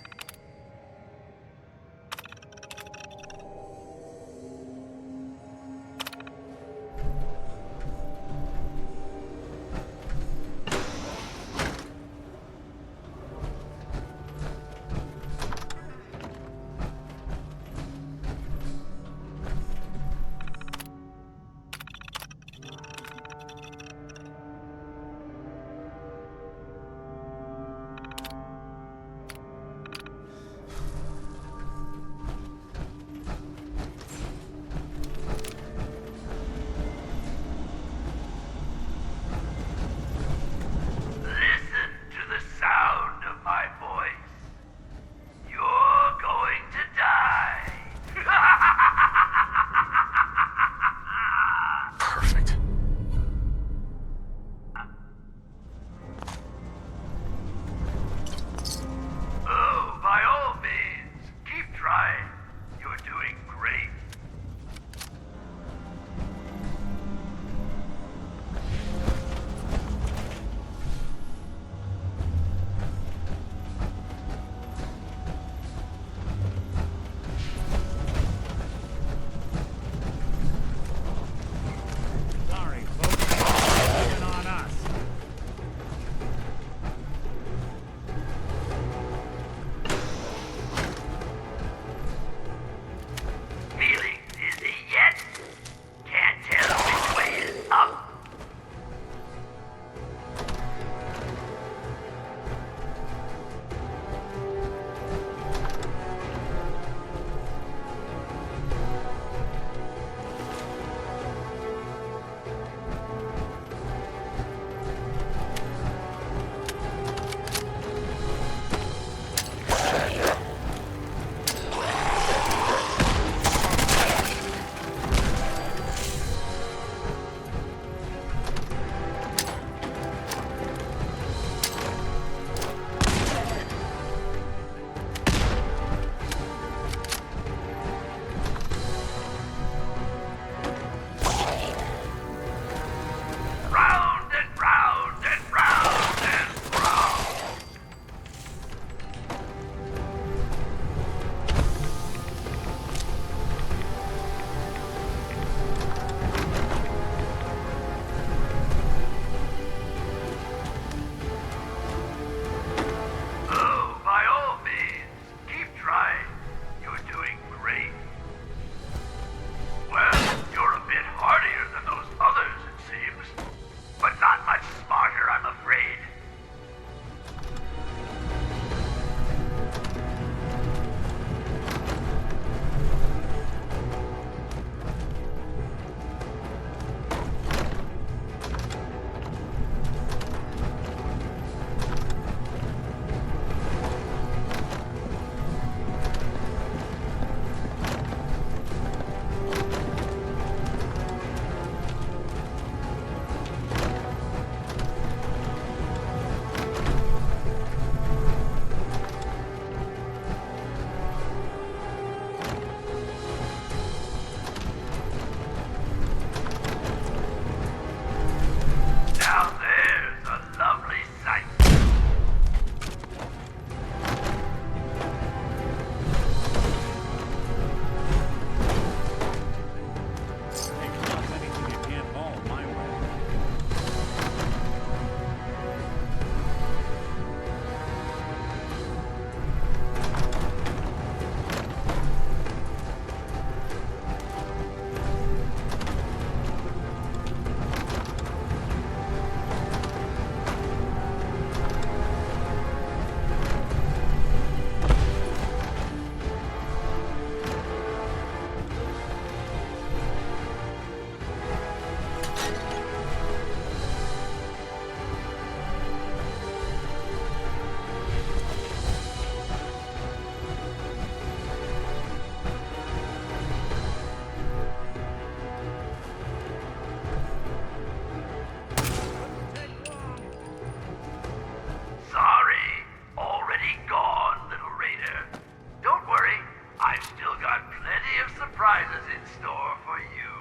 [SPEAKER 2] in store for you.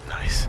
[SPEAKER 19] Nice.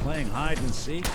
[SPEAKER 12] Playing hide and seek?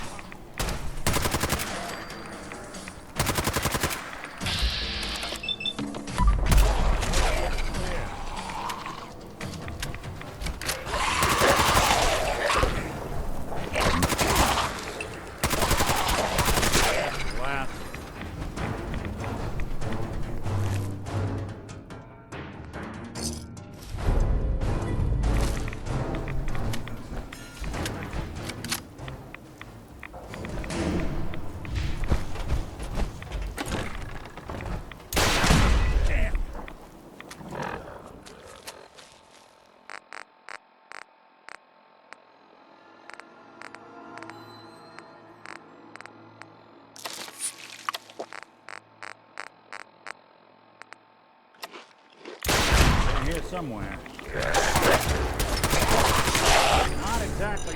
[SPEAKER 12] Here somewhere. Not exactly.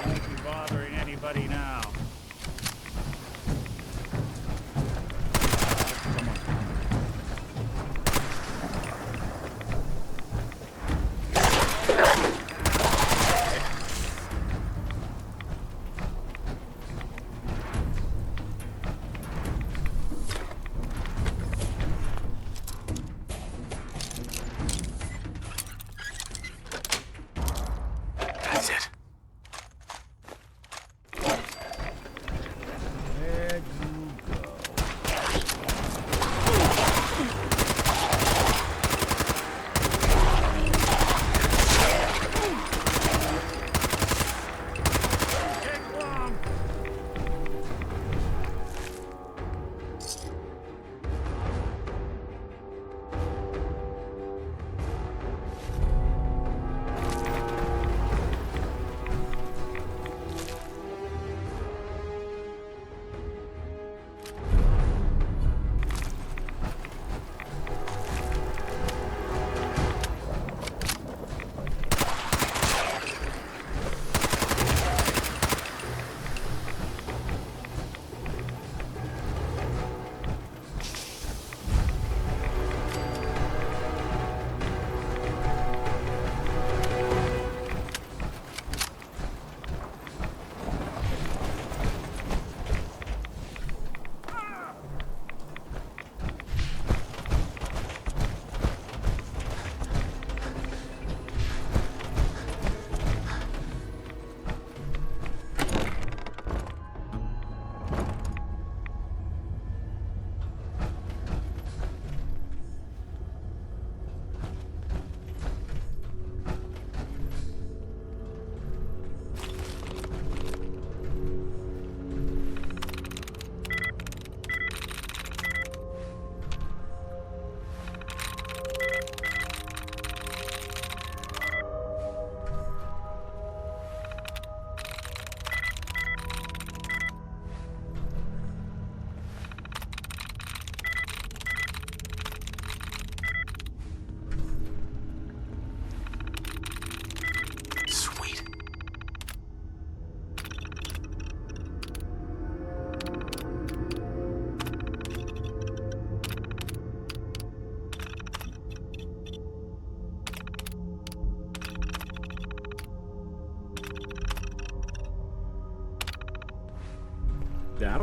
[SPEAKER 12] Won't be bothering anybody now.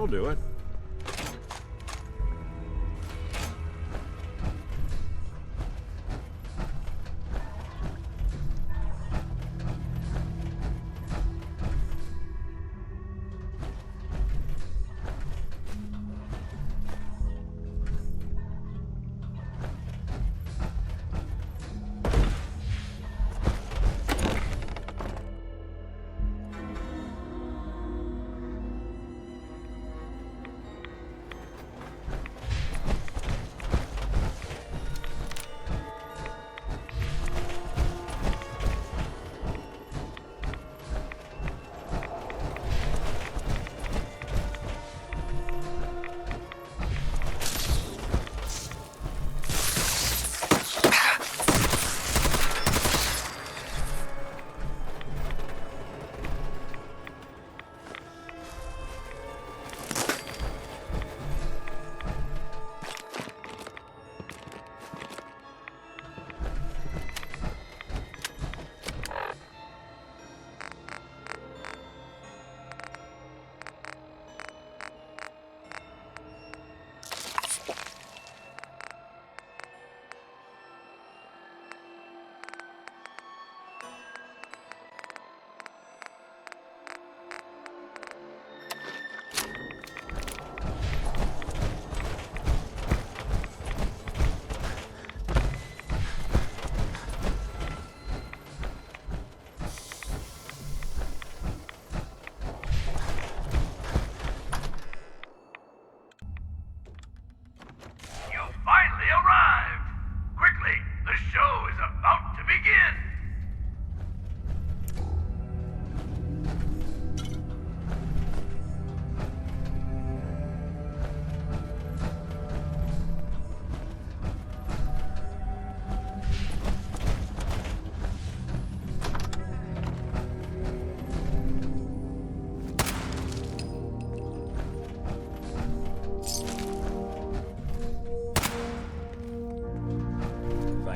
[SPEAKER 12] That'll do it.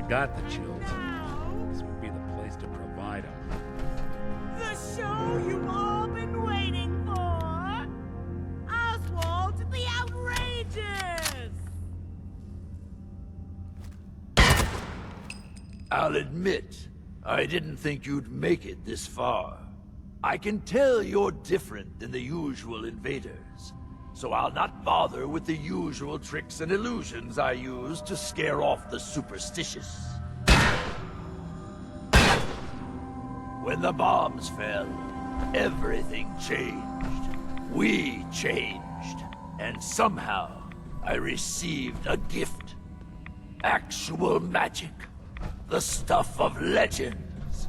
[SPEAKER 12] Got the chills. This would be the place to provide them.
[SPEAKER 4] The show you've all been waiting for! Oswald the Outrageous!
[SPEAKER 21] I'll admit, I didn't think you'd make it this far. I can tell you're different than the usual invaders, so I'll not bother with the usual tricks and illusions I use to scare off the superstitious. When the bombs fell, everything changed. We changed. And somehow, I received a gift. Actual magic. The stuff of legends.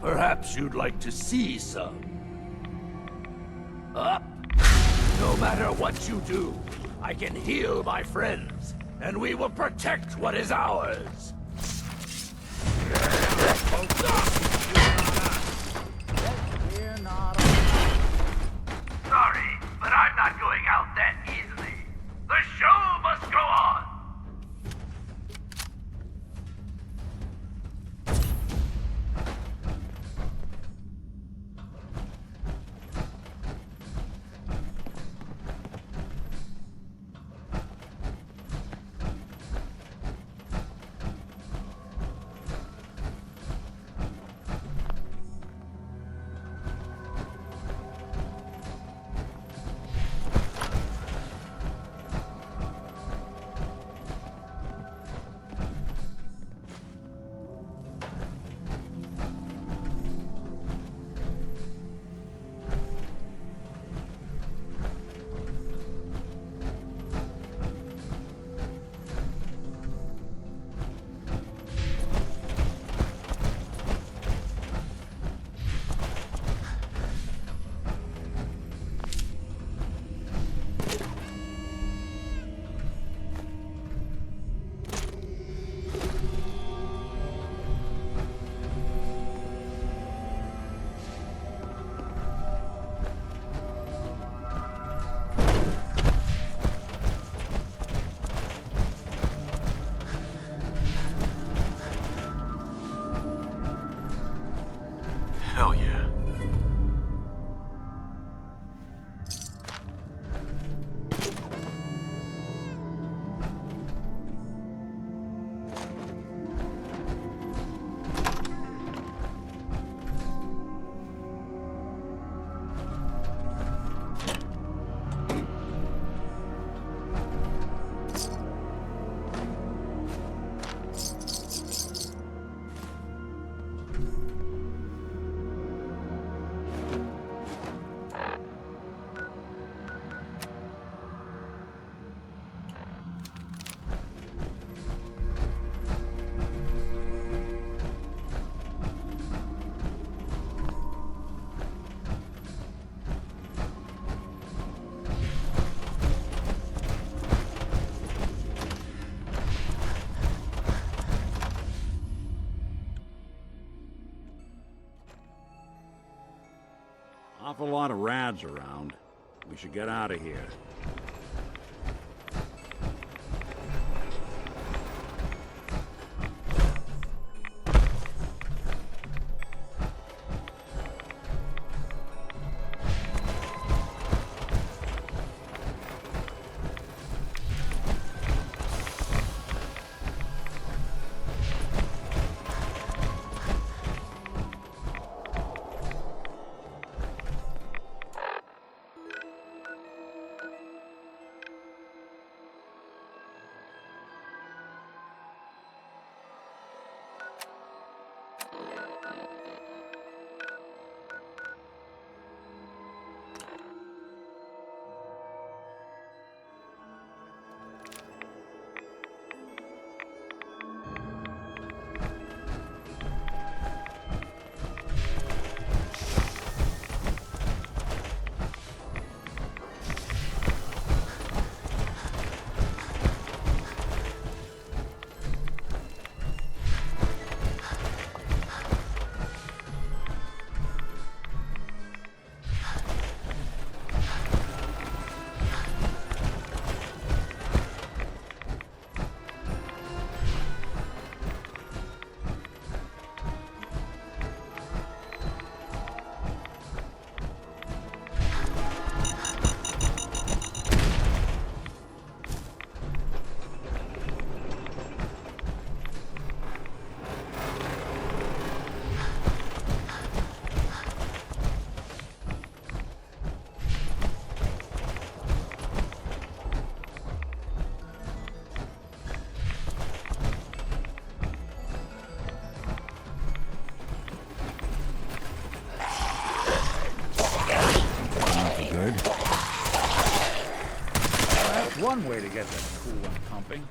[SPEAKER 21] Perhaps you'd like to see some. Up. No matter what you do, I can heal my friends, and we will protect what is ours.
[SPEAKER 2] Sorry, but I'm not going out that easily. The show must go on.
[SPEAKER 12] Awful lot of rads around. We should get out of here. One way to get that cool one pumping.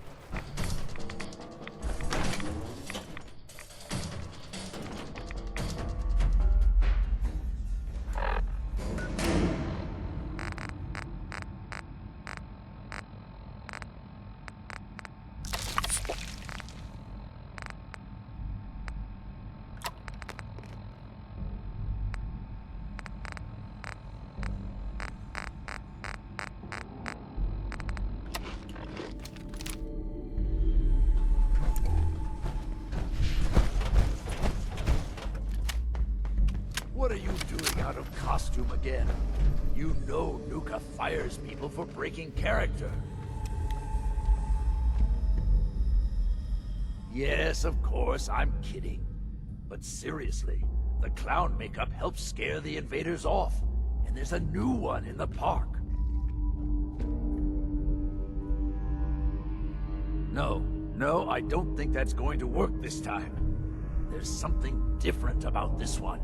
[SPEAKER 21] What are you doing out of costume again? You know Nuka fires people for breaking character. Yes, of course, I'm kidding. But seriously, the clown makeup helps scare the invaders off, and there's a new one in the park. No, I don't think that's going to work this time. There's something different about this one.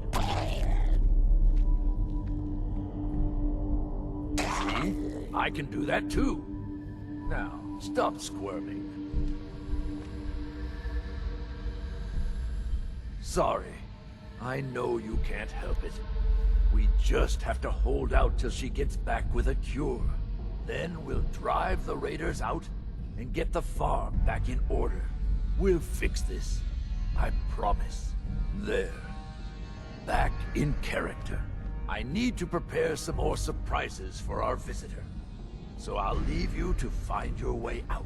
[SPEAKER 21] See? I can do that too. Now, stop squirming. Sorry. I know you can't help it. We just have to hold out till she gets back with a cure. Then we'll drive the raiders out and get the farm back in order. We'll fix this. I promise. There. Back in character. I need to prepare some more surprises for our visitor. So I'll leave you to find your way out.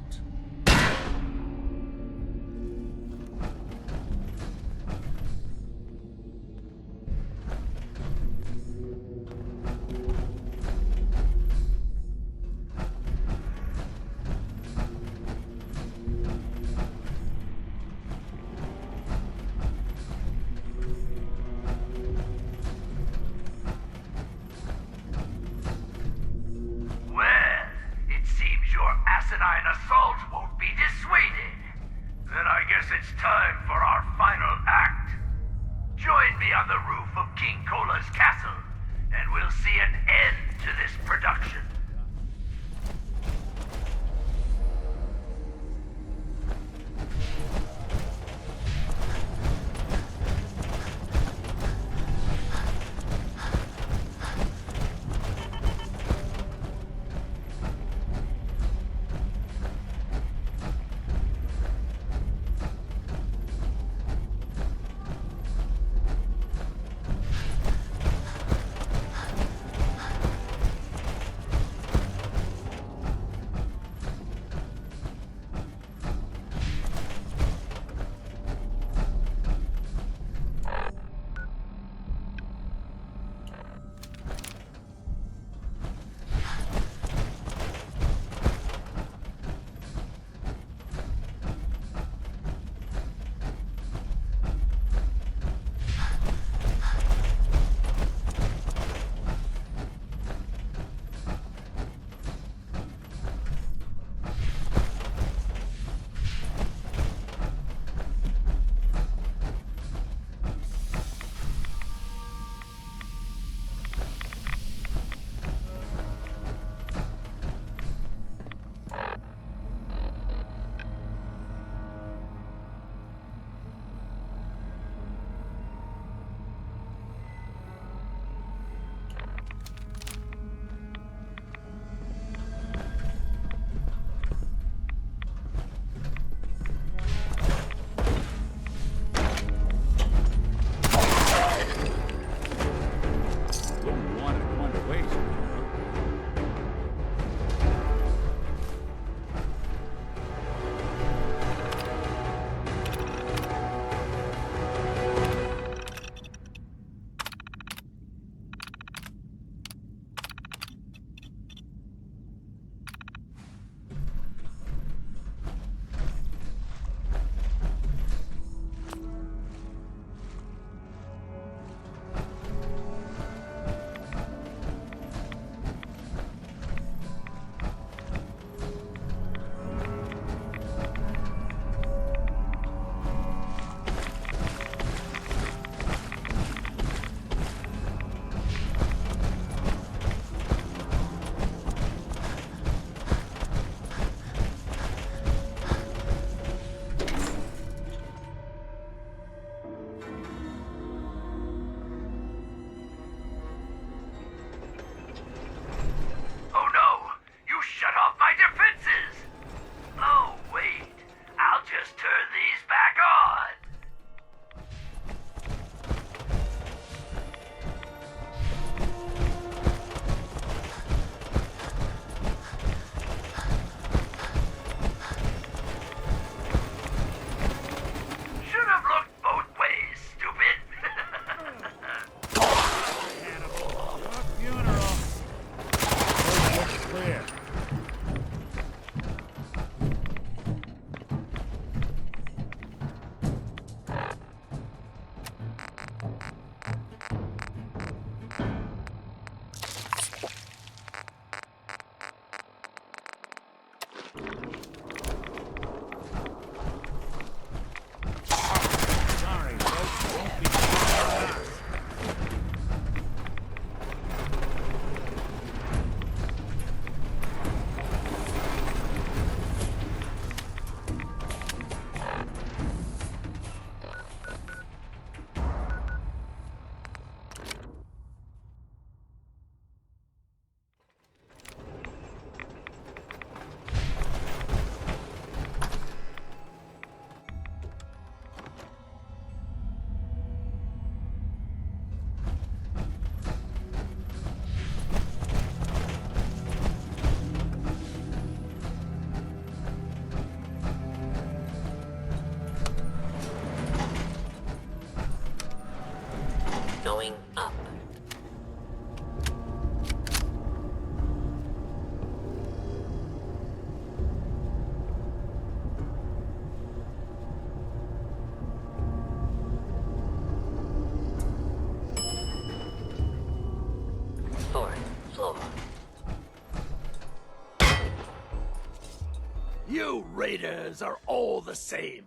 [SPEAKER 21] You raiders are all the same.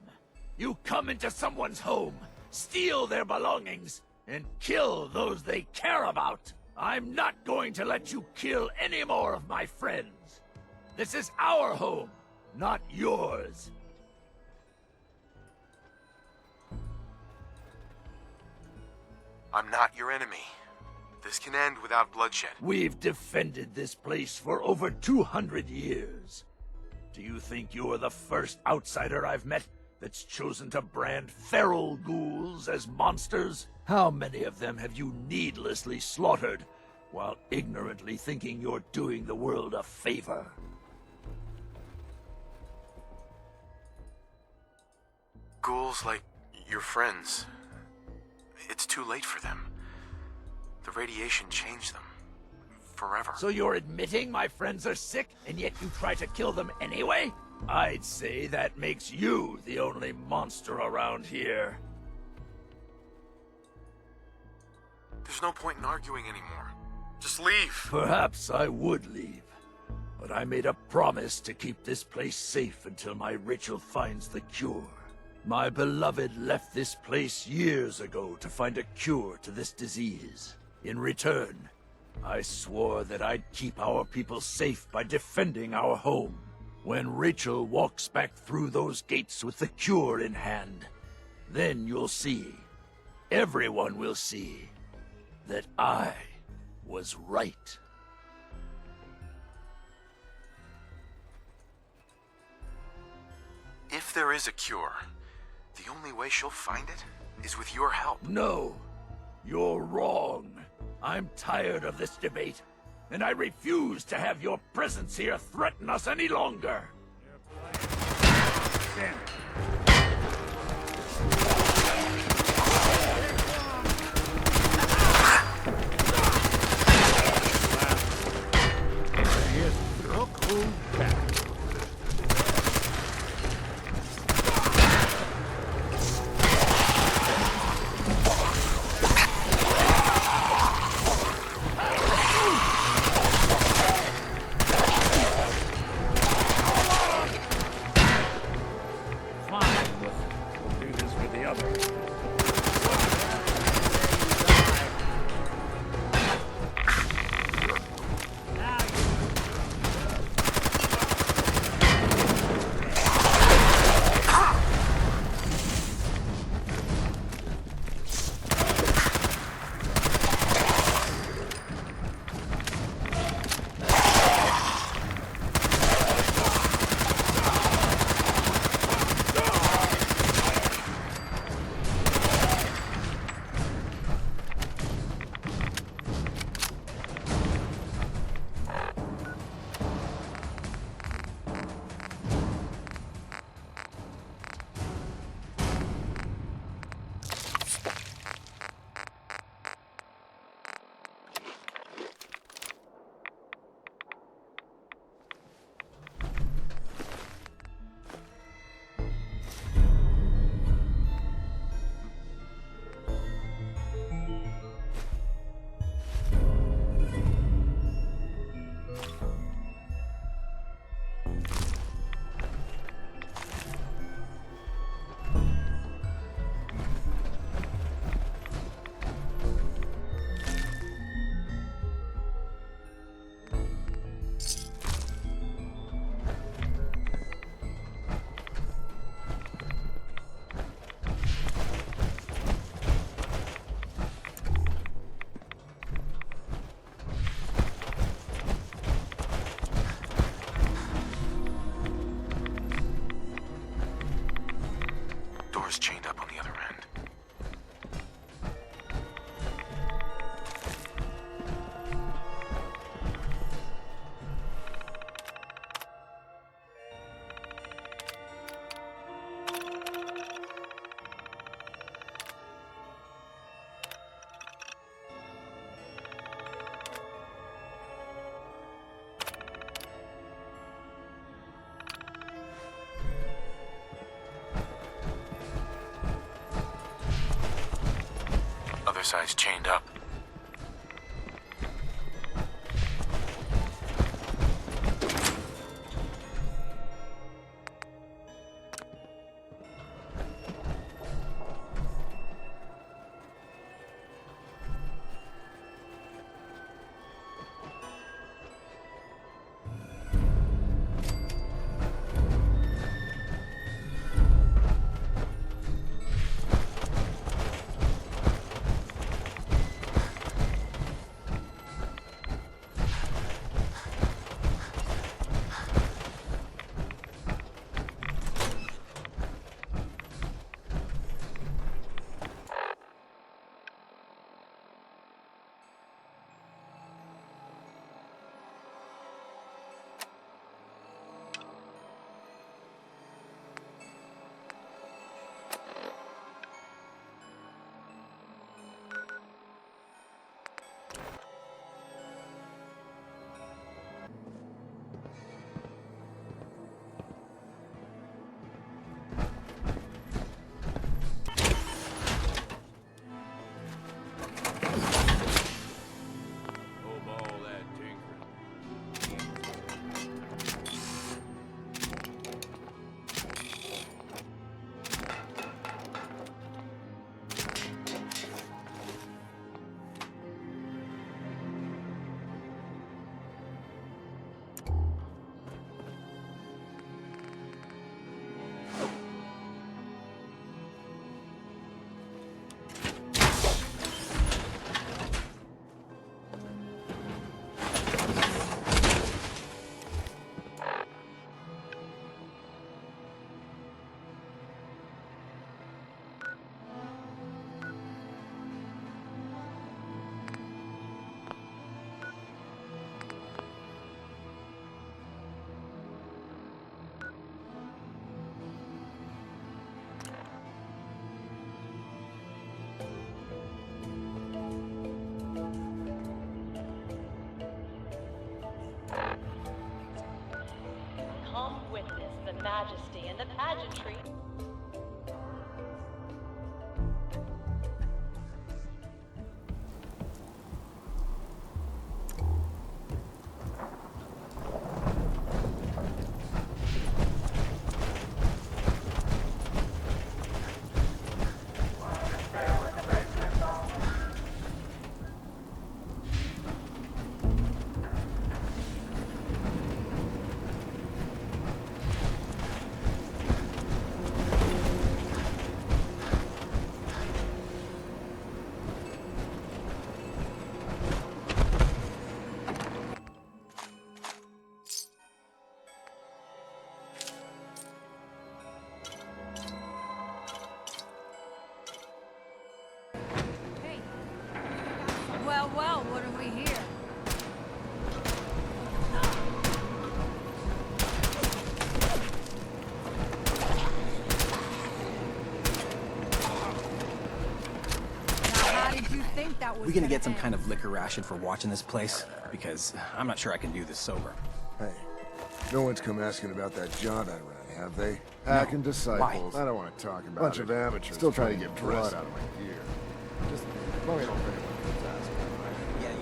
[SPEAKER 21] You come into someone's home, steal their belongings, and kill those they care about. I'm not going to let you kill any more of my friends. This is our home, not yours.
[SPEAKER 8] I'm not your enemy. This can end without bloodshed.
[SPEAKER 21] We've defended this place for over 200 years. Do you think you're the first outsider I've met that's chosen to brand feral ghouls as monsters? How many of them have you needlessly slaughtered while ignorantly thinking you're doing the world a favor?
[SPEAKER 8] Ghouls like your friends. It's too late for them. The radiation changed them. Forever.
[SPEAKER 21] So you're admitting my friends are sick, and yet you try to kill them anyway? I'd say that makes you the only monster around here.
[SPEAKER 8] There's no point in arguing anymore. Just leave.
[SPEAKER 21] Perhaps I would leave, but I made a promise to keep this place safe until my ritual finds the cure. My beloved left this place years ago to find a cure to this disease. In return, I swore that I'd keep our people safe by defending our home. When Rachel walks back through those gates with the cure in hand, then you'll see, everyone will see, that I was right.
[SPEAKER 8] If there is a cure, the only way she'll find it is with your help.
[SPEAKER 21] No, you're wrong. I'm tired of this debate, and I refuse to have your presence here threaten us any longer.
[SPEAKER 8] Chained up on the other end. Side's chained up.
[SPEAKER 6] majesty and the pageantry.
[SPEAKER 17] Well, what do we hear? How did you think that was
[SPEAKER 10] We gonna get some kind of liquor ration for watching this place? Because I'm not sure I can do this sober.
[SPEAKER 15] Hey, no one's come asking about that job I ran, have they? Hacking disciples.
[SPEAKER 10] Why?
[SPEAKER 15] I don't want to talk about
[SPEAKER 18] Bunch
[SPEAKER 15] it.
[SPEAKER 18] of amateurs
[SPEAKER 15] Still trying to
[SPEAKER 18] playing
[SPEAKER 15] get blood
[SPEAKER 18] dress
[SPEAKER 15] out of my gear.
[SPEAKER 18] Just let me know if anyone comes asking.
[SPEAKER 10] Yeah.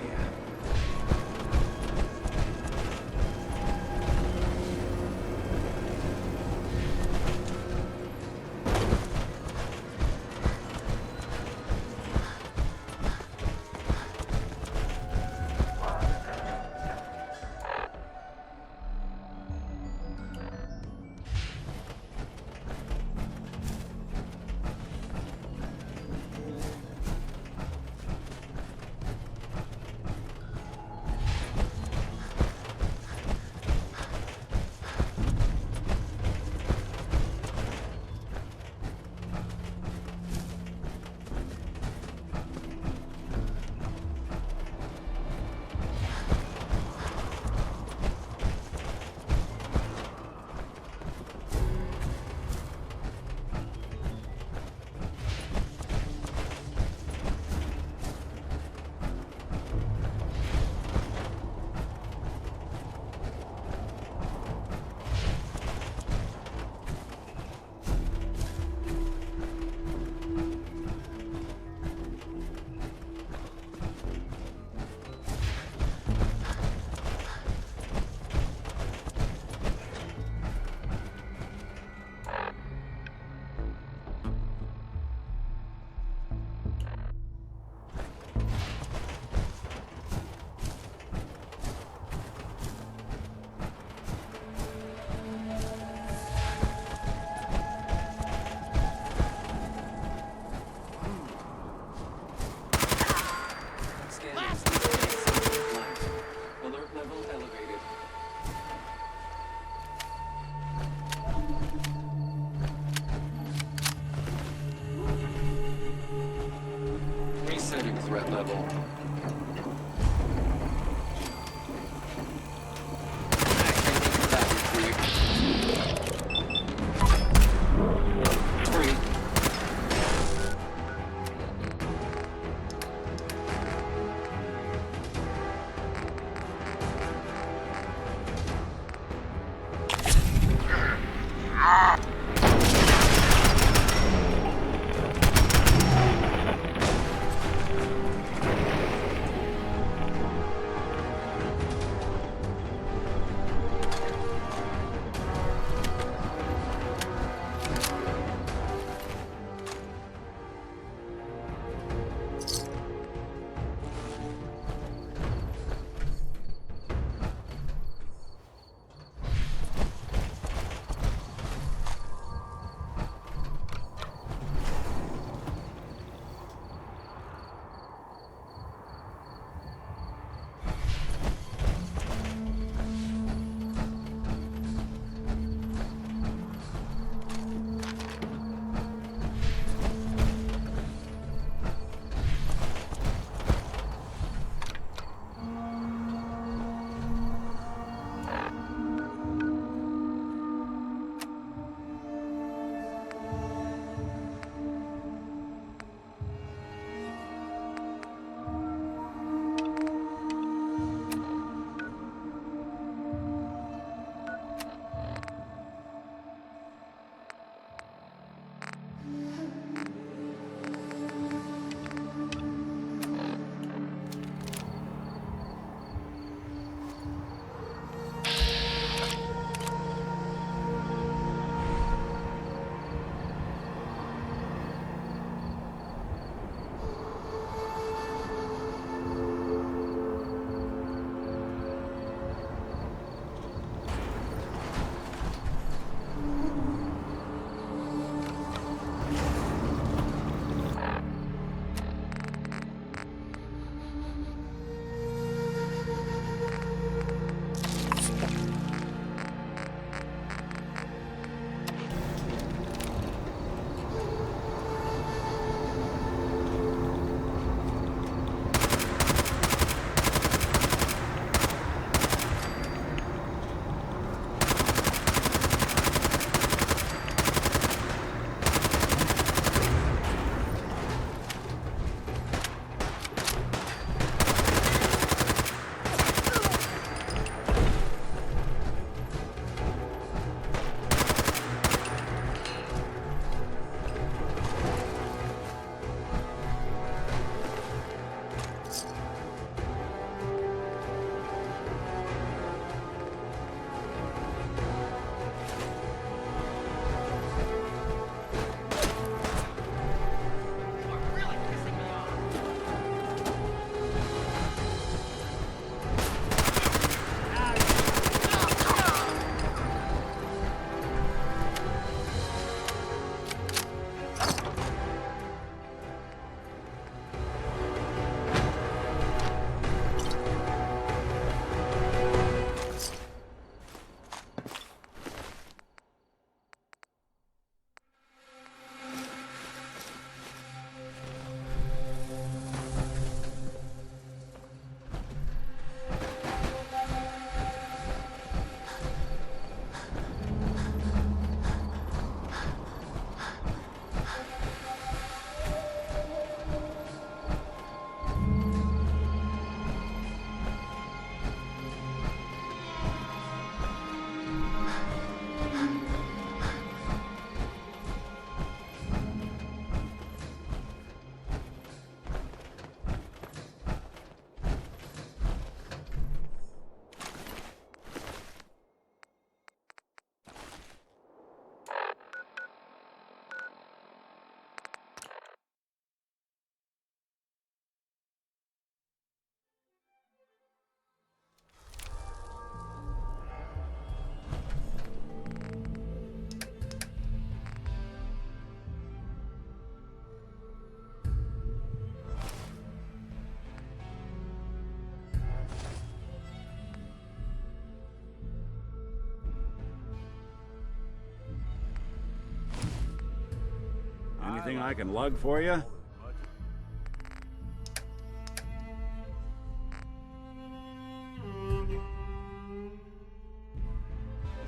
[SPEAKER 12] Anything I can lug for you?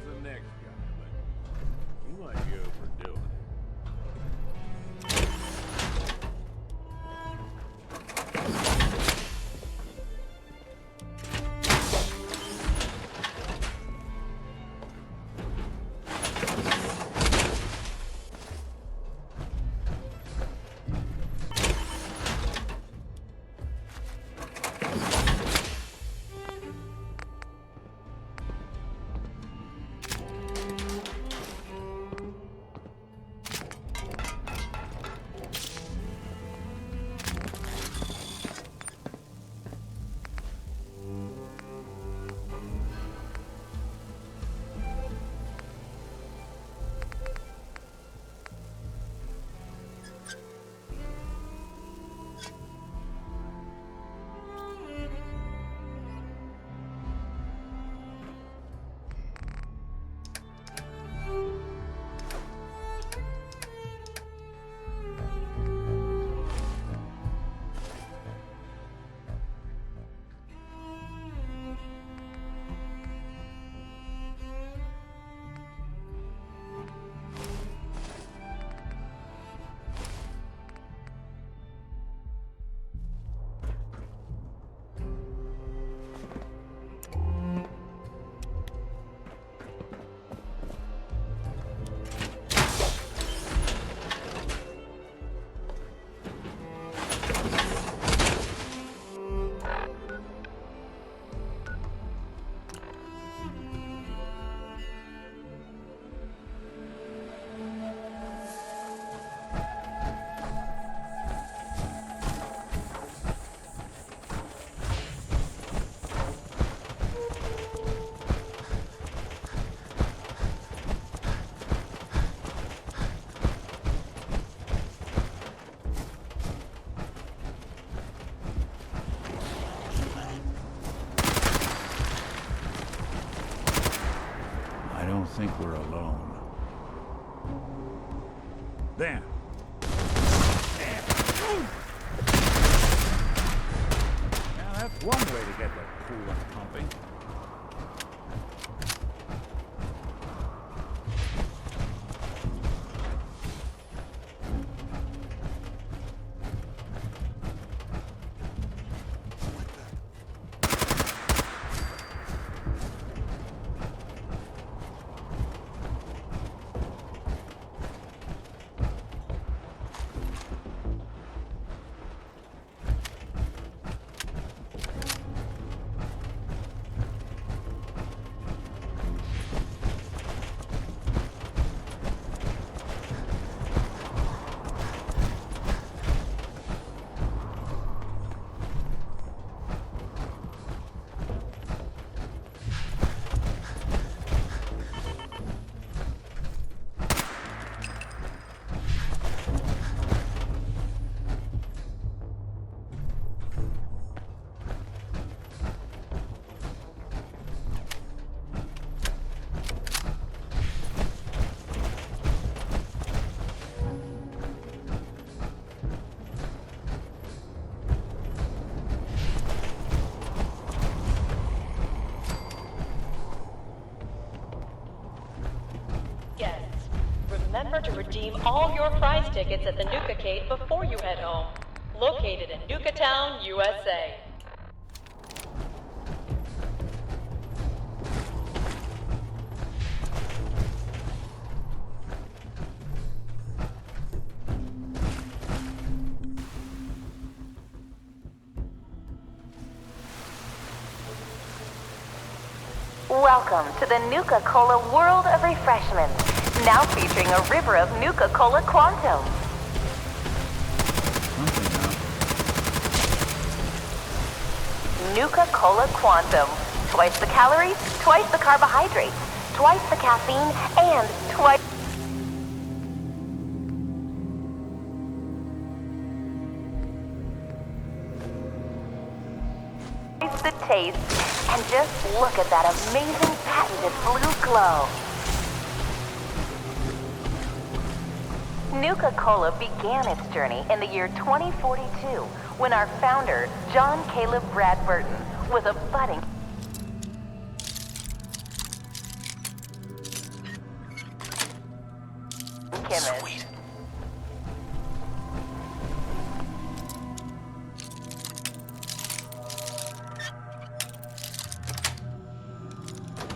[SPEAKER 3] The next guy, but you might be overdoing it.
[SPEAKER 12] I think we're alone. There. Now that's one way to get the coolant pumping.
[SPEAKER 6] Remember to redeem all your prize tickets at the Nuka-Cade before you head home. Located in Nuka-Town, USA.
[SPEAKER 5] Welcome to the Nuka-Cola World of Refreshment. Now featuring a river of Nuka-Cola Quantum. Nuka-Cola Quantum. Twice the calories, twice the carbohydrates, twice the caffeine, and twice the taste. And just look at that amazing patented blue glow. Nuka-Cola began its journey in the year 2042 when our founder, John Caleb Bradburton, was a budding chemist.
[SPEAKER 8] Sweet.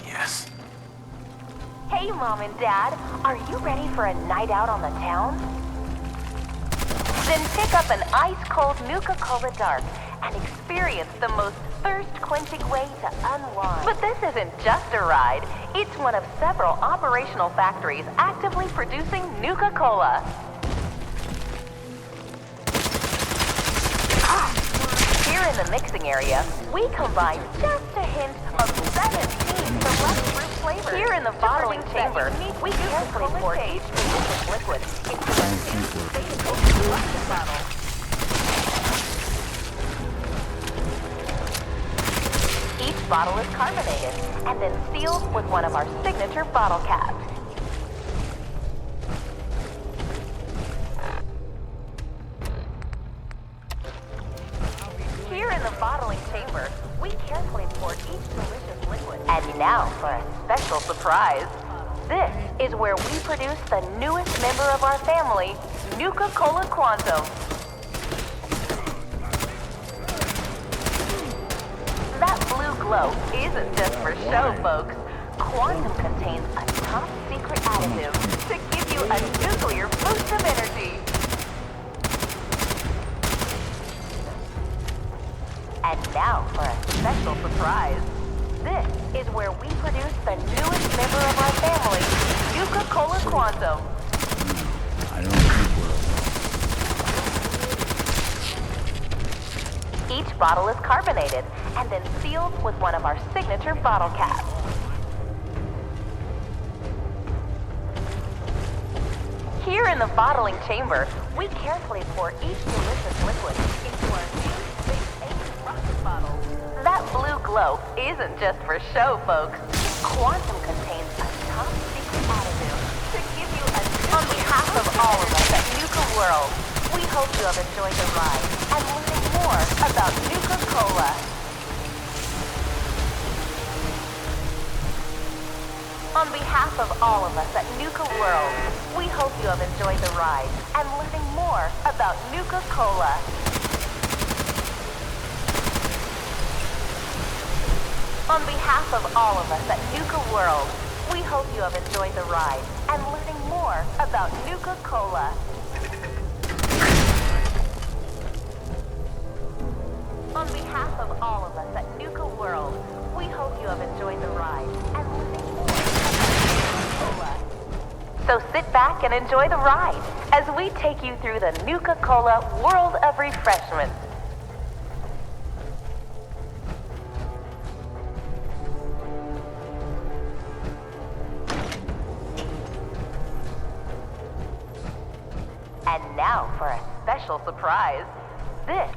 [SPEAKER 8] Yes.
[SPEAKER 5] Hey, Mom and Dad, are you ready for a night out on the town? Then pick up an ice-cold Nuka-Cola Dark and experience the most thirst-quenching way to unwind. But this isn't just a ride. It's one of several operational factories actively producing Nuka-Cola. Here in the mixing area, we combine just a hint of 17 select fruit flavors. Here in the bottling chamber, we carefully pour each delicious liquid into a new bottle. Each bottle is carbonated and then sealed with one of our signature bottle caps. Here in the bottling chamber, we carefully pour each delicious liquid. And now for a special surprise. This is where we produce the newest member of our family, Nuka-Cola Quantum. That blue glow isn't just for show, folks. Quantum contains a top secret additive to give you a nuclear boost of energy. And now for a special surprise. This is where we produce the newest member of our family, Nuka-Cola Quantum.
[SPEAKER 12] I don't think we're...
[SPEAKER 5] Each bottle is carbonated and then sealed with one of our signature bottle caps. Here in the bottling chamber, we carefully pour each delicious liquid into our new Space 8 rocket bottle. That blue glow isn't just for show, folks. Quantum contains a top secret additive to give you a... On behalf of all of us at Nuka World, we hope you have enjoyed the ride and learning more about Nuka-Cola. On behalf of all of us at Nuka World, we hope you have enjoyed the ride and learning more about Nuka-Cola. On behalf of all of us at Nuka World, we hope you have enjoyed the ride and learning more about Nuka-Cola. On behalf of all of us at Nuka World, we hope you have enjoyed the ride and learning more about Nuka-Cola. So sit back and enjoy the ride as we take you through the Nuka-Cola World of Refreshment. And now for a special surprise. This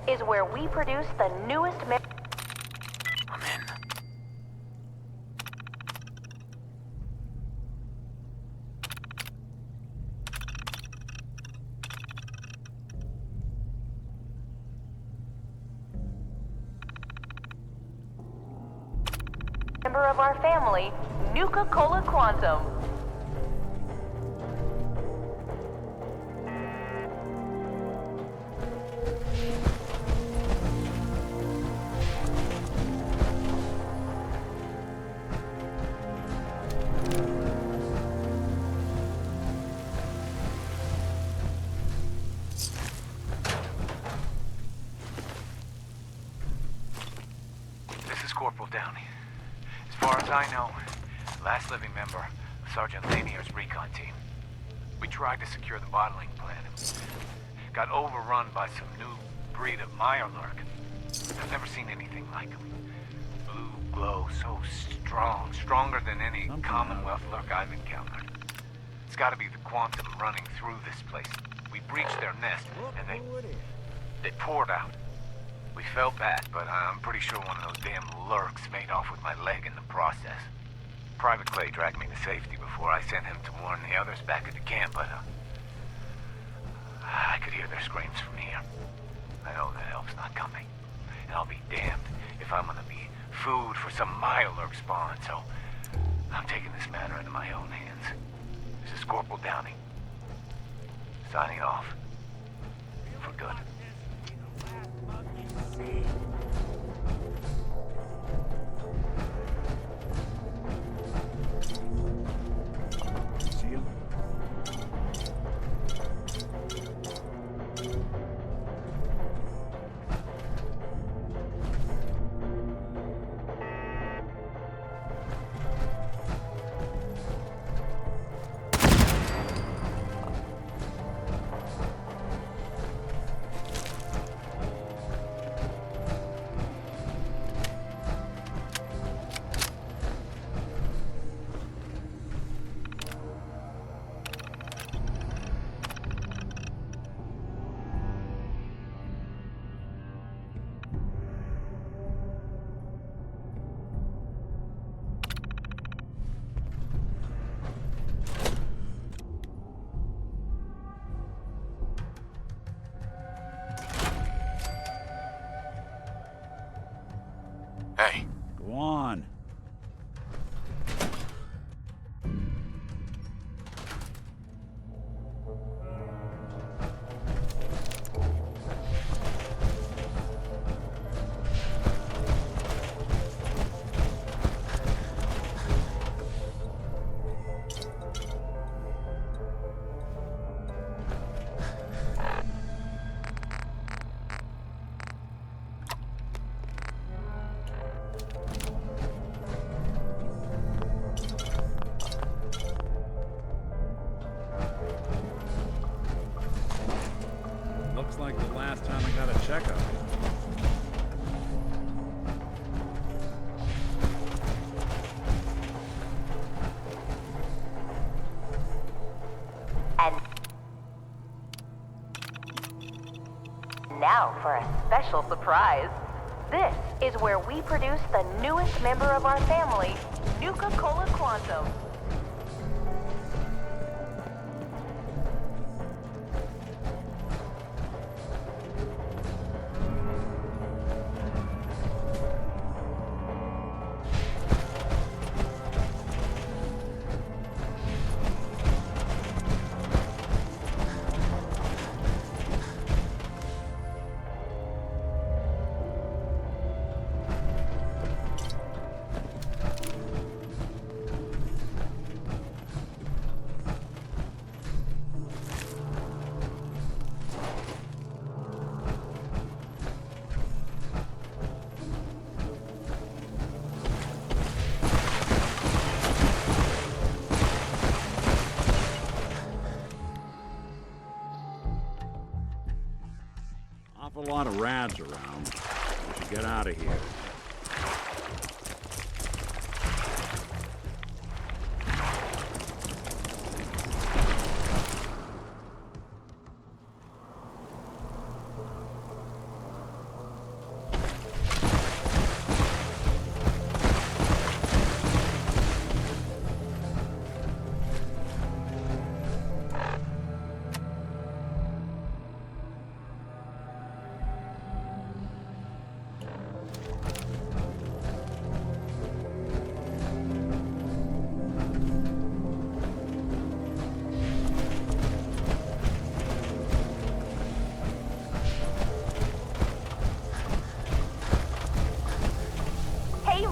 [SPEAKER 5] is where we produce the newest
[SPEAKER 8] I'm in.
[SPEAKER 5] member of our family, Nuka-Cola Quantum.
[SPEAKER 1] Corporal Downey. As far as I know, last living member of Sergeant Lanier's recon team. We tried to secure the bottling plant and got overrun by some new breed of Mirelurk. I've never seen anything like them. Blue glow so strong, stronger than any Commonwealth lurk I've encountered. It's gotta be the quantum running through this place. We breached their nest and they poured out. We felt bad, but I'm pretty sure one of those damn lurks made off with my leg in the process. Private Clay dragged me to safety before I sent him to warn the others back at the camp, but I could hear their screams from here. I know that help's not coming. And I'll be damned if I'm gonna be food for some Mirelurk spawn, so I'm taking this matter into my own hands. This is Corporal Downing. Signing off. For good.
[SPEAKER 12] See you.
[SPEAKER 8] Hey.
[SPEAKER 12] Go on. Looks like the last time I got a checkup.
[SPEAKER 5] And now for a special surprise. This is where we produce the newest member of our family, Nuka-Cola Quantum.
[SPEAKER 12] Awful lot of rads around. We should get out of here.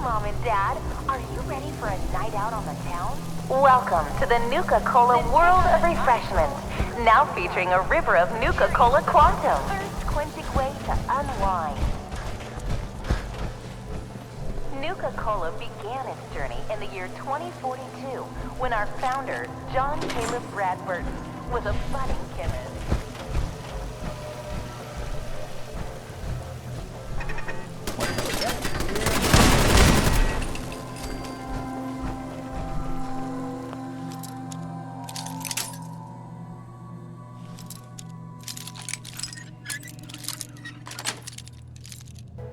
[SPEAKER 5] Mom and Dad, are you ready for a night out on the town? Welcome to the Nuka-Cola World of Refreshment, now featuring a river of Nuka-Cola Quantum, thirst-quenching way to unwind. Nuka-Cola began its journey in the year 2042, when our founder, John Caleb Bradburton, was a budding chemist.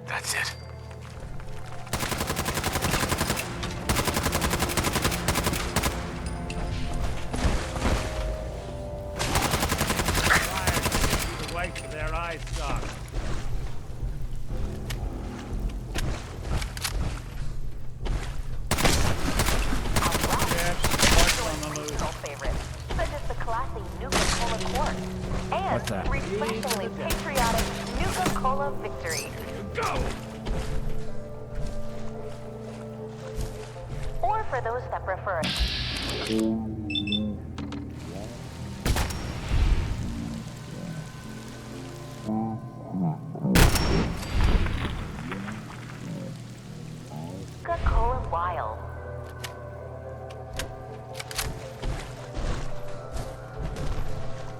[SPEAKER 8] That's it.
[SPEAKER 10] that.
[SPEAKER 5] refreshingly patriotic Nuka-Cola Victory.
[SPEAKER 12] Go!
[SPEAKER 5] Or for those that prefer Nuka-Cola Wild.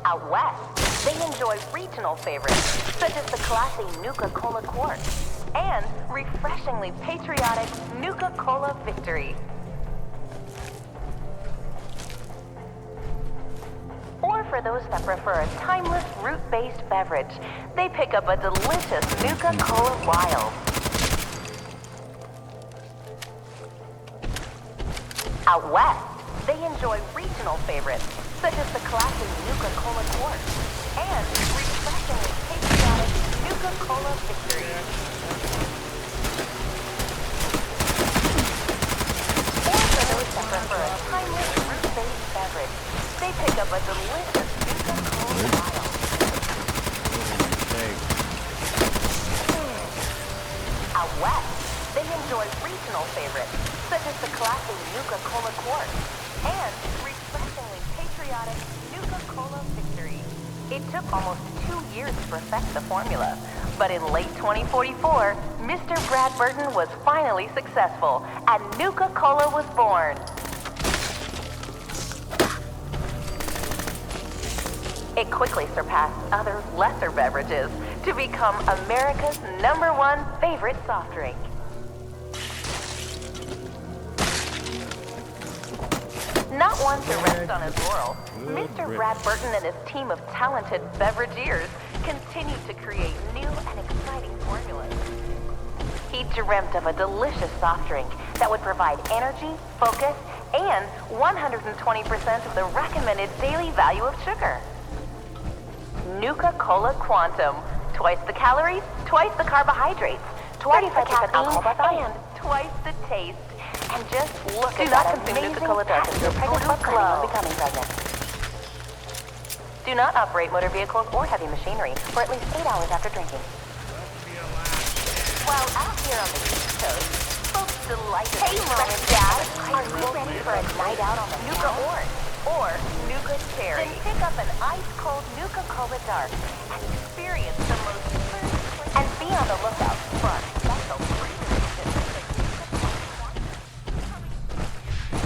[SPEAKER 5] Out west, they enjoy regional favorites, such as the classy Nuka-Cola Quartz and refreshingly patriotic Nuka-Cola Victory. Or for those that prefer a timeless root-based beverage, they pick up a delicious Nuka-Cola Wild. Out west, they enjoy regional favorites, such as the classic Nuka-Cola Quartz and refreshingly patriotic Nuka-Cola Victory. Or for those that prefer a timeless root-based beverage, they pick up a delicious Nuka-Cola Wild. Out west, they enjoy regional favorites, such as the classic Nuka-Cola Quartz and refreshingly patriotic Nuka-Cola Victory. It took almost 2 years to perfect the formula, but in late 2044, Mr. Brad Burton was finally successful, and Nuka-Cola was born. It quickly surpassed other lesser beverages to become America's #1 favorite soft drink. Not one to rest on his laurels, Mr. Brad Burton and his team of talented beverageers continue to create new and exciting formulas. He dreamt of a delicious soft drink that would provide energy, focus, and 120% of the recommended daily value of sugar. Nuka-Cola Quantum. Twice the calories, twice the carbohydrates, twice the caffeine, and twice the taste. And just look at that amazing Nuka-Cola dark if you're pregnant or planning on becoming pregnant. Do not operate motor vehicles or heavy machinery for at least 8 hours after drinking. While out here on the East Coast, folks delighted. Hey, Mom and Dad, are you ready for a night out on the Nuka Orange or Nuka Cherry? Then pick up an ice-cold Nuka-Cola Dark and experience the most first. And be on the lookout for our special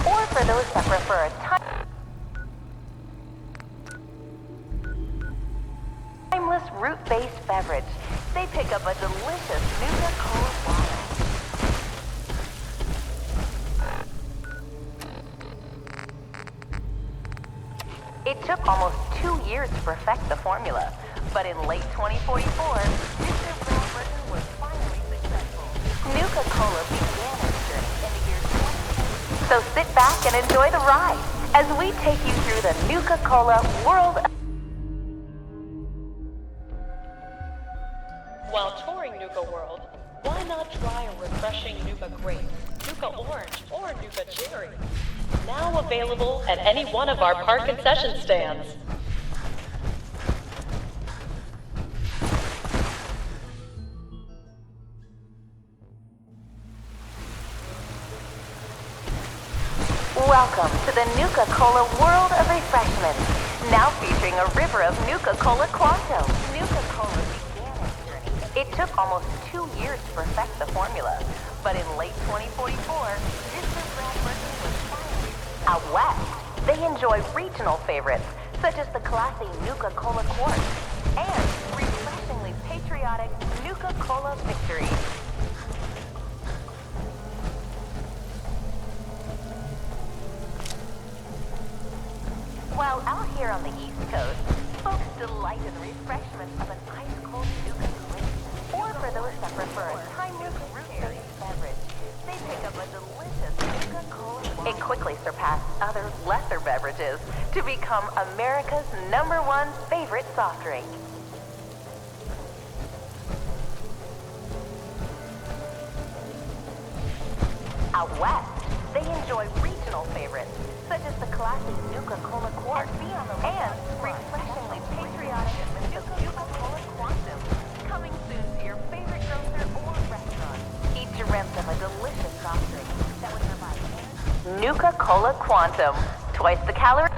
[SPEAKER 5] or for those that prefer a timeless root-based beverage, they pick up a delicious Nuka-Cola Wild. It took almost 2 years to perfect the formula, but in late 2044, Mr. Brad Burton was finally successful. Nuka-Cola began its journey in the year 2020. So sit back and enjoy the ride as we take you through the Nuka-Cola World.
[SPEAKER 6] While touring Nuka World, why not try a refreshing Nuka Grape, Nuka Orange, or Nuka Cherry? Now available at any one of our park concession stands.
[SPEAKER 5] Welcome to the Nuka-Cola World of Refreshment, now featuring a river of Nuka-Cola Quantum. Nuka-Cola began its journey. It took almost 2 years to perfect the formula, but in late 2044, Mr. Brad Burton was finally out west. They enjoy regional favorites, such as the classy Nuka-Cola Quartz and refreshingly patriotic Nuka-Cola Victory. While out here on the East Coast, folks delight in the refreshment of an ice-cold Nuka Grape. Or for those that prefer a timeless root-based beverage, they pick up a delicious Nuka-Cola. It quickly surpassed other lesser beverages to become America's #1 favorite soft drink. Out west, they enjoy regional favorites, such as the classic Nuka-Cola Quartz and refreshingly patriotic Nuka-Cola Quantum. Twice the calories.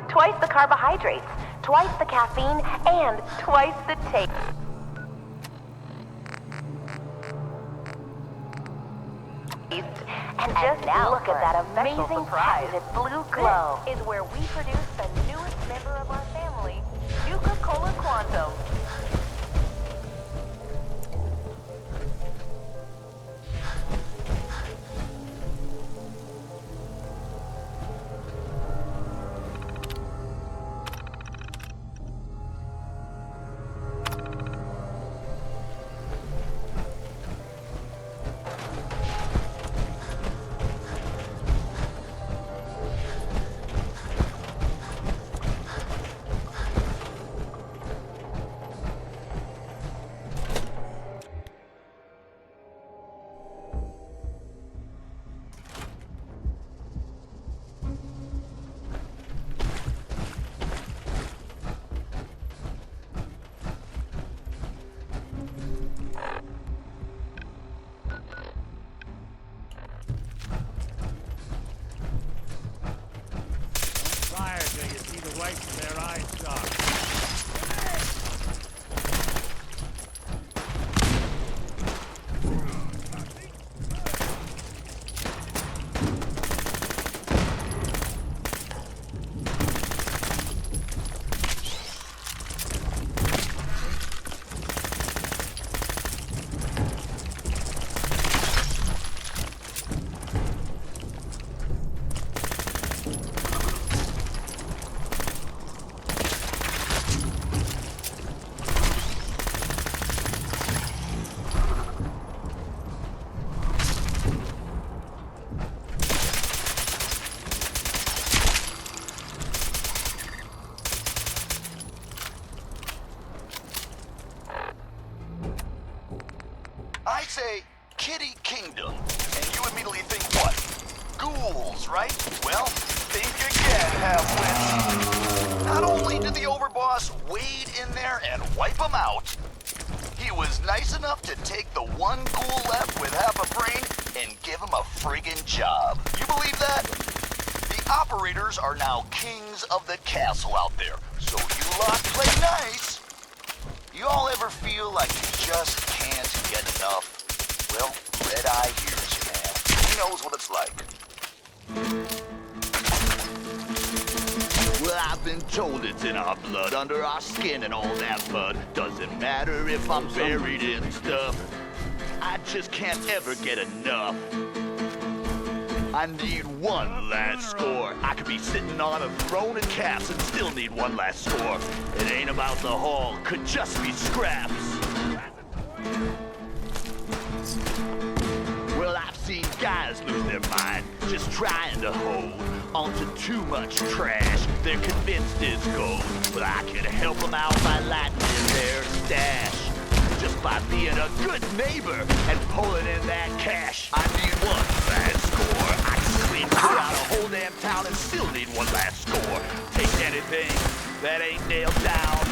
[SPEAKER 5] Twice the carbohydrates, twice the caffeine, and twice the taste. And just now, look at that amazing patented blue glow. This is where we produce the newest member of our family, Nuka-Cola Quantum.
[SPEAKER 14] I say Kitty Kingdom, and you immediately think what? Ghouls, right? Well, think again, half-wits. Not only did the Overboss wade in there and wipe them out, he was nice enough to take the one ghoul left with half a brain and give him a friggin' job. You believe that? The operators are now kings of the castle out there, so you lot play nice. You all ever feel like you just can't get enough? Well, Red Eye hears you, man. He knows what it's like.
[SPEAKER 21] Well, I've been told it's in our blood, under our skin and all that, bud. Doesn't matter if I'm buried in stuff. I just can't ever get enough. I need one last score. I could be sitting on a throne of caps and still need one last score. It ain't about the haul, could just be scraps. Well, I've seen guys lose their mind just trying to hold onto too much trash they're convinced is gold. But I can help them out by lightening their stash. Just by being a good neighbor and pulling in that cash. I need one last score. I can sleep throughout a whole damn town and still need one last score. Take anything that ain't nailed down.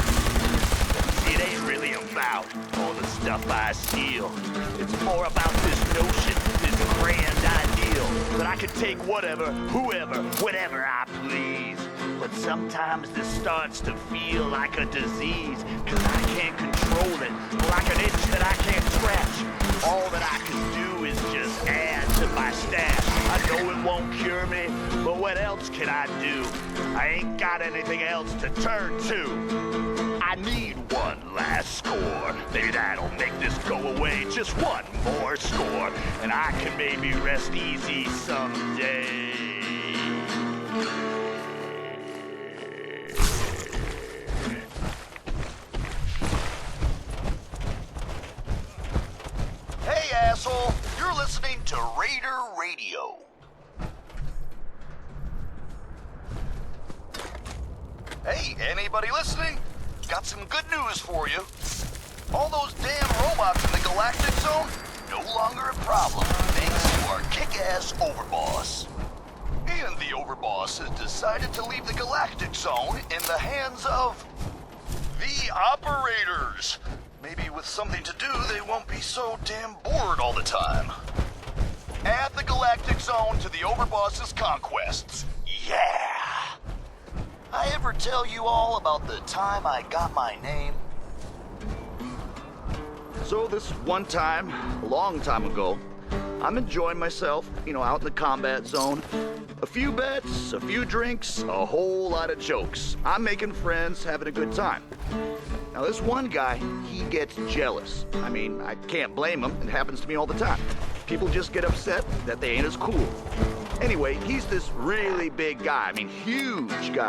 [SPEAKER 21] See, it ain't really about all the stuff I steal. It's more about this notion, this grand ideal, that I can take whatever, whoever, whatever I please. But sometimes this starts to feel like a disease, cause I can't control it, like an itch that I can't scratch. All that I can do is just add to my stash. I know it won't cure me, but what else can I do? I ain't got anything else to turn to. I need one last score. Maybe that'll make this go away. Just one more score, and I can maybe rest easy someday.
[SPEAKER 14] Hey, asshole, you're listening to Raider Radio. Hey, anybody listening? Got some good news for you. All those damn robots in the Galactic Zone, no longer a problem, thanks to our kick-ass Overboss. And the Overboss has decided to leave the Galactic Zone in the hands of the operators. Maybe with something to do, they won't be so damn bored all the time. Add the Galactic Zone to the Overboss's conquests. Yeah! I ever tell you all about the time I got my name?
[SPEAKER 20] So this one time, a long time ago, I'm enjoying myself, out in the combat zone. A few bets, a few drinks, a whole lot of jokes. I'm making friends, having a good time. Now this one guy, he gets jealous. I mean, I can't blame him. It happens to me all the time. People just get upset that they ain't as cool. Anyway, he's this really big guy. I mean, huge guy.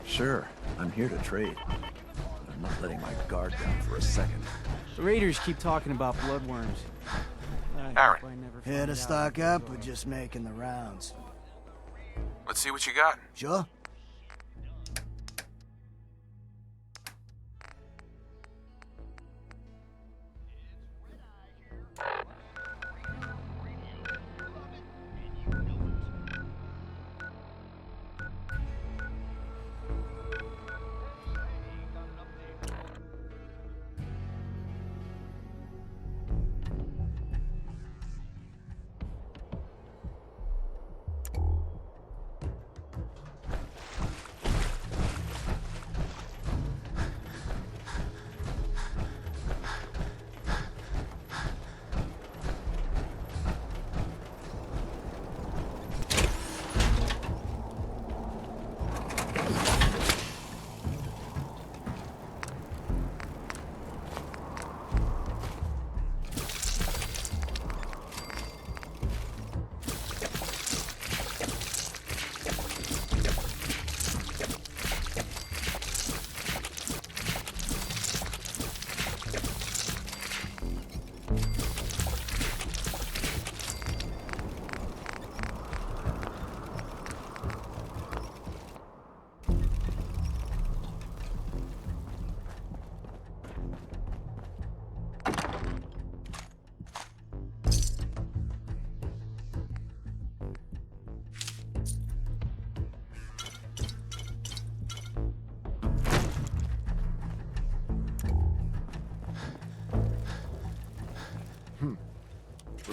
[SPEAKER 18] Sure, I'm here to trade. But I'm not letting my guard down for a second.
[SPEAKER 16] The raiders keep talking about bloodworms.
[SPEAKER 15] Here to stock up or just making the rounds?
[SPEAKER 8] Let's see what you got.
[SPEAKER 15] Sure.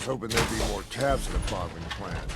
[SPEAKER 15] Was hoping there'd be more tabs in the bottling plant.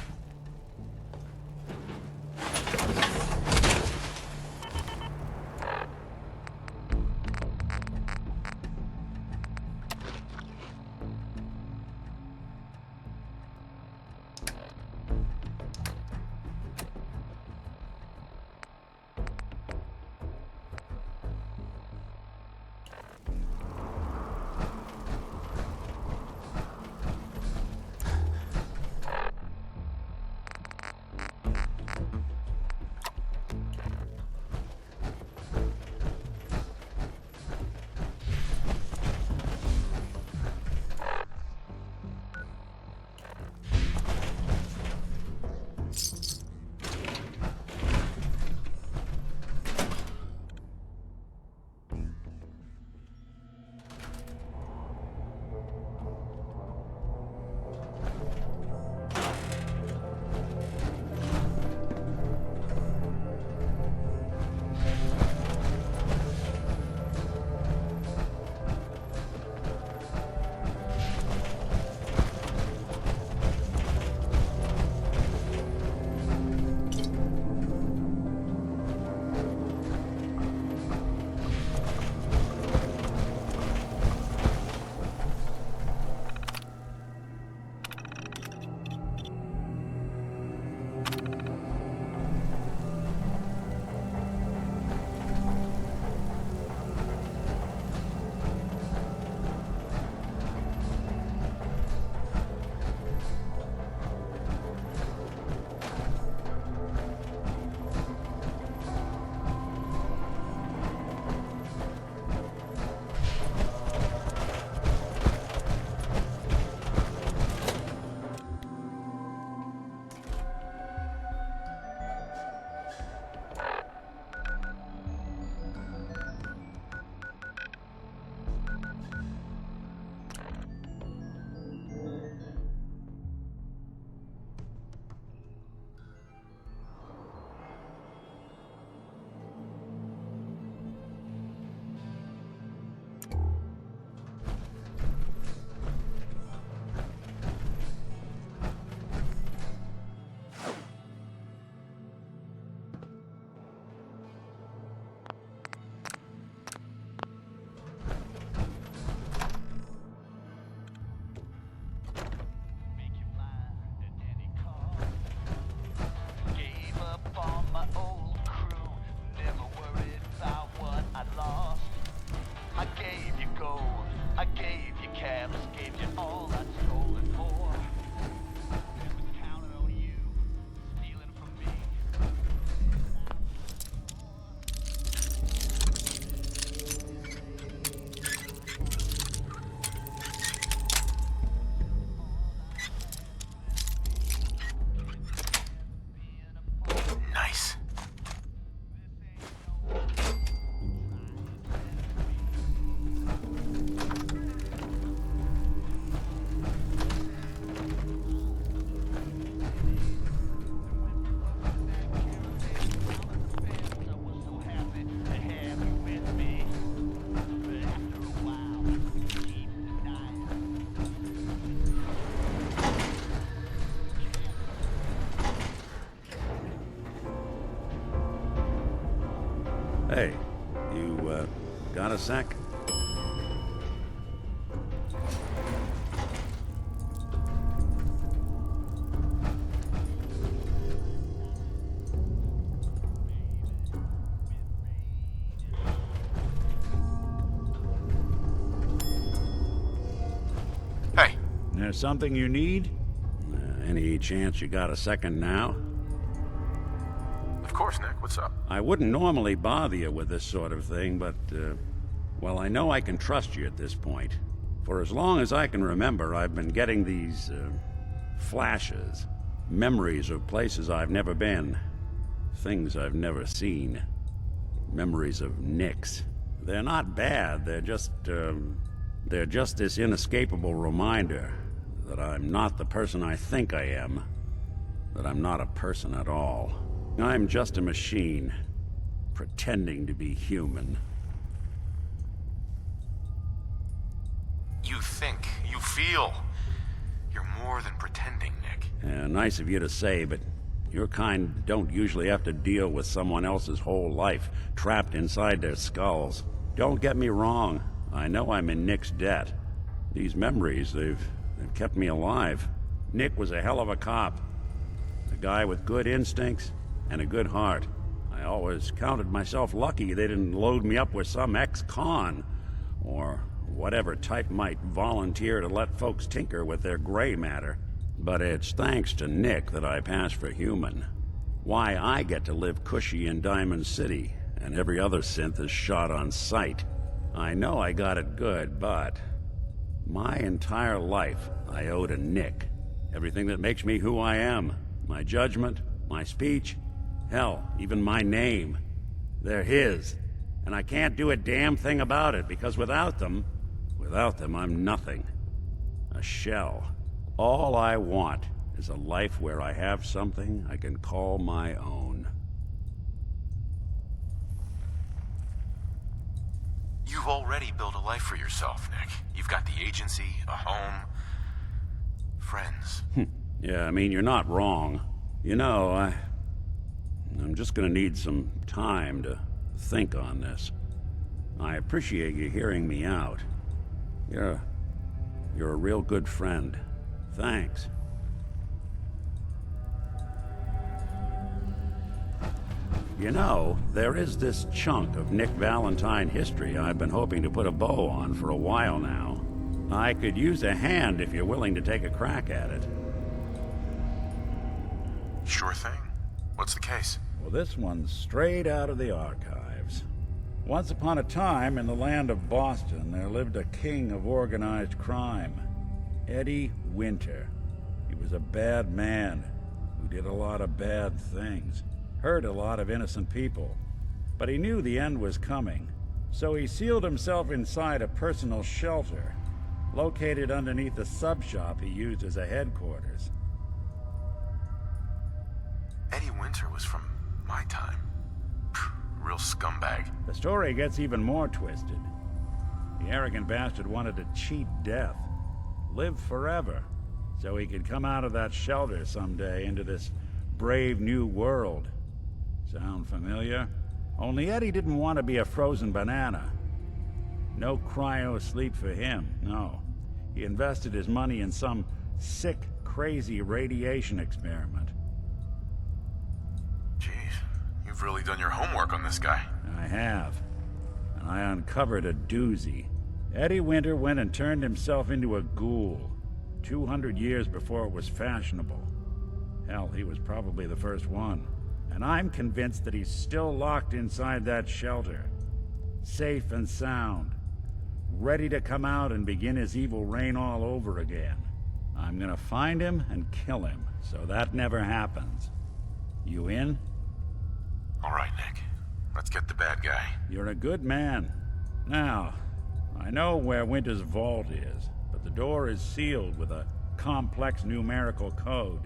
[SPEAKER 12] Hey, you, got a sec?
[SPEAKER 8] Hey.
[SPEAKER 12] There's something you need? Any chance you got a second now?
[SPEAKER 8] Of course, Nick. What's up?
[SPEAKER 12] I wouldn't normally bother you with this sort of thing, but, well, I know I can trust you at this point. For as long as I can remember, I've been getting these, flashes. Memories of places I've never been. Things I've never seen. Memories of Nicks. They're not bad, they're just this inescapable reminder that I'm not the person I think I am. That I'm not a person at all. I'm just a machine, pretending to be human.
[SPEAKER 8] You think, you feel. You're more than pretending, Nick.
[SPEAKER 12] Nice of you to say, but your kind don't usually have to deal with someone else's whole life trapped inside their skulls. Don't get me wrong. I know I'm in Nick's debt. These memories, they've kept me alive. Nick was a hell of a cop. A guy with good instincts and a good heart. I always counted myself lucky they didn't load me up with some ex-con, or whatever type might volunteer to let folks tinker with their gray matter. But it's thanks to Nick that I pass for human. Why I get to live cushy in Diamond City, and every other synth is shot on sight. I know I got it good, but my entire life I owe to Nick. Everything that makes me who I am. My judgment, my speech, hell, even my name. They're his. And I can't do a damn thing about it, because without them, I'm nothing. A shell. All I want is a life where I have something I can call my own.
[SPEAKER 8] You've already built a life for yourself, Nick. You've got the agency, a home, friends.
[SPEAKER 12] Yeah, I mean, you're not wrong. You know, I'm just gonna need some time to think on this. I appreciate you hearing me out. You're a real good friend. Thanks. You know, there is this chunk of Nick Valentine history I've been hoping to put a bow on for a while now. I could use a hand if you're willing to take a crack at it.
[SPEAKER 8] Sure thing. What's the case?
[SPEAKER 12] Well, this one's straight out of the archives. Once upon a time, in the land of Boston, there lived a king of organized crime. Eddie Winter. He was a bad man who did a lot of bad things. Hurt a lot of innocent people. But he knew the end was coming. So he sealed himself inside a personal shelter, located underneath the sub-shop he used as a headquarters.
[SPEAKER 8] Eddie Winter was from my time. Real scumbag.
[SPEAKER 12] The story gets even more twisted. The arrogant bastard wanted to cheat death, live forever, so he could come out of that shelter someday into this brave new world. Sound familiar? Only Eddie didn't want to be a frozen banana. No cryo sleep for him, no. He invested his money in some sick, crazy radiation experiment.
[SPEAKER 8] Jeez, you've really done your homework on this guy.
[SPEAKER 12] I have. And I uncovered a doozy. Eddie Winter went and turned himself into a ghoul, 200 years before it was fashionable. Hell, he was probably the first one. And I'm convinced that he's still locked inside that shelter. Safe and sound. Ready to come out and begin his evil reign all over again. I'm gonna find him and kill him, so that never happens. You in?
[SPEAKER 8] All right, Nick. Let's get the bad guy.
[SPEAKER 12] You're a good man. Now, I know where Winter's vault is, but the door is sealed with a complex numerical code.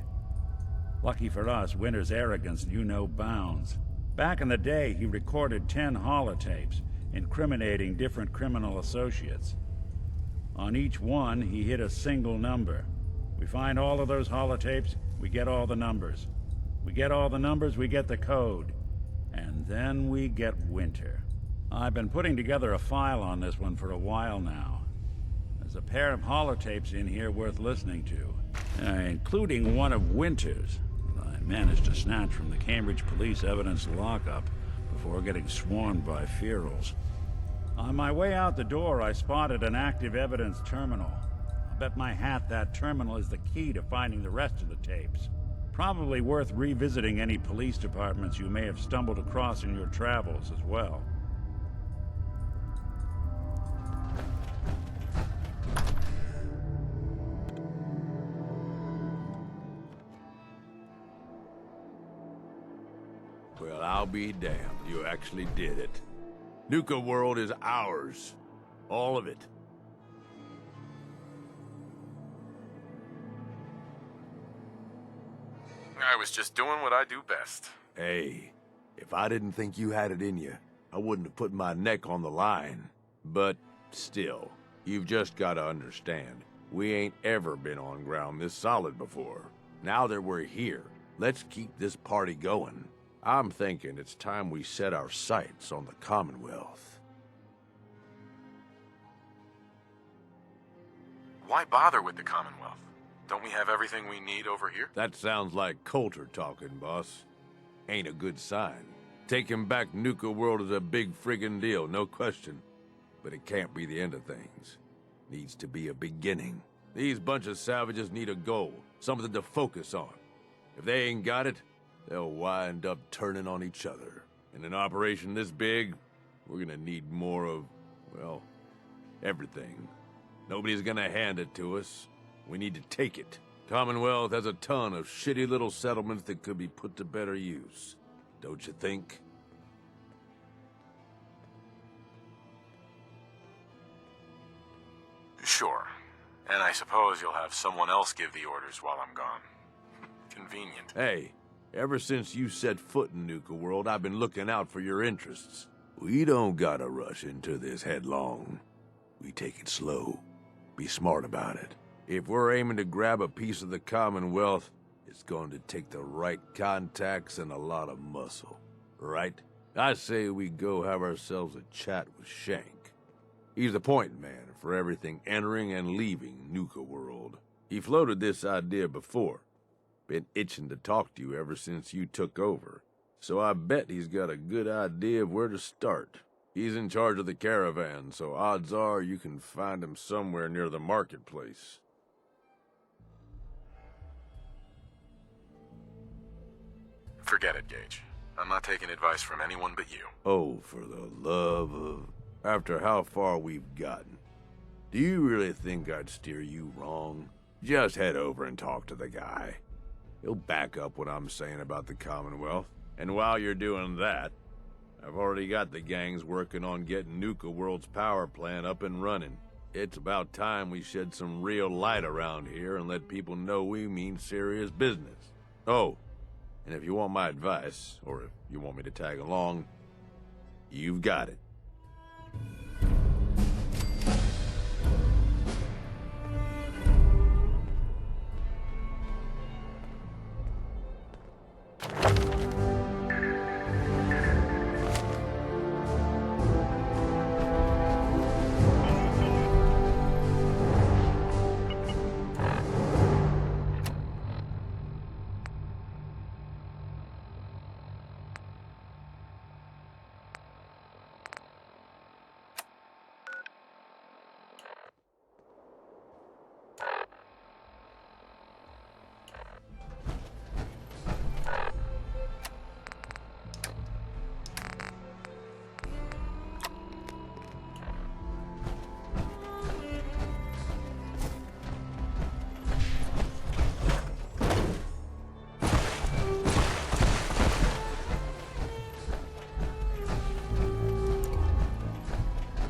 [SPEAKER 12] Lucky for us, Winter's arrogance knew no bounds. Back in the day, he recorded 10 holotapes, incriminating different criminal associates. On each one, he hit a single number. We find all of those holotapes, we get all the numbers. We get all the numbers, we get the code. And then we get Winter. I've been putting together a file on this one for a while now. There's a pair of holotapes in here worth listening to, including one of Winter's. I managed to snatch from the Cambridge Police evidence lockup before getting swarmed by ferals. On my way out the door, I spotted an active evidence terminal. I bet my hat that terminal is the key to finding the rest of the tapes. Probably worth revisiting any police departments you may have stumbled across in your travels as well.
[SPEAKER 3] Well, I'll be damned. You actually did it. Nuka World is ours. All of it.
[SPEAKER 8] I was just doing what I do best.
[SPEAKER 3] Hey, if I didn't think you had it in you, I wouldn't have put my neck on the line. But still, you've just got to understand.
[SPEAKER 9] We ain't ever been on ground this solid before. Now that we're here, let's keep this party going. I'm thinking it's time we set our sights on the Commonwealth.
[SPEAKER 8] Why bother with the Commonwealth? Don't we have everything we need over here?
[SPEAKER 9] That sounds like Colter talking, boss. Ain't a good sign. Taking back Nuka World is a big friggin' deal, no question. But it can't be the end of things. Needs to be a beginning. These bunch of savages need a goal, something to focus on. If they ain't got it, they'll wind up turning on each other. In an operation this big, we're gonna need more of, well, everything. Nobody's gonna hand it to us. We need to take it. Commonwealth has a ton of shitty little settlements that could be put to better use. Don't you think?
[SPEAKER 8] Sure. And I suppose you'll have someone else give the orders while I'm gone. Convenient.
[SPEAKER 9] Hey, ever since you set foot in Nuka World, I've been looking out for your interests. We don't gotta rush into this headlong. We take it slow. Be smart about it. If we're aiming to grab a piece of the Commonwealth, it's going to take the right contacts and a lot of muscle. Right? I say we go have ourselves a chat with Shank. He's the point man for everything entering and leaving Nuka World. He floated this idea before. Been itching to talk to you ever since you took over. So I bet he's got a good idea of where to start. He's in charge of the caravan, so odds are you can find him somewhere near the marketplace.
[SPEAKER 8] Forget it, Gage. I'm not taking advice from anyone but you.
[SPEAKER 9] Oh, for the love of... After how far we've gotten, do you really think I'd steer you wrong? Just head over and talk to the guy. He'll back up what I'm saying about the Commonwealth. And while you're doing that, I've already got the gangs working on getting Nuka World's power plant up and running. It's about time we shed some real light around here and let people know we mean serious business. Oh, and if you want my advice, or if you want me to tag along, you've got it.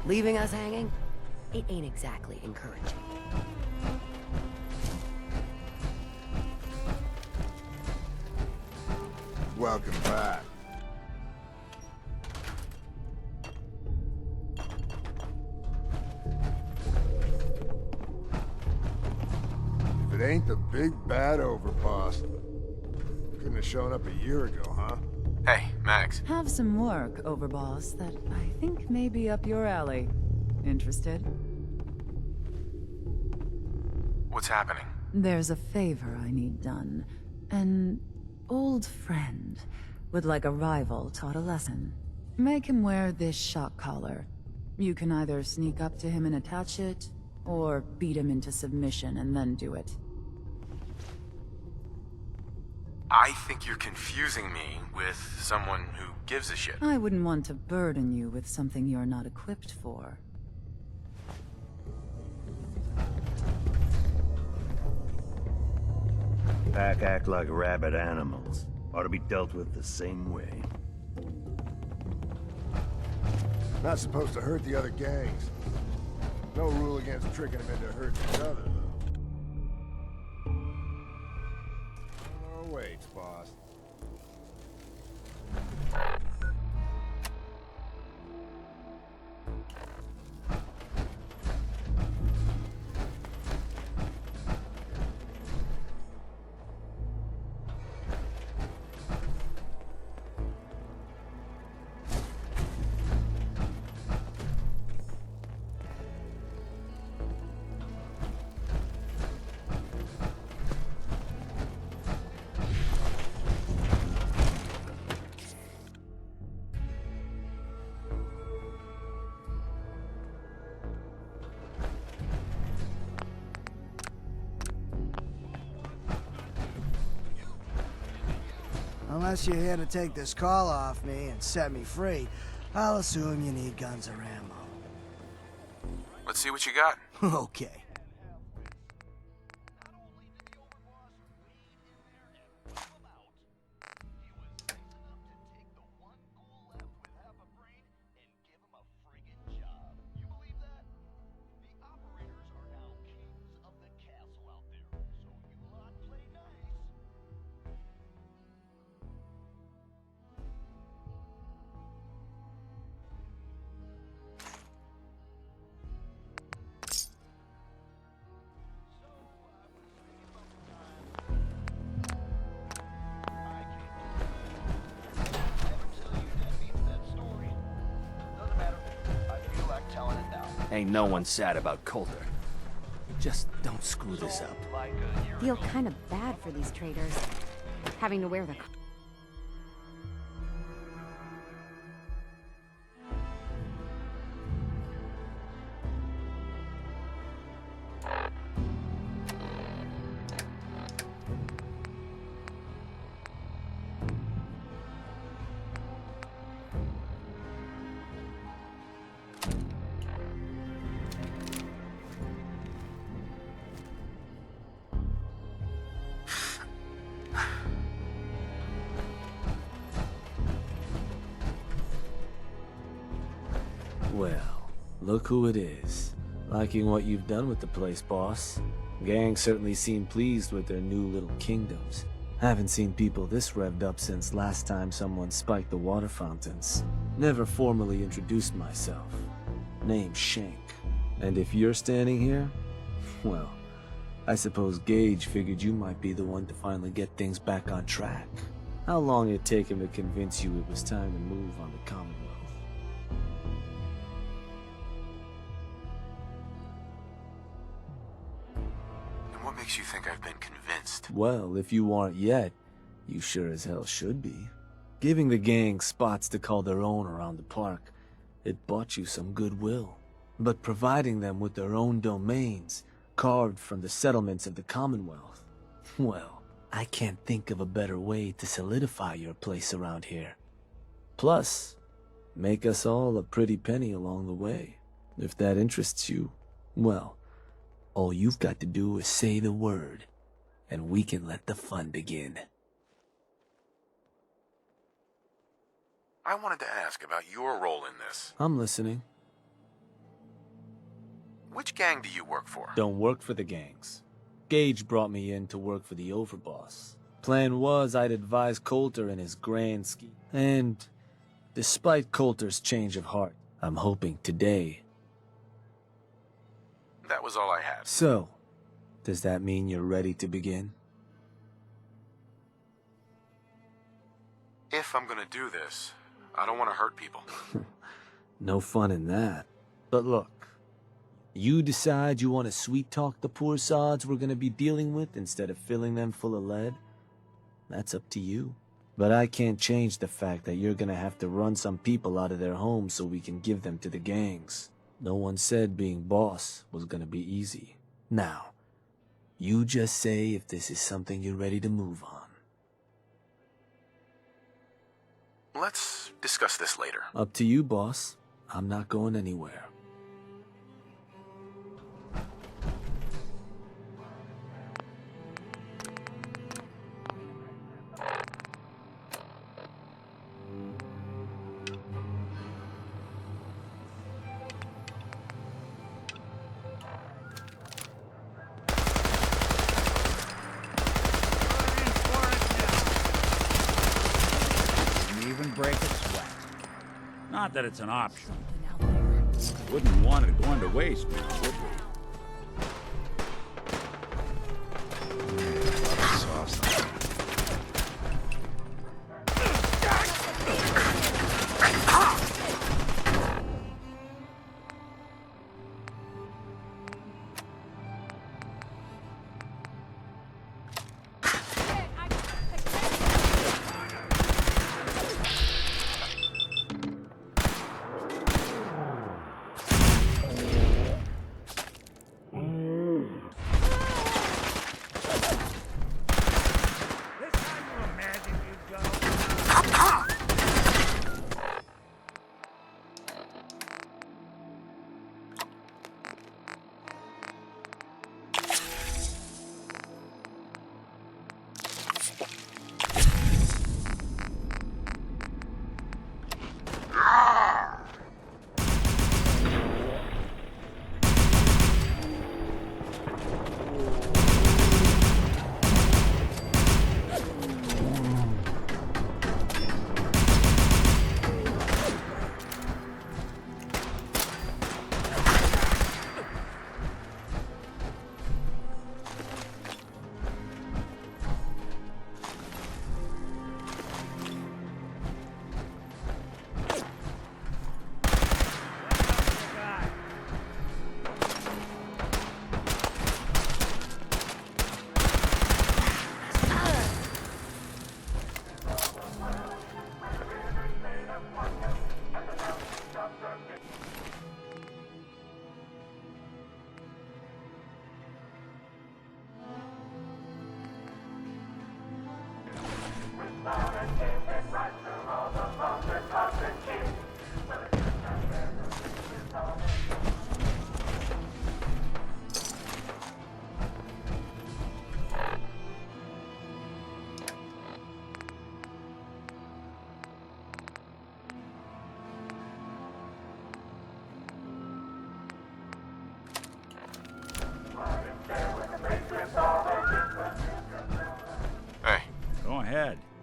[SPEAKER 7] Leaving us hanging? It ain't exactly encouraging.
[SPEAKER 15] Welcome back. If it ain't the big bad Overboss, couldn't have shown up a year ago, huh?
[SPEAKER 8] Hey, Max.
[SPEAKER 22] Have some work, Overboss, that I think may be up your alley. Interested?
[SPEAKER 8] What's happening?
[SPEAKER 22] There's a favor I need done. An old friend would like a rival taught a lesson. Make him wear this shock collar. You can either sneak up to him and attach it, or beat him into submission and then do it.
[SPEAKER 8] I think you're confusing me with someone who gives a shit.
[SPEAKER 22] I wouldn't want to burden you with something you're not equipped for.
[SPEAKER 23] Pack act like rabid animals. Ought to be dealt with the same way.
[SPEAKER 15] Not supposed to hurt the other gangs. No rule against tricking them into hurting each other, though. Waits, boss.
[SPEAKER 16] Unless you're here to take this call off me and set me free, I'll assume you need guns or ammo.
[SPEAKER 8] Let's see what you got.
[SPEAKER 16] Okay.
[SPEAKER 11] Ain't no one sad about Colter. Just don't screw this up.
[SPEAKER 13] Feel kind of bad for these traders, having to wear the...
[SPEAKER 19] Well, look who it is. Liking what you've done with the place, boss. Gang certainly seem pleased with their new little kingdoms. Haven't seen people this revved up since last time someone spiked the water fountains. Never formally introduced myself. Name's Shank. And if you're standing here, well, I suppose Gage figured you might be the one to finally get things back on track. How long it take him to convince you it was time to move on the Commonwealth?
[SPEAKER 8] What makes you think I've been convinced?
[SPEAKER 19] Well, if you aren't yet, you sure as hell should be. Giving the gang spots to call their own around the park, it bought you some goodwill. But providing them with their own domains, carved from the settlements of the Commonwealth, well, I can't think of a better way to solidify your place around here. Plus, make us all a pretty penny along the way. If that interests you, well, all you've got to do is say the word, and we can let the fun begin.
[SPEAKER 8] I wanted to ask about your role in this.
[SPEAKER 19] I'm listening.
[SPEAKER 8] Which gang do you work for?
[SPEAKER 19] Don't work for the gangs. Gage brought me in to work for the Overboss. Plan was I'd advise Colter in his grand scheme. And despite Colter's change of heart, I'm hoping today...
[SPEAKER 8] That was all I had.
[SPEAKER 19] So, does that mean you're ready to begin?
[SPEAKER 8] If I'm gonna do this, I don't want to hurt people.
[SPEAKER 19] No fun in that. But look, you decide you want to sweet-talk the poor sods we're gonna be dealing with instead of filling them full of lead, that's up to you. But I can't change the fact that you're gonna have to run some people out of their homes so we can give them to the gangs. No one said being boss was gonna be easy. Now, you just say if this is something you're ready to move on.
[SPEAKER 8] Let's discuss this later.
[SPEAKER 19] Up to you, boss. I'm not going anywhere.
[SPEAKER 12] Break a sweat. Not that it's an option. Wouldn't want it going to waste, would we?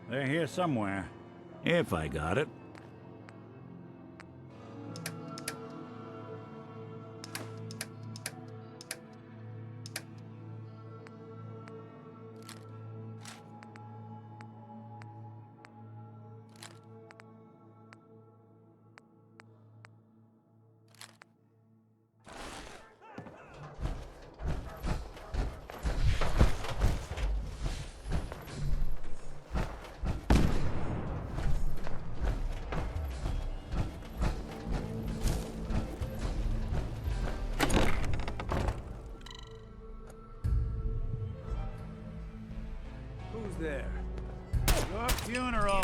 [SPEAKER 12] They're here somewhere. If I got it. There. Your funeral.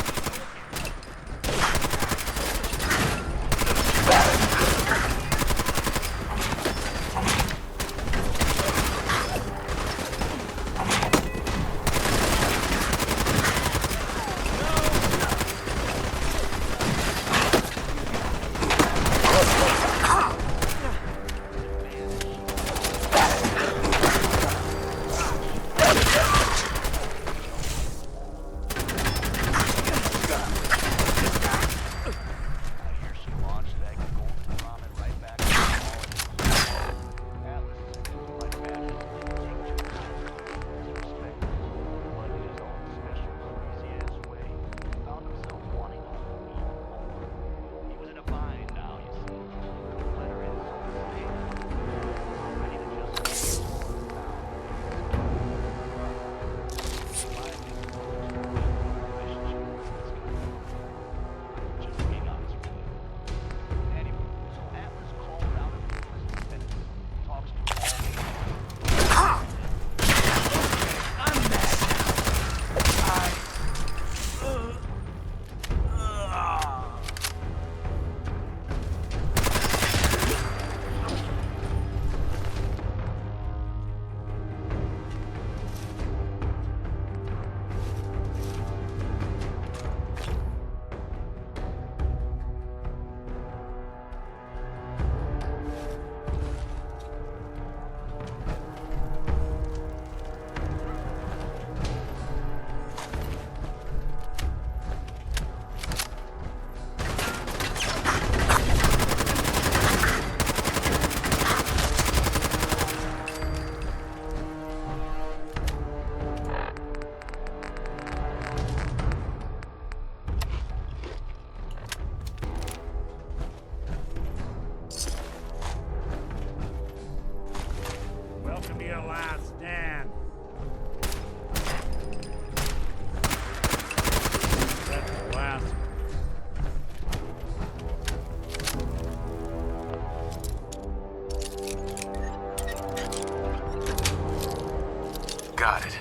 [SPEAKER 8] Got it.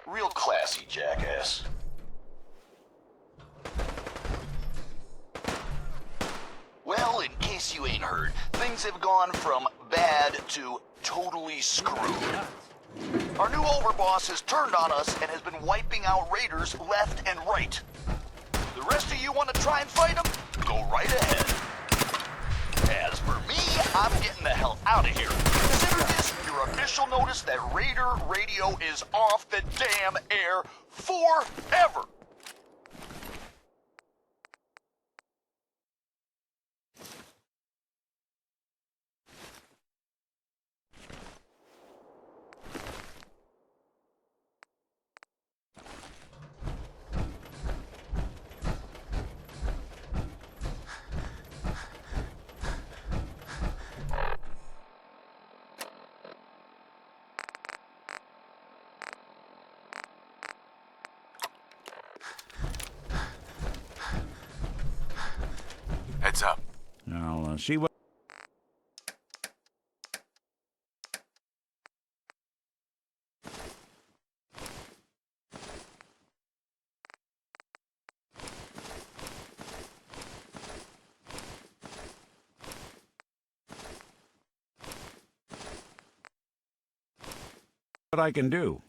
[SPEAKER 14] Real classy, jackass. Well, in case you ain't heard, things have gone from bad to totally screwed. Our new overboss has turned on us and has been wiping out raiders left and right. The rest of you want to try and fight him? Go right ahead. As for me, I'm getting the hell out of here. Consider this your official notice that Raider Radio is off the damn air forever.
[SPEAKER 8] Heads up.
[SPEAKER 12] I'll see what... what I can do.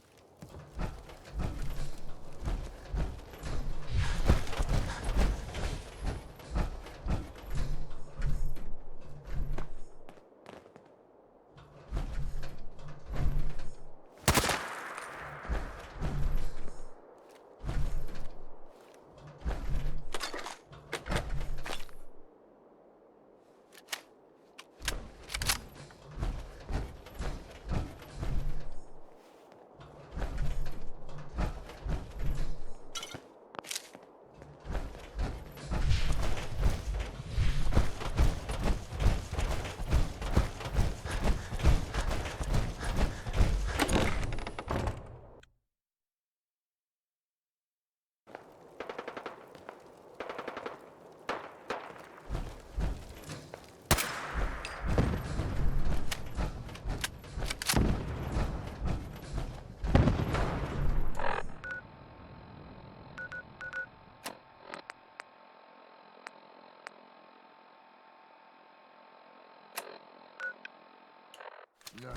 [SPEAKER 15] No.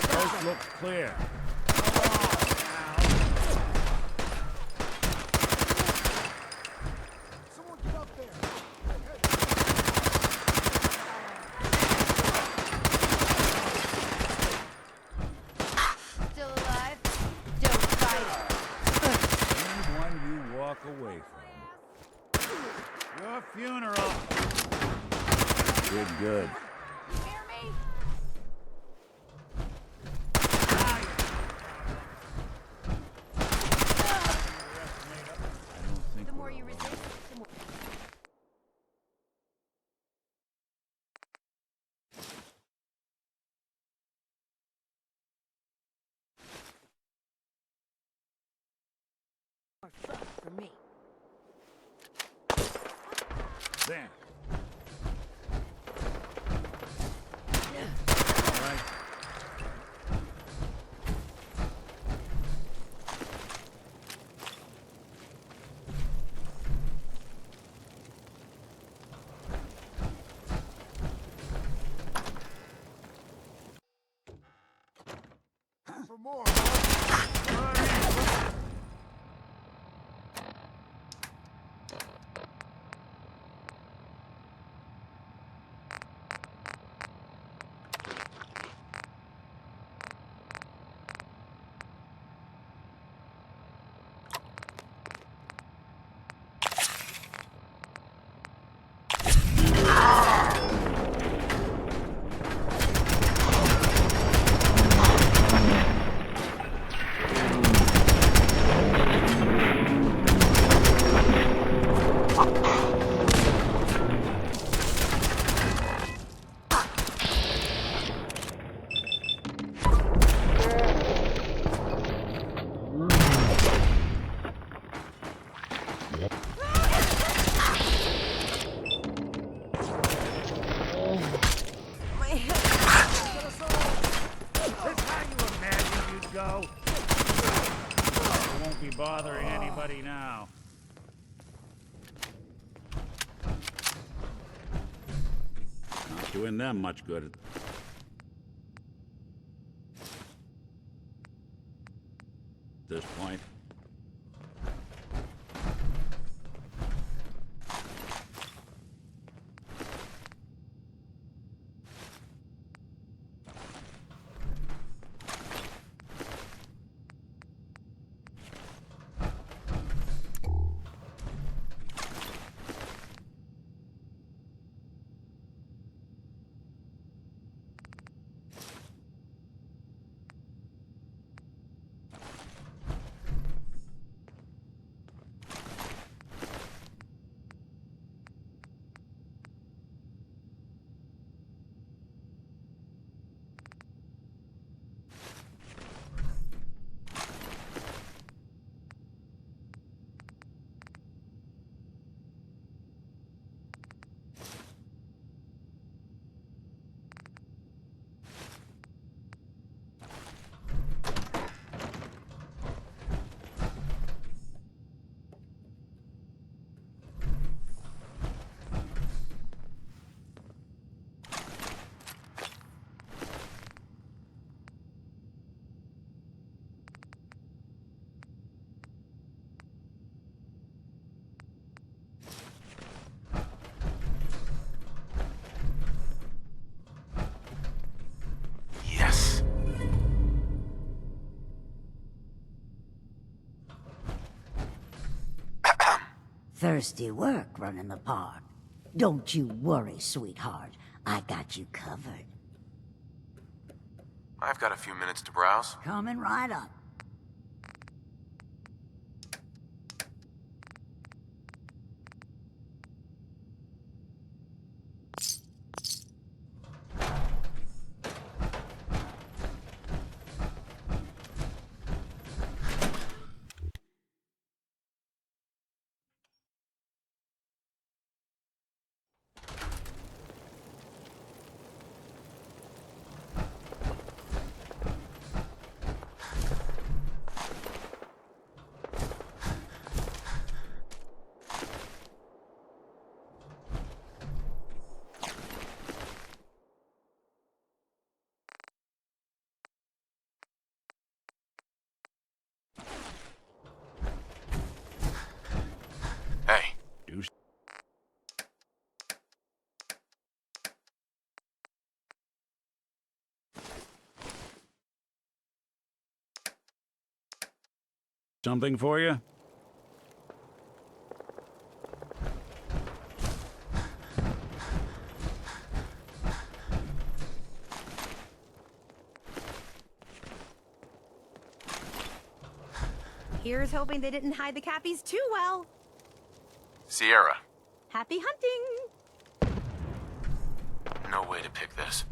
[SPEAKER 12] Coast looks clear.
[SPEAKER 15] Someone get up there.
[SPEAKER 13] Still alive? Don't fight it.
[SPEAKER 12] Anyone you walk away from. Your funeral. Good.
[SPEAKER 13] You hear me? The more you resist, the more... More fun for me.
[SPEAKER 12] There.
[SPEAKER 15] For more.
[SPEAKER 12] Bothering anybody now. doing them much good at this point.
[SPEAKER 2] Thirsty work running the park. Don't you worry, sweetheart. I got you covered.
[SPEAKER 8] I've got a few minutes to browse.
[SPEAKER 2] Coming right up.
[SPEAKER 8] Hey.
[SPEAKER 12] Something for you?
[SPEAKER 4] Here's hoping they didn't hide the Cappies too well.
[SPEAKER 8] Sierra.
[SPEAKER 4] Happy hunting!
[SPEAKER 8] No way to pick this.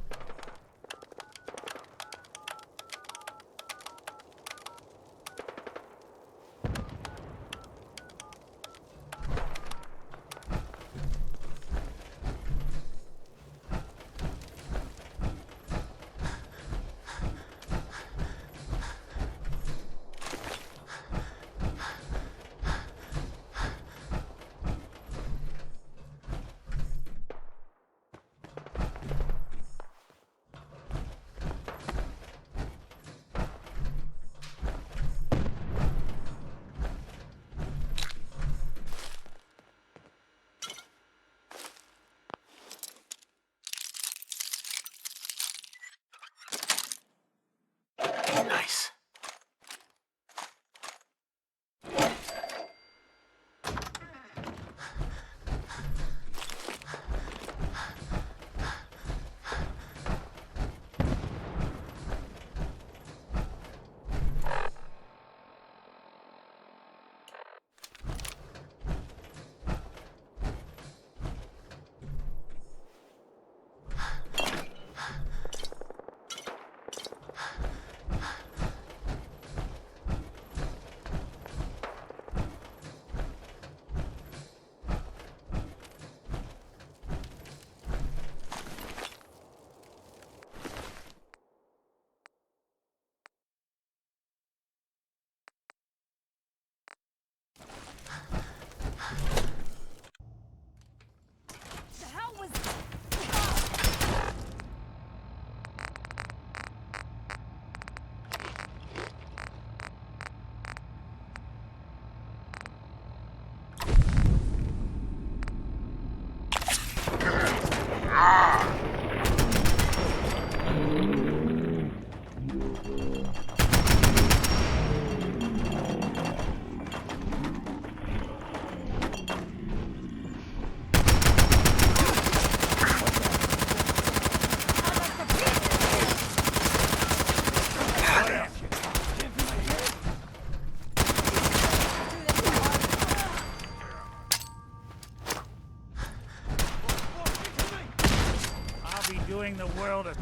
[SPEAKER 12] Doing the world a...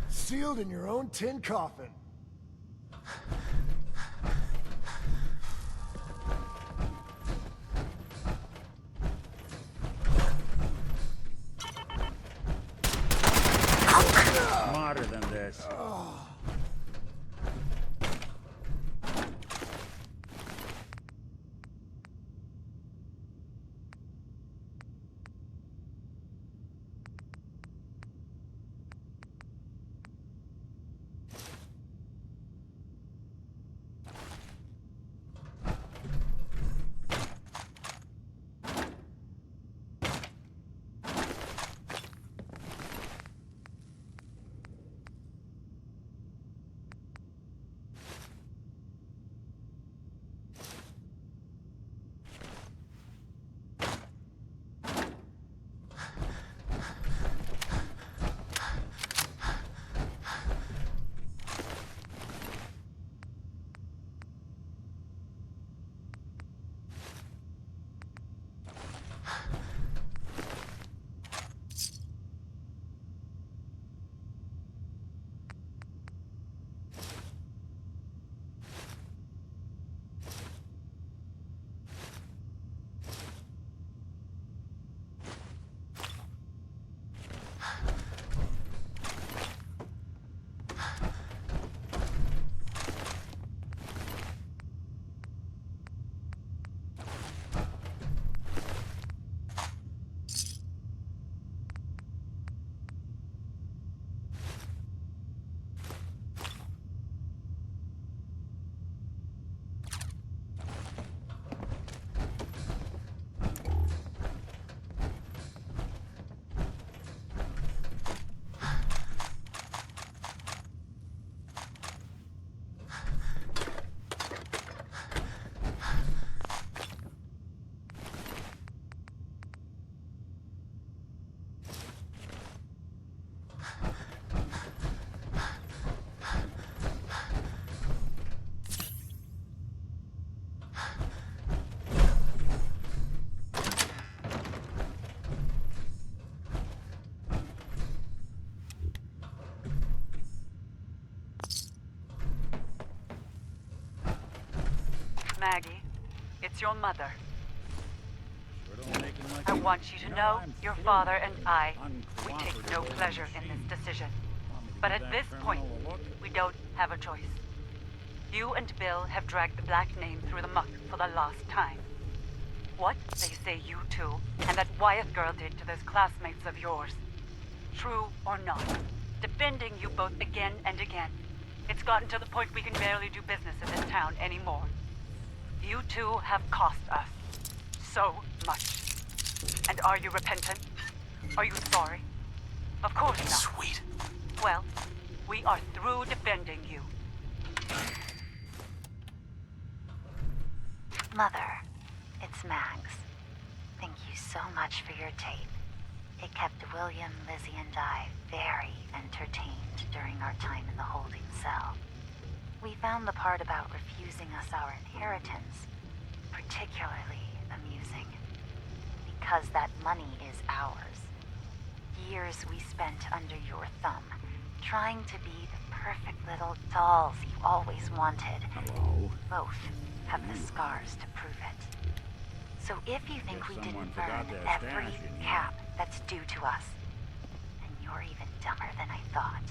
[SPEAKER 15] Sealed in your own tin coffin.
[SPEAKER 12] Smarter than this.
[SPEAKER 1] Maggie, it's your mother. I want you to know your father and I, we take no pleasure in this decision. But at this point, we don't have a choice. You and Bill have dragged the black name through the muck for the last time. What they say you two and that Wyeth girl did to those classmates of yours, true or not, defending you both again and again. It's gotten to the point we can barely do business in this town anymore. You two have cost us so much. And are you repentant? Are you sorry? Of course not.
[SPEAKER 8] Sweet.
[SPEAKER 1] Well, we are through defending you.
[SPEAKER 10] Mother, it's Max. Thank you so much for your tape. It kept William, Lizzie, and I very entertained during our time in the holding cell. We found the part about refusing us our inheritance particularly amusing. Because that money is ours. Years we spent under your thumb, trying to be the perfect little dolls you always wanted.
[SPEAKER 12] Hello?
[SPEAKER 10] Both have the scars to prove it. So if you think we
[SPEAKER 12] someone
[SPEAKER 10] didn't
[SPEAKER 12] forgot
[SPEAKER 10] burn
[SPEAKER 12] their
[SPEAKER 10] every
[SPEAKER 12] stash in here.
[SPEAKER 10] cap that's due to us, then you're even dumber than I thought.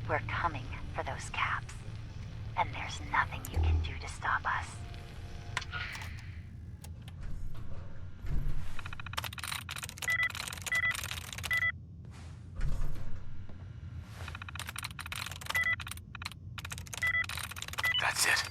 [SPEAKER 10] We're coming for those caps. And there's nothing you can do to stop us.
[SPEAKER 8] That's it.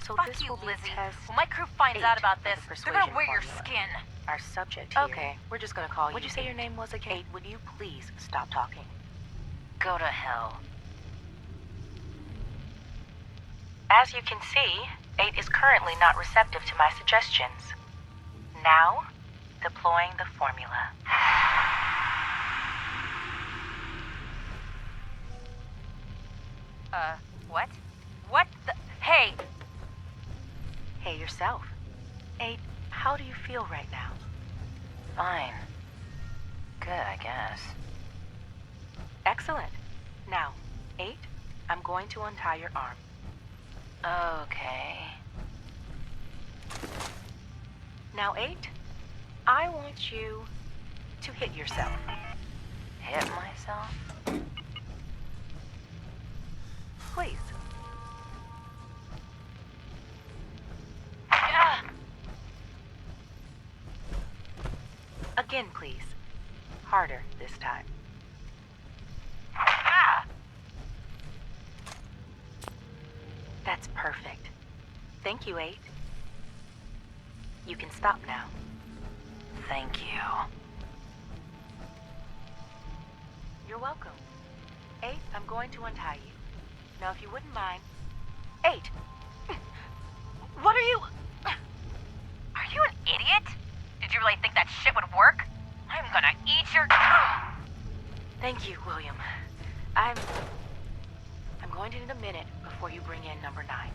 [SPEAKER 5] So
[SPEAKER 1] Fuck
[SPEAKER 5] this
[SPEAKER 1] you,
[SPEAKER 5] will be a
[SPEAKER 1] Lizzie.
[SPEAKER 5] test.
[SPEAKER 1] When my crew finds out about this, they're gonna
[SPEAKER 5] persuasion
[SPEAKER 1] wear your
[SPEAKER 5] formula.
[SPEAKER 1] skin.
[SPEAKER 5] Our subject here.
[SPEAKER 1] Okay, we're just gonna call you.
[SPEAKER 5] What'd you say your name was again?
[SPEAKER 1] 8, would you please stop talking?
[SPEAKER 5] Go to hell. As you can see, 8 is currently not receptive to my suggestions. Now, deploying the formula.
[SPEAKER 1] What? What the? Hey!
[SPEAKER 5] Hey yourself. 8, how do you feel right now?
[SPEAKER 1] Fine. Good, I guess.
[SPEAKER 5] Excellent. Now, 8, I'm going to untie your arm.
[SPEAKER 1] Okay.
[SPEAKER 5] Now, 8, I want you to hit yourself.
[SPEAKER 1] Hit myself?
[SPEAKER 5] Please. Again, please. Harder this time. That's perfect. Thank you, 8. You can stop now.
[SPEAKER 1] Thank you.
[SPEAKER 5] You're welcome. 8, I'm going to untie you. Now, if you wouldn't mind... 8! What are you...
[SPEAKER 1] Are you an idiot? Did you really think that shit would work? I'm gonna eat your...
[SPEAKER 5] Thank you, William. I'm going to need a minute before you bring in number 9.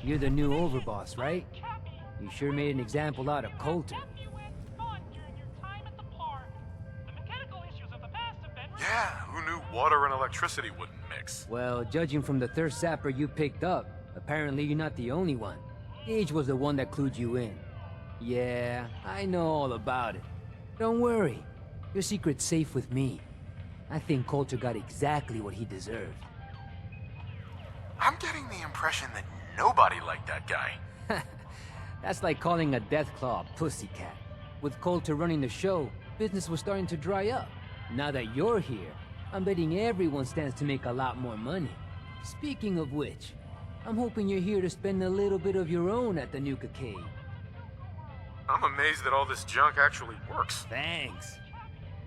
[SPEAKER 6] You're the new Overboss, right? You sure made an example out of Colter.
[SPEAKER 8] Yeah, who knew water and electricity wouldn't mix?
[SPEAKER 6] Well, judging from the thirst sapper you picked up, apparently you're not the only one. Gage was the one that clued you in. Yeah, I know all about it. Don't worry. Your secret's safe with me. I think Colter got exactly what he deserved.
[SPEAKER 8] I'm getting the impression that nobody liked that guy.
[SPEAKER 6] That's like calling a Deathclaw a pussycat. With Colter running the show, business was starting to dry up. Now that you're here, I'm betting everyone stands to make a lot more money. Speaking of which, I'm hoping you're here to spend a little bit of your own at the Nuka Cave.
[SPEAKER 8] I'm amazed that all this junk actually works.
[SPEAKER 6] Thanks.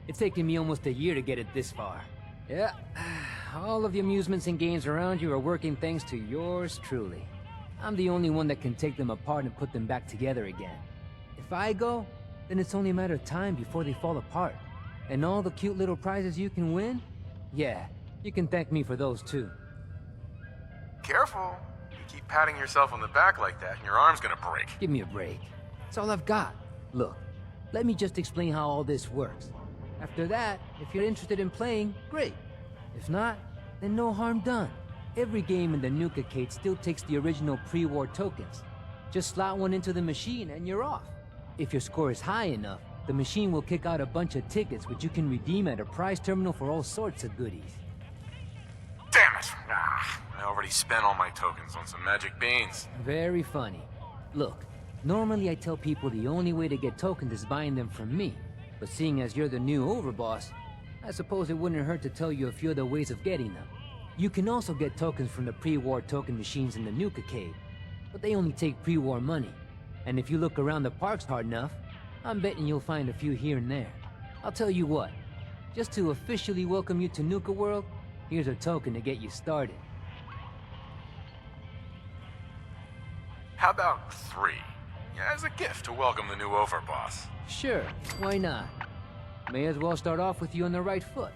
[SPEAKER 6] It's taken me almost a year to get it this far. Yeah, all of the amusements and games around you are working thanks to yours truly. I'm the only one that can take them apart and put them back together again. If I go, then it's only a matter of time before they fall apart. And all the cute little prizes you can win? Yeah, you can thank me for those too.
[SPEAKER 8] Careful. You keep patting yourself on the back like that and your arm's gonna break.
[SPEAKER 6] Give me a break. It's all I've got. Look, let me just explain how all this works. After that, if you're interested in playing, great. If not, then no harm done. Every game in the Nuka-Cade still takes the original pre-war tokens. Just slot one into the machine and you're off. If your score is high enough, the machine will kick out a bunch of tickets which you can redeem at a prize terminal for all sorts of goodies.
[SPEAKER 8] Damn it! I already spent all my tokens on some magic beans.
[SPEAKER 6] Very funny. Look, normally I tell people the only way to get tokens is buying them from me. But seeing as you're the new Overboss, I suppose it wouldn't hurt to tell you a few other ways of getting them. You can also get tokens from the pre-war token machines in the Nuka-Cade, but they only take pre-war money. And if you look around the parks hard enough, I'm betting you'll find a few here and there. I'll tell you what, just to officially welcome you to Nuka World, here's a token to get you started.
[SPEAKER 8] How about 3? Yeah, as a gift to welcome the new Overboss.
[SPEAKER 6] Sure, why not? May as well start off with you on the right foot.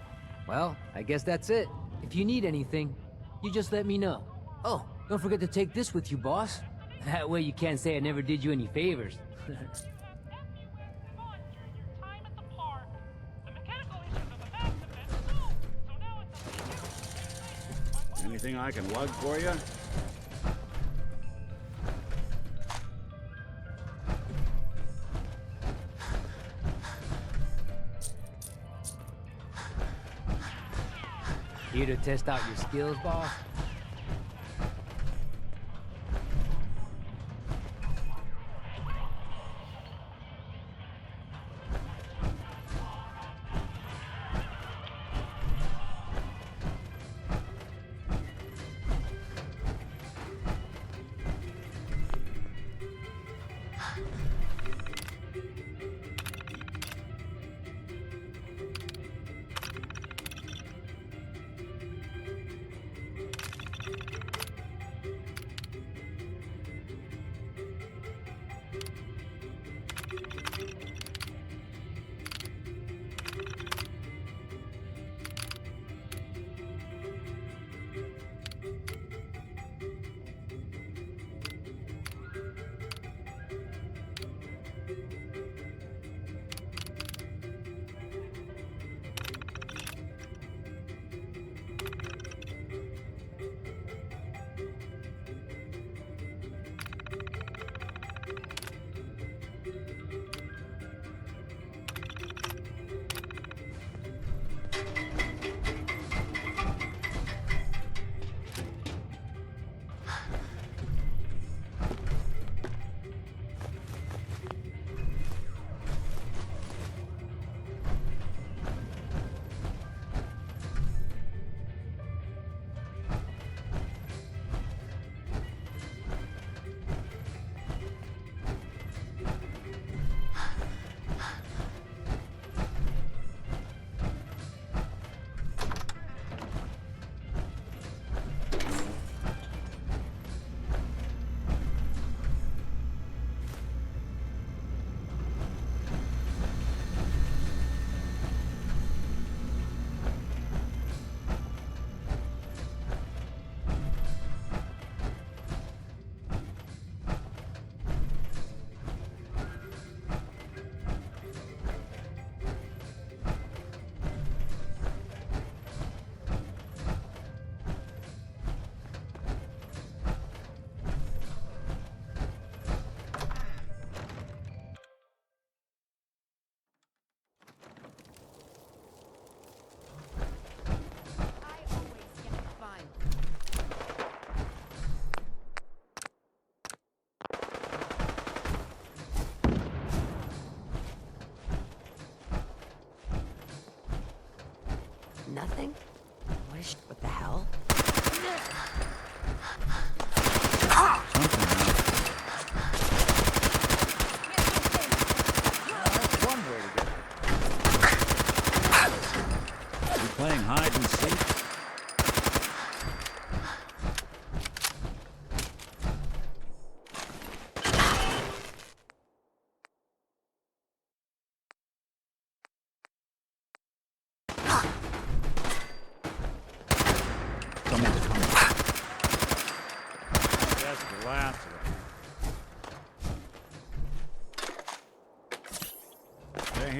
[SPEAKER 6] Well, I guess that's it. If you need anything, you just let me know. Oh, don't forget to take this with you, boss. That way you can't say I never did you any favors.
[SPEAKER 12] Anything I can lug for you?
[SPEAKER 6] Here to test out your skills, boss?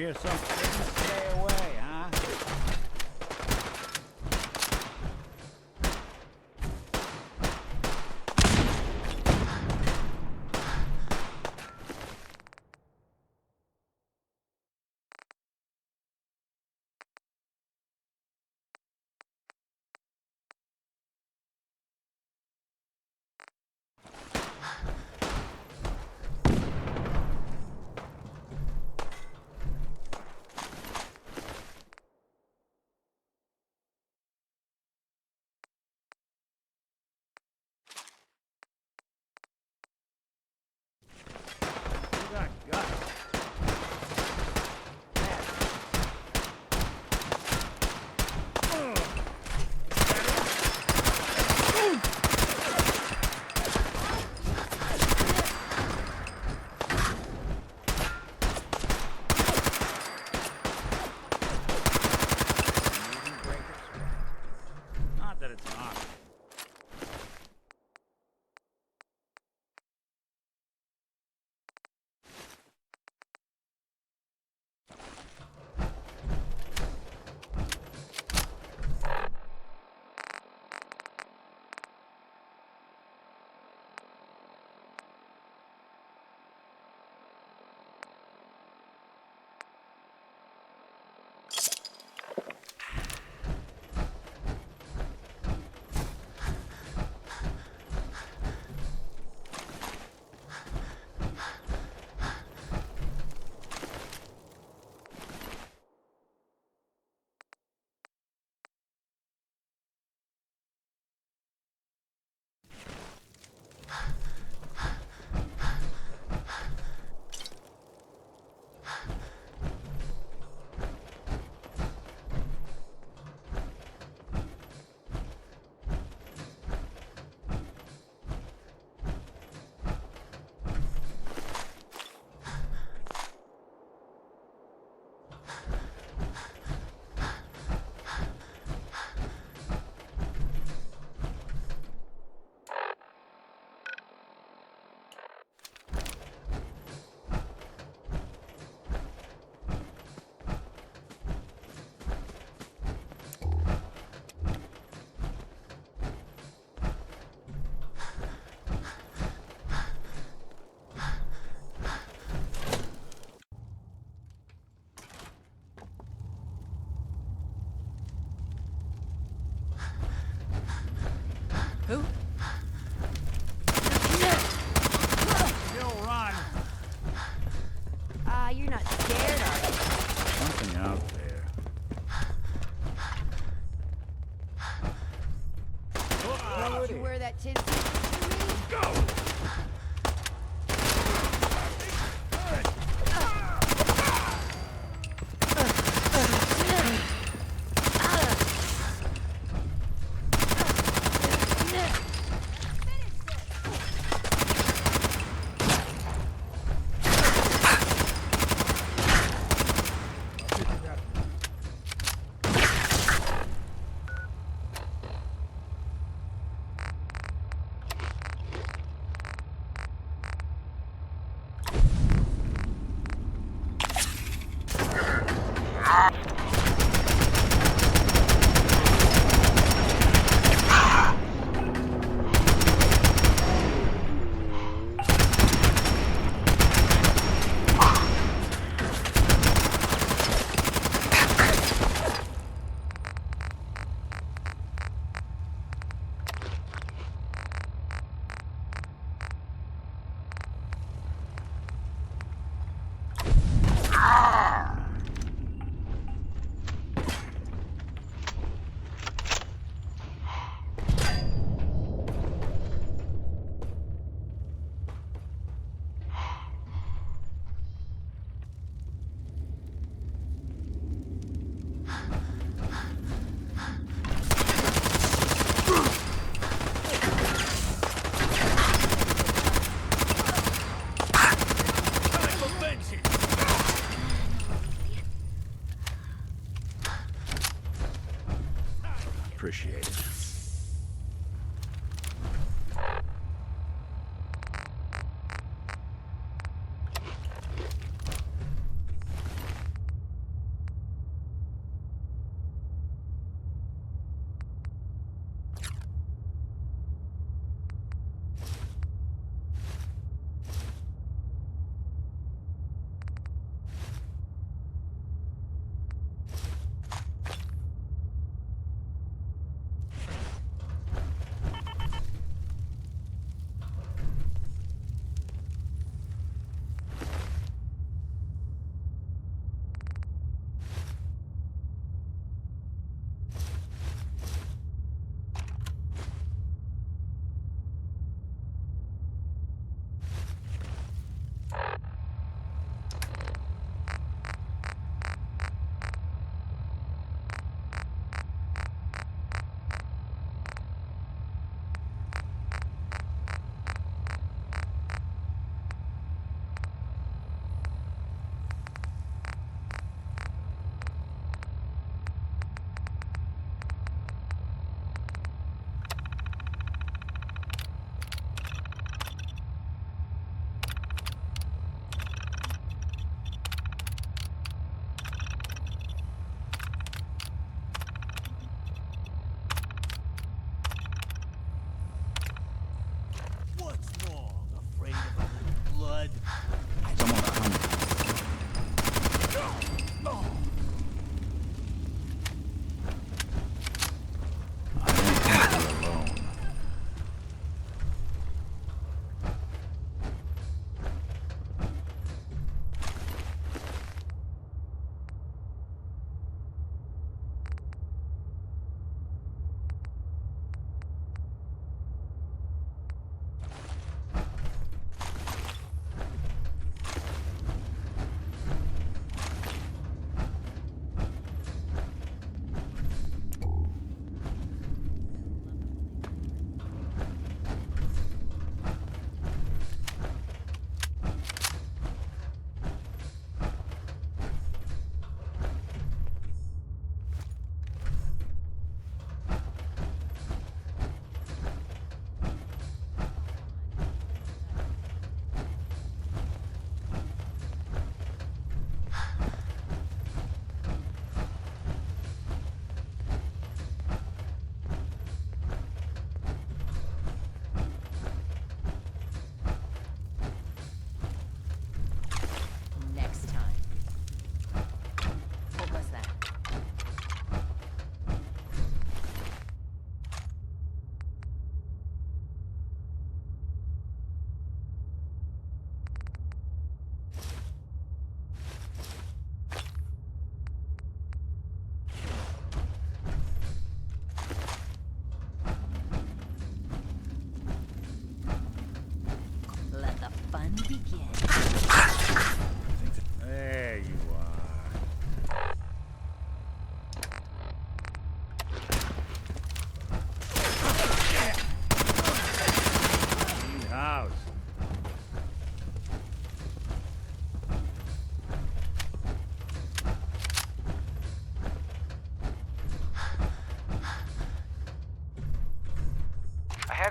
[SPEAKER 12] hear some stay away, huh? Not that it's not.
[SPEAKER 4] Who?
[SPEAKER 12] Still run.
[SPEAKER 4] You're not scared, are you?
[SPEAKER 12] Something out there.
[SPEAKER 4] Don't you wear that tin suit?
[SPEAKER 12] Go!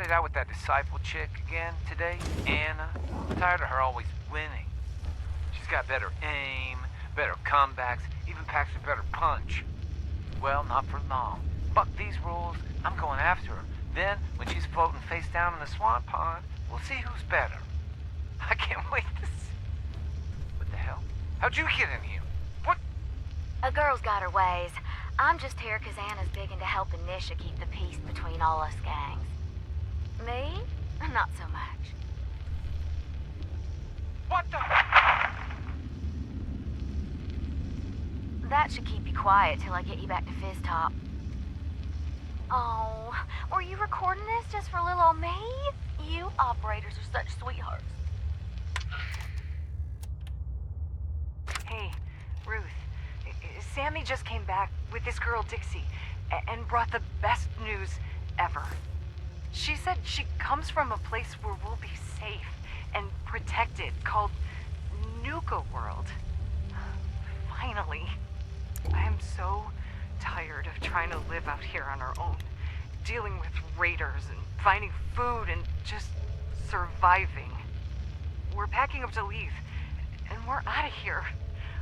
[SPEAKER 17] it out with that disciple chick again today, Anna. I'm tired of her always winning. She's got better aim, better comebacks, even packs a better punch. Well, not for long. Fuck these rules, I'm going after her. Then, when she's floating face down in the swamp pond, we'll see who's better. I can't wait to see. What the hell? How'd you get in here? What?
[SPEAKER 10] A girl's got her ways. I'm just here 'cause Anna's big into helping Nisha keep the peace between all us gangs. Me? Not so much.
[SPEAKER 17] What the?
[SPEAKER 10] That should keep you quiet till I get you back to Fizz Top. Oh, were you recording this just for little old me? You operators are such sweethearts.
[SPEAKER 5] Hey, Ruth. Sammy just came back with this girl Dixie and brought the best news ever. She said she comes from a place where we'll be safe and protected, called Nuka World. Finally. I am so tired of trying to live out here on our own, dealing with raiders and finding food and just surviving. We're packing up to leave, and we're out of here.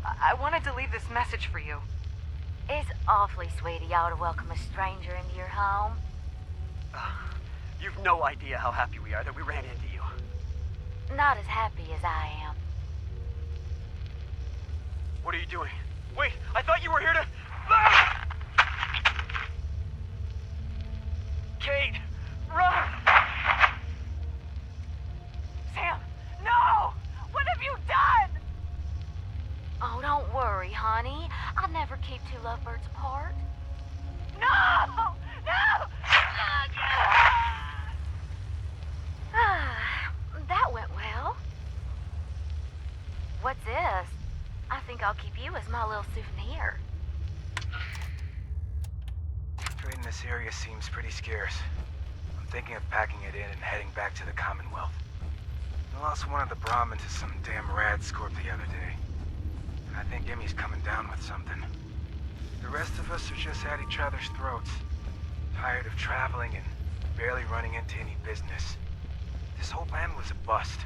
[SPEAKER 5] I wanted to leave this message for you.
[SPEAKER 10] It's awfully sweet of y'all to welcome a stranger into your home.
[SPEAKER 20] You've no idea how happy we are that we ran into you.
[SPEAKER 10] Not as happy as I am.
[SPEAKER 20] What are you doing? Wait, I thought you were here to... Ah! Kate, run!
[SPEAKER 5] Sam, no! What have you done?
[SPEAKER 10] Oh, don't worry, honey. I'll never keep two lovebirds apart.
[SPEAKER 5] No! No!
[SPEAKER 10] That went well. What's this? I think I'll keep you as my little souvenir.
[SPEAKER 17] Trade in this area seems pretty scarce. I'm thinking of packing it in and heading back to the Commonwealth. I lost one of the Brahmins to some damn rad scorp the other day. I think Emmy's coming down with something. The rest of us are just at each other's throats. Tired of traveling and barely running into any business. This whole plan was a bust.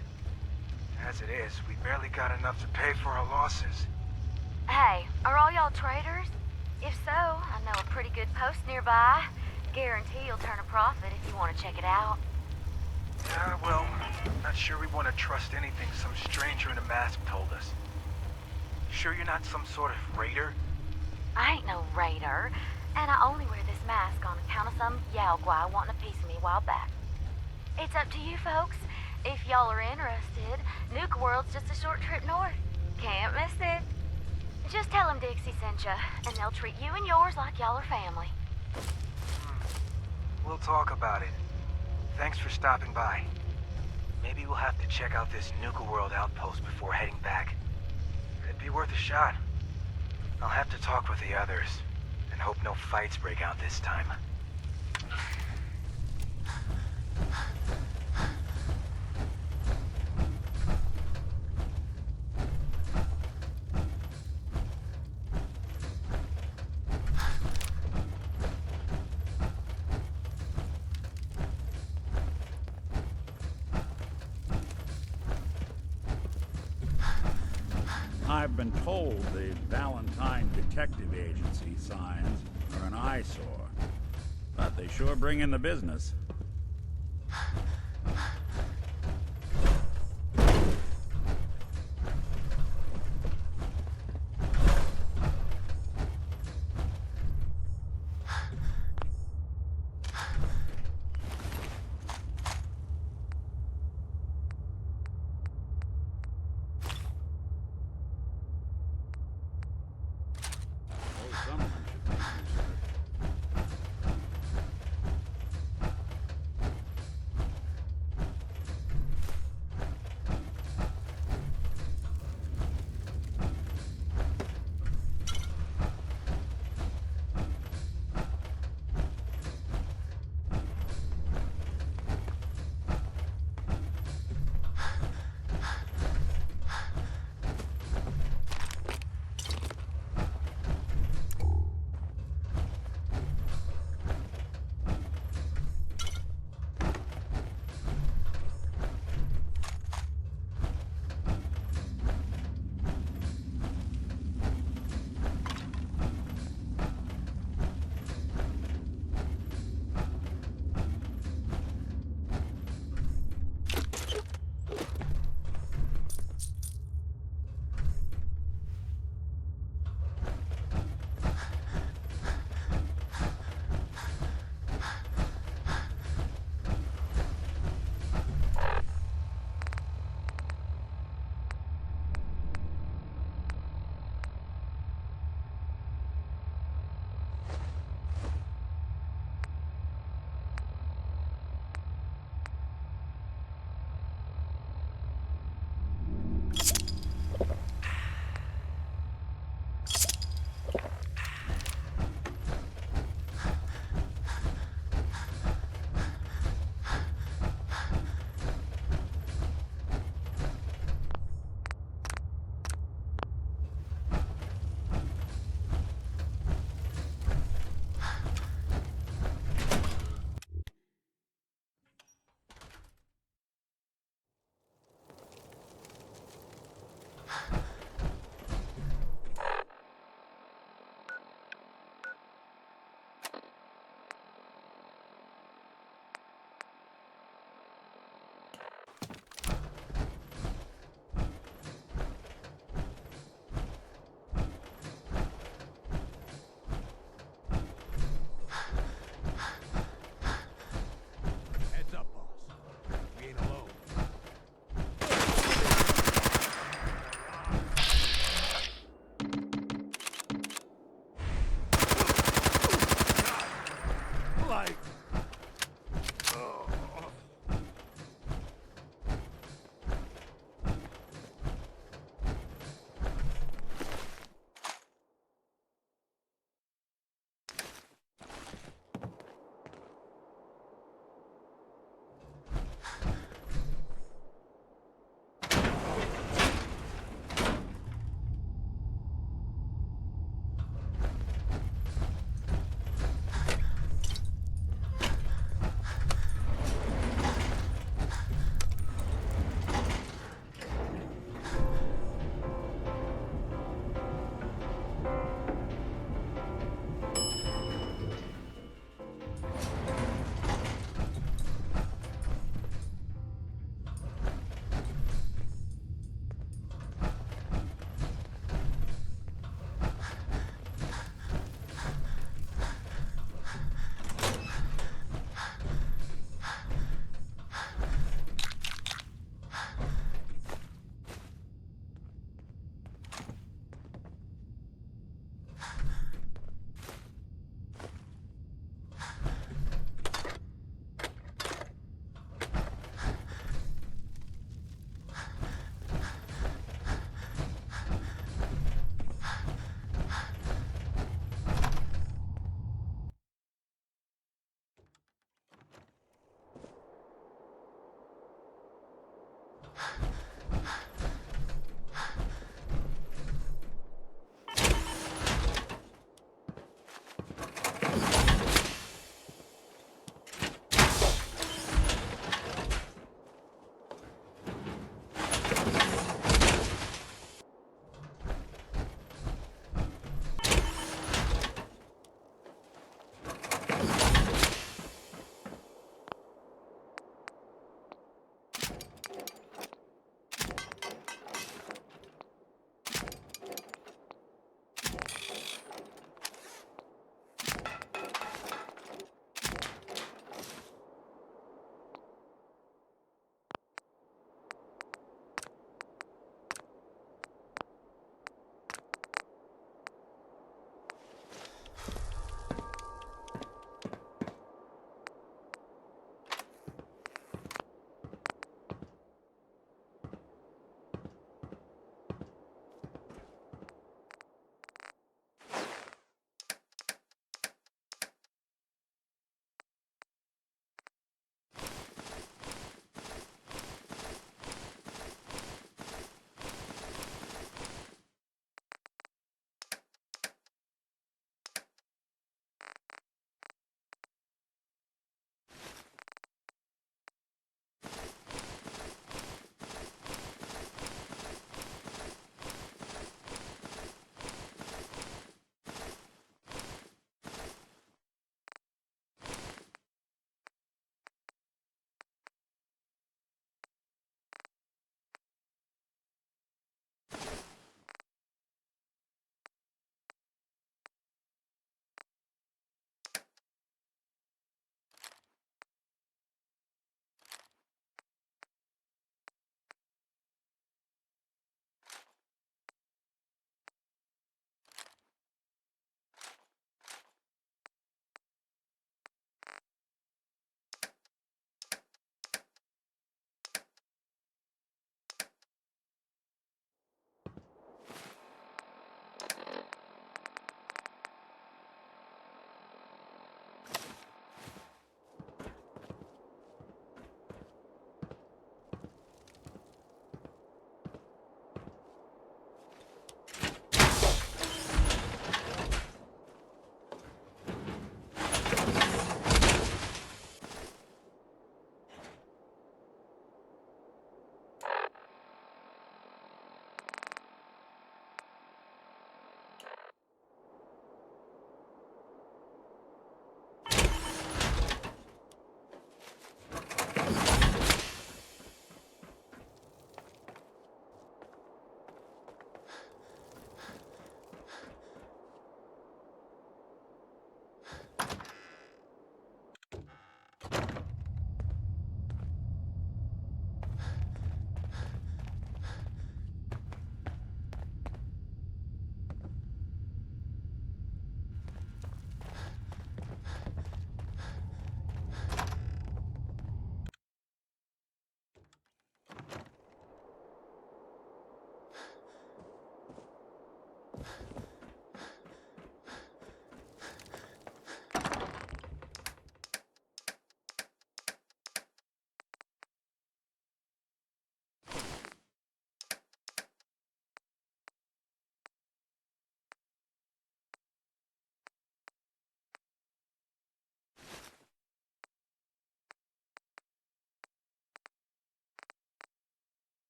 [SPEAKER 17] As it is, we barely got enough to pay for our losses.
[SPEAKER 10] Hey, are all y'all traders? If so, I know a pretty good post nearby. Guarantee you'll turn a profit if you want to check it out.
[SPEAKER 17] Well, not sure we want to trust anything some stranger in a mask told us. Sure you're not some sort of raider?
[SPEAKER 10] I ain't no raider, and I only wear this mask on account of some Yao guy wanting a piece of me a while back. It's up to you folks. If y'all are interested, Nuka World's just a short trip north. Can't miss it. Just tell them Dixie sent ya, and they'll treat you and yours like y'all are family.
[SPEAKER 17] We'll talk about it. Thanks for stopping by. Maybe we'll have to check out this Nuka World outpost before heading back. It'd be worth a shot. I'll have to talk with the others, and hope no fights break out this time.
[SPEAKER 12] I've been told the Valentine Detective Agency signs are an eyesore, but they sure bring in the business.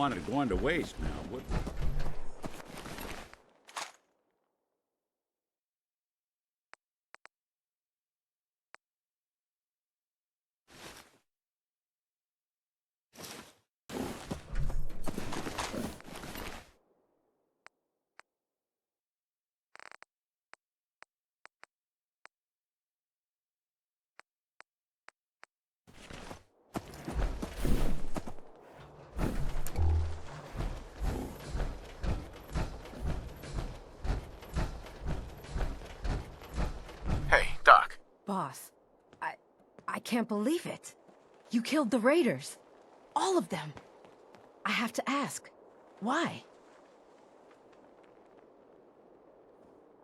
[SPEAKER 12] want it going to waste now, would we?
[SPEAKER 3] Boss, I can't believe it. You killed the raiders. All of them. I have to ask, why?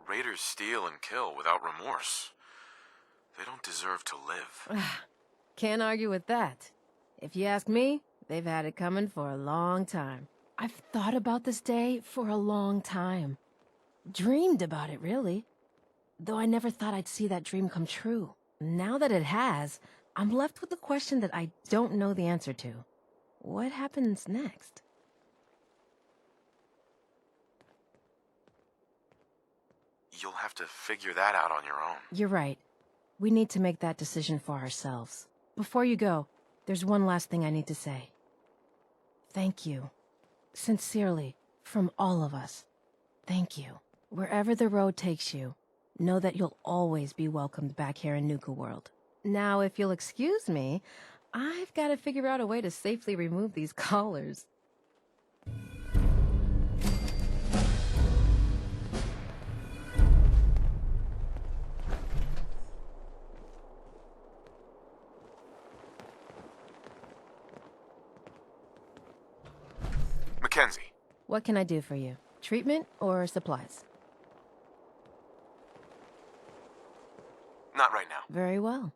[SPEAKER 8] Raiders steal and kill without remorse. They don't deserve to live.
[SPEAKER 3] Can't argue with that. If you ask me, they've had it coming for a long time. I've thought about this day for a long time. Dreamed about it, really. Though I never thought I'd see that dream come true. Now that it has, I'm left with the question that I don't know the answer to. What happens next?
[SPEAKER 8] You'll have to figure that out on your own.
[SPEAKER 3] You're right. We need to make that decision for ourselves. Before you go, there's one last thing I need to say. Thank you. Sincerely, from all of us. Thank you. Wherever the road takes you, know that you'll always be welcomed back here in Nuka World. Now, if you'll excuse me, I've got to figure out a way to safely remove these collars.
[SPEAKER 8] Mackenzie.
[SPEAKER 3] What can I do for you? Treatment or supplies?
[SPEAKER 8] Not right now.
[SPEAKER 3] Very well.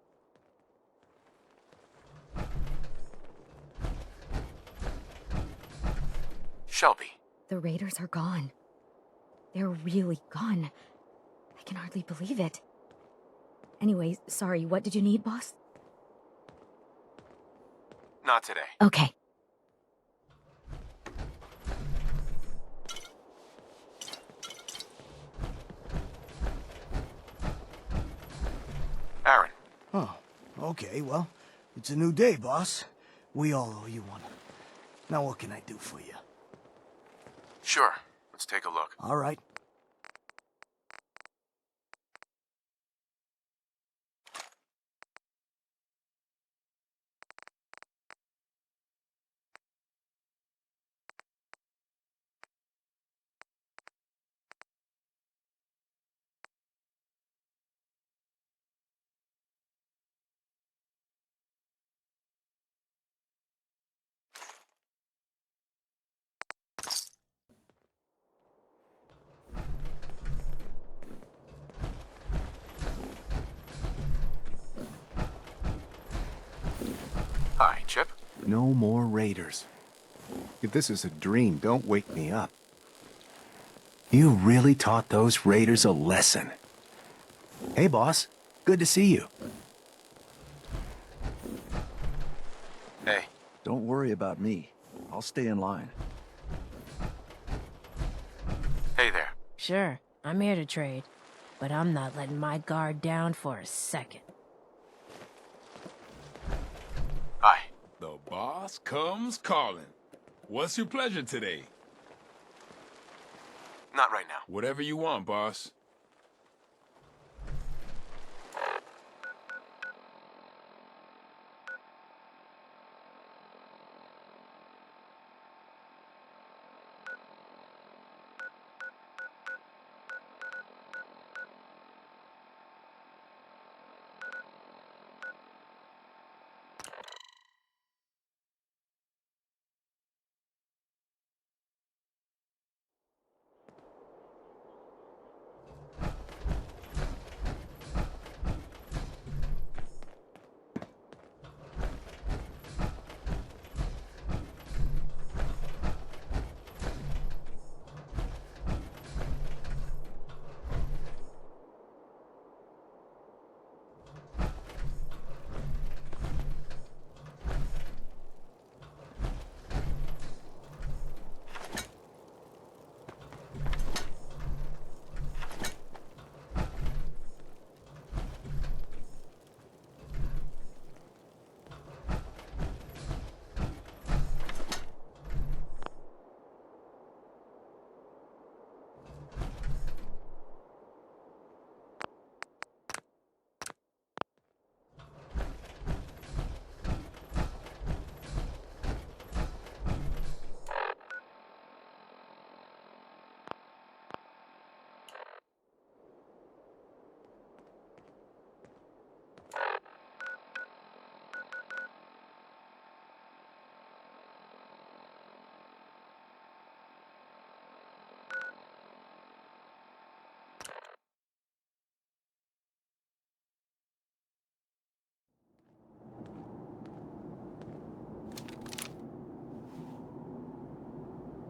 [SPEAKER 8] Shelby.
[SPEAKER 13] The raiders are gone. They're really gone. I can hardly believe it. Anyway, sorry, what did you need, boss?
[SPEAKER 8] Not today.
[SPEAKER 13] Okay.
[SPEAKER 8] Aaron.
[SPEAKER 16] Oh, okay, well, it's a new day, boss. We all owe you one. Now what can I do for you?
[SPEAKER 8] Sure. Let's take a look.
[SPEAKER 16] All right.
[SPEAKER 8] Hi, Chip.
[SPEAKER 18] No more raiders. If this is a dream, don't wake me up. You really taught those raiders a lesson. Hey, boss. Good to see you.
[SPEAKER 8] Hey.
[SPEAKER 21] Don't worry about me. I'll stay in line.
[SPEAKER 8] Hey there.
[SPEAKER 3] Sure, I'm here to trade, but I'm not letting my guard down for a second.
[SPEAKER 8] Hi.
[SPEAKER 24] The boss comes calling. What's your pleasure today?
[SPEAKER 8] Not right now.
[SPEAKER 24] Whatever you want, boss.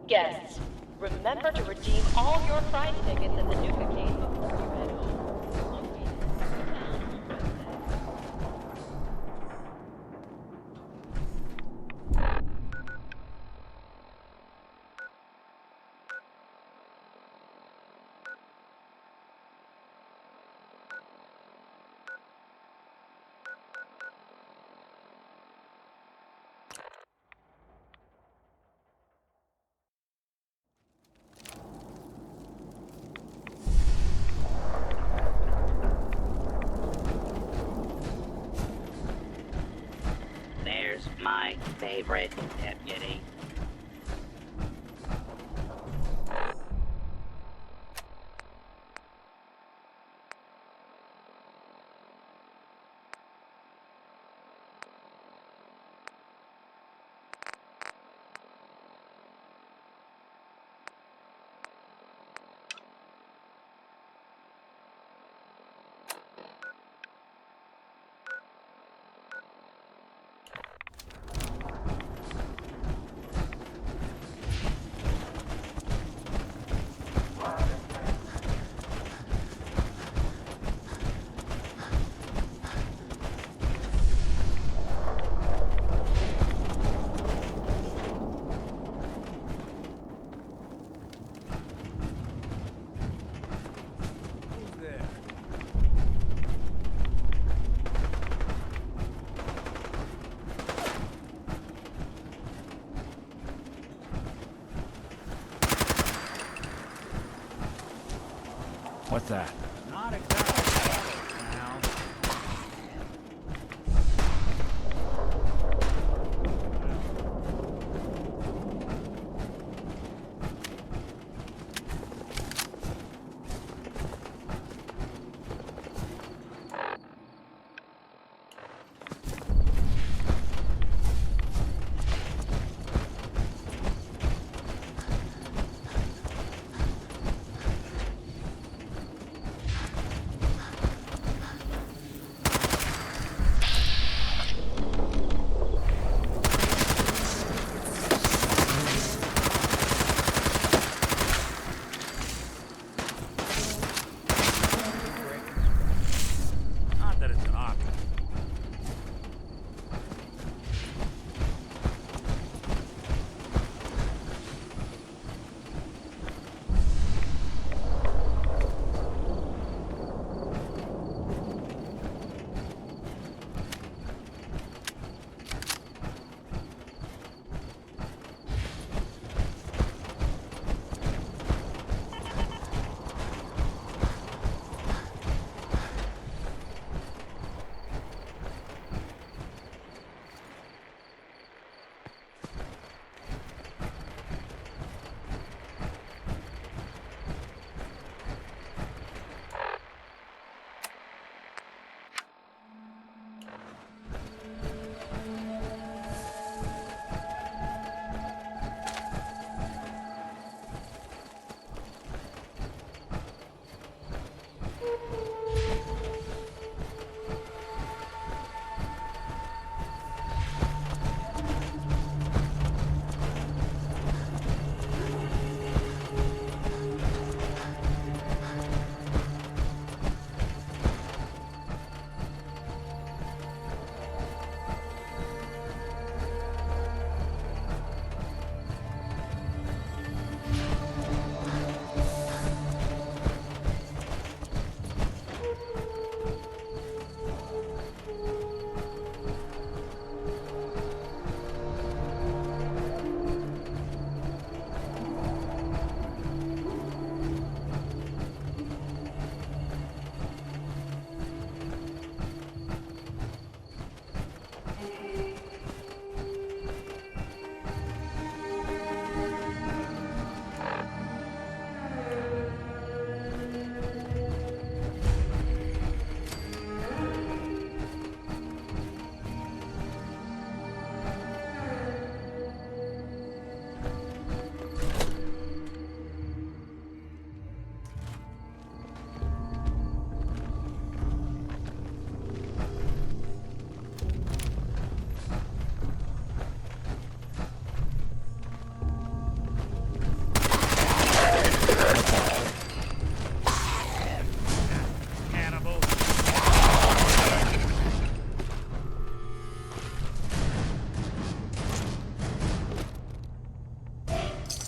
[SPEAKER 7] Guests, remember to redeem all your prize tickets at the Nuka Cave before you head home.
[SPEAKER 9] There's my favorite deputy.
[SPEAKER 12] What's that?
[SPEAKER 22] Not exactly now.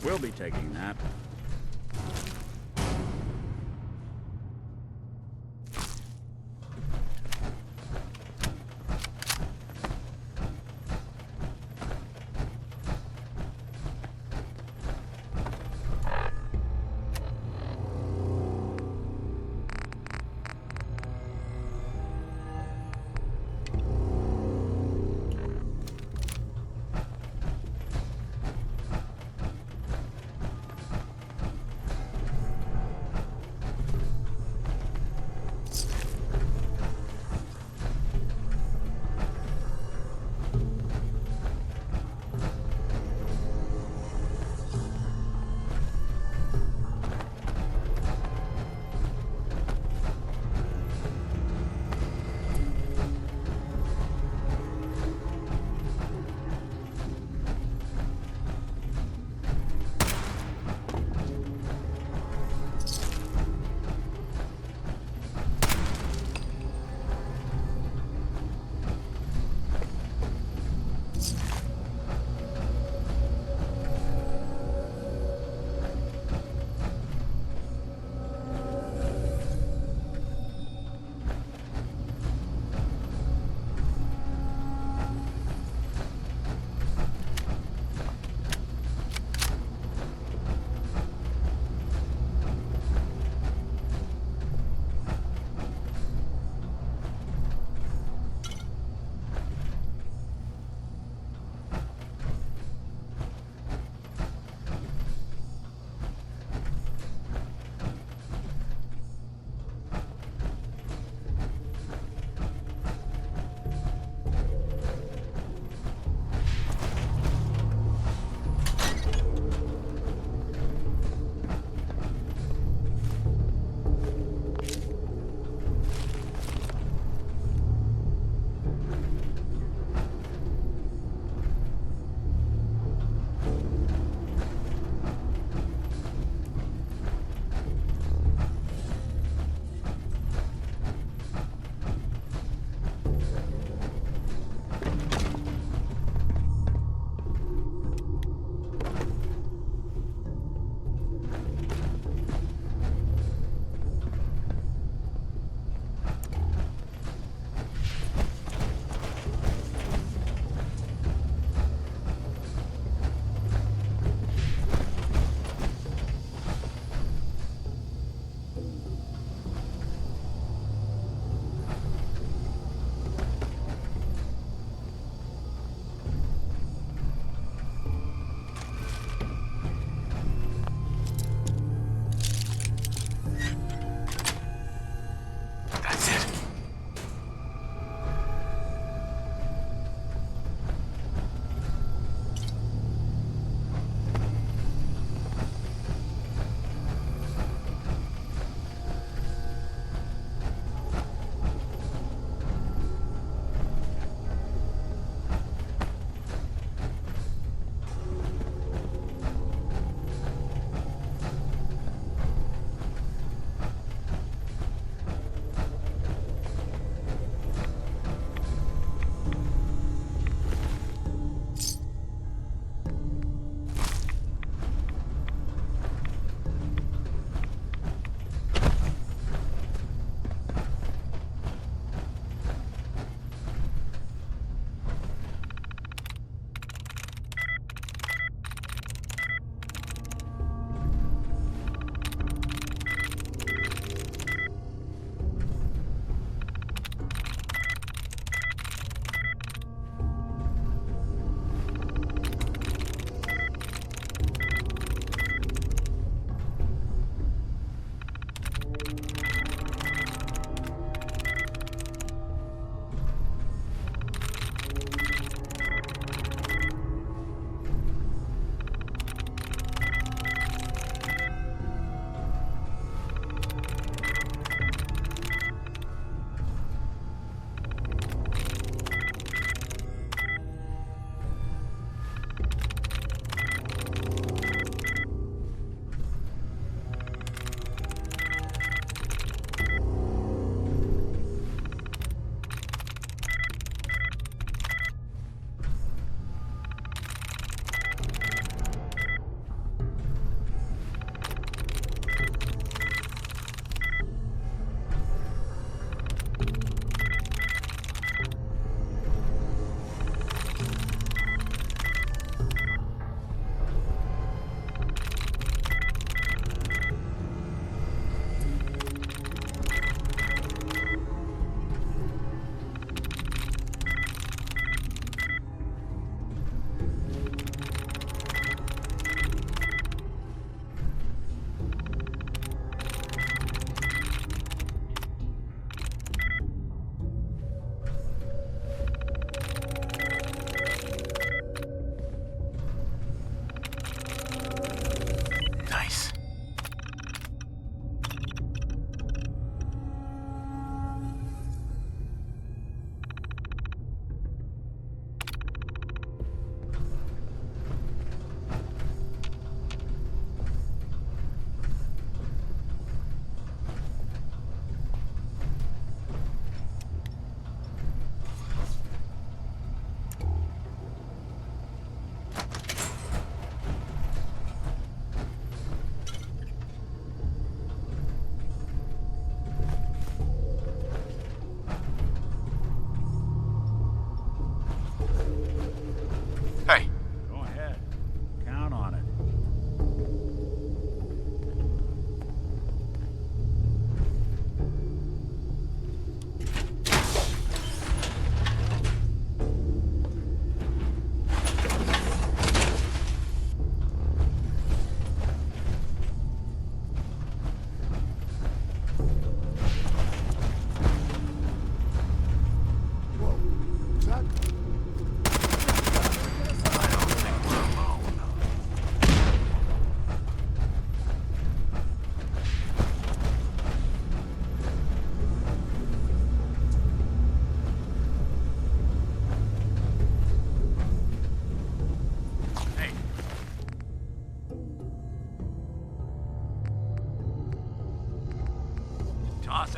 [SPEAKER 12] We'll be taking that.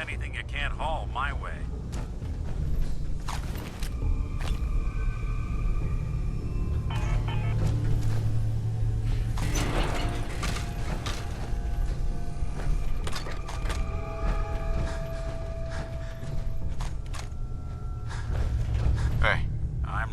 [SPEAKER 12] anything you can't haul my way.
[SPEAKER 8] Hey.
[SPEAKER 12] I'm...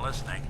[SPEAKER 12] listening.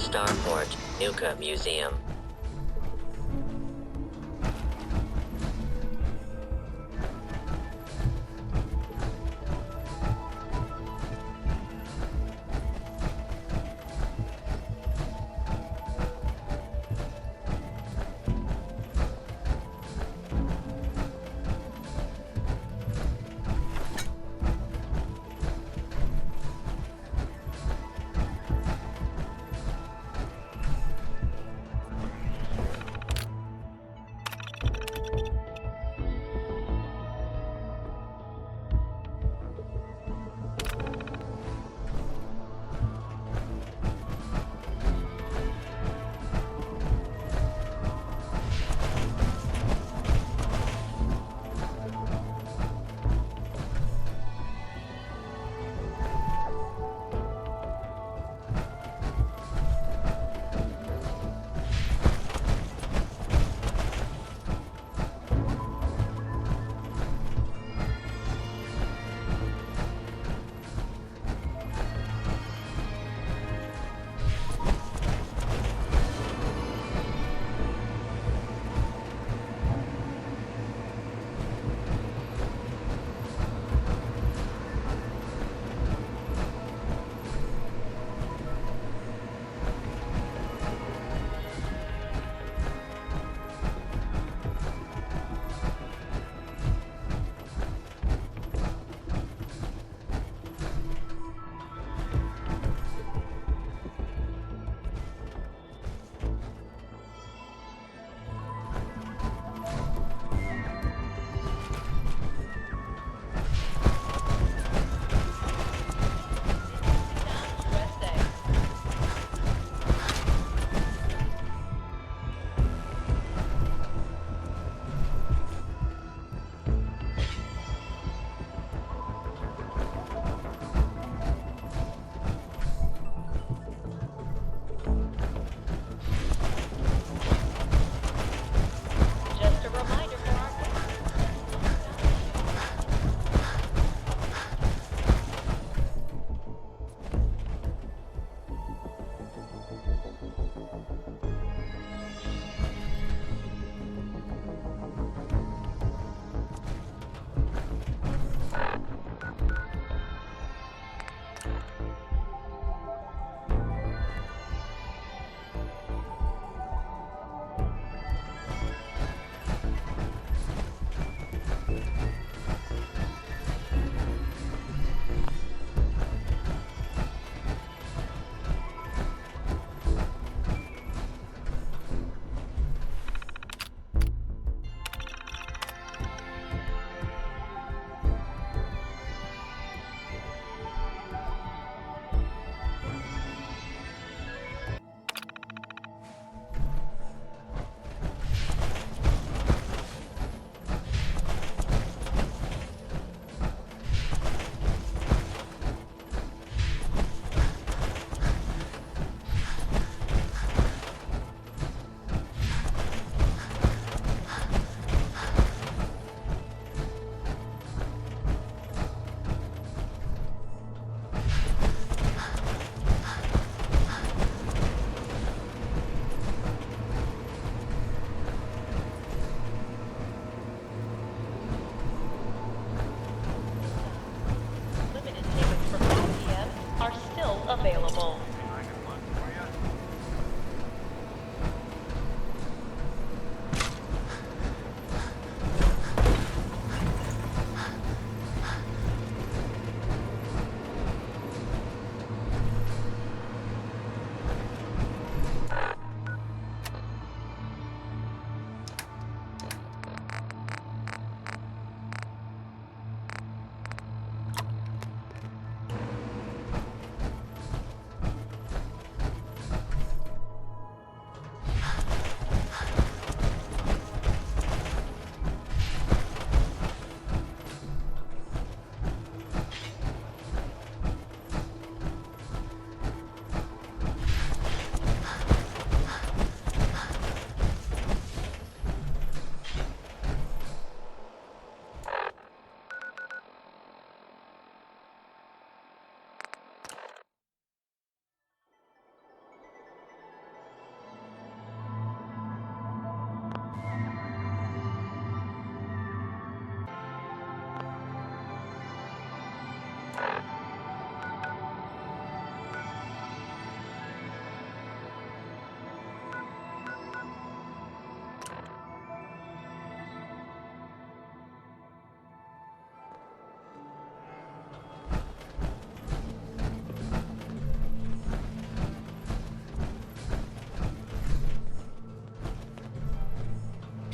[SPEAKER 11] Starport Nuka Museum.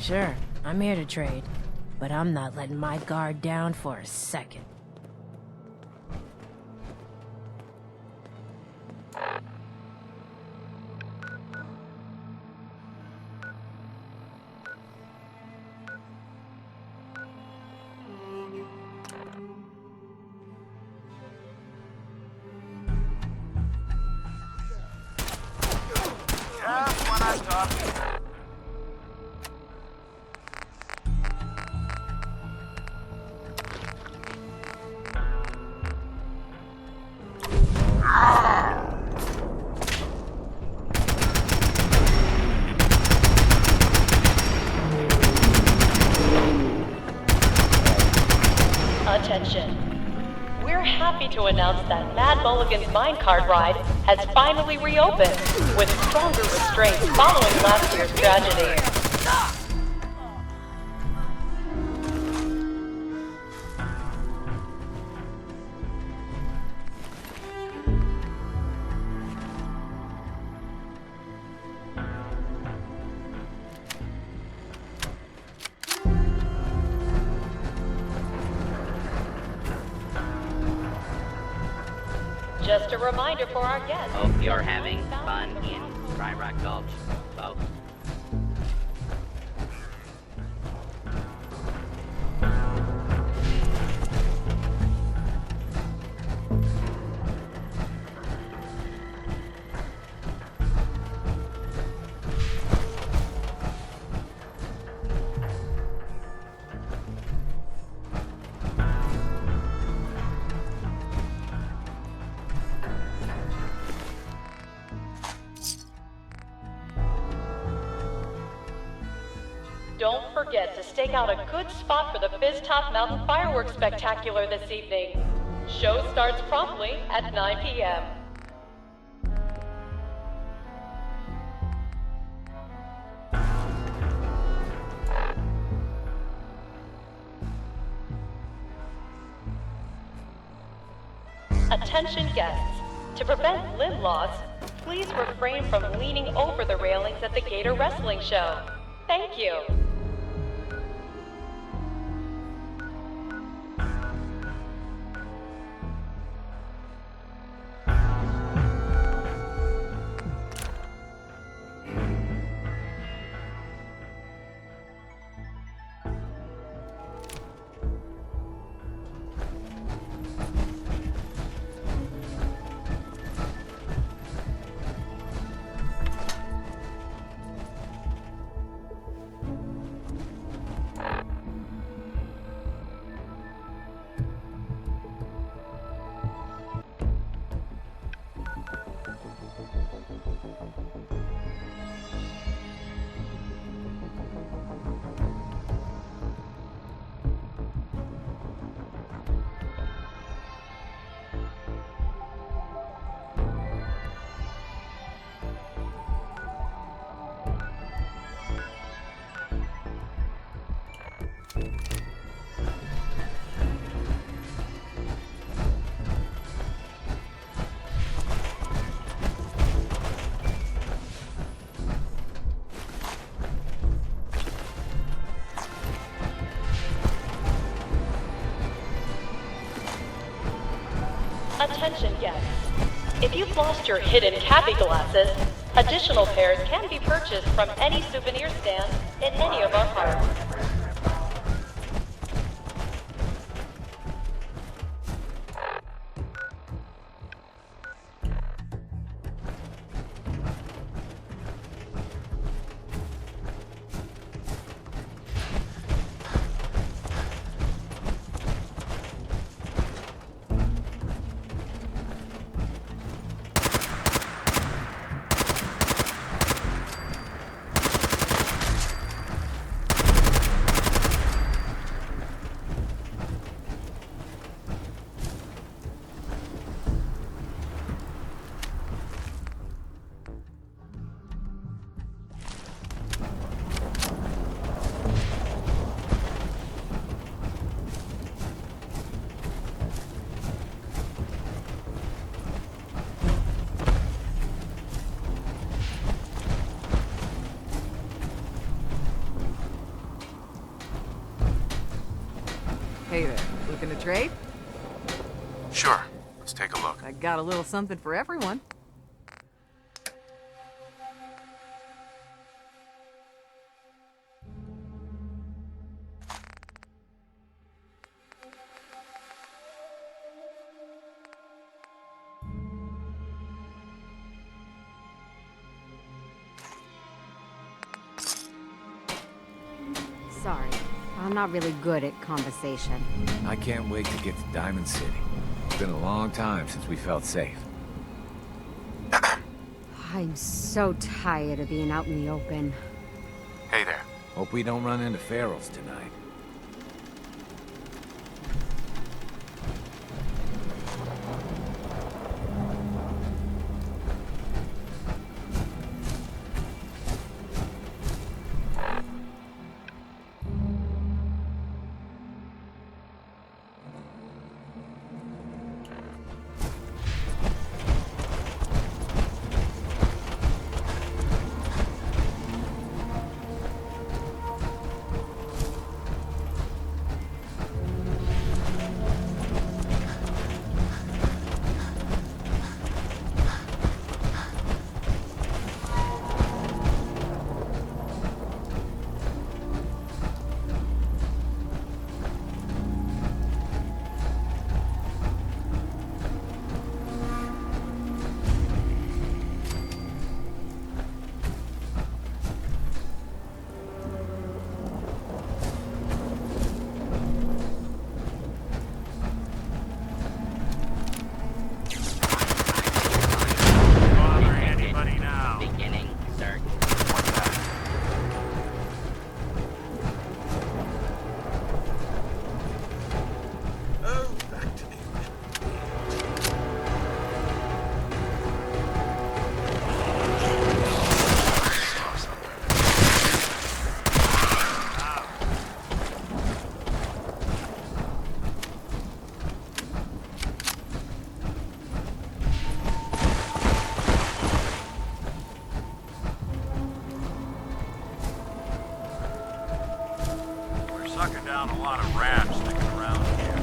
[SPEAKER 3] Sure, I'm here to trade, but I'm not letting my guard down for a second.
[SPEAKER 17] Just when I thought.
[SPEAKER 7] Attention. We're happy to announce that Mad Mulligan's minecart ride has finally reopened with stronger restraints following last year's tragedy. Just a reminder for our guests.
[SPEAKER 9] Hope you're having fun in Rock Gulch, folks.
[SPEAKER 7] Don't forget to stake out a good spot for the Fizz Top Mountain Fireworks Spectacular this evening. Show starts promptly at 9 p.m. Attention guests. To prevent limb loss, please refrain from leaning over the railings at the Gator Wrestling Show. Thank you. Attention guests. If you've lost your hidden Cappy glasses, additional pairs can be purchased from any souvenir stand in any of our parks.
[SPEAKER 2] Hey there, looking to trade?
[SPEAKER 8] Sure. Let's take a look.
[SPEAKER 2] I got a little something for everyone.
[SPEAKER 14] Sorry, I'm not really good at conversation.
[SPEAKER 19] I can't wait to get to Diamond City. It's been a long time since we felt safe.
[SPEAKER 14] I'm so tired of being out in the open.
[SPEAKER 8] Hey there.
[SPEAKER 19] Hope we don't run into ferals tonight.
[SPEAKER 12] Sucking down a lot of rats sticking around here.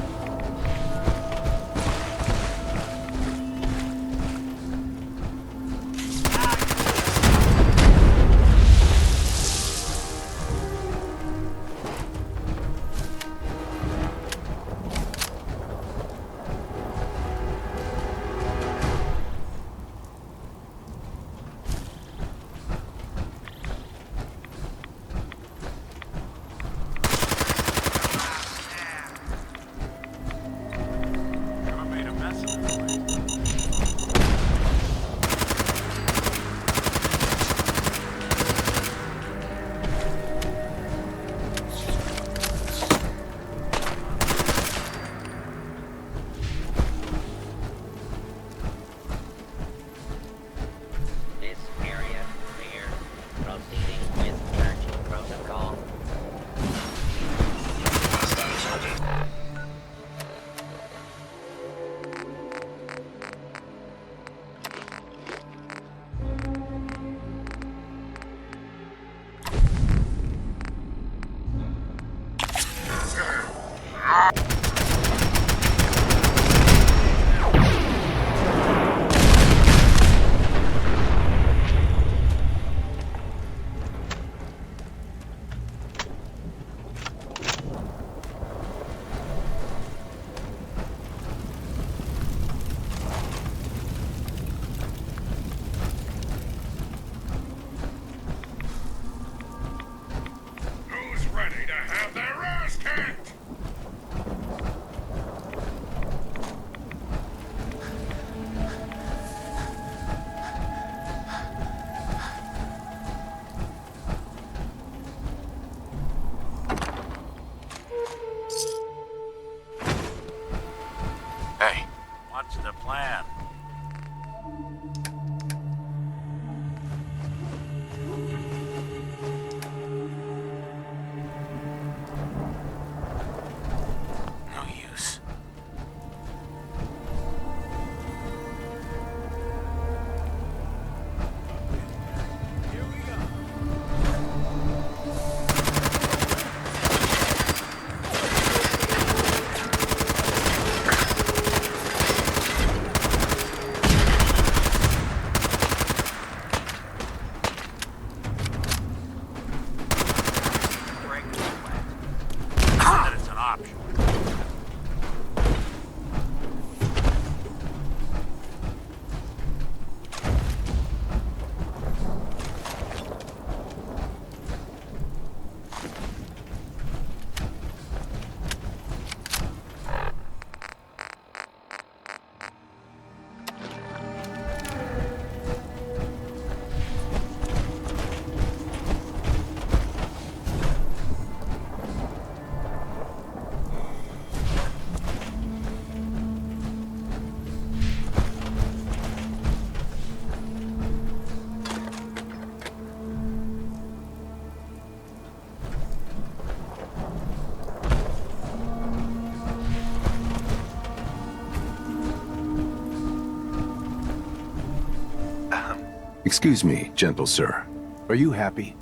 [SPEAKER 18] Excuse me, gentle sir. Are you happy?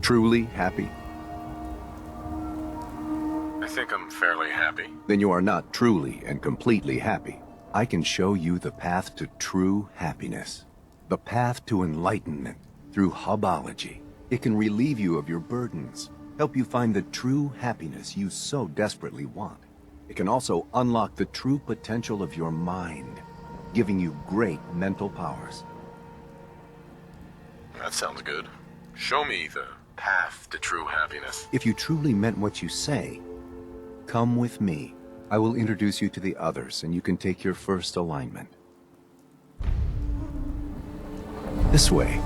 [SPEAKER 18] Truly happy?
[SPEAKER 8] I think I'm fairly happy.
[SPEAKER 18] Then you are not truly and completely happy. I can show you the path to true happiness. The path to enlightenment through Hubology. It can relieve you of your burdens, help you find the true happiness you so desperately want. It can also unlock the true potential of your mind, giving you great mental powers.
[SPEAKER 8] That sounds good. Show me the path to true happiness.
[SPEAKER 18] If you truly meant what you say, come with me. I will introduce you to the others, and you can take your first alignment. This way.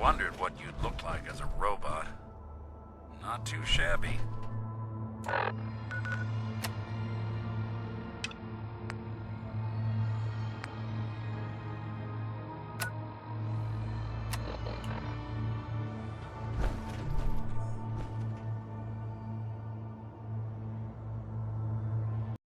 [SPEAKER 12] Wondered what you'd look like as a robot. Not too shabby.